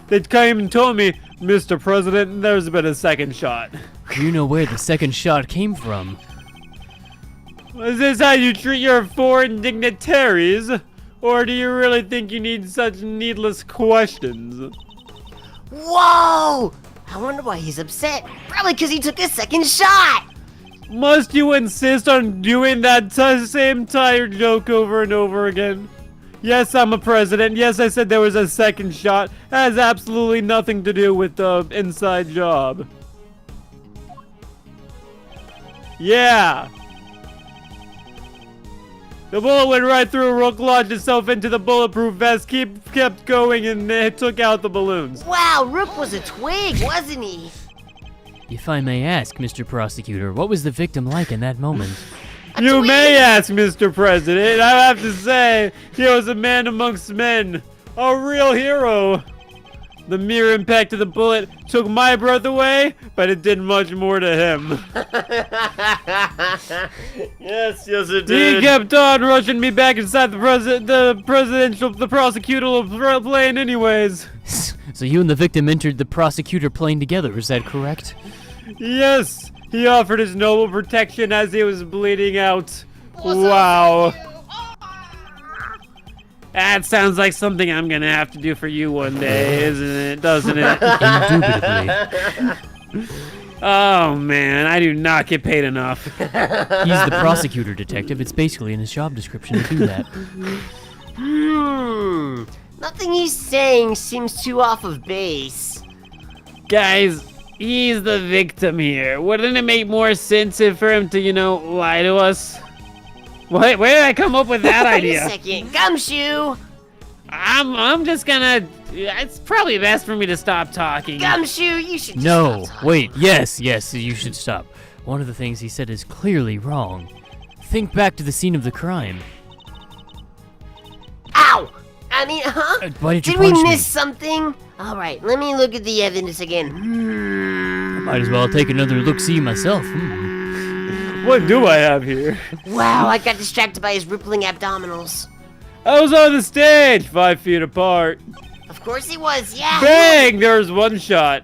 They came and told me, Mr. President, there's been a second shot. Do you know where the second shot came from? Is this how you treat your foreign dignitaries? Or do you really think you need such needless questions? Whoa! I wonder why he's upset. Probably because he took a second shot. Must you insist on doing that same tired joke over and over again? Yes, I'm a president. Yes, I said there was a second shot. It has absolutely nothing to do with the inside job. Yeah. The bullet went right through Rook, lodged itself into the bulletproof vest, kept going, and it took out the balloons. Wow, Rook was a twig, wasn't he? If I may ask, Mr. Prosecutor, what was the victim like in that moment? You may ask, Mr. President. I have to say, he was a man amongst men. A real hero. The mere impact of the bullet took my breath away, but it did much more to him. Yes, it He did. kept on rushing me back inside the prosecutorial plane anyways. So you and the victim entered the prosecutor plane together, is that correct? Yes, he offered his noble protection as he was bleeding out. Wow. That sounds like something I'm gonna have to do for you one day, isn't it? Doesn't it? Indubitably. Oh man, I do not get paid enough. He's the prosecutor detective. It's basically in his job description to do that. Nothing he's saying seems too off of base. Guys, he's the victim here. Wouldn't it make more sense for him to, lie to us? Where did I come up with that Wait idea? a second, Gumshoe! I'm just gonna. It's probably best for me to stop talking. Gumshoe, you should just No, stop talking. wait, yes, you should stop. One of the things he said is clearly wrong. Think back to the scene of the crime. Ow! I mean, huh? Why did you Did we punch me? miss something? Alright, let me look at the evidence again. Might as well take another look-see myself. What do I have here? Wow, I got distracted by his rippling abdominals. I was on the stage, 5 feet apart. Of course he was, yeah. Bang! There's one shot.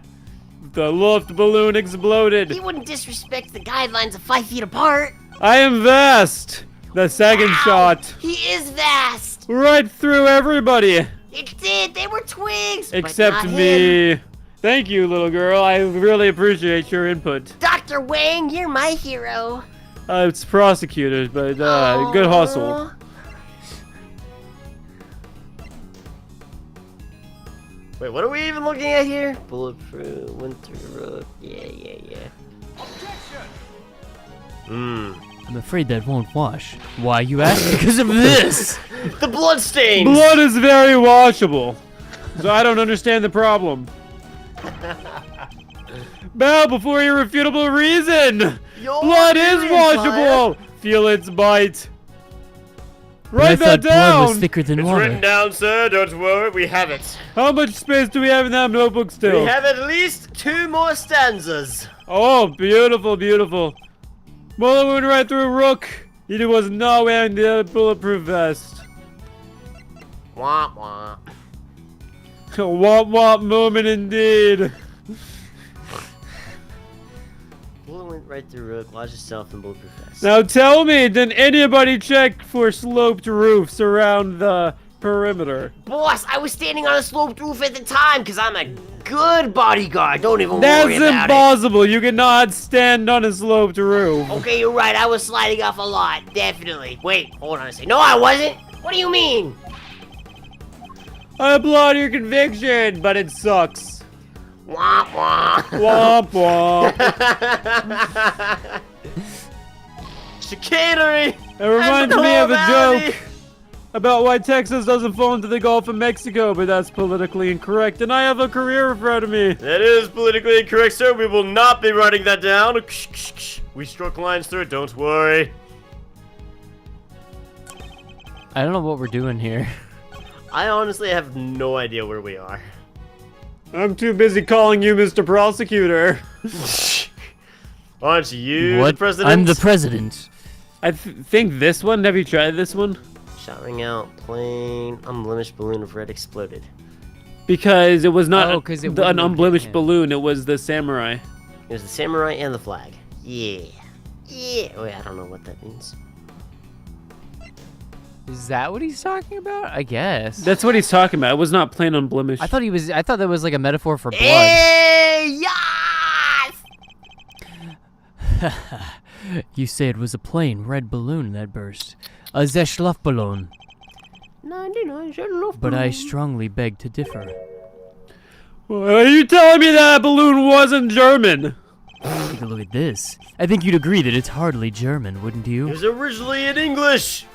The luft balloon exploded. He wouldn't disrespect the guidelines of 5 feet apart. I am vast. The second Wow, shot. He is vast. Right through everybody. It did. They were twigs. Except but not him. me. Thank you, little girl. I really appreciate your input. Dr. Wang, you're my hero. It's prosecutors, but good hustle. Wait, what are we even looking at here? Bulletproof, went through Rook. Yeah. I'm afraid that won't wash. Why, you asked? Because of this! The blood stains! Blood is very washable. So I don't understand the problem. Bow before irrefutable reason! Your Blood is urine, washable! Feel its bite. I Write that thought blood was down! thicker than It's water. written down, sir. Don't worry, we have it. How much space do we have in that notebook still? We have at least 2 more stanzas. Oh, beautiful, beautiful. Bullet went right through Rook. He was not wearing the bulletproof vest. Womp womp. A womp womp moment indeed. Bullet went right through Rook. Lodge yourself in bulletproof vest. Now tell me, did anybody check for sloped roofs around the perimeter? Boss, I was standing on a sloped roof at the time because I'm a good bodyguard. Don't even That's worry about it. impossible. You cannot stand on a sloped roof. Okay, you're right. I was sliding off a lot. Definitely. Wait, hold on a second. No, I wasn't. What do you mean? I applaud your conviction, but it sucks. Womp womp. Womp womp. Chicanery! It reminds me of a Normality. joke about why Texas doesn't fall into the Gulf of Mexico, but that's politically incorrect, and I have a career in front of me. That is politically incorrect, sir. We will not be writing that down. We struck lines through it, don't worry. I don't know what we're doing here. I honestly have no idea where we are. I'm too busy calling you Mr. Prosecutor. Aren't you the What? president? I'm the president. I think this one. Have you tried this one? Shot ring out, plane, unblemished balloon of red exploded. Because it was not Oh, 'cause it an wouldn't have unblemished hit him. balloon. It was the samurai. It was the samurai and the flag. Yeah. Yeah. Wait, I don't know what that means. Is that what he's talking about? I guess. That's what he's talking about. It was not plain unblemished. I thought that was like a metaphor for blood. Hey, yes! You say it was a plain red balloon that burst. A Zeshluftballon. 99 Zeshluftballon. But I strongly beg to differ. Are you telling me that balloon wasn't German? Take a look at this. I think you'd agree that it's hardly German, wouldn't It you? was originally in English.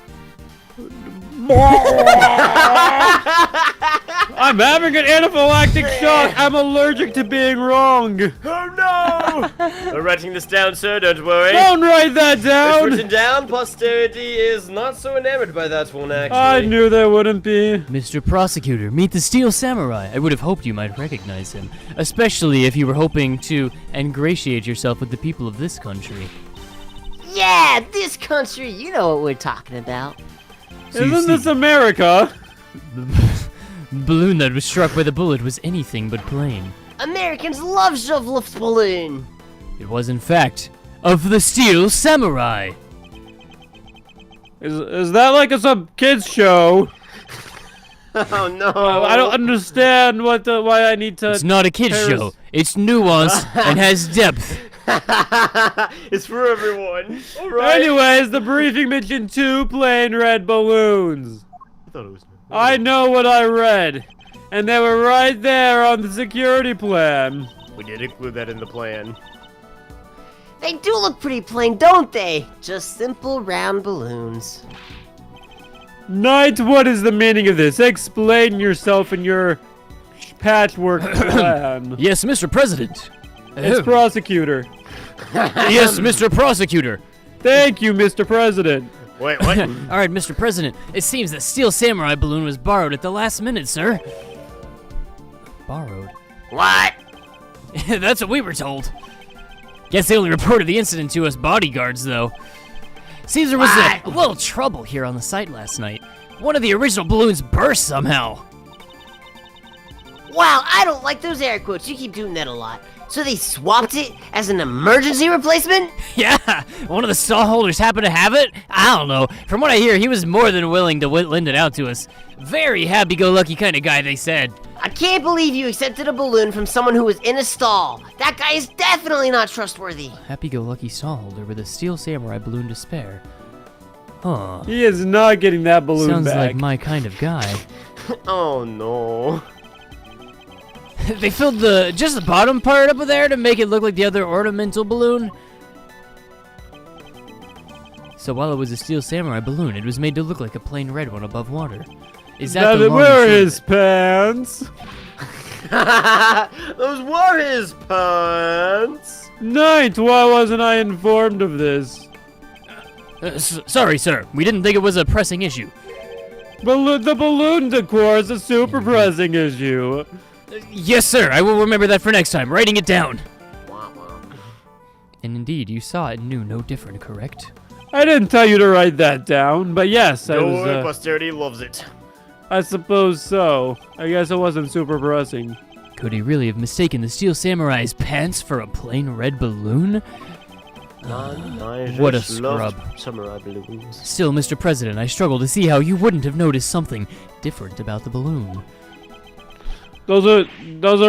I'm having an anaphylactic shock. I'm allergic to being wrong. Oh no! I'm writing this down, sir. Don't worry. Don't write that It's down. written down. Posterity is not so enamored by that one, actually. I knew there wouldn't be. Mr. Prosecutor, meet the Steel Samurai. I would have hoped you might recognize him, especially if you were hoping to ingratiate yourself with the people of this country. Yeah, this country, you know what we're talking about. So you Isn't this see, America? the balloon that was struck by the bullet was anything but plain. Americans love Zeshluftballon. It was, in fact, of the Steel Samurai. Is that like some kids show? Oh no! I don't understand why I need to. It's not a kid's Paris- show. It's nuanced and has depth. It's for everyone. All right. Anyways, the briefing mentioned 2 plain red balloons. I thought it was. I know what I read, and they were right there on the security plan. We did include that in the plan. They do look pretty plain, don't they? Just simple round balloons. Knight, what is the meaning of this? Explain yourself in your patchwork plan. Yes, Mr. President. It's prosecutor. Yes, Mr. Prosecutor. Thank you, Mr. President. Wait, what? All right, Mr. President. It seems the Steel Samurai balloon was borrowed at the last minute, sir. Borrowed? What? That's what we were told. Guess they only reported the incident to us bodyguards, though. Seems there was a little trouble here on the site last night. One of the original balloons burst somehow. Wow, I don't like those air quotes. You keep doing that a lot. So they swapped it as an emergency replacement? Yeah, one of the stall holders happened to have it? I don't know. From what I hear, he was more than willing to lend it out to us. Very happy-go-lucky kind of guy, they said. I can't believe you accepted a balloon from someone who was in a stall. That guy is definitely not trustworthy. Happy-go-lucky stall holder with a Steel Samurai balloon to spare. Huh. He is not getting that balloon Sounds back. like my kind of guy. Oh no. They filled just the bottom part up there to make it look like the other ornamental balloon. So while it was a Steel Samurai balloon, it was made to look like a plain red one above water. Is that the long where and short of his pants? Those were his pants. Knight, why wasn't I informed of this? it? Sorry, sir. We didn't think it was a pressing issue. The balloon decor is a super pressing issue. Yes, sir. I will remember that for next time. Writing it down. And indeed, you saw it and knew no different, correct? I didn't tell you to write that down, but yes, I Don't was. worry, posterity loves it. I suppose so. I guess it wasn't super pressing. Could he really have mistaken the Steel Samurai's pants for a plain red balloon? What a scrub. Samurai balloons. Still, Mr. President, I struggle to see how you wouldn't have noticed something different about the balloon. Those are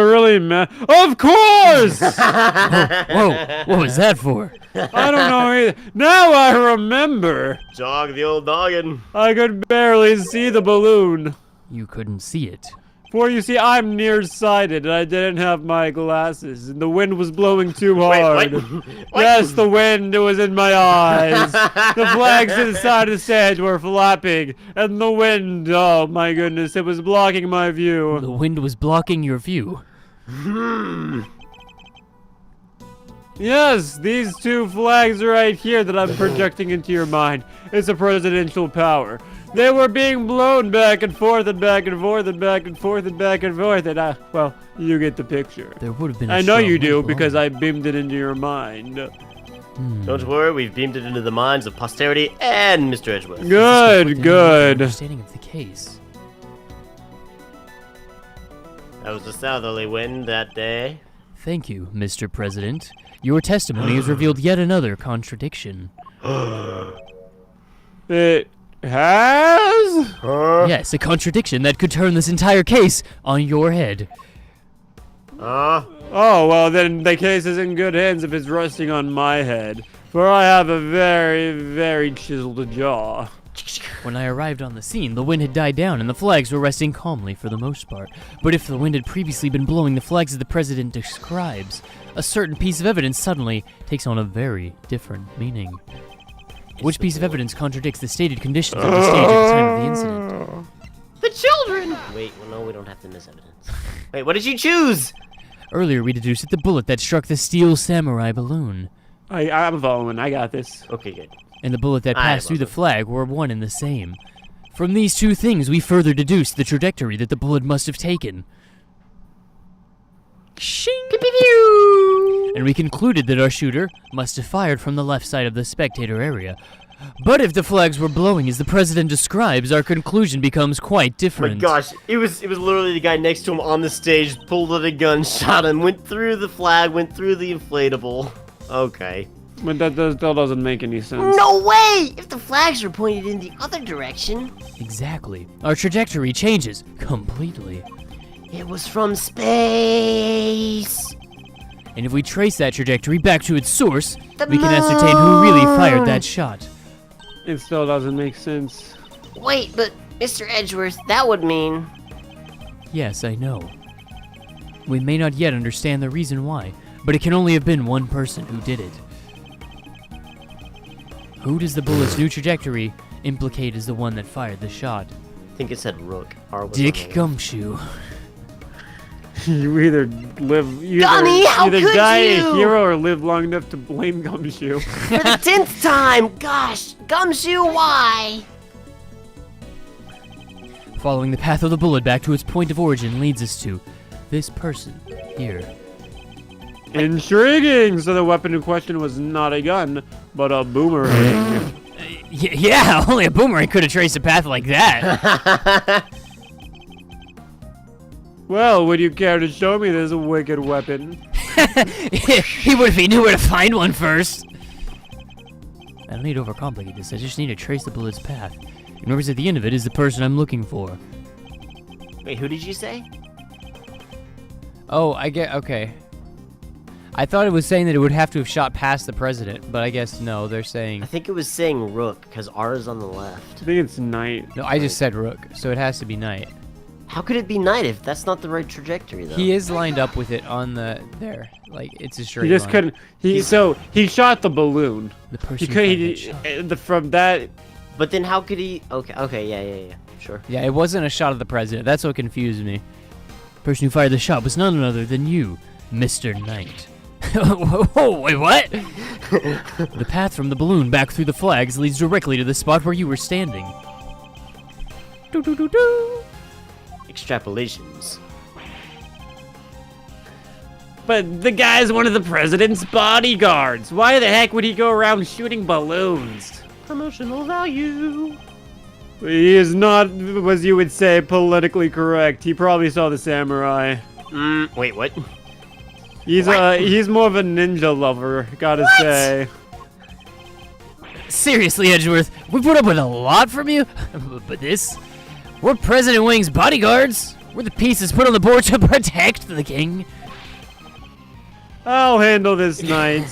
really Of course! Whoa, what was that for? I don't know either. Now I remember. Jog the old noggin. I could barely see the balloon. You couldn't see it. For you see, I'm nearsighted and I didn't have my glasses, and the wind was blowing too hard. Wait, what? Yes, the wind was in my eyes. The flags inside the stage were flapping, and the wind, oh my goodness, it was blocking my view. The wind was blocking your view. Yes, these 2 flags right here that I'm projecting into your mind. It's a presidential power. They were being blown back and forth and back and forth and back and forth and back and forth, and well, you get the picture. There would have been. I know you do because I beamed it into your mind. Don't worry, we've beamed it into the minds of posterity and Mr. Edgeworth. Good, good. Understanding of the case. That was a southerly wind that day. Thank you, Mr. President. Your testimony has revealed yet another contradiction. It has? Yes, a contradiction that could turn this entire case on your head. Oh, well, then the case is in good hands if it's resting on my head. For I have a very, very chiseled jaw. When I arrived on the scene, the wind had died down and the flags were resting calmly for the most part. But if the wind had previously been blowing the flags as the president describes, a certain piece of evidence suddenly takes on a very different meaning. Which piece of evidence contradicts the stated conditions of the stage at the time of the incident? The children! Wait, well, no, we don't have to miss evidence. Wait, what did you choose? Earlier we deduced that the bullet that struck the steel samurai balloon I'm following. I got this. Okay, good. and the bullet that passed through the flag were one and the same. From these two things, we further deduced the trajectory that the bullet must have taken. Shing! Pew, pew, pew. And we concluded that our shooter must have fired from the left side of the spectator area. But if the flags were blowing as the president describes, our conclusion becomes quite different. My gosh, it was literally the guy next to him on the stage, pulled out a gun, shot him, went through the flag, went through the inflatable. Okay. But that still doesn't make any sense. No way! If the flags were pointed in the other direction. Exactly. Our trajectory changes completely. It was from space. And if we trace that trajectory back to its source, we can ascertain who really fired that shot. It still doesn't make sense. Wait, but Mr. Edgeworth, that would mean... Yes, I know. We may not yet understand the reason why, but it can only have been one person who did it. Who does the bullet's new trajectory implicate as the one that fired the shot? I think it said Rook. Dick Gumshoe. You either Gummy, how either could die you? a hero or live long enough to blame Gumshoe. For the 10th time! Gosh, Gumshoe, why? Following the path of the bullet back to its point of origin leads us to this person here. Intriguing! So the weapon in question was not a gun, but a boomerang. Yeah, only a boomerang could have traced a path like that. Well, would you care to show me this wicked weapon? He would if he knew where to find one first. I don't need to overcomplicate this. I just need to trace the bullet's path. And whoever's at the end of it is the person I'm looking for. Wait, who did you say? Oh, okay. I thought it was saying that it would have to have shot past the president, but I guess no, they're saying... I think it was saying Rook, because R is on the left. I think it's night. No, I just said Rook, so it has to be night. How could it be night if that's not the right trajectory, though? He is lined up with it on the... there. Like, it's a straight He just line. couldn't... He shot the balloon. The person He who could... fired that shot. From that... But then how could he... Okay, yeah. Sure. Yeah, it wasn't a shot of the president. That's what confused me. The person who fired the shot was none other than you, Mr. Knight. Whoa, wait, what? The path from the balloon back through the flags leads directly to the spot where you were standing. Do. Extrapolations. But the guy's one of the president's bodyguards. Why the heck would he go around shooting balloons? Promotional value. He is not, as you would say, politically correct. He probably saw the samurai. Wait, what? He's more of a ninja lover, gotta say. Seriously, Edgeworth, we put up with a lot from you, but this? We're President Wing's bodyguards. We're the pieces put on the board to protect the king. I'll handle this, Knight.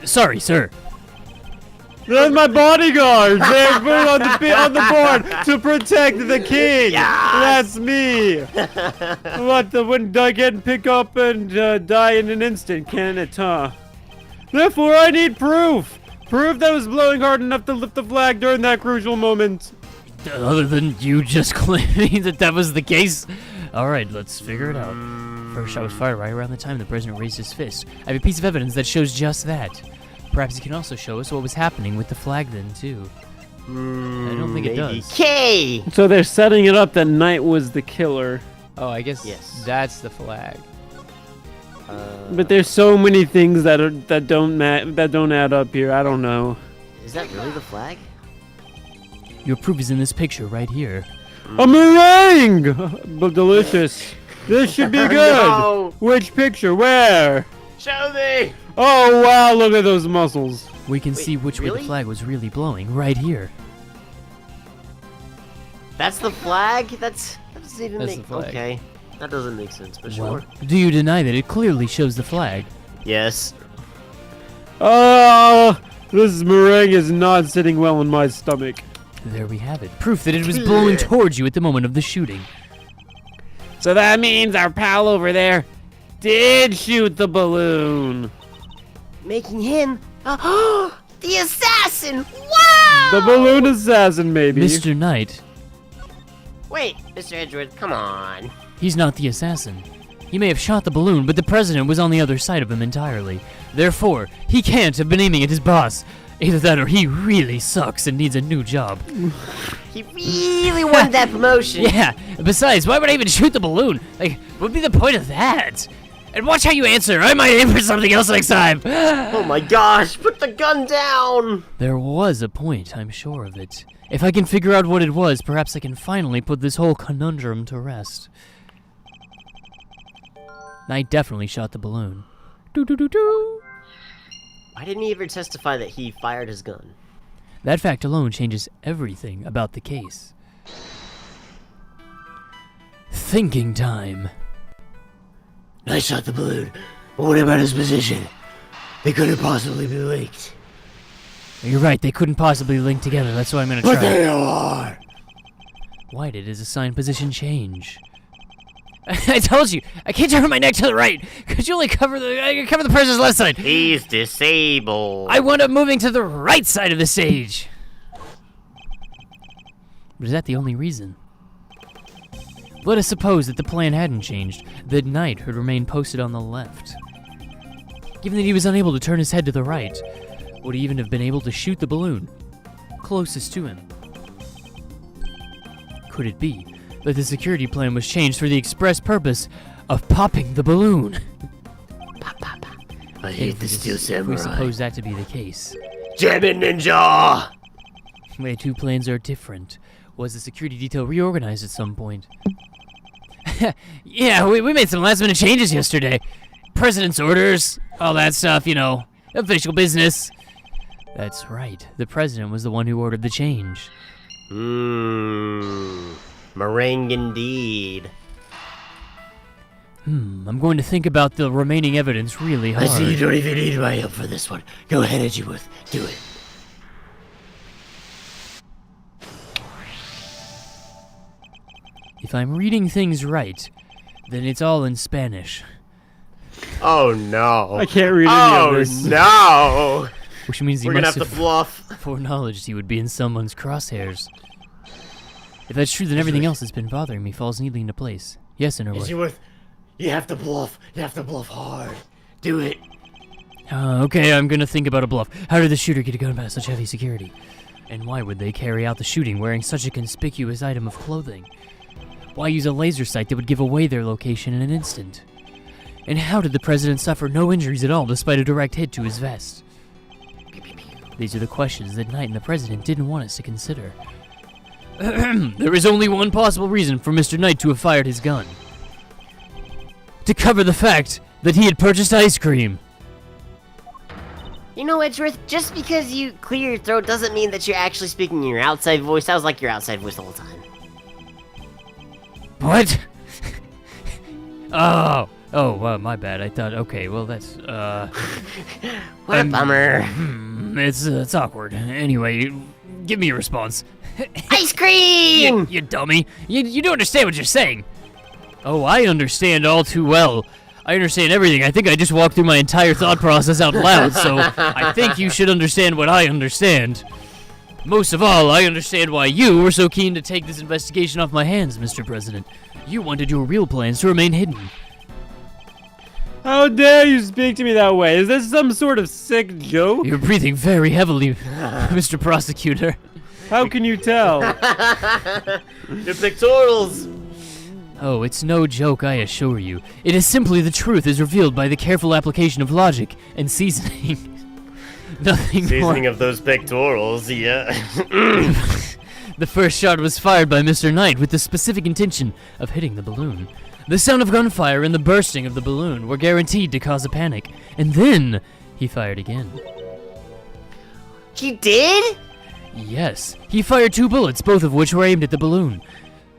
Sorry, sir. They're my bodyguards. They're put on the board to protect the king. That's me. What? When I can pick up and die in an instant, can it? Huh? Therefore, I need proof. Proof that I was blowing hard enough to lift the flag during that crucial moment. Other than you just claiming that was the case? Alright, let's figure it out. First shot was fired right around the time the president raised his fist. I have a piece of evidence that shows just that. Perhaps he can also show us what was happening with the flag then, too. I don't think it does. K. So they're setting it up that Knight was the killer. Oh, I guess Yes. that's the flag. But there's so many things that don't add up here. I don't know. Is that really the flag? Your proof is in this picture right here. A meringue! Delicious. This should be good. No. Which picture? Where? Show me. Oh, wow, look at those muscles. We can see which way really? the flag was really blowing right here. That's the flag? That doesn't even That's make... the flag. Okay. That doesn't make sense, but Well, sure. do you deny that it clearly shows the flag? Yes. Oh, this meringue is not sitting well in my stomach. There we have it. Proof that it was blowing towards you at the moment of the shooting. So that means our pal over there did shoot the balloon. Making him the assassin. Wow! The balloon assassin, maybe. Mr. Knight, Wait, Mr. Edgeworth, come on. he's not the assassin. He may have shot the balloon, but the president was on the other side of him entirely. Therefore, he can't have been aiming at his boss. Either that or he really sucks and needs a new job. He really wanted that promotion. Yeah, besides, why would I even shoot the balloon? Like, what would be the point of that? And watch how you answer. I might aim for something else next time. Oh my gosh, put the gun down! There was a point, I'm sure of it. If I can figure out what it was, perhaps I can finally put this whole conundrum to rest. Knight definitely shot the balloon. Doo-doo-doo-doo. Why didn't he ever testify that he fired his gun? That fact alone changes everything about the case. Thinking time. I shot the balloon. But what about his position? They couldn't possibly be linked. You're right, they couldn't possibly link together. That's what I'm gonna But try. they are! Why did his assigned position change? I told you, I can't turn my neck to the right. Could you only cover the person's left side? He's disabled. I wound up moving to the right side of the stage. But is that the only reason? Let us suppose that the plan hadn't changed, that Knight had remained posted on the left. Given that he was unable to turn his head to the right, would he even have been able to shoot the balloon closest to him? Could it be that the security plan was changed for the express purpose of popping the balloon? I hate the Steel We Samurai. suppose that to be the case. Jam it, ninja! The two plans are different. Was the security detail reorganized at some point? Yeah, we made some last minute changes yesterday. President's orders, all that stuff, you know, official business. That's right. The president was the one who ordered the change. Meringue indeed. I'm going to think about the remaining evidence really hard. I see you don't even need my help for this one. Go ahead, Edgeworth. Do it. If I'm reading things right, then it's all in Spanish. Oh no. I can't read any of this. Oh no. Which means he We're gonna must have to bluff. foreknowledged he would be in someone's crosshairs. If that's true, then everything else that's been bothering me falls neatly into place. Yes, Interwood. Edgeworth, you have to bluff. You have to bluff hard. Do it. Okay, I'm gonna think about a bluff. How did the shooter get a gun past such heavy security? And why would they carry out the shooting wearing such a conspicuous item of clothing? Why use a laser sight that would give away their location in an instant? And how did the president suffer no injuries at all despite a direct hit to his vest? These are the questions that Knight and the president didn't want us to consider. There is only one possible reason for Mr. Knight to have fired his gun. To cover the fact that he had purchased ice cream. You know, Edgeworth, just because you clear your throat doesn't mean that you're actually speaking in your outside voice. That was like your outside voice the whole time. What? Oh, my bad. I thought, okay, well, that's, What a bummer. it's awkward. Anyway, give me a response. Ice cream! You dummy. You don't understand what you're saying. Oh, I understand all too well. I understand everything. I think I just walked through my entire thought process out loud, so I think you should understand what I understand. Most of all, I understand why you were so keen to take this investigation off my hands, Mr. President. You wanted your real plans to remain hidden. How dare you speak to me that way? Is this some sort of sick joke? You're breathing very heavily, Mr. Prosecutor. How can you tell? Your pectorals. Oh, it's no joke, I assure you. It is simply the truth as revealed by the careful application of logic and seasoning. Nothing more. Seasoning of those pectorals, yeah. The first shot was fired by Mr. Knight with the specific intention of hitting the balloon. The sound of gunfire and the bursting of the balloon were guaranteed to cause a panic, and then he fired again. He did? Yes, he fired 2 bullets, both of which were aimed at the balloon.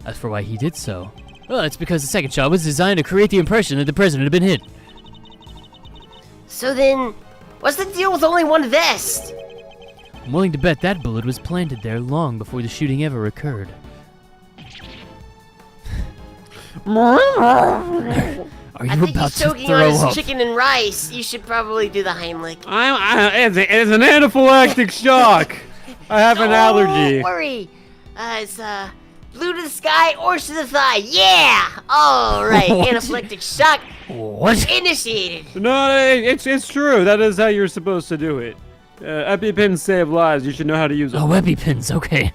As for why he did so, well, it's because the second shot was designed to create the impression that the president had been hit. So then, what's the deal with only one vest? I'm willing to bet that bullet was planted there long before the shooting ever occurred. Are I you think about he's to choking throw on his up? chicken and rice. You should probably do the Heimlich. It's an anaphylactic shock. I have an allergy. Don't worry. It's blue to the sky, orange to the thigh. Yeah! Alright, What? anaphylactic shock What? initiated. No, it's true. That is how you're supposed to do it. EpiPens save lives. You should know how to use them. Oh, EpiPens, okay.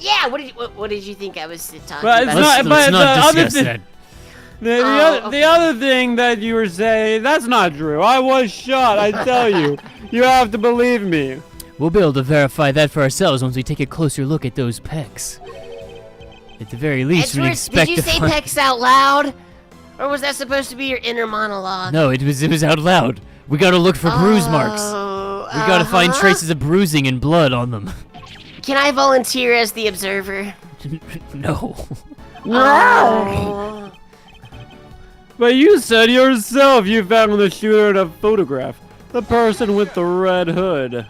Yeah, what did you think I was talking But it's about? not- Let's but not the other discuss thing- that. The other thing that you were saying, that's not true. I was shot, I tell you. You have to believe me. We'll be able to verify that for ourselves once we take a closer look at those pecs. At the very least, we'd Edgeworth, expect did you to say find... pecs out loud? Or was that supposed to be your inner monologue? No, it was out loud. We gotta look for bruise marks. We gotta find uh-huh. traces of bruising and blood on them. Can I volunteer as the observer? No. Oh. But you said yourself you found the shooter in a photograph. The person with the red hood.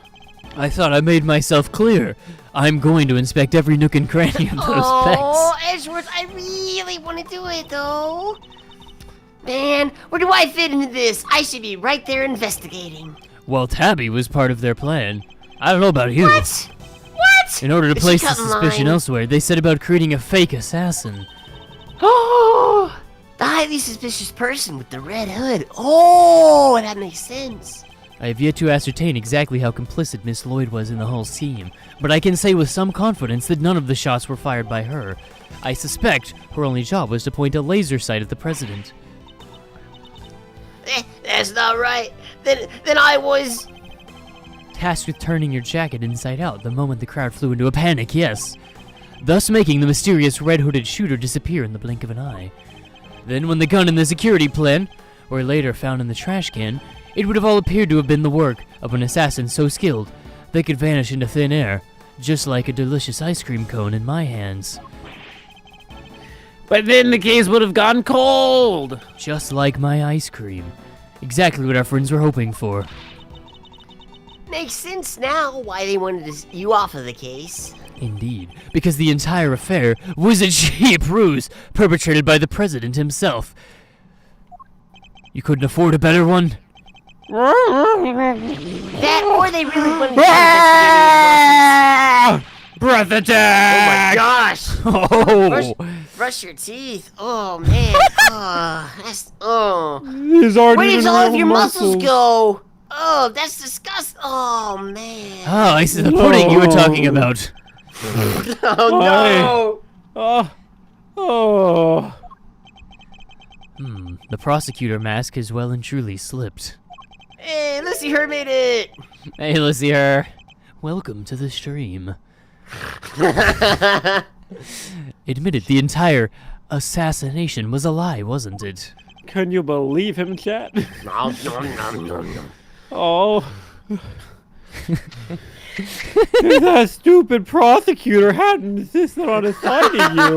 I thought I made myself clear. I'm going to inspect every nook and cranny of those Oh, pecs. Edgeworth, I really want to do it though. Man, where do I fit into this? I should be right there investigating. Well, Tabby was part of their plan. I don't know about you. What? What? In order to Is she place the cutting suspicion line? elsewhere, they set about creating a fake assassin. Oh, the highly suspicious person with the red hood. Oh, that makes sense. I have yet to ascertain exactly how complicit Miss Lloyd was in the whole scheme, but I can say with some confidence that none of the shots were fired by her. I suspect her only job was to point a laser sight at the president. That's not right. Then I was. Tasked with turning your jacket inside out the moment the crowd flew into a panic, yes. Thus making the mysterious red-hooded shooter disappear in the blink of an eye. Then when the gun and the security plan were later found in the trash can, it would have all appeared to have been the work of an assassin so skilled they could vanish into thin air, just like a delicious ice cream cone in my hands. But then the case would have gone cold. Just like my ice cream. Exactly what our friends were hoping for. Makes sense now why they wanted you off of the case. Indeed, because the entire affair was a cheap ruse perpetrated by the president himself. You couldn't afford a better one? That or they really wanted to investigate Breath Oh attack! my gosh! Oh! Brush your teeth. Oh man. Oh. These aren't Where did even all of real your muscles go? Oh, that's disgusting. Oh man. Oh, I see the pudding you were talking about. Oh no. Oh. The prosecutor mask has well and truly slipped. Hey, Lucy Her made it. Hey, Lizzie her. Welcome to the stream. Admitted the entire assassination was a lie, wasn't it? Can you believe him, chat? Nom, nom, nom, nom, nom. Oh. If that stupid prosecutor hadn't insisted on assigning you.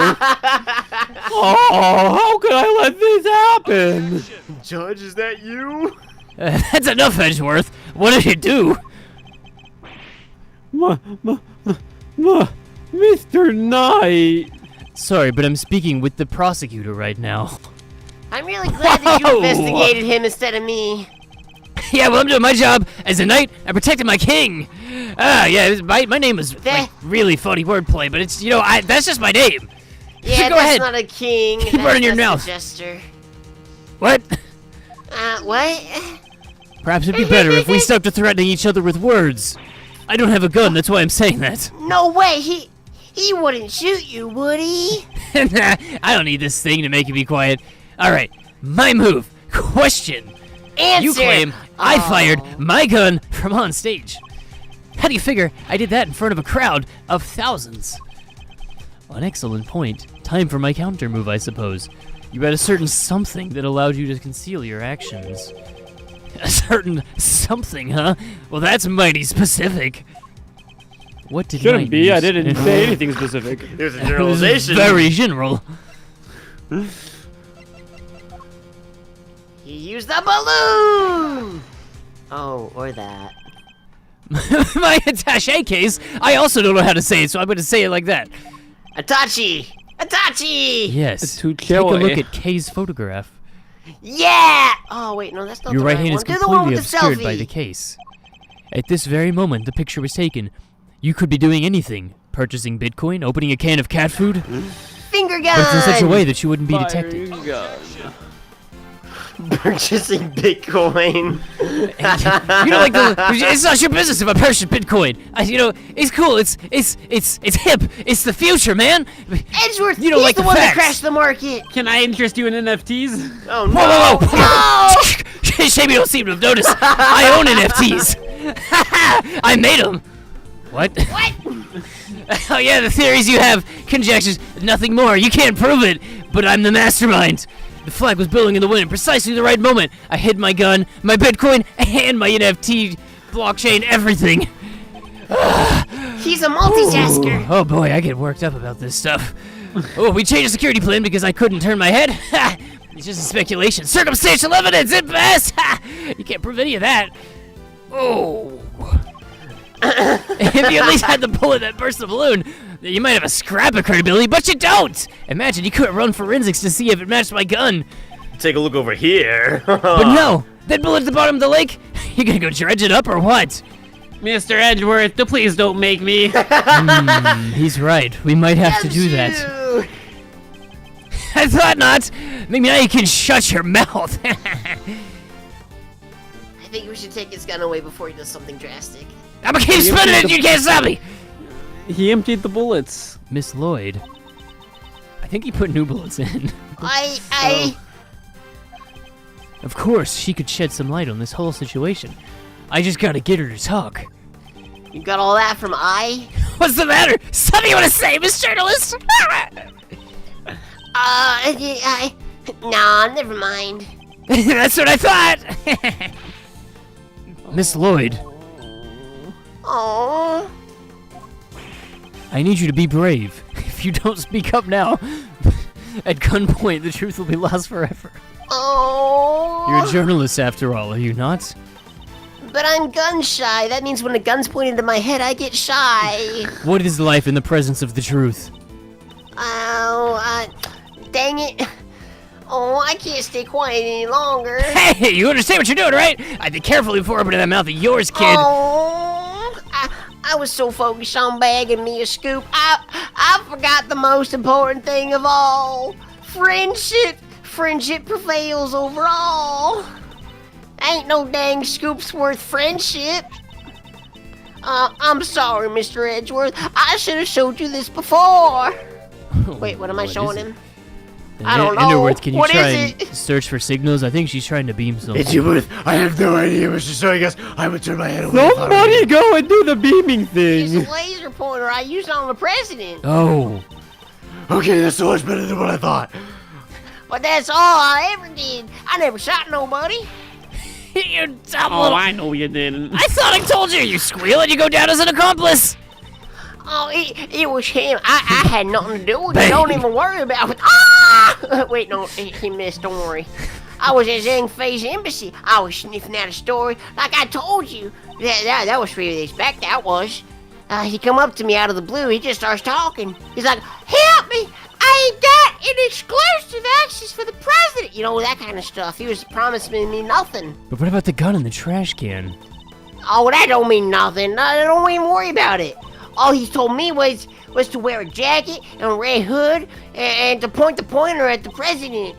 Oh, how could I let this happen? Judge, is that you? That's enough, Edgeworth. What did you do? Mr. Knight. Sorry, but I'm speaking with the prosecutor right now. I'm really glad that you Whoa. investigated him instead of me. Yeah, well, I'm doing my job as a knight. I protected my king. My name is like really funny wordplay, but it's, that's just my name. Yeah, Go that's ahead. not a king. Keep running your that's mouth. a jester. What? What? Perhaps it'd be better if we stuck to threatening each other with words. I don't have a gun, that's why I'm saying that. No way. He wouldn't shoot you, would he? Nah, I don't need this thing to make you be quiet. All right, my move. Question. Answer. You claim I fired my gun from on stage. How do you figure I did that in front of a crowd of thousands? An excellent point. Time for my counter move, I suppose. You had a certain something that allowed you to conceal your actions. A certain something, huh? Well, that's mighty specific. What did Shouldn't be. I use? didn't say anything specific. It was a It was generalization. very general. He used the balloon! Oh, or that. My attaché case. I also don't know how to say it, so I'm going to say it like that. Itachi! Itachi! Yes. To Take a look Joey. at Kay's photograph. Yeah! Oh, wait, no, that's not Your the right right hand one. is Do the one completely with the obscured selfie. by the case. At this very moment the picture was taken. You could be doing anything. Purchasing Bitcoin, opening a can of cat food, Finger gun! but it's in such a way that you wouldn't be detected. Firing gun. Purchasing Bitcoin. You know, like it's not your business if I purchase Bitcoin. You know, it's cool. It's hip. It's the future, man. Edgeworth, You don't he's like the the one that facts. crashed the market. Can I interest you in NFTs? Oh no. Whoa, whoa, whoa! Shame you don't seem to have noticed. I own NFTs. I made them. What? What? Oh yeah, the theories you have, conjectures, nothing more. You can't prove it, but I'm the mastermind. The flag was billowing in the wind at precisely the right moment. I hid my gun, my Bitcoin, and my NFT, blockchain, everything. He's a multitasker. Ooh, oh boy, I get worked up about this stuff. Oh, we changed the security plan because I couldn't turn my head. Ha! It's just a speculation. Circumstantial evidence at best. Ha! You can't prove any of that. Oh. If you at least had the bullet that burst the balloon, then you might have a scrap of credibility, but you don't! Imagine you couldn't run forensics to see if it matched my gun. Take a look over here. But no! That bullet at the bottom of the lake? You gonna go dredge it up or what? Mr. Edgeworth, please don't make me. He's right. We might have to do that. Yamsu! I thought not! Maybe now you can shut your mouth. I think we should take his gun away before he does something drastic. I'm gonna keep spinning it! You can't stop me! He emptied the bullets. Miss Lloyd. I think he put new bullets in. Of course, she could shed some light on this whole situation. I just gotta get her to talk. You got all that from I? What's the matter? Something you wanna say, Miss Journalist? Nah, never mind. That's what I thought! Miss Lloyd, Oh, I need you to be brave. If you don't speak up now, at gunpoint, the truth will be lost forever. oh. You're a journalist after all, are you not? But I'm gun shy. That means when a gun's pointed to my head, I get shy. What is life in the presence of the truth? Oh, dang it. Oh, I can't stay quiet any longer. Hey, you understand what you're doing, right? I'd be careful before opening that mouth of yours, kid. Oh, I was so focused on bagging me a scoop. I forgot the most important thing of all. Friendship. Friendship prevails over all. Ain't no dang scoops worth friendship. I'm sorry, Mr. Edgeworth. I should have showed you this before. Wait, what am I showing him? I don't know. Underworth, can you What try is and it? search for signals? I think she's trying to beam something. Edgeworth, I have no idea what she's showing us. I would turn my head away. if I were Somebody you. go and do the beaming It's thing. a laser pointer I used on the president. Oh, Okay, that's so much better than what I thought. But that's all I ever did. I never shot nobody. you dumb Oh, little... I know you didn't. I thought I told you! You squeal and you go down as an accomplice! Oh, it was him. I had nothing to do with it. Bang. Don't even worry about it. Ah! Wait, no, he missed. Don't worry. I was at Zhang Fei's embassy. I was sniffing out a story, like I told you. That was 3 days back. That was. He come up to me out of the blue. He just starts talking. He's like, "Help me! I got an exclusive access for the president." You know, that kind of stuff. He was promising me nothing. But what about the gun in the trash can? Oh, that don't mean nothing. I don't even worry about it. All he told me was to wear a jacket and a red hood and to point the pointer at the president.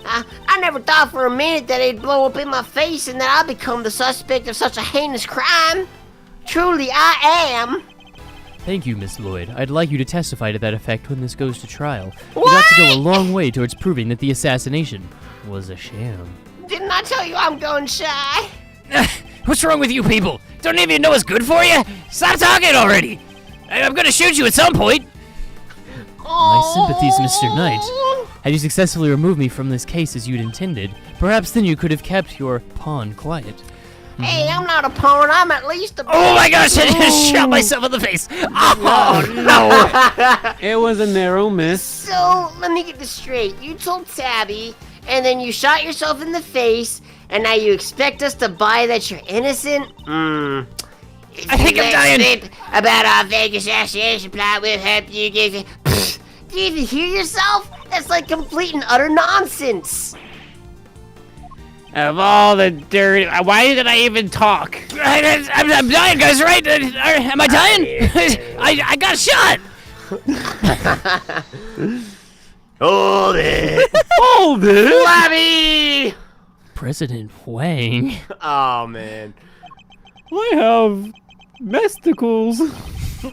I never thought for a minute that it'd blow up in my face and that I'd become the suspect of such a heinous crime. Truly, I am. Thank you, Miss Lloyd. I'd like you to testify to that effect when this goes to trial. You'd have to go a long way towards proving that the assassination was a sham. Didn't I tell you I'm gun shy? What's wrong with you people? Don't even know what's good for you? Stop talking already! I'm gonna shoot you at some point! My sympathies, Mr. Knight. Had you successfully removed me from this case as you'd intended, perhaps then you could have kept your pawn quiet. Hey, I'm not a pawn. I'm at least a. Oh my gosh, I just shot myself in the face! Oh no! It was a narrow miss. So let me get this straight. You told Tabby, and then you shot yourself in the face, and now you expect us to buy that you're innocent? I think I'm dying! About our fake assassination plot will help you get. Pfft, do you even hear yourself? That's like complete and utter nonsense. Of all the dirt, why did I even talk? I'm dying, guys, right? Am I dying? I got shot! Hold it. Hold it! Flabby! President Wang. Oh, man. I have mesticles.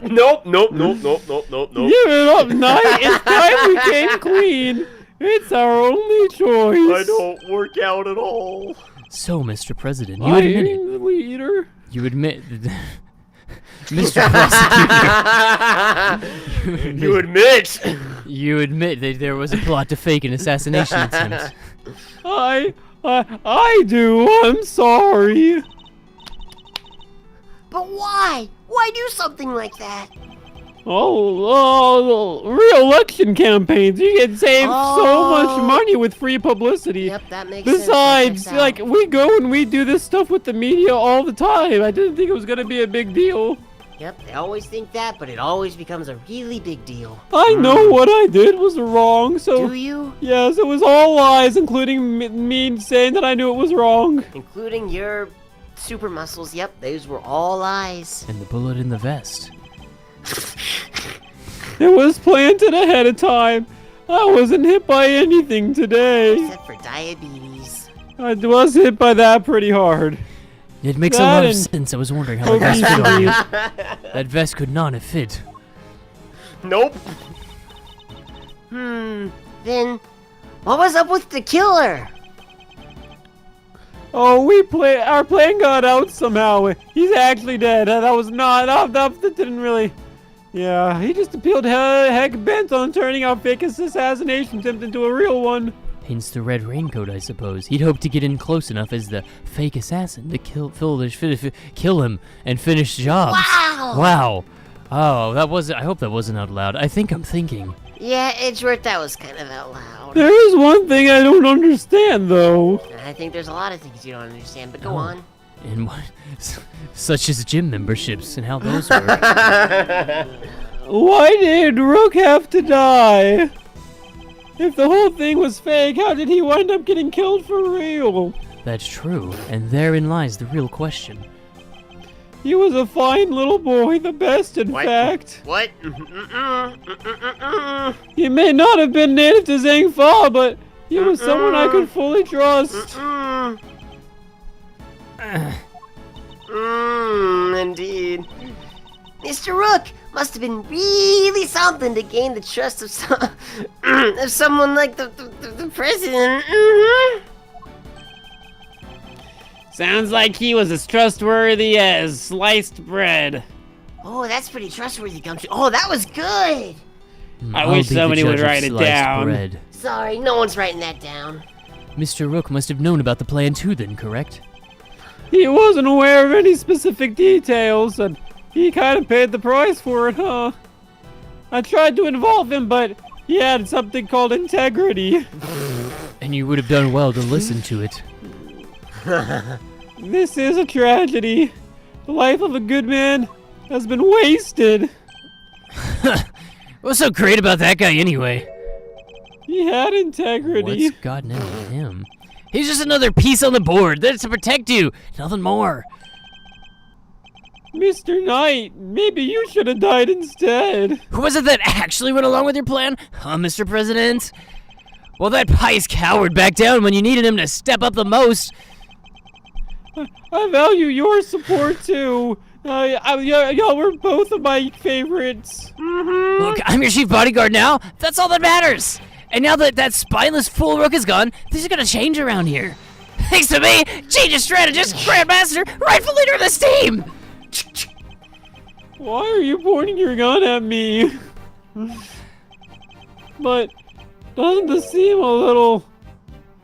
Nope. Give it up, Knight. It's time we came clean. It's our only choice. I don't work out at all. So, Mr. President, you admit it. I'm the leader. You admit... Mr. Prosecutor. You admit. You admit that there was a plot to fake an assassination attempt. I do. I'm sorry. But why? Why do something like that? Re-election campaigns. You can save so much money with free publicity. Yep, that makes sense. Besides, That checks like, out. we go and we do this stuff with the media all the time. I didn't think it was gonna be a big deal. Yep, they always think that, but it always becomes a really big deal. I know what I did was wrong, so... Do you? Yes, it was all lies, including me saying that I knew it was wrong. Including your super muscles. Yep, those were all lies. And the bullet in the vest. It was planted ahead of time. I wasn't hit by anything today. Except for diabetes. I was hit by that pretty hard. It makes a That lot of and sense. I was wondering how the vest fit on you. That vest could not have fit. Nope. Then, what was up with the killer? Oh, our plan got out somehow. He's actually dead. That was not, that didn't really, yeah, he just appealed heck bent on turning our fake assassination attempt into a real one. Hence the red raincoat, I suppose. He'd hoped to get in close enough as the fake assassin to kill him and finish jobs. Wow! Wow. Oh, I hope that wasn't out loud. I think I'm thinking. Yeah, Edgeworth, that was kind of out loud. There is one thing I don't understand, though. I think there's a lot of things you don't understand, but go on. And what, such as gym memberships and how those work. Why did Rook have to die? If the whole thing was fake, how did he wind up getting killed for real? That's true, and therein lies the real question. He was a fine little boy, the best in fact. What? He may not have been native to Zhangfa, but he was someone I could fully trust. Indeed. Mr. Rook must have been really something to gain the trust of someone like the president. Sounds like he was as trustworthy as sliced bread. Oh, that's pretty trustworthy, Gumshoe. Oh, that was good. I I'll wish be the somebody would judge of write it sliced down. bread. Sorry, no one's writing that down. Mr. Rook must have known about the plan too then, correct? He wasn't aware of any specific details, and he kind of paid the price for it, huh? I tried to involve him, but he had something called integrity. And you would have done well to listen to it. This is a tragedy. The life of a good man has been wasted. What's so great about that guy anyway? He had integrity. What's gotten into him? He's just another piece on the board that's to protect you, nothing more. Mr. Knight, maybe you should have died instead. Who was it that actually went along with your plan? Huh, Mr. President? Well, that pious coward backed down when you needed him to step up the most. I value your support too. Y'all were both of my favorites. Look, I'm your chief bodyguard now. That's all that matters. And now that that spineless fool Rook is gone, things are gonna change around here. Thanks to me, genius strategist, grandmaster, rightful leader of this team. Why are you pointing your gun at me? but doesn't this seem a little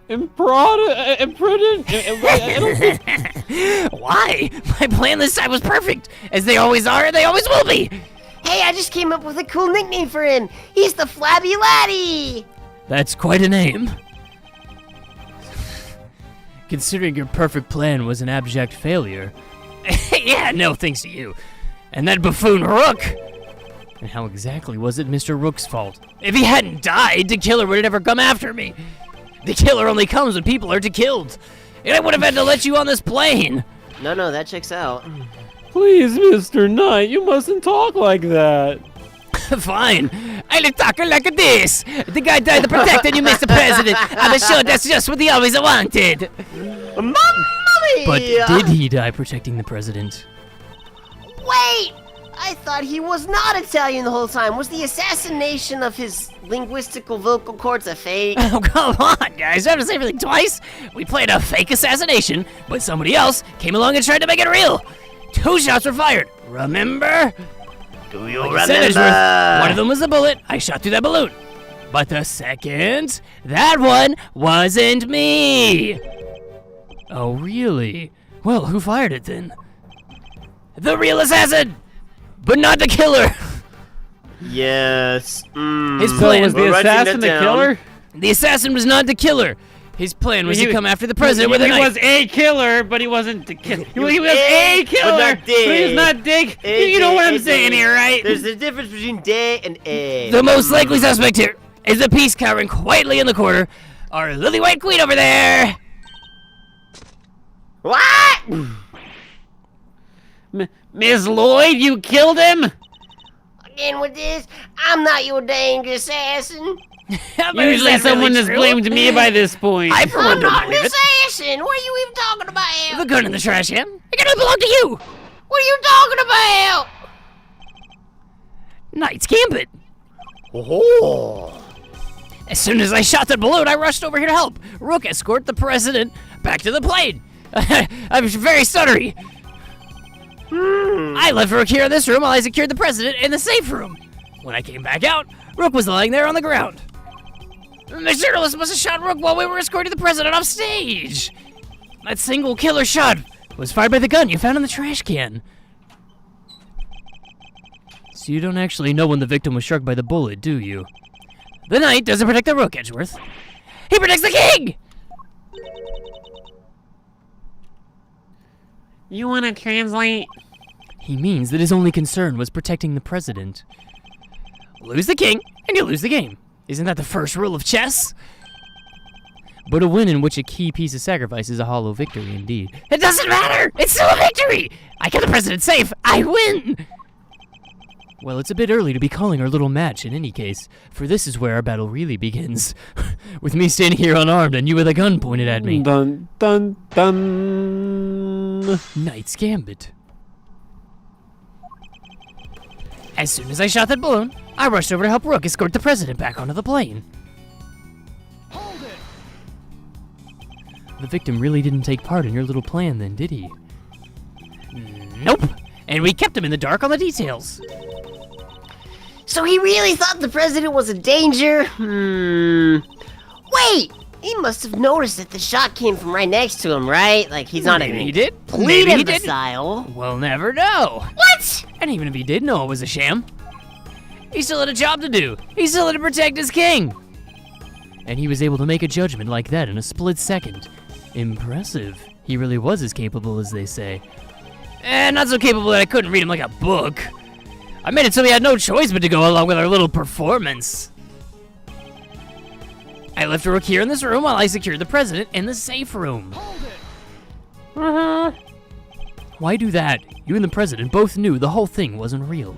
imprudent? I don't think... Why? My plan this time was perfect, as they always are and they always will be. Hey, I just came up with a cool nickname for him. He's the Flabby Laddie. That's quite a name. Considering your perfect plan was an abject failure. Yeah, no thanks to you. And that buffoon Rook! And how exactly was it Mr. Rook's fault? If he hadn't died, the killer would have never come after me. The killer only comes when people are killed. And I would have had to let you on this plane. No, that checks out. Please, Mr. Knight, you mustn't talk like that. Fine. I'll talk like this. The guy died to protect and you, Mr. President. I'm sure that's just what he always wanted. Mamma But mia! did he die protecting the president? Wait! I thought he was not Italian the whole time. Was the assassination of his linguistical vocal cords a fake? Oh, come on, guys. I have to say everything twice. We played a fake assassination, but somebody else came along and tried to make it real. 2 shots were fired. Remember? Do you Like I said, Edgeworth, one of them was a bullet. I shot through that balloon. But the second, that one wasn't me. Oh, really? Well, who fired it then? The real assassin, but not the killer. Yes. His So plan was the We're writing assassin that the down. killer? The assassin was not the killer. His plan was to come after the president with a He knife. was a killer, but he wasn't the killer. He was A, a killer, but not but he was not Dick. You know what I'm saying here, right? There's a difference between day and A. The most likely suspect here is the piece cowering quietly in the corner, our lily white queen over there. What? Miss Lloyd, you killed him? Again with this? I'm not your dang assassin. Usually someone has blamed me by this point. I for one I'm don't not an believe it. assassin. What are you even talking about? The gun in the trash can. It cannot belong to you. What are you talking about? Knight's Gambit. Oh. As soon as I shot the balloon, I rushed over here to help. Rook escort the president back to the plane. I'm very stuttery. I left Rook here in this room while I secured the president in the safe room. When I came back out, Rook was lying there on the ground. The journalist must have shot Rook while we were escorting the president off stage. That single killer shot was fired by the gun you found in the trash can. So you don't actually know when the victim was struck by the bullet, do you? The knight doesn't protect the Rook, Edgeworth. He protects the king! You wanna translate? He means that his only concern was protecting the president. Lose the king, and you lose the game. Isn't that the first rule of chess? But a win in which a key piece of sacrifice is a hollow victory indeed. It doesn't matter! It's still a victory! I kept the president safe! I win! Well, it's a bit early to be calling our little match in any case, for this is where our battle really begins. With me standing here unarmed and you with a gun pointed at me. Dun, dun, dun. Knight's Gambit. As soon as I shot that balloon, I rushed over to help Rook escort the president back onto the plane. The victim really didn't take part in your little plan then, did he? Nope. And we kept him in the dark on the details. So he really thought the president was a danger? Wait! He must have noticed that the shot came from right next to him, right? Like, he's not Maybe a he did. complete Maybe he didn't. imbecile. We'll never know. What? And even if he did know it was a sham, he still had a job to do. He still had to protect his king. And he was able to make a judgment like that in a split second. Impressive. He really was as capable as they say. Not so capable that I couldn't read him like a book. I made it so we had no choice but to go along with our little performance. I left Rook here in this room while I secured the president in the safe room. Why do that? You and the president both knew the whole thing wasn't real.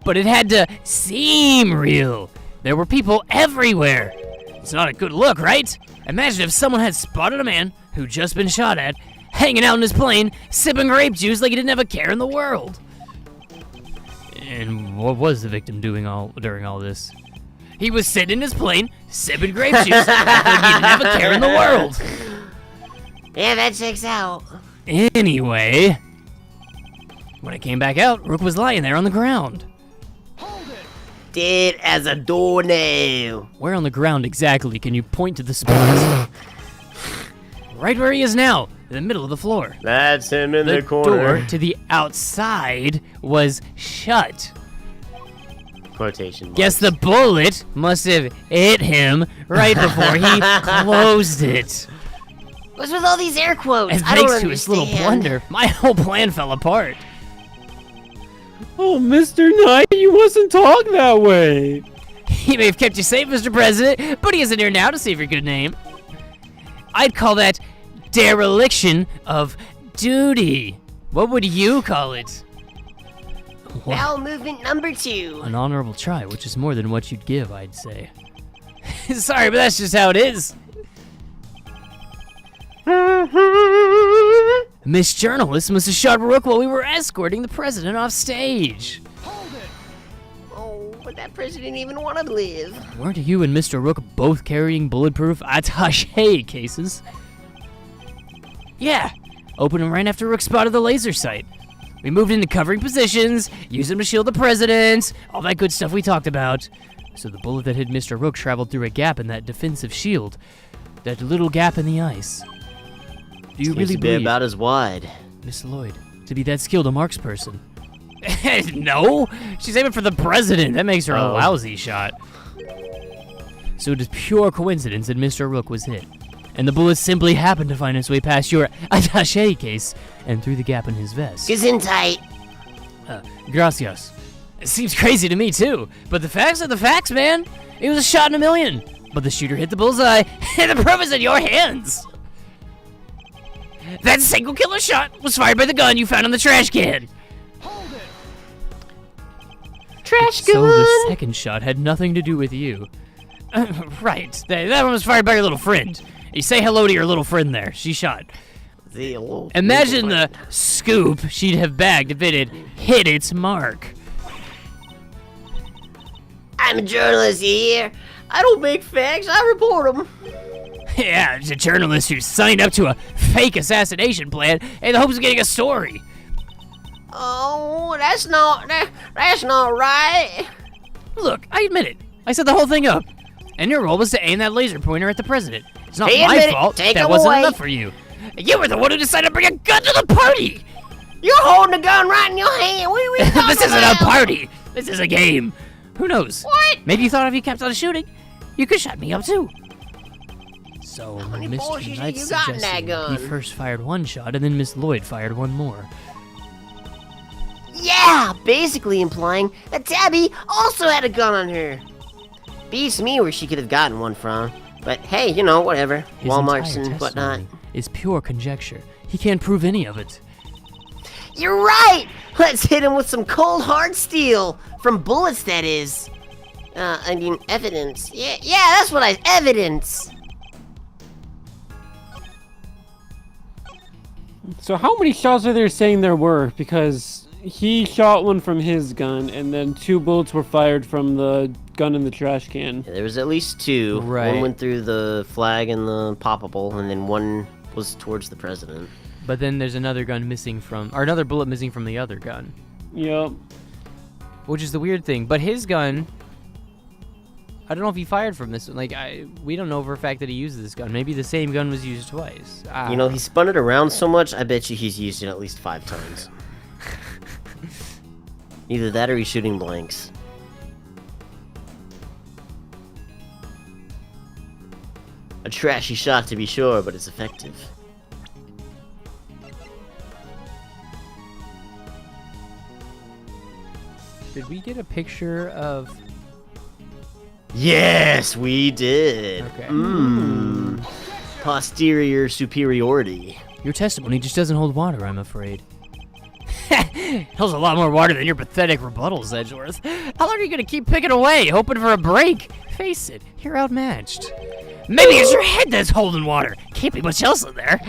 But it had to seem real. There were people everywhere. It's not a good look, right? Imagine if someone had spotted a man who'd just been shot at, hanging out in his plane, sipping grape juice like he didn't have a care in the world. And what was the victim doing during all this? He was sitting in his plane, sipping grape juice, like he didn't have a care in the world. Yeah, that checks out. Anyway, when I came back out, Rook was lying there on the ground. Dead as a doornail. Where on the ground exactly can you point to the spot? Right where he is now, in the middle of the floor. That's him in the The corner. door to the outside was shut. Quotation marks. Guess the bullet must have hit him right before he closed it. What's with all these air quotes? And I don't thanks to his little understand. blunder, my whole plan fell apart. Oh, Mr. Knight, you mustn't talk that way. He may have kept you safe, Mr. President, but he isn't here now to save your good name. I'd call that dereliction of duty. What would you call it? Bowel movement number 2. An honorable try, which is more than what you'd give, I'd say. Sorry, but that's just how it is. Miss Journalist must have shot Rook while we were escorting the president off stage. Oh, but that president didn't even want to live. Weren't you and Mr. Rook both carrying bulletproof attaché cases? Yeah, opened them right after Rook spotted the laser sight. We moved into covering positions, used them to shield the president, all that good stuff we talked about. So the bullet that hit Mr. Rook traveled through a gap in that defensive shield. That little gap in the ice. Do you Seems really to be believe, about as wide. Miss Lloyd, to be that skilled a marksperson? No, she's aiming for the president. That makes her a Oh. lousy shot. So it is pure coincidence that Mr. Rook was hit. And the bullet simply happened to find its way past your attaché case and through the gap in his vest. Gesundheit. Gracias. It seems crazy to me, too. But the facts are the facts, man. It was a shot in a million. But the shooter hit the bullseye, and the proof is in your hands. That single killer shot was fired by the gun you found on the trash can. Trash gun. So the second shot had nothing to do with you. Right. That one was fired by your little friend. You say hello to your little friend there. She shot. The old Imagine the scoop she'd have bagged if it had hit its mark. I'm a journalist here. I don't make facts, I report them. Yeah, it's a journalist who signed up to a fake assassination plan in the hopes of getting a story. Oh, that's not right. Look, I admit it. I set the whole thing up. And your role was to aim that laser pointer at the president. It's not Hey, my admit it. fault Take that him wasn't away. enough for you. You were the one who decided to bring a gun to the party. You're holding a gun right in your hand. What are we talking This isn't about? a party. This is a game. Who knows? What? Maybe you thought if you kept on shooting, you could shut me up too. So many bullets Mr. you Knight think you got in that suggested gun? he first fired one shot and then Miss Lloyd fired one more. Yeah, basically implying that Tabby also had a gun on her. Beats me where she could have gotten one from. But hey, you know, whatever. His Walmart's entire and whatnot. testimony is pure conjecture. He can't prove any of it. You're right! Let's hit him with some cold hard steel. From bullets, that is. I mean, evidence. Yeah, that's what evidence. So how many shots are there saying there were? Because he shot one from his gun, and then 2 bullets were fired from the gun in the trash can. Yeah, there was at least 2. Right. One went through the flag and the poppable, and then one was towards the president. But then there's another gun missing from, or another bullet missing from the other gun, Yep. which is the weird thing. But his gun, I don't know if he fired from this. Like, we don't know for a fact that he used this gun. Maybe the same gun was used twice. You know, he spun it around so much, I bet you he's used it at least 5 times. Either that or he's shooting blanks. A trashy shot to be sure, but it's effective. Did we get a picture of? Yes, we did. Okay. Posterior superiority. Your testimony just doesn't hold water, I'm afraid. Holds a lot more water than your pathetic rebuttals, Edgeworth. How long are you gonna keep picking away, hoping for a break? Face it, you're outmatched. Maybe it's your head that's holding water. Can't be much else in there.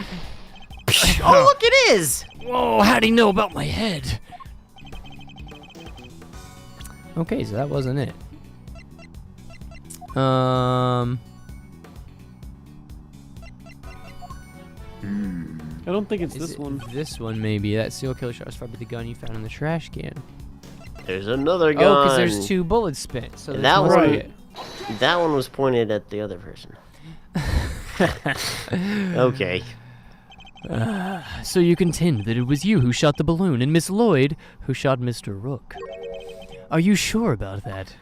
Oh, look, it is! Whoa, how'd he know about my head? Okay, so that wasn't it. I don't think it's Is this it one. This one maybe. That serial killer shot was fired by the gun you found in the trash can. There's another gun. Oh, because there's 2 bullets spent. So That must one- be it. That one was pointed at the other person. Okay. So you contend that it was you who shot the balloon and Miss Lloyd who shot Mr. Rook. Are you sure about that?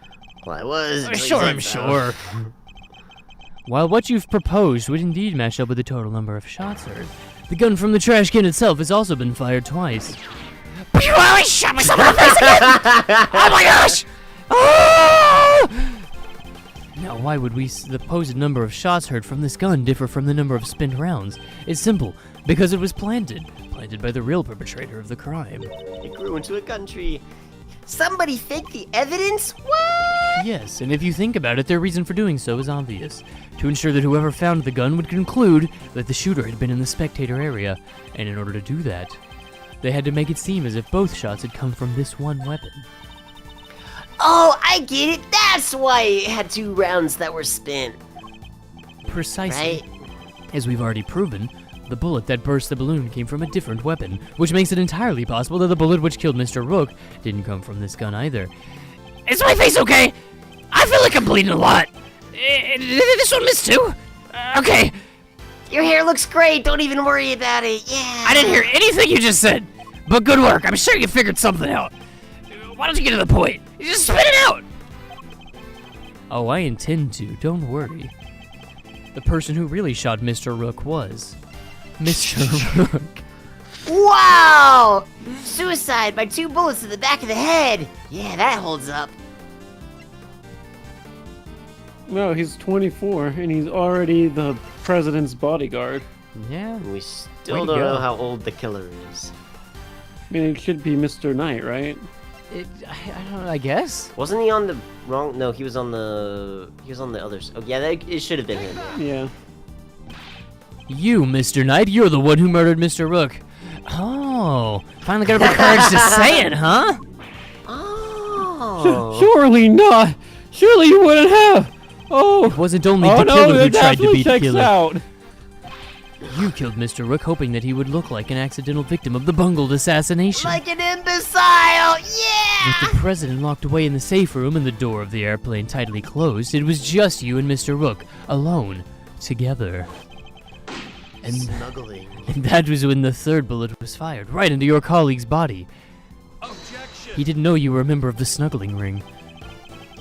Well, I was. until you Sure, said I'm so. sure. While what you've proposed would indeed match up with the total number of shots heard, the gun from the trash can itself has also been fired twice. I shot myself in the face again! Oh my gosh! Oh! Now, why would the supposed number of shots heard from this gun differ from the number of spent rounds? It's simple. Because it was planted by the real perpetrator of the crime. It grew into a gun tree. Somebody faked the evidence? What? Yes, and if you think about it, their reason for doing so is obvious. To ensure that whoever found the gun would conclude that the shooter had been in the spectator area. And in order to do that, they had to make it seem as if both shots had come from this one weapon. Oh, I get it. That's why it had 2 rounds that were spent. Precisely. Right? As we've already proven, the bullet that burst the balloon came from a different weapon, which makes it entirely possible that the bullet which killed Mr. Rook didn't come from this gun either. Is my face okay? I feel like I'm bleeding a lot. Did this one miss too? Okay. Your hair looks great. Don't even worry about it. Yeah. I didn't hear anything you just said, but good work. I'm sure you figured something out. Why don't you get to the point? You just spit it out. Oh, I intend to, don't worry. The person who really shot Mr. Rook was Mr. Rook. Wow! Suicide by 2 bullets to the back of the head. Yeah, that holds up. No, he's 24 and he's already the president's bodyguard. Yeah. We Way still to don't go. know how old the killer is. I mean, it should be Mr. Knight, right? I don't know, I guess. Wasn't he on the wrong? No, he was on the others. Oh yeah, it should have been him. Yeah. You, Mr. Knight, you're the one who murdered Mr. Rook. Oh, finally got up the courage to say it, huh? Oh. Surely not. Surely you wouldn't have. Oh. It wasn't only Oh the no, killer who that tried to definitely beat the checks killer. out. You killed Mr. Rook hoping that he would look like an accidental victim of the bungled assassination. Like an imbecile. Yeah. With the president locked away in the safe room and the door of the airplane tightly closed, it was just you and Mr. Rook, alone, together. And Snuggling. And that was when the 3rd bullet was fired, right into your colleague's body. Objection! He didn't know you were a member of the snuggling ring.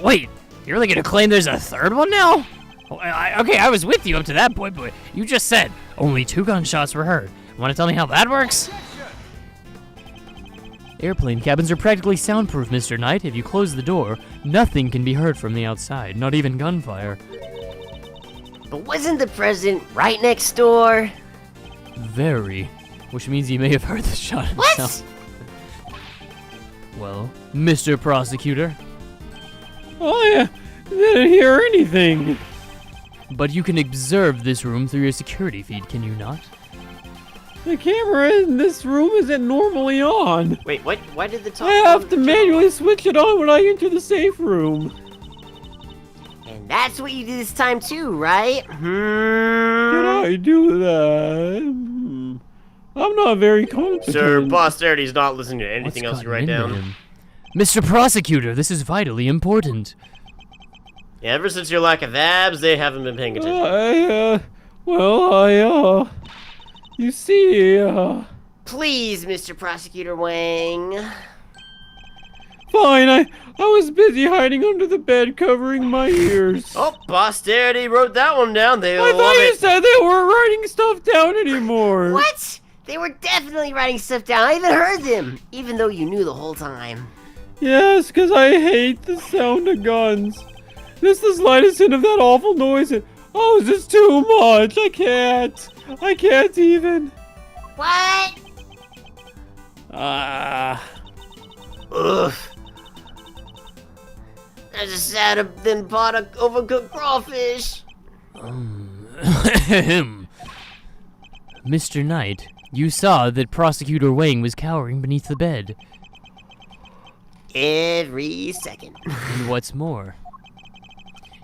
Wait, you're really gonna claim there's a 3rd one now? Okay, I was with you up to that point, but you just said only 2 gunshots were heard. Want to tell me how that works? Airplane cabins are practically soundproof, Mr. Knight. If you close the door, nothing can be heard from the outside, not even gunfire. But wasn't the president right next door? Very. Which means he may have heard the shot What? himself. Well, Mr. Prosecutor, Oh yeah. Didn't hear anything. but you can observe this room through your security feed, can you not? The camera in this room isn't normally on. Wait, what? Why did the top? I have to one- manually switch it on when I enter the safe room. And that's what you did this time too, right? Did I do that? I'm not very competent. Sir, posterity's not listening to anything What's else you gotten write into down. him? Mr. Prosecutor, this is vitally important. Yeah, ever since your lack of abs, they haven't been paying attention. You see, Please, Mr. Prosecutor Wang. fine, I was busy hiding under the bed covering my ears. Oh, posterity wrote that one down. They I love thought you it. said they weren't writing stuff down anymore. What? They were definitely writing stuff down. I even heard them, even though you knew the whole time. Yes, because I hate the sound of guns. Just the slightest hint of that awful noise and, oh, is this too much? I can't even. What? Ah. Ugh. There's a sad of than pot of overcooked crawfish. Mr. Knight, you saw that Prosecutor Wang was cowering beneath the bed. Every second. And what's more,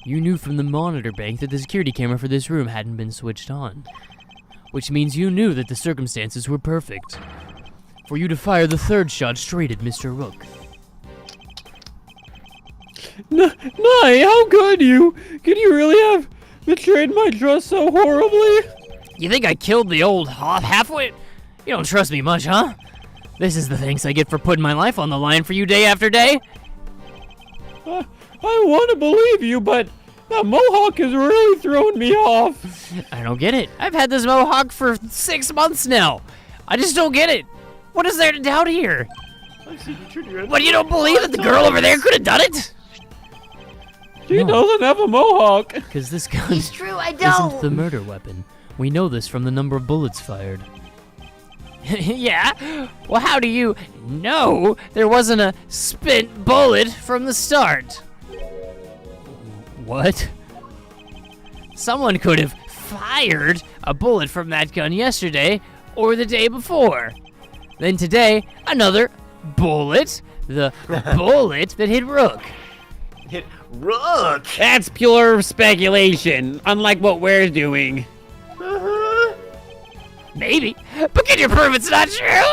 you knew from the monitor bank that the security camera for this room hadn't been switched on. Which means you knew that the circumstances were perfect for you to fire the 3rd shot straight at Mr. Rook. Nye, how could you? Could you really have betrayed my trust so horribly? You think I killed the old halfwit? You don't trust me much, huh? This is the thanks I get for putting my life on the line for you day after day. I want to believe you, but that mohawk is really throwing me off. I don't get it. I've had this mohawk for 6 months now. I just don't get it. What is there to doubt here? What, you don't believe that the girl over there could have done it? She doesn't have a mohawk. Because this gun It's true, I don't. isn't the murder weapon. We know this from the number of bullets fired. Yeah? Well, how do you know there wasn't a spent bullet from the start? What? Someone could have fired a bullet from that gun yesterday or the day before. Then today, another bullet. The bullet that hit Rook. Hit Rook. That's pure speculation, unlike what we're doing. Maybe, but can you prove it's not true?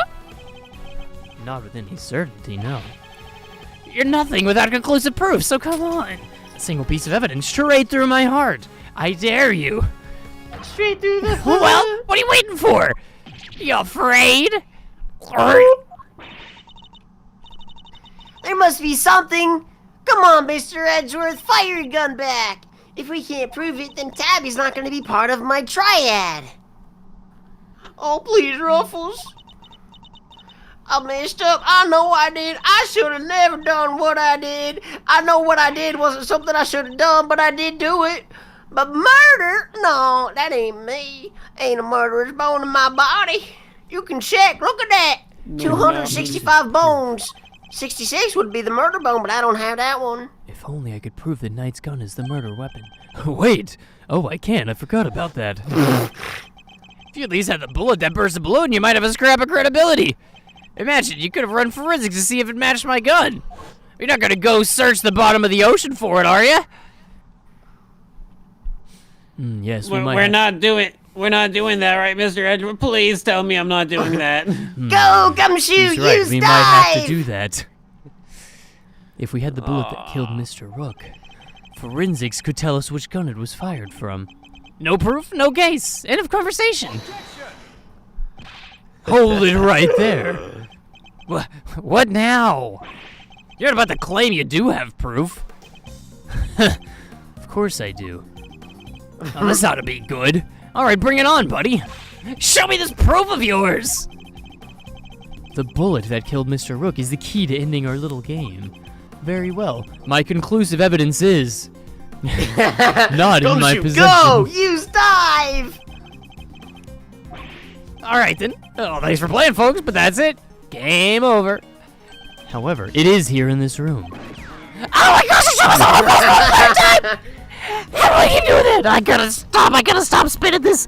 Not with any certainty, no. You're nothing without conclusive proof, so come on. A single piece of evidence straight through my heart. I dare you. Straight through the Well, what are you waiting for? You afraid? There must be something. Come on, Mr. Edgeworth, fire your gun back. If we can't prove it, then Tabby's not going to be part of my triad. Oh, please, Ruffles. I messed up. I know I did. I should have never done what I did. I know what I did wasn't something I should have done, but I did do it. But murder? No, that ain't me. Ain't a murderer's bone in my body. You can check. Look at that. 265 bones. 66 would be the murder bone, but I don't have that one. If only I could prove that Knight's gun is the murder weapon. Wait! Oh, I can. I forgot about that. If you at least had the bullet that burst the balloon, you might have a scrap of credibility. Imagine, you could have run forensics to see if it matched my gun. You're not gonna go search the bottom of the ocean for it, are you? Yes, We're not doing that, right, Mr. Edgeworth? Please tell me I'm not doing that. Go, gumshoe, He's right. use We dive. might have to do that. If we had the bullet that killed Mr. Rook, forensics could tell us which gun it was fired from. No proof, no case. End of conversation. Hold it right there. What now? You're not about to claim you do have proof. Of course I do. Oh, this ought to be good. All right, bring it on, buddy. Show me this proof of yours. The bullet that killed Mr. Rook is the key to ending our little game. Very well. My conclusive evidence is not in my possession. Go, use dive. All right, then. Oh, thanks for playing, folks, but that's it. Game over. However, it is here in this room. Oh my gosh, it was all time! How do I keep doing that? I gotta stop spinning this.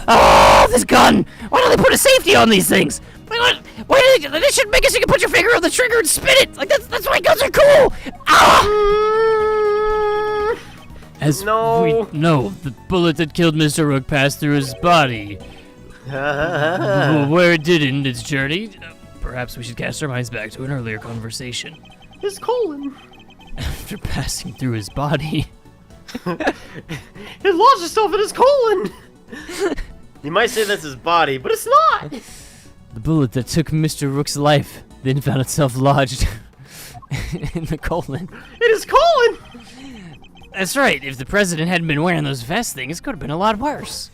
Oh, this gun. Why don't they put a safety on these things? Why do they should make it so you can put your finger on the trigger and spin it. Like, that's why guns are cool. Ah! As we know, the bullet that killed Mr. Rook passed through his body. Where it did end its journey, perhaps we should cast our minds back to an earlier conversation. His colon. After passing through his body, It lodged itself in his colon. You might say that's his body, but it's not. the bullet that took Mr. Rook's life then found itself lodged in the colon. In his colon. That's right. If the president hadn't been wearing those vest things, it could have been a lot worse.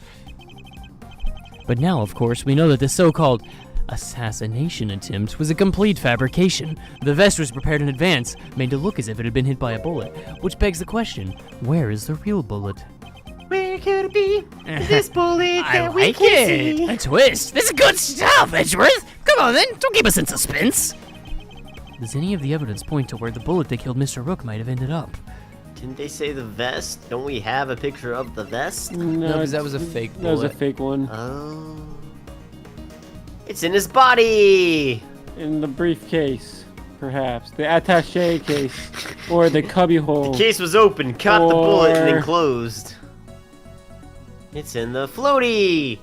But now, of course, we know that the so-called assassination attempt was a complete fabrication. The vest was prepared in advance, made to look as if it had been hit by a bullet, which begs the question, where is the real bullet? Where could it be? This bullet I that we like can it. see. A twist. This is good stuff, Edgeworth. Come on, then. Don't keep us in suspense. Does any of the evidence point to where the bullet that killed Mr. Rook might have ended up? Didn't they say the vest? Don't we have a picture of the vest? No, because that was a fake That was a bullet. fake one. Oh. It's in his body. In the briefcase, perhaps. The attaché case. Or the cubby hole. The case was open, caught the bullet, and Or- then closed. It's in the floaty.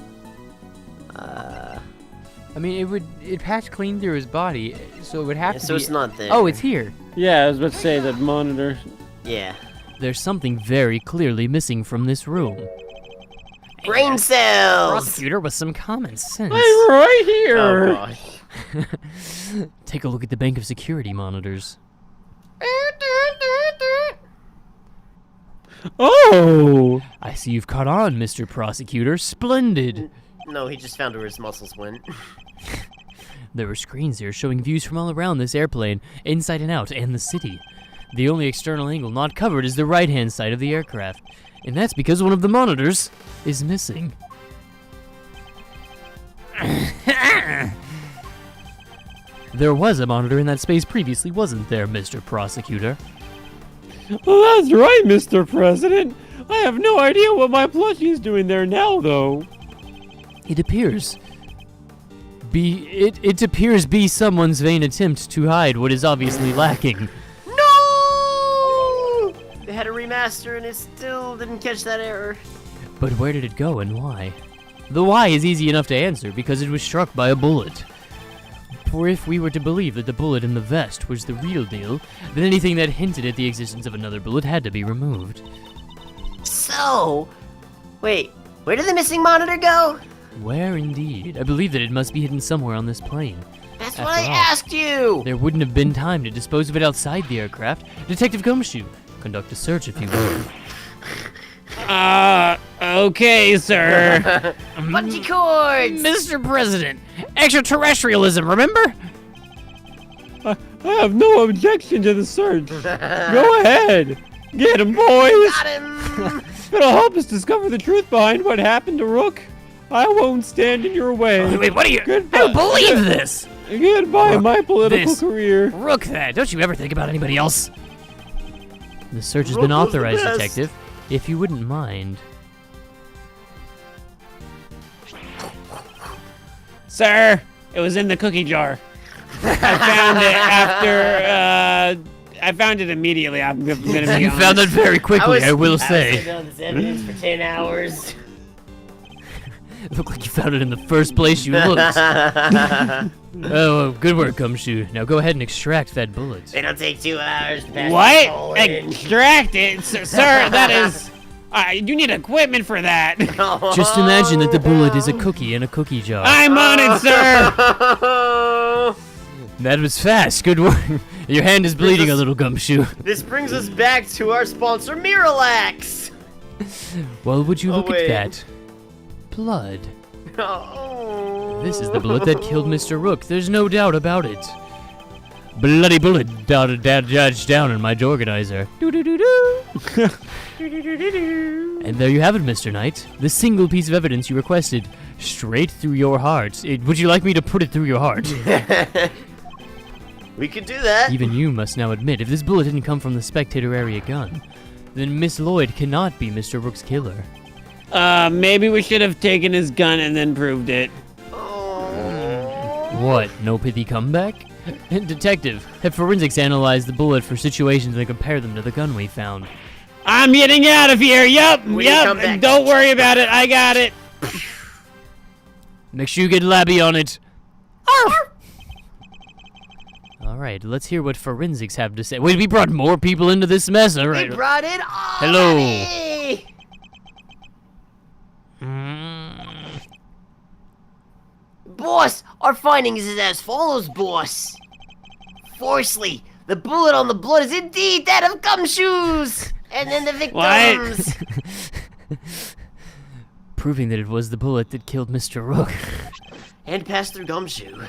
I mean, it passed clean through his body, so it would have Yeah, to so be... it's not there. Oh, it's here. Yeah, I was about to say that monitor. Yeah. There's something very clearly missing from this room. Brain cells! Prosecutor with some common sense. I'm right here. Oh gosh. Take a look at the bank of security monitors. Oh! I see you've caught on, Mr. Prosecutor. Splendid. No, he just found where his muscles went. There are screens here showing views from all around this airplane, inside and out, and the city. The only external angle not covered is the right-hand side of the aircraft, and that's because one of the monitors is missing. There was a monitor in that space previously, wasn't there, Mr. Prosecutor? Well, that's right, Mr. President. I have no idea what my plushie's doing there now, though. It appears be someone's vain attempt to hide what is obviously lacking. No! They had a remaster and it still didn't catch that error. But where did it go and why? The why is easy enough to answer because it was struck by a bullet. For if we were to believe that the bullet in the vest was the real deal, then anything that hinted at the existence of another bullet had to be removed. So, wait, where did the missing monitor go? Where indeed? I believe that it must be hidden somewhere on this plane. That's After what I all, asked you! There wouldn't have been time to dispose of it outside the aircraft. Detective Gumshoe, conduct a search if you will. Okay, sir. Bungee cords! Mr. President, extraterrestrialism, remember? I have no objection to the search. Go ahead. Get him, boys. Got him! It'll help us discover the truth behind what happened to Rook. I won't stand in your way. Wait, what are you? Goodbye. I don't believe this! Goodbye, my political this. career. Rook that! Don't you ever think about anybody else? The search has Rook been was the authorized, best. Detective. If you wouldn't mind. Sir, it was in the cookie jar. I found it after, I found it immediately. I'm gonna be honest. You found that very quickly, I will I was say. sitting on this evidence for 10 hours. It looked like you found it in the first place you looked. Oh, good work, Gumshoe. Now go ahead and extract that bullet. It'll take 2 hours to pass the What? colon. Extract it? Sir, that is... you need equipment for that. Just imagine that the bullet is a cookie in a cookie jar. I'm on it, sir. That was fast. Good work. Your hand is bleeding a little, Gumshoe. This brings us back to our sponsor, Miralax. Well, would you Oh, look wait. at that? Blood. Oh. This is the bullet that killed Mr. Rook. There's no doubt about it. Bloody bullet dodged down in my organizer. Doo-doo-doo-doo. And there you have it, Mr. Knight. The single piece of evidence you requested. Straight through your heart. Would you like me to put it through your heart? We could do that. Even you must now admit, if this bullet didn't come from the spectator area gun, then Miss Lloyd cannot be Mr. Rook's killer. Maybe we should have taken his gun and then proved it. What, no pithy comeback? Detective, have forensics analyzed the bullet for situations and compare them to the gun we found. I'm getting out of here. Yep. When you come back- Don't worry about it. I got it. Make sure you get Labby on it. Alright, let's hear what forensics have to say. Wait, we brought more people into this mess, We alright. brought it on! Hello. Hey! Boss, our findings is as follows, boss. Firstly, the bullet on the blood is indeed that of Gumshoes! And then the victims! Proving that it was the bullet that killed Mr. Rook. And pass through Gumshoe.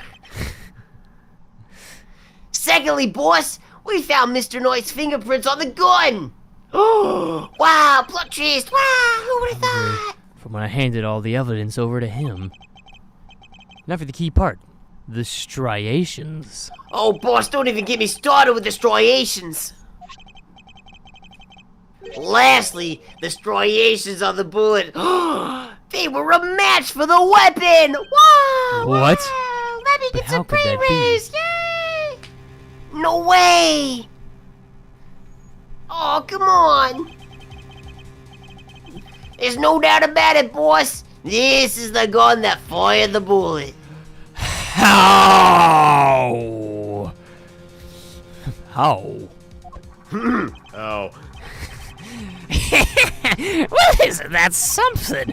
Secondly, boss, we found Mr. Knight's fingerprints on the gun! Oh! Wow, plot twist! Wow, who would have thought? From when I handed all the evidence over to him. Now for the key part. The striations. Oh, boss, don't even get me started with the striations. Lastly, the striations on the bullet. They were a match for the weapon! Wow! What? Wow, let me But get how some could that be? pre-rays! Yay! No way! Oh, come on! There's no doubt about it, boss. This is the gun that fired the bullet. How? How? Oh. Well, isn't that something?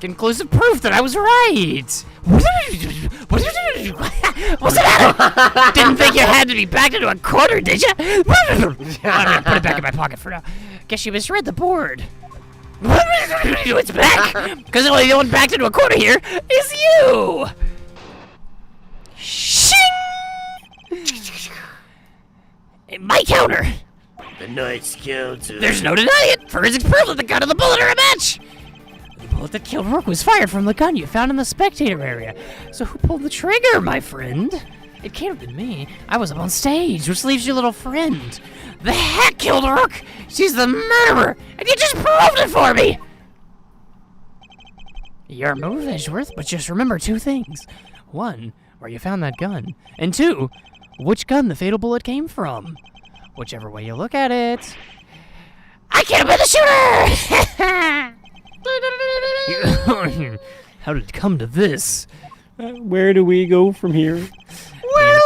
Conclusive proof that I was right. What's the matter? Didn't think you had to be backed into a corner, did you? I'm gonna put it back in my pocket for now. Guess you misread the board. It's back, because the only one backed into a corner here is you. Shing! My counter. The Knight's counter. There's no denying it. Forensics proof that the gun and the bullet are a match. The bullet that killed Rook was fired from the gun you found in the spectator area. So who pulled the trigger, my friend? It can't have been me. I was up on stage, which leaves your little friend. The heck killed Rook? She's the murderer, and you just proved it for me. Your move, Edgeworth, but just remember 2 things. 1, where you found that gun, and 2, which gun the fatal bullet came from. Whichever way you look at it. I can't have been the shooter! How did it come to this? Where do we go from here? Where do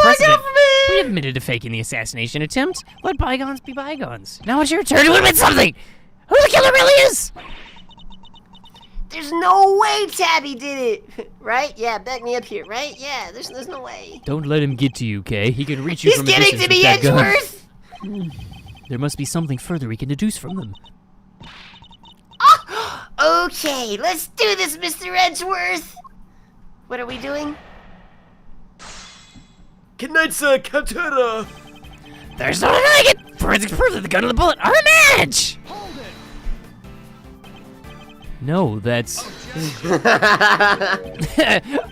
I go from here? We admitted to faking the assassination attempt. Let bygones be bygones. Now it's your turn to admit something. Who the killer really is? There's no way Tabby did it, right? Yeah, back me up here, right? Yeah, there's no way. Don't let him get to you, Kay. He can reach you He's from a getting distance to me, with that gun. Edgeworth! There must be something further we can deduce from them. Okay, let's do this, Mr. Edgeworth. What are we doing? Knight's counter. There's no denying it. Forensics proof that the gun and the bullet are a match. No, that's...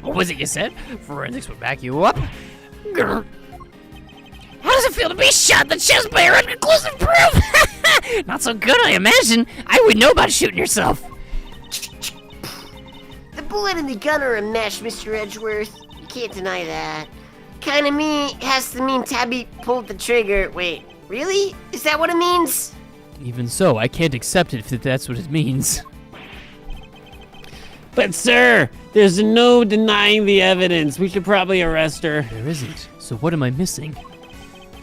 What was it you said? Forensics would back you up. Grr. How does it feel to be shot in the chest by your unconclusive proof? Not so good, I imagine. I would know about shooting yourself. The bullet and the gun are a match, Mr. Edgeworth. You can't deny that. Has to mean Tabby pulled the trigger. Wait, really? Is that what it means? Even so, I can't accept it if that's what it means. But sir, there's no denying the evidence. We should probably arrest her. There isn't. So what am I missing?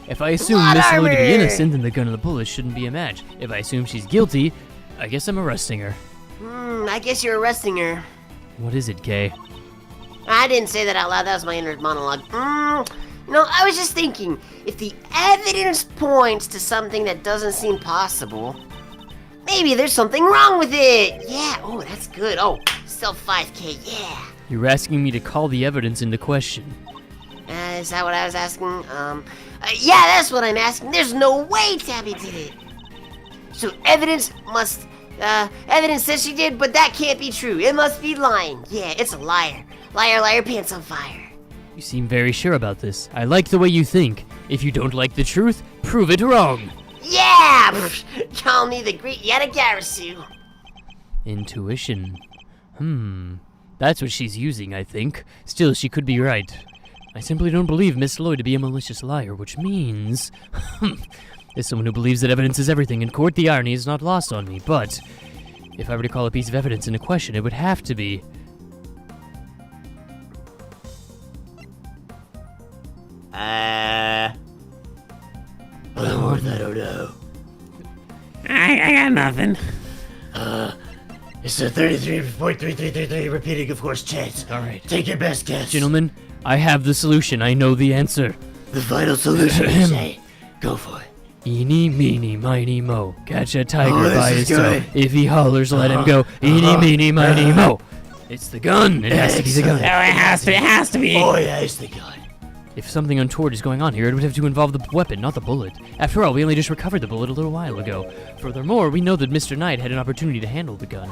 If I assume Blood Miss Lou to be armor! innocent, then the gun and the bullet shouldn't be a match. If I assume she's guilty, I guess I'm arresting her. I guess you're arresting her. What is it, Kay? I didn't say that out loud. That was my inner monologue. I was just thinking, if the evidence points to something that doesn't seem possible, maybe there's something wrong with it. Yeah, oh, that's good. Oh, still 5K, yeah. You're asking me to call the evidence into question. Is that what I was asking? Yeah, that's what I'm asking. There's no way Tabby did it. So evidence says she did, but that can't be true. It must be lying. Yeah, it's a liar. Liar, liar, pants on fire. You seem very sure about this. I like the way you think. If you don't like the truth, prove it wrong. Yeah! Call me the great Yatagarasu. Intuition. That's what she's using, I think. Still, she could be right. I simply don't believe Miss Lloyd to be a malicious liar, which means... As someone who believes that evidence is everything in court, the irony is not lost on me, but... If I were to call a piece of evidence into question, it would have to be... I don't know. I got nothing. It's a 33.3333 repeating, of course, chance. All right. Take your best guess. Gentlemen, I have the solution. I know the answer. The final solution, you say. Go for it. Eeny, meeny, miny, mo. Catch a tiger Oh, this by is his toe. good. If he hollers, let him go. Eeny, meeny, miny, mo. It's the gun. It has to be the gun. It has to be. Oh, yeah, it's the gun. If something untoward is going on here, it would have to involve the weapon, not the bullet. After all, we only just recovered the bullet a little while ago. Furthermore, we know that Mr. Knight had an opportunity to handle the gun.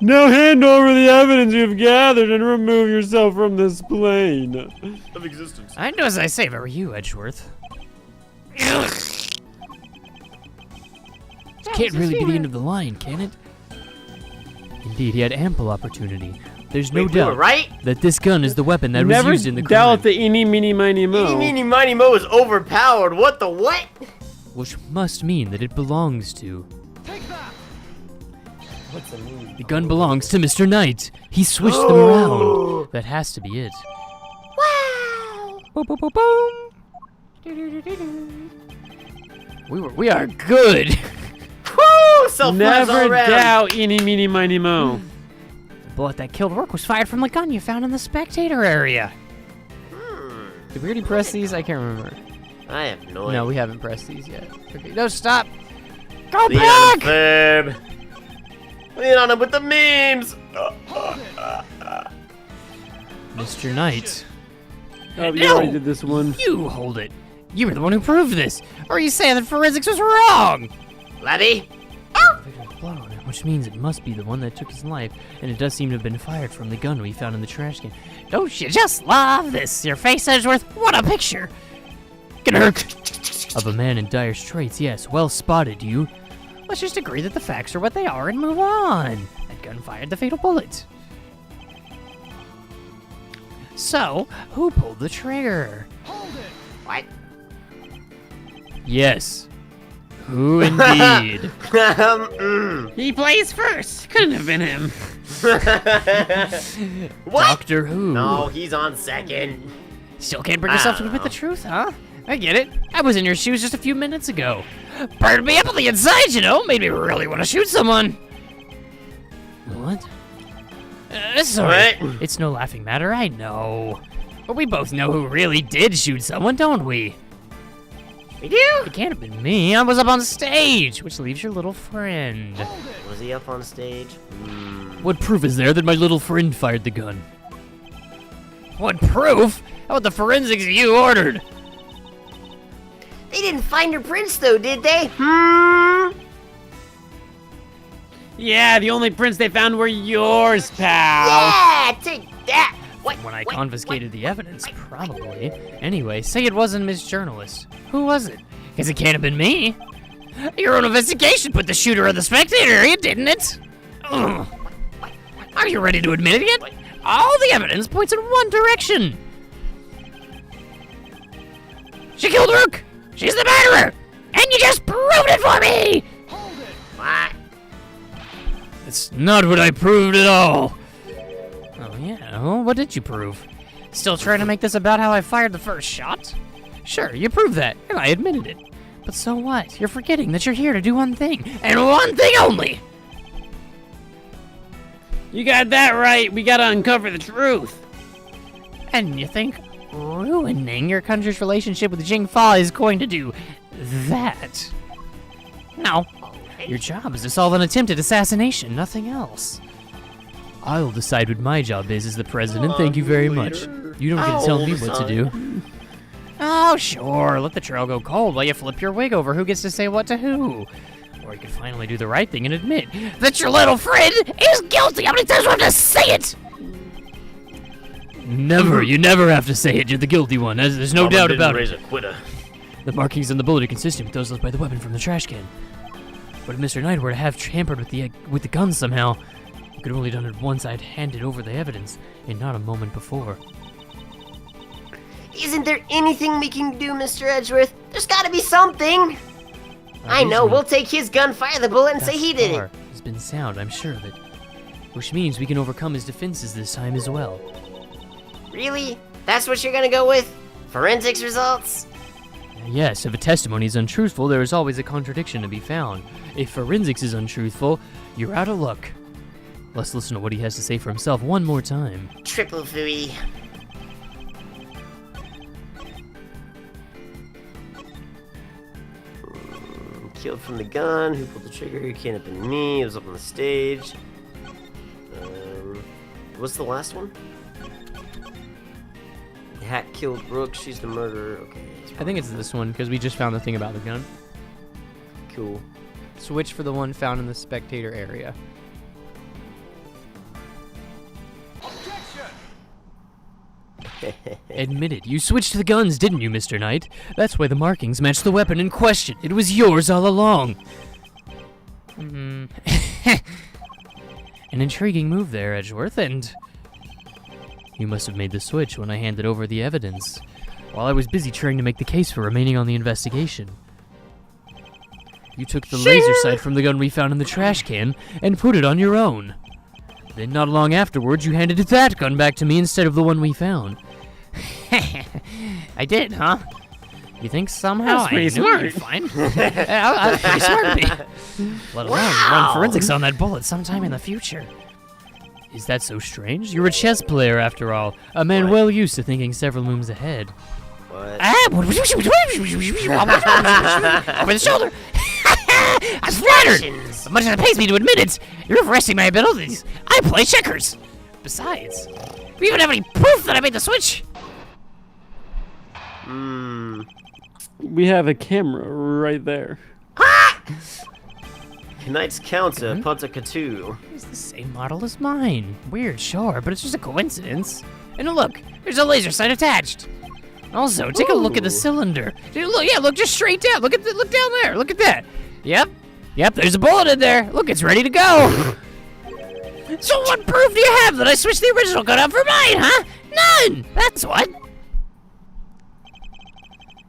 Now hand over the evidence you've gathered and remove yourself from this plane Of existence. I'd do as I say if I were you, Edgeworth. Can't really be the end of the line, can it? Indeed, he had ample opportunity. There's no Wait, we were doubt right? that this gun is the weapon that was Never used in the doubt crime. the eeny, meeny, miny, mo. Eeny, meeny, miny, mo is overpowered. What the what? Which must mean that it belongs to... The gun belongs to Mr. Knight. He switched them around. That has to be it. Boom, boom, boom, boom. We are good. Woo! Self-laughs all Never around. doubt, eeny, meeny, miny, mo. The bullet that killed Rook was fired from the gun you found in the spectator area. Did we already press these? I can't remember. I have no idea. No, we haven't pressed these yet. Okay, No, stop. Go Lean on back. him, Ferb. Lean on him with the memes. Mr. Knight. Oh, you No! already did this one. You hold it. You were the one who proved this. Or are you saying that forensics was wrong? Laddie? Blood on it, which means it must be the one that took his life, and it does seem to have been fired from the gun we found in the trash can. Don't you just love this? Your face, Edgeworth. What a picture. Of a man in dire straits, yes. Well spotted, you. Let's just agree that the facts are what they are and move on. That gun fired the fatal bullet. So, who pulled the trigger? What? Yes. Who indeed? He plays first. Couldn't have been him. What? Doctor Who. No, he's on second. Still can't bring yourself to admit the truth, huh? I get it. I was in your shoes just a few minutes ago. Burned me up on the inside, you know. Made me really want to shoot someone. What? Sorry. What? It's no laughing matter, I know. But we both know who really did shoot someone, don't we? We do? It can't have been me. I was up on stage, which leaves your little friend. Was he up on stage? What proof is there that my little friend fired the gun? What proof? How about the forensics you ordered? They didn't find her prints though, did they? Yeah, the only prints they found were yours, pal. Yeah, take that. What? When I what, confiscated the evidence, probably. Anyway, Say it wasn't Miss Journalist. Who was it? Because it can't have been me. Your own investigation put the shooter in the spectator area, didn't it? Ugh. Are you ready to admit it yet? All the evidence points in one direction. She killed Rook. She's the murderer. And you just proved it for me. What? That's not what I proved at all. Oh, yeah. Well, what did you prove? Still trying to make this about how I fired the first shot? Sure, you proved that, and I admitted it. But so what? You're forgetting that you're here to do one thing, and one thing only! You got that right. We gotta uncover the truth. And you think ruining your country's relationship with Jingfa is going to do that? No. Your job is to solve an attempted assassination, nothing else. I'll decide what my job is as the president. Thank you very much. You don't get to tell me what to do. Oh, sure, let the trail go cold while you flip your wig over who gets to say what to who. Or you can finally do the right thing and admit that your little friend is guilty. How many times do I have to say it? Never. You never have to say it. You're the guilty one. There's no doubt about raise it. a quitter. The markings on the bullet are consistent with those left by the weapon from the trash can. But if Mr. Knight were to have tampered with the gun somehow, he could have only done it once I'd handed over the evidence, and not a moment before. Isn't there anything we can do, Mr. Edgeworth? There's gotta be something. I know, we'll take his gun, fire the bullet, and say he did it. Has been sound, I'm sure of it. Which means we can overcome his defenses this time as well. Really? That's what you're gonna go with? Forensics results? Yes, if a testimony is untruthful, there is always a contradiction to be found. If forensics is untruthful, you're out of luck. Let's listen to what he has to say for himself one more time. Triple fooey. Killed from the gun. Who pulled the trigger? It can't have been me. It was up on the stage. What's the last one? The hat killed Brooke. She's the murderer. Okay. I think it's this one, because we just found the thing about the gun. Cool. Switch for the one found in the spectator area. Admit it, you switched the guns, didn't you, Mr. Knight? That's why the markings match the weapon in question. It was yours all along. An intriguing move there, Edgeworth, and you must have made the switch when I handed over the evidence, while I was busy trying to make the case for remaining on the investigation. You took the laser sight from the gun we found in the trash can and put it on your own. Then not long afterwards, you handed that gun back to me instead of the one we found. I did, huh? You think somehow That's pretty I knew smart. you'd find? I was pretty smart of me. Let alone run forensics on that bullet sometime in the future. Is that so strange? You're a chess player, after all. A man well used to thinking several moves ahead. What? Over the shoulder. I'm flattered. As much as it pays me to admit it, you're overestimating my abilities. I play checkers. Besides, we even have any proof that I made the switch. We have a camera right there. Knight's counter, Potter Catu. It's the same model as mine. Weird, sure, but it's just a coincidence. And look, there's a laser sight attached. Also, take a look at the cylinder. Dude, look, yeah, look just straight down. Look down there. Look at that. Yep, there's a bullet in there. Look, it's ready to go. So what proof do you have that I switched the original gun out for mine, huh? None! That's what.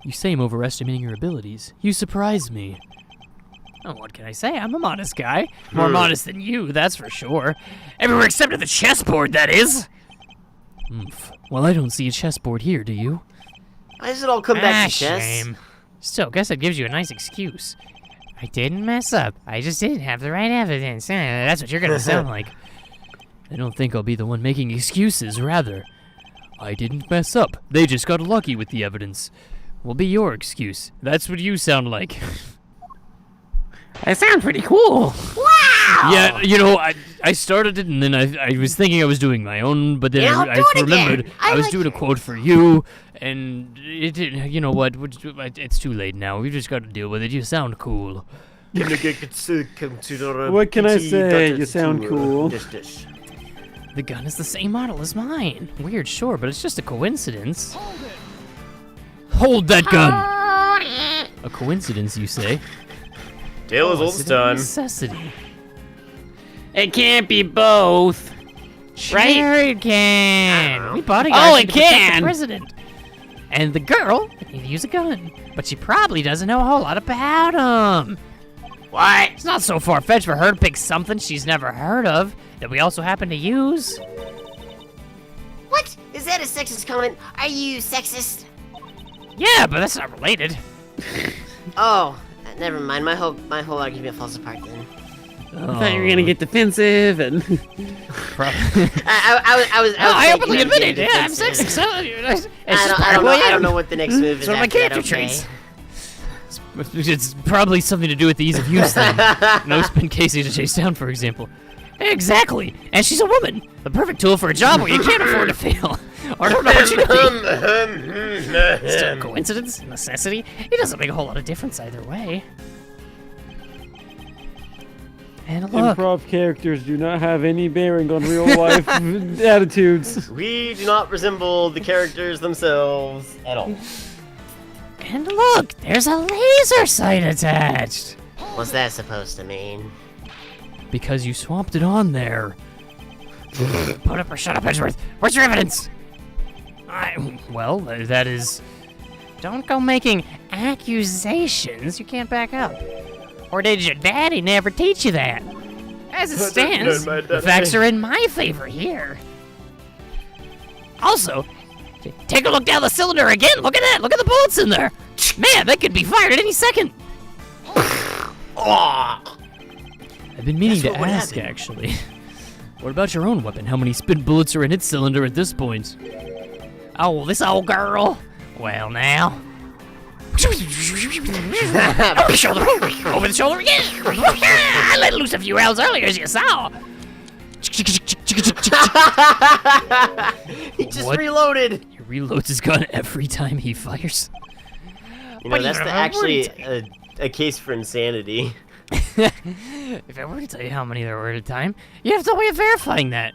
You say I'm overestimating your abilities. You surprise me. Oh, what can I say? I'm a modest guy. More modest than you, that's for sure. Everywhere except at the chessboard, that is. Well, I don't see a chessboard here, do you? Why does it all come back to chess? Shame. Still, guess that gives you a nice excuse. I didn't mess up. I just didn't have the right evidence. That's what you're gonna sound like. I don't think I'll be the one making excuses, rather. I didn't mess up. They just got lucky with the evidence. Will be your excuse. That's what you sound like. I sound pretty cool. Yeah, you know, I started it and then I was thinking I was doing my own, but then Yeah, I'll I do it remembered again. I was like doing a quote for you, and it didn't, you know what, it's too late now. We just got to deal with it. You sound cool. What can I say? You sound cool. The gun is the same model as mine. Weird, sure, but it's just a coincidence. Hold that gun! A coincidence, you say? Tale as old Is as it a time. necessity? It can't be both. Right? Sure it can. We bought a Oh, gun it to protect can. the president. And the girl can use a gun, but she probably doesn't know a whole lot about him. What? It's not so far-fetched for her to pick something she's never heard of that we also happen to use. What? Is that a sexist comment? Are you sexist? Yeah, but that's not related. Oh, never mind. My whole argument falls apart then. I thought you were gonna get defensive and. I was I thinking openly of admit getting it. Yeah, I'm defensive. sexist. So, I don't know what the next move is. It's one of my after that, character okay? traits. It's probably something to do with the ease of use thing. No spin Casey to chase down, for example. Exactly. And she's a woman. The perfect tool for a job where you can't afford to fail. Or don't know what you're doing. Still, coincidence? Necessity? It doesn't make a whole lot of difference either way. And look. Improv characters do not have any bearing on real life attitudes. We do not resemble the characters themselves at all. And look, there's a laser sight attached. What's that supposed to mean? Because you swapped it on there. Put up or shut up, Edgeworth. Where's your evidence? Well, that is... Don't go making accusations you can't back up. Or did your daddy never teach you that? As it stands, the facts are in my favor here. Also, take a look down the cylinder again. Look at that. Look at the bullets in there. Man, that could be fired at any second. I've been meaning to ask, actually. What about your own weapon? How many spin bullets are in its cylinder at this point? Oh, this old girl? Well, now. Over the shoulder. Over the shoulder again. I let loose a few rounds earlier, as you saw. He just What? reloaded. He reloads his gun every time he fires. You know, But that's you're actually right. a case for insanity. If I were to tell you how many there were at a time, you'd have no way of verifying that.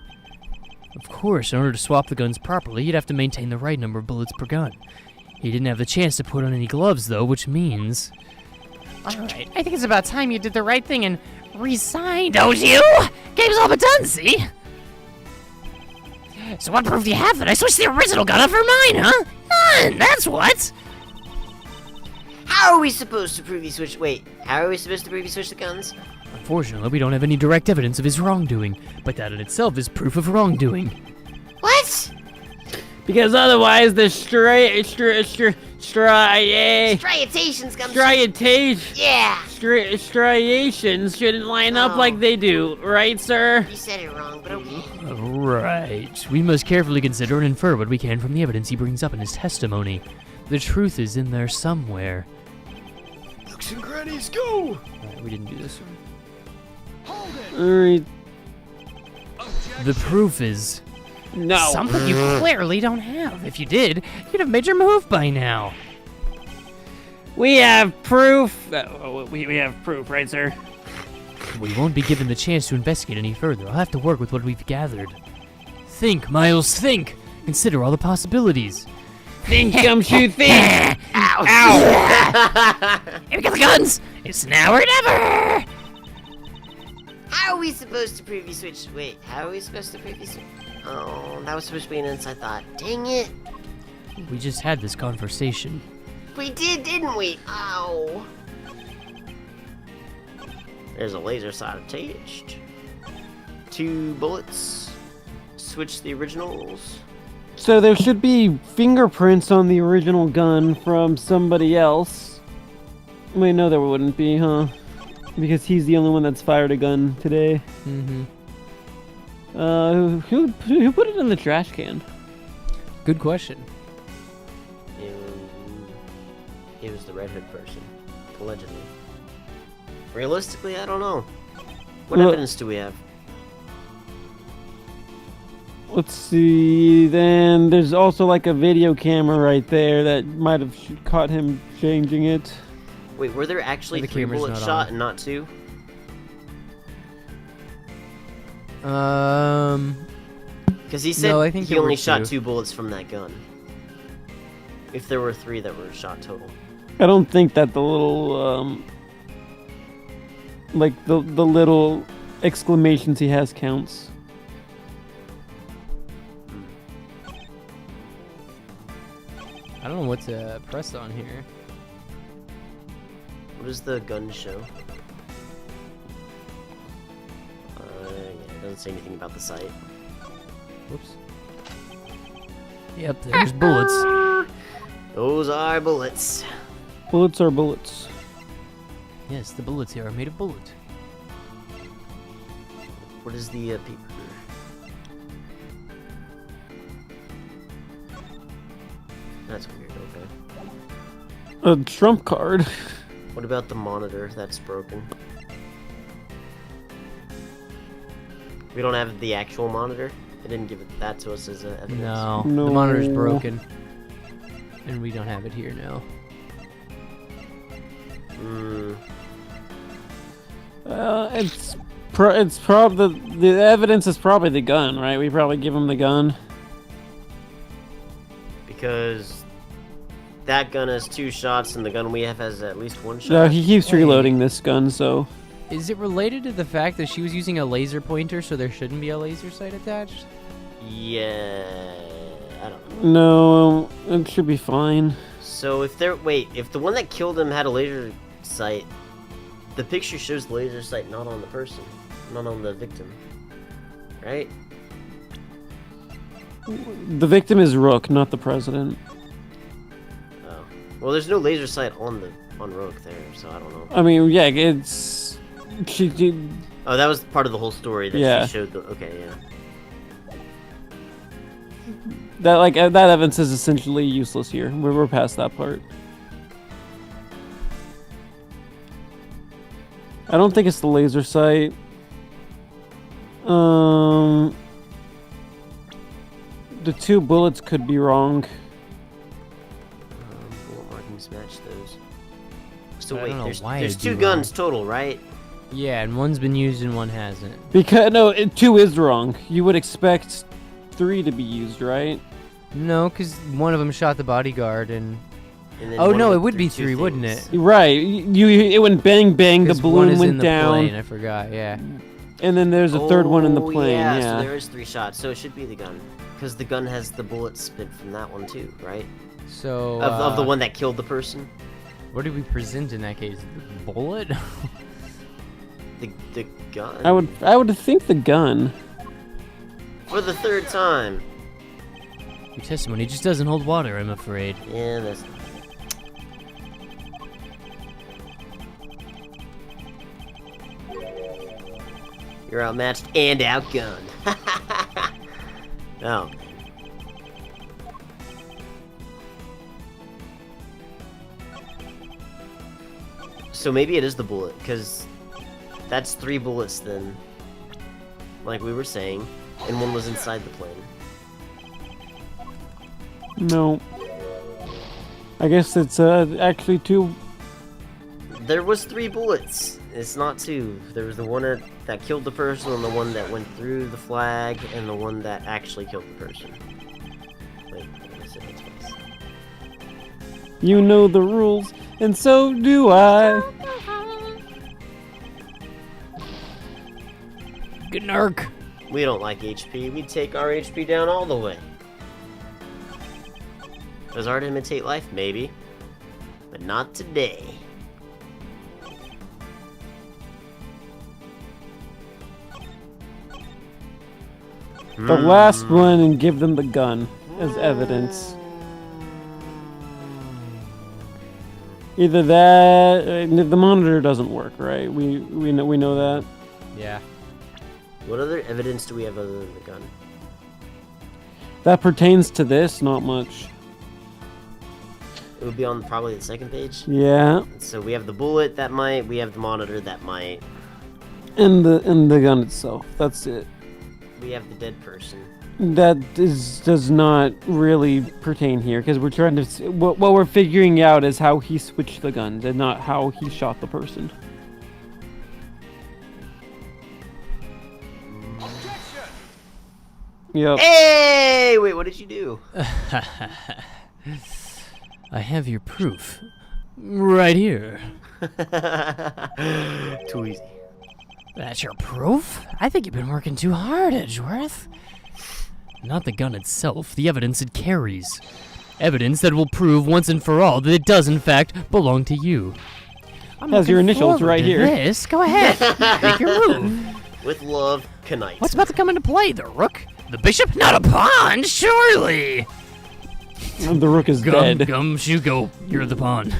Of course, in order to swap the guns properly, you'd have to maintain the right number of bullets per gun. He didn't have the chance to put on any gloves, though, which means... Alright, I think it's about time you did the right thing and resigned, don't you? Game's all but done, see? So what proof do you have that I switched the original gun up for mine, huh? None, that's what! How are we supposed to prove you switch? Wait, how are we supposed to prove you switch the guns? Unfortunately, we don't have any direct evidence of his wrongdoing, but that in itself is proof of wrongdoing. What? Because otherwise the striations Striations comes. striations shouldn't line up Oh. like they do, right, sir? You said it wrong, but okay. Right. We must carefully consider and infer what we can from the evidence he brings up in his testimony. The truth is in there somewhere. Nooks and crannies, go! Alright, we didn't do this one. Alright. The proof is No. something you clearly don't have. If you did, you'd have made your move by now. We have proof. We have proof, right, sir? We won't be given the chance to investigate any further. I'll have to work with what we've gathered. Think, Miles, think. Consider all the possibilities. Think, gumshoe, think. Ow! Here we got the guns! It's now or never! How are we supposed to preview switch? Wait, how are we supposed to preview switch? Oh, that was supposed to be an inside thought. Dang it. We just had this conversation. We did, didn't we? Ow. There's a laser sight attached. 2 bullets. Switch the originals. So there should be fingerprints on the original gun from somebody else. Wait, no, there wouldn't be, huh? Because he's the only one that's fired a gun today. Mm-hmm. Who put it in the trash can? Good question. It was the Red Hood person. Allegedly. Realistically, I don't know. What Well- evidence do we have? Let's see. Then there's also like a video camera right there that might have caught him changing it. Wait, were there actually The 3 camera's bullet not shot on. and not 2? Because he said No, I think he there were only shot 2. 2 bullets from that gun. If there were 3 that were shot total. I don't think that the little like the little exclamations he has counts. I don't know what to press on here. What does the gun show? Yeah, it doesn't say anything about the site. Whoops. Yep, there's bullets. Those are bullets. Bullets are bullets. Yes, the bullets here are made of bullet. What is the paper? That's weird, okay. A trump card. What about the monitor that's broken? We don't have the actual monitor? They didn't give it that to us as evidence. No, No. the monitor's broken. And we don't have it here now. Hmm. It's probably the evidence is probably the gun, right? We probably give him the gun. Because that gun has 2 shots and the gun we have has at least 1 shot. No, he keeps reloading this gun, so Is it related to the fact that she was using a laser pointer, so there shouldn't be a laser sight attached? Yeah, I don't know. no, it should be fine. So if if the one that killed him had a laser sight, the picture shows the laser sight not on the person, not on the victim, right? The victim is Rook, not the president. Oh, well, there's no laser sight on Rogue there, so I don't know. I mean, yeah, it's she did. Oh, that was part of the whole story that Yeah. she showed. Okay, yeah. That evidence is essentially useless here. We're past that part. I don't think it's the laser sight. The 2 bullets could be wrong. Bullet markings match those. So I wait, don't know there's why there's it'd 2 be guns total, right? Yeah, and one's been used and one hasn't. Because no, 2 is wrong. You would expect 3 to be used, right? No, because one of them shot the bodyguard and... And then Oh one no, went it would through be 2 3, wouldn't things. it? Right. It went bang bang. The 'Cause one balloon is in went the down, plane, I forgot, yeah. and then there's a third one in the plane. Yeah, Yeah. so there is 3 shots, so it should be the gun. Because the gun has the bullet spit from that one too, right? So, Of the one that killed the person? What did we present in that case? The bullet? The gun? I would think the gun. For the 3rd time. Your testimony just doesn't hold water, I'm afraid. Yeah, that's... You're outmatched and outgunned. Oh. So maybe it is the bullet, because that's 3 bullets then. Like we were saying. And 1 was inside the plane. No. I guess it's actually 2. There was 3 bullets. It's not 2. There was the one that killed the person, and the one that went through the flag, and the one that actually killed the person. Wait, I said it twice. You know the rules, and so do I. Good narc. We don't like HP. We take our HP down all the way. Does art imitate life? Maybe. But not today. The last one and give them the gun as evidence. Either that, the monitor doesn't work, right? We know that. Yeah. What other evidence do we have other than the gun? That pertains to this, not much. It would be on probably the 2nd page. Yeah, So we have the bullet that might, we have the monitor that might, and the gun itself. That's it. we have the dead person. That does not really pertain here because we're trying to. What we're figuring out is how he switched the guns and not how he shot the person. Yep. Hey! Wait, what did you do? I have your proof. Right here. Too easy. That's your proof? I think you've been working too hard, Edgeworth. Not the gun itself, the evidence it carries. Evidence that will prove once and for all that it does, in fact, belong to you. I'm Has your looking initials forward right to here. This. Go ahead. Make your move. With love, Knight. What's about to come into play? The rook? The bishop? Not a pawn, surely! The rook is Gum, dead. gum, Shugo. You're the pawn.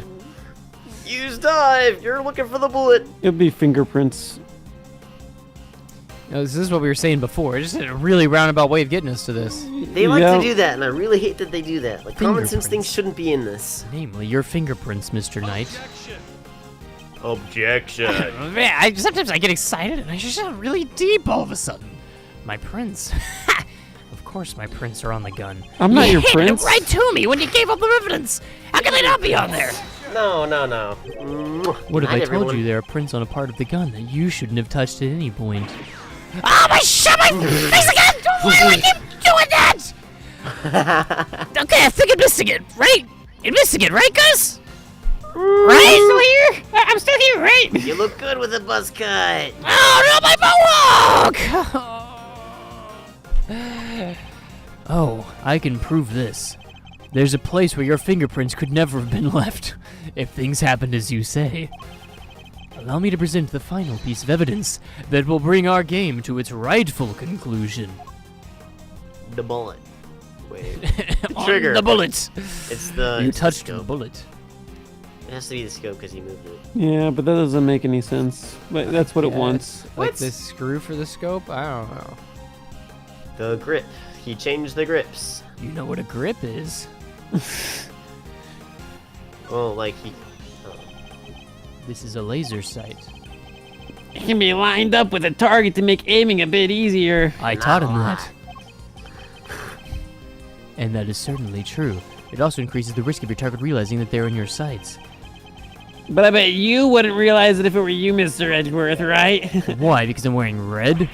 Use dive! You're looking for the bullet! It'll be fingerprints. No, this is what we were saying before. It's just a really roundabout way of getting us to this. They like Yeah. to do that, and I really hate that they do that. Like, common sense Fingerprints. things shouldn't be in this. Namely, your fingerprints, Mr. Knight. Objection. Man, sometimes I get excited and I just sound really deep all of a sudden. My prints. Of course my prints are on the gun. I'm not your handed prince. it right to me when you gave up the evidence. How can they not be on there? No. What if Night, I told everyone. you there are prints on a part of the gun that you shouldn't have touched at any point? Oh, my shit, my face again! Why do I keep doing that? Okay, I think I'm missing it, right? I'm missing it, right, Gus? Right? Still here? I'm still here, right? You look good with a buzz cut. Oh, no, my mohawk! Oh, I can prove this. There's a place where your fingerprints could never have been left, if things happened as you say. Allow me to present the final piece of evidence that will bring our game to its rightful conclusion. The bullet. Wait. On Trigger. the bullets! It's the. You it's touched the the scope. bullet. It has to be the scope because he moved it. Yeah, but that doesn't make any sense. But that's what it Yeah, wants. it's Like this screw for the scope? I don't know. The grip. He changed the grips. You know what a grip is. Oh, like he. This is a laser sight. It can be lined up with a target to make aiming a bit easier. I taught him that. And that is certainly true. It also increases the risk of your target realizing that they're in your sights. But I bet you wouldn't realize it if it were you, Mr. Edgeworth, right? Why? Because I'm wearing red?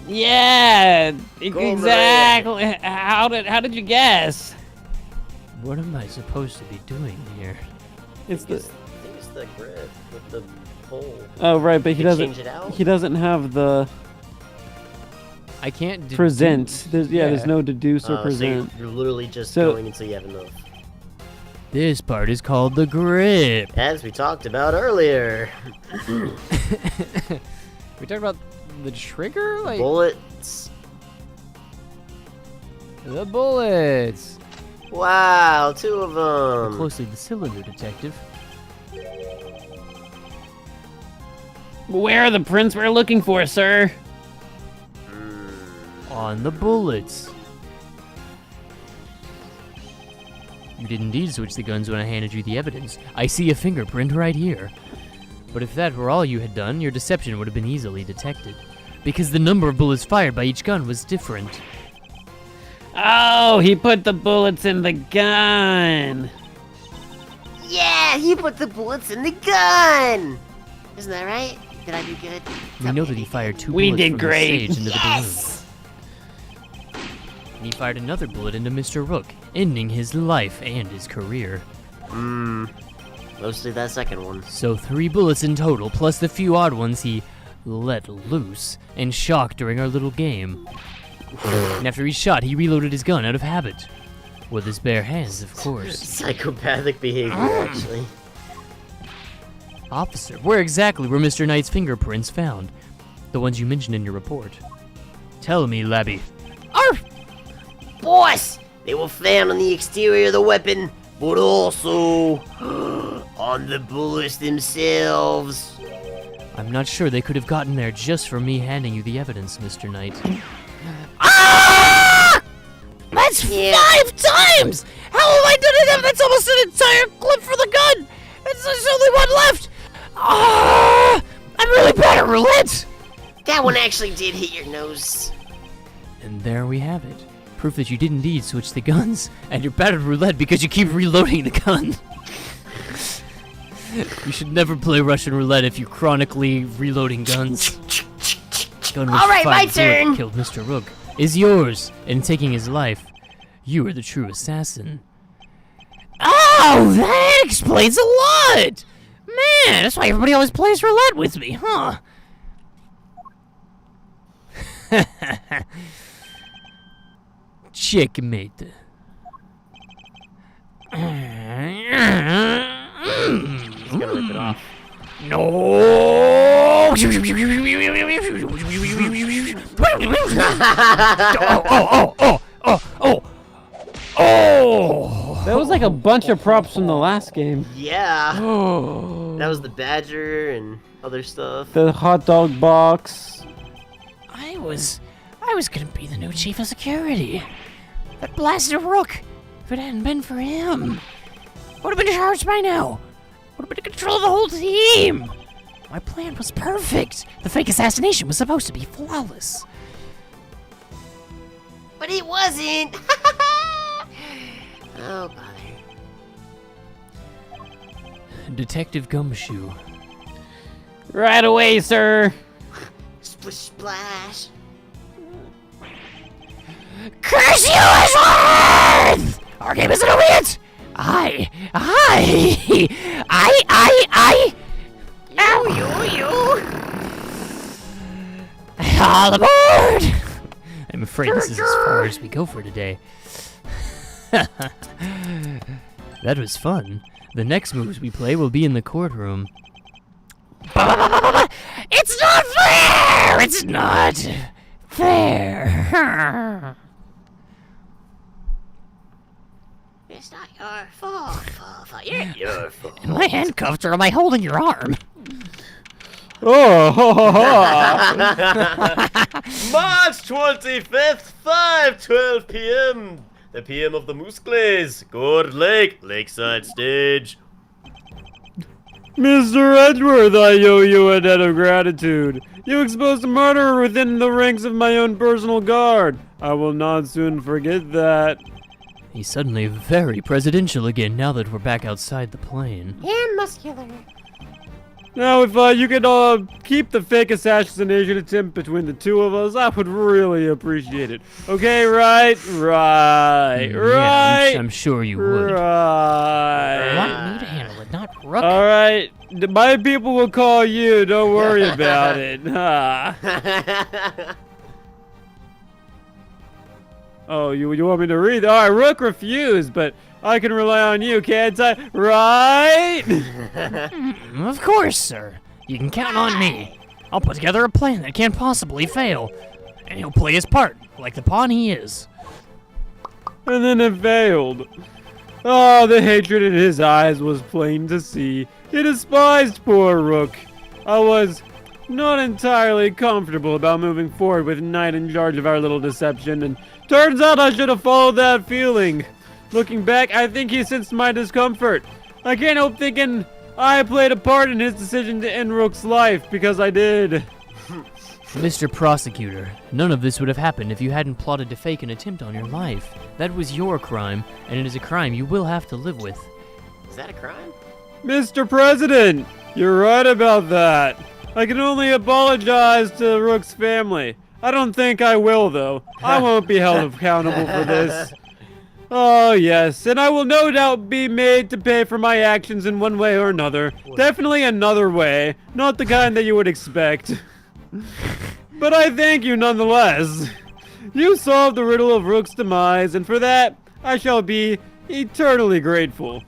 Yeah, Golden exactly. How did you guess? What am I supposed to be doing here? It's the. I think it's the grip with the hole. Oh right, but he You doesn't. change it out? He doesn't have the I can't present. There's no deduce or So present. you're literally just So- going until you have enough. This part is called the grip. As we talked about earlier. We talked about the trigger? Like, Bullets. The bullets! Wow, 2 of Look them. closely the cylinder, detective. Where are the prints we're looking for, sir? On the bullets. You did indeed switch the guns when I handed you the evidence. I see a fingerprint right here. But if that were all you had done, your deception would have been easily detected. Because the number of bullets fired by each gun was different. Oh, he put the bullets in the gun. Yeah, he put the bullets in the gun! Isn't that right? Did I do good? We know that he fired 2 We bullets did from great. the stage into Yes! the balloon. And he fired another bullet into Mr. Rook, ending his life and his career. Mostly that second one. So 3 bullets in total, plus the few odd ones he let loose and shocked during our little game. And after each shot, he reloaded his gun out of habit. With his bare hands, of course. Psychopathic behavior, actually. Officer, where exactly were Mr. Knight's fingerprints found? The ones you mentioned in your report. Tell me, Labby. Arf! Boss! They were found on the exterior of the weapon, but also on the bullets themselves. I'm not sure they could have gotten there just from me handing you the evidence, Mr. Knight. That's Yeah. 5 times! How have I done it? That's almost an entire clip for the gun! There's only one left! Ah! I'm really bad at roulette! That one actually did hit your nose. And there we have it. Proof that you did indeed switch the guns, and you're bad at roulette because you keep reloading the gun. You should never play Russian roulette if you're chronically reloading guns. Gun which All right, my fired bullet turn. killed Mr. Rook is yours, and taking his life, you are the true assassin. Oh, that explains a lot! Man, that's why everybody always plays roulette with me, huh? Checkmate. He's gonna rip it off. No! Oh! That was like a bunch of props from the last game. Yeah. That was the badger and other stuff. The hot dog box. I was gonna be the new chief of security. That blasted Rook. If it hadn't been for him, would have been charged by now. Would have been in control of the whole team. My plan was perfect. The fake assassination was supposed to be flawless. But it wasn't. Oh, bother. Detective Gumshoe. Right away, sir. Splish splash. Curse you, Ashworth! Our game isn't over yet. I. All aboard! I'm afraid this is as far as we go for today. That was fun. The next moves we play will be in the courtroom. It's not fair! It's not fair. It's not your fault. It's your fault. Am I handcuffed or am I holding your arm? Oh, March 25th, 5:12 p.m. The PM of the Muscles, Gourd Lake, Lakeside Stage. Mr. Edgeworth, I owe you a debt of gratitude. You exposed a murderer within the ranks of my own personal guard. I will not soon forget that. He's suddenly very presidential again now that we're back outside the plane. And muscular. Now, if you could keep the fake assassination attempt between the two of us, I would really appreciate it. Okay, right? Yeah, I'm sure you would. Right. Want me to handle it, not Rook. All right. My people will call you. Don't worry about it. Oh, you want me to read? All right, Rook refused, but I can rely on you, can't I? Right? Of course, sir. You can count on me. I'll put together a plan that can't possibly fail. And he'll play his part, like the pawn he is. and then it failed. Oh, the hatred in his eyes was plain to see. He despised poor Rook. I was not entirely comfortable about moving forward with Knight in charge of our little deception, and turns out I should have followed that feeling. Looking back, I think he sensed my discomfort. I can't help thinking I played a part in his decision to end Rook's life, because I did. Mr. Prosecutor, none of this would have happened if you hadn't plotted to fake an attempt on your life. That was your crime, and it is a crime you will have to live with. Is that a crime? Mr. President, you're right about that. I can only apologize to Rook's family. I don't think I will, though. I won't be held accountable for this. Oh, yes, and I will no doubt be made to pay for my actions in one way or another. Definitely another way, not the kind that you would expect. But I thank you nonetheless. You solved the riddle of Rook's demise, and for that, I shall be eternally grateful.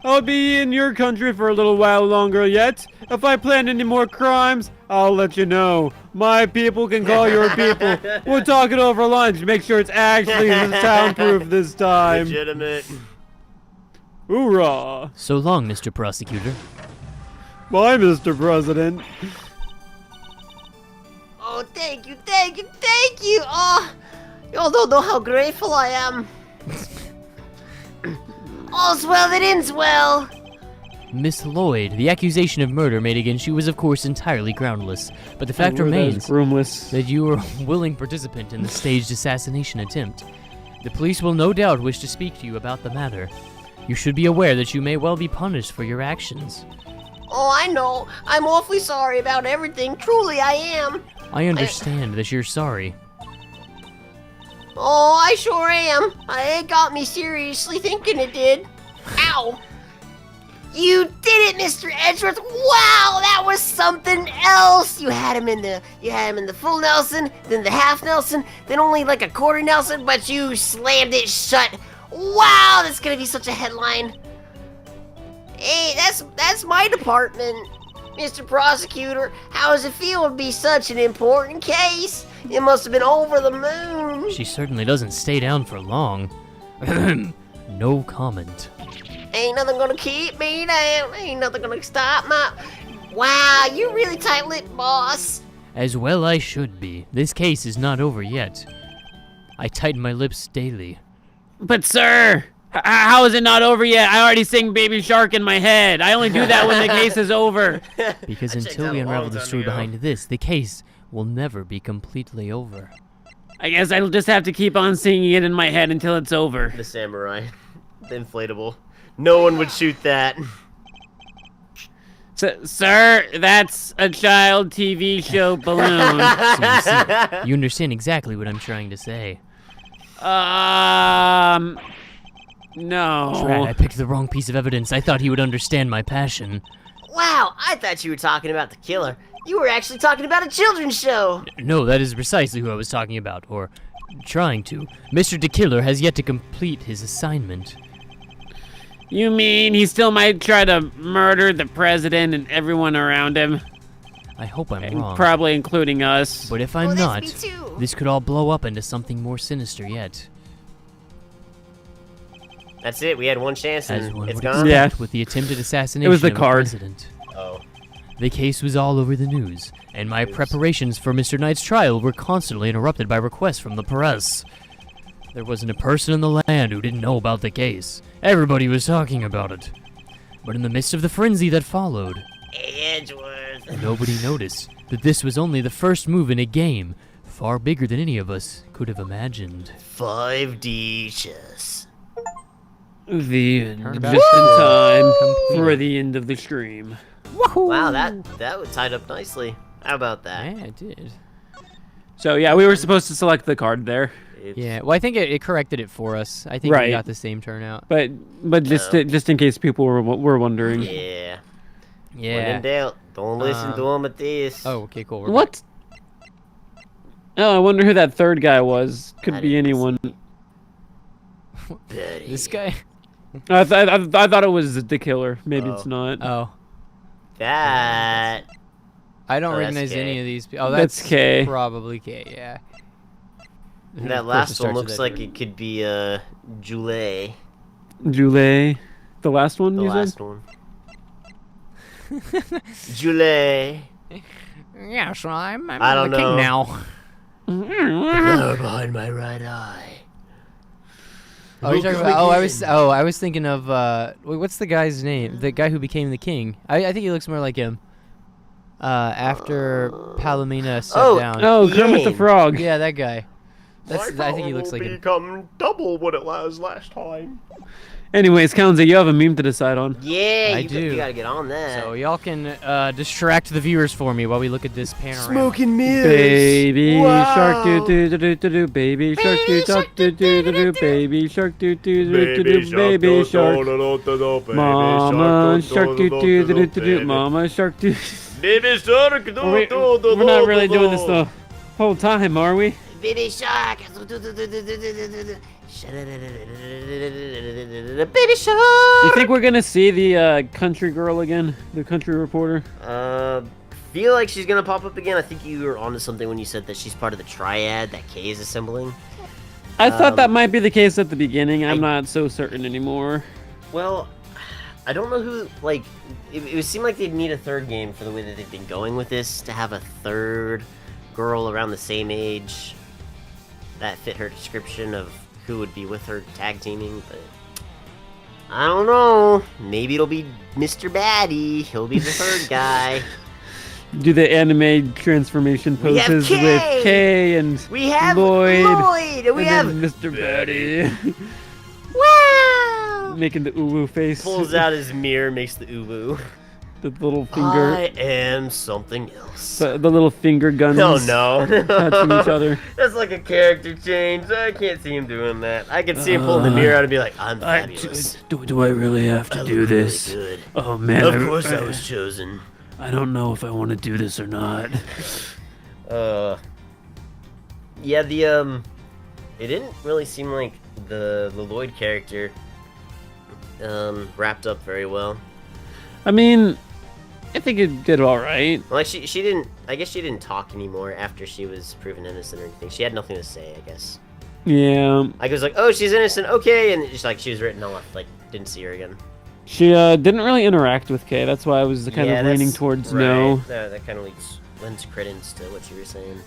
I'll be in your country for a little while longer yet. If I plan any more crimes, I'll let you know. My people can call your people. We'll talk it over lunch. Make sure it's actually soundproof this time. Legitimate. Hoorah. So long, Mr. Prosecutor. Bye, Mr. President. Oh, thank you, thank you, thank you! Oh, you all don't know how grateful I am. All's well that ends well. Miss Lloyd, the accusation of murder made against you was of course entirely groundless, but the fact remains that you were a willing participant in the staged assassination attempt. The police will no doubt wish to speak to you about the matter. You should be aware that you may well be punished for your actions. Oh, I know. I'm awfully sorry about everything. Truly, I am. I understand that you're sorry. Oh, I sure am. It got me seriously thinking it did. Ow. You did it, Mr. Edgeworth. Wow, that was something else. You had him in the full Nelson, then the half Nelson, then only like a quarter Nelson, but you slammed it shut. Wow, that's gonna be such a headline. Hey, that's my department, Mr. Prosecutor. How does it feel to be such an important case? It must have been over the moon. She certainly doesn't stay down for long. No comment. Ain't nothing gonna keep me down. Ain't nothing gonna stop my... Wow, you really tight-lipped, boss. As well I should be. This case is not over yet. I tighten my lips daily. But sir, how is it not over yet? I already sing Baby Shark in my head. I only do that when the case is over. Because until we unravel the story behind this, the case will never be completely over. I guess I'll just have to keep on singing it in my head until it's over. The samurai. The inflatable. No one would shoot that. Sir, that's a child TV show balloon. So you understand exactly what I'm trying to say. No. Drat, I picked the wrong piece of evidence. I thought he would understand my passion. Wow, I thought you were talking about the killer. You were actually talking about a children's show. No, that is precisely who I was talking about, or trying to. Mr. DeKiller has yet to complete his assignment. You mean he still might try to murder the president and everyone around him? I hope I'm wrong. Probably including us. But if I'm that's not, me too. this could all blow up into something more sinister yet. That's it. We had one chance As and one it's would gone. expect with the attempted assassination the of card. the president. Oh. The case was all over the news, and my preparations for Mr. Knight's trial were constantly interrupted by requests from the press. There wasn't a person in the land who didn't know about the case. Everybody was talking about it. But in the midst of the frenzy that followed, Hey, Edgeworth. nobody noticed that this was only the first move in a game far bigger than any of us could have imagined. 5D chess. The end. Turn Just back. in time Complete. for the end of the stream. Wow, that was tied up nicely. How about that? Yeah, it did. So yeah, we were supposed to select the card there, It's- Yeah, well, I think it corrected it for us. I think we Right. got the same turnout. but just in case people were wondering. Yeah. When Yeah. in doubt, don't listen to him at this. Oh, okay, cool. We're What? Oh, I wonder who that third guy was. Could I be didn't anyone. back. This guy? I thought it was the killer. Maybe it's Oh. not. Oh. That. I don't Oh, that's recognize K. any of these people. Oh, That's that's K. Probably K, yeah. That last one looks like it could be Julie. Julie. The last one The you last said? one. Julie. Yes, I'm I don't the king know. now. Flower behind my right eye. Oh, you're talking about, I was thinking of what's the guy's name? The guy who became the king. I think he looks more like him. After Palomina stepped down. Oh, Kermit the Yang. Frog. Yeah, that guy. I think he looks like him. become double what it was last time. Anyways, Kalenza, you have a meme to decide on. Yeah, I you do. gotta get on that. So y'all can distract the viewers for me while we look at this panorama. Smoking mirrors. Baby Wow. shark do do do do do do baby shark do do do do do do baby shark do do do do do baby shark mama shark do do do do do mama shark do. Baby shark. We're not really doing this the whole time, are we? Baby shark. Baby shark. You think we're gonna see the country girl again, the country reporter? Feel like she's gonna pop up again. I think you were onto something when you said that she's part of the triad that Kay is assembling. I thought that might be the case at the beginning. I'm not so certain anymore. Well, I don't know who. Like, it would seem like they'd need a third game for the way that they've been going with this to have a third girl around the same age that fit her description of who would be with her tag teaming, but I don't know. Maybe it'll be Mr. Baddie. He'll be the third guy. Do the anime transformation We have poses Kay! with Kay and We have Lloyd, and we have and then Mr. Batty wow. making the uwu face, Pulls out his mirror, makes the uwu. the little finger, I am something else. the little finger guns Oh no. touching each other. That's like a character change. I can't see him doing that. I can see him pulling the mirror out and be like, I'm fabulous. Do I really have to I do look this? really good. Oh man, Of course I was chosen. I don't know if I want to do this or not. Yeah, it didn't really seem like the Lloyd character wrapped up very well. I mean, I think it did all right. Like she didn't. I guess she didn't talk anymore after she was proven innocent or anything. She had nothing to say, I guess. Yeah, Like it was like, oh, she's innocent, okay, and just like she was written off. Like didn't see her again. she didn't really interact with Kay. That's why I was kind of leaning that's towards right. no. That kind of lends credence to what you were saying.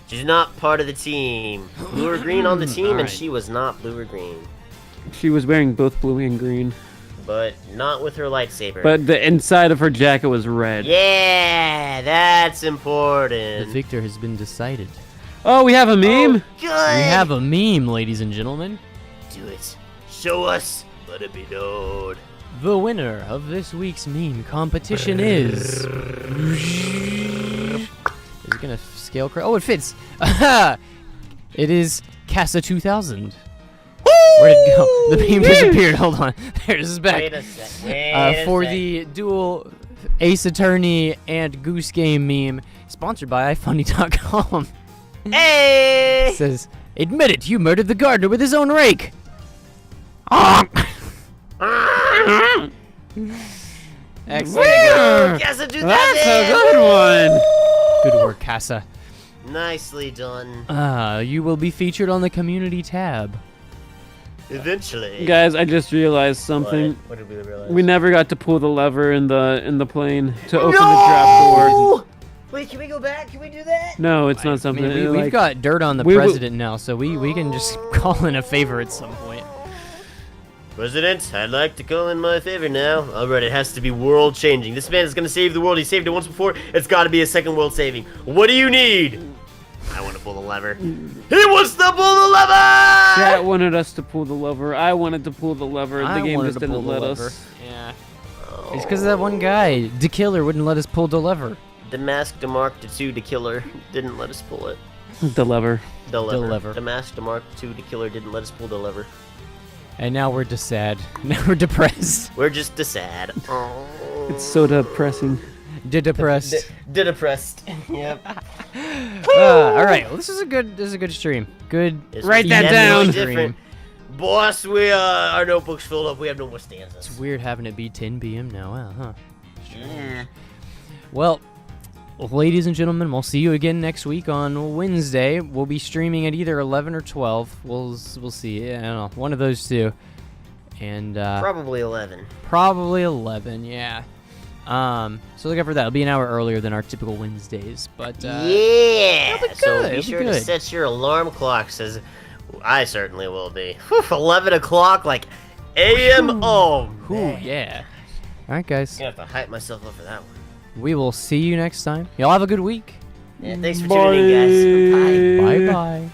She's not part of the team. Blue or green on the team, and Alright. she was not blue or green. She was wearing both blue and green, But not with her lightsaber. but the inside of her jacket was red. Yeah, that's The important. victor has been decided. Oh, we have a meme. Good. We have a meme, ladies and gentlemen. Do it. Show us. Let it be known. The winner of this week's meme competition is. Is it gonna scale? Oh, it fits. It is Casa 2000. Where'd it go? The meme disappeared. Hold on. There's back. Wait a sec. For the dual Ace Attorney and Goose Game meme, sponsored by iFunny.com. Hey! It says, "Admit it, you murdered the gardener with his own rake." Excellent. Casa 2000. That's a good one. Good work, Casa. Nicely done. You will be featured on the community tab. Eventually. Guys, I just realized something. What did we realize? We never got to pull the lever in the plane to open the trap door. Wait, can we go back? Can we do that? No, it's I not something. mean, we've like- got dirt on the we will- president now, so we can just call in a favor at some point. President, I'd like to call in my favor now. Alright, it has to be world changing. This man is gonna save the world. He saved it once before. It's gotta be a second world saving. What do you need? I want to pull the lever. He wants to pull the lever! Chat wanted us to pull the lever. I wanted to pull the lever. I The game wanted just to didn't pull the let lever. us. Yeah. It's because of that one guy. The killer wouldn't let us pull the lever. The mask to mark the two to killer didn't let us pull it. The lever. The lever. lever. The mask to mark the two to killer didn't let us pull the lever. And now we're just sad. Now we're depressed. We're just sad. It's so depressing. Depressed. Depressed. Yep. All right. Well, this is a good stream. Good. Write that Definitely down. different. Boss, we our notebooks filled up. We have no more stanzas. It's weird having it be 10 p.m. now. Wow, huh? Yeah. Well, ladies and gentlemen, we'll see you again next week on Wednesday. We'll be streaming at either 11 or 12. We'll see. I don't know, one of those two. And Probably 11. Probably 11, yeah. So look out for that. It'll be an hour earlier than our typical Wednesdays, but Yeah! it'll be So good, be it'll be sure to good. set your alarm clocks, as I certainly will be. Whew, 11 o'clock, like AM. Oh, Ooh, man. yeah. All right, guys. I'm gonna have to hype myself up for that one. We will see you next time. Y'all have a good week. Yeah, thanks for tuning in, guys. Bye. Bye bye.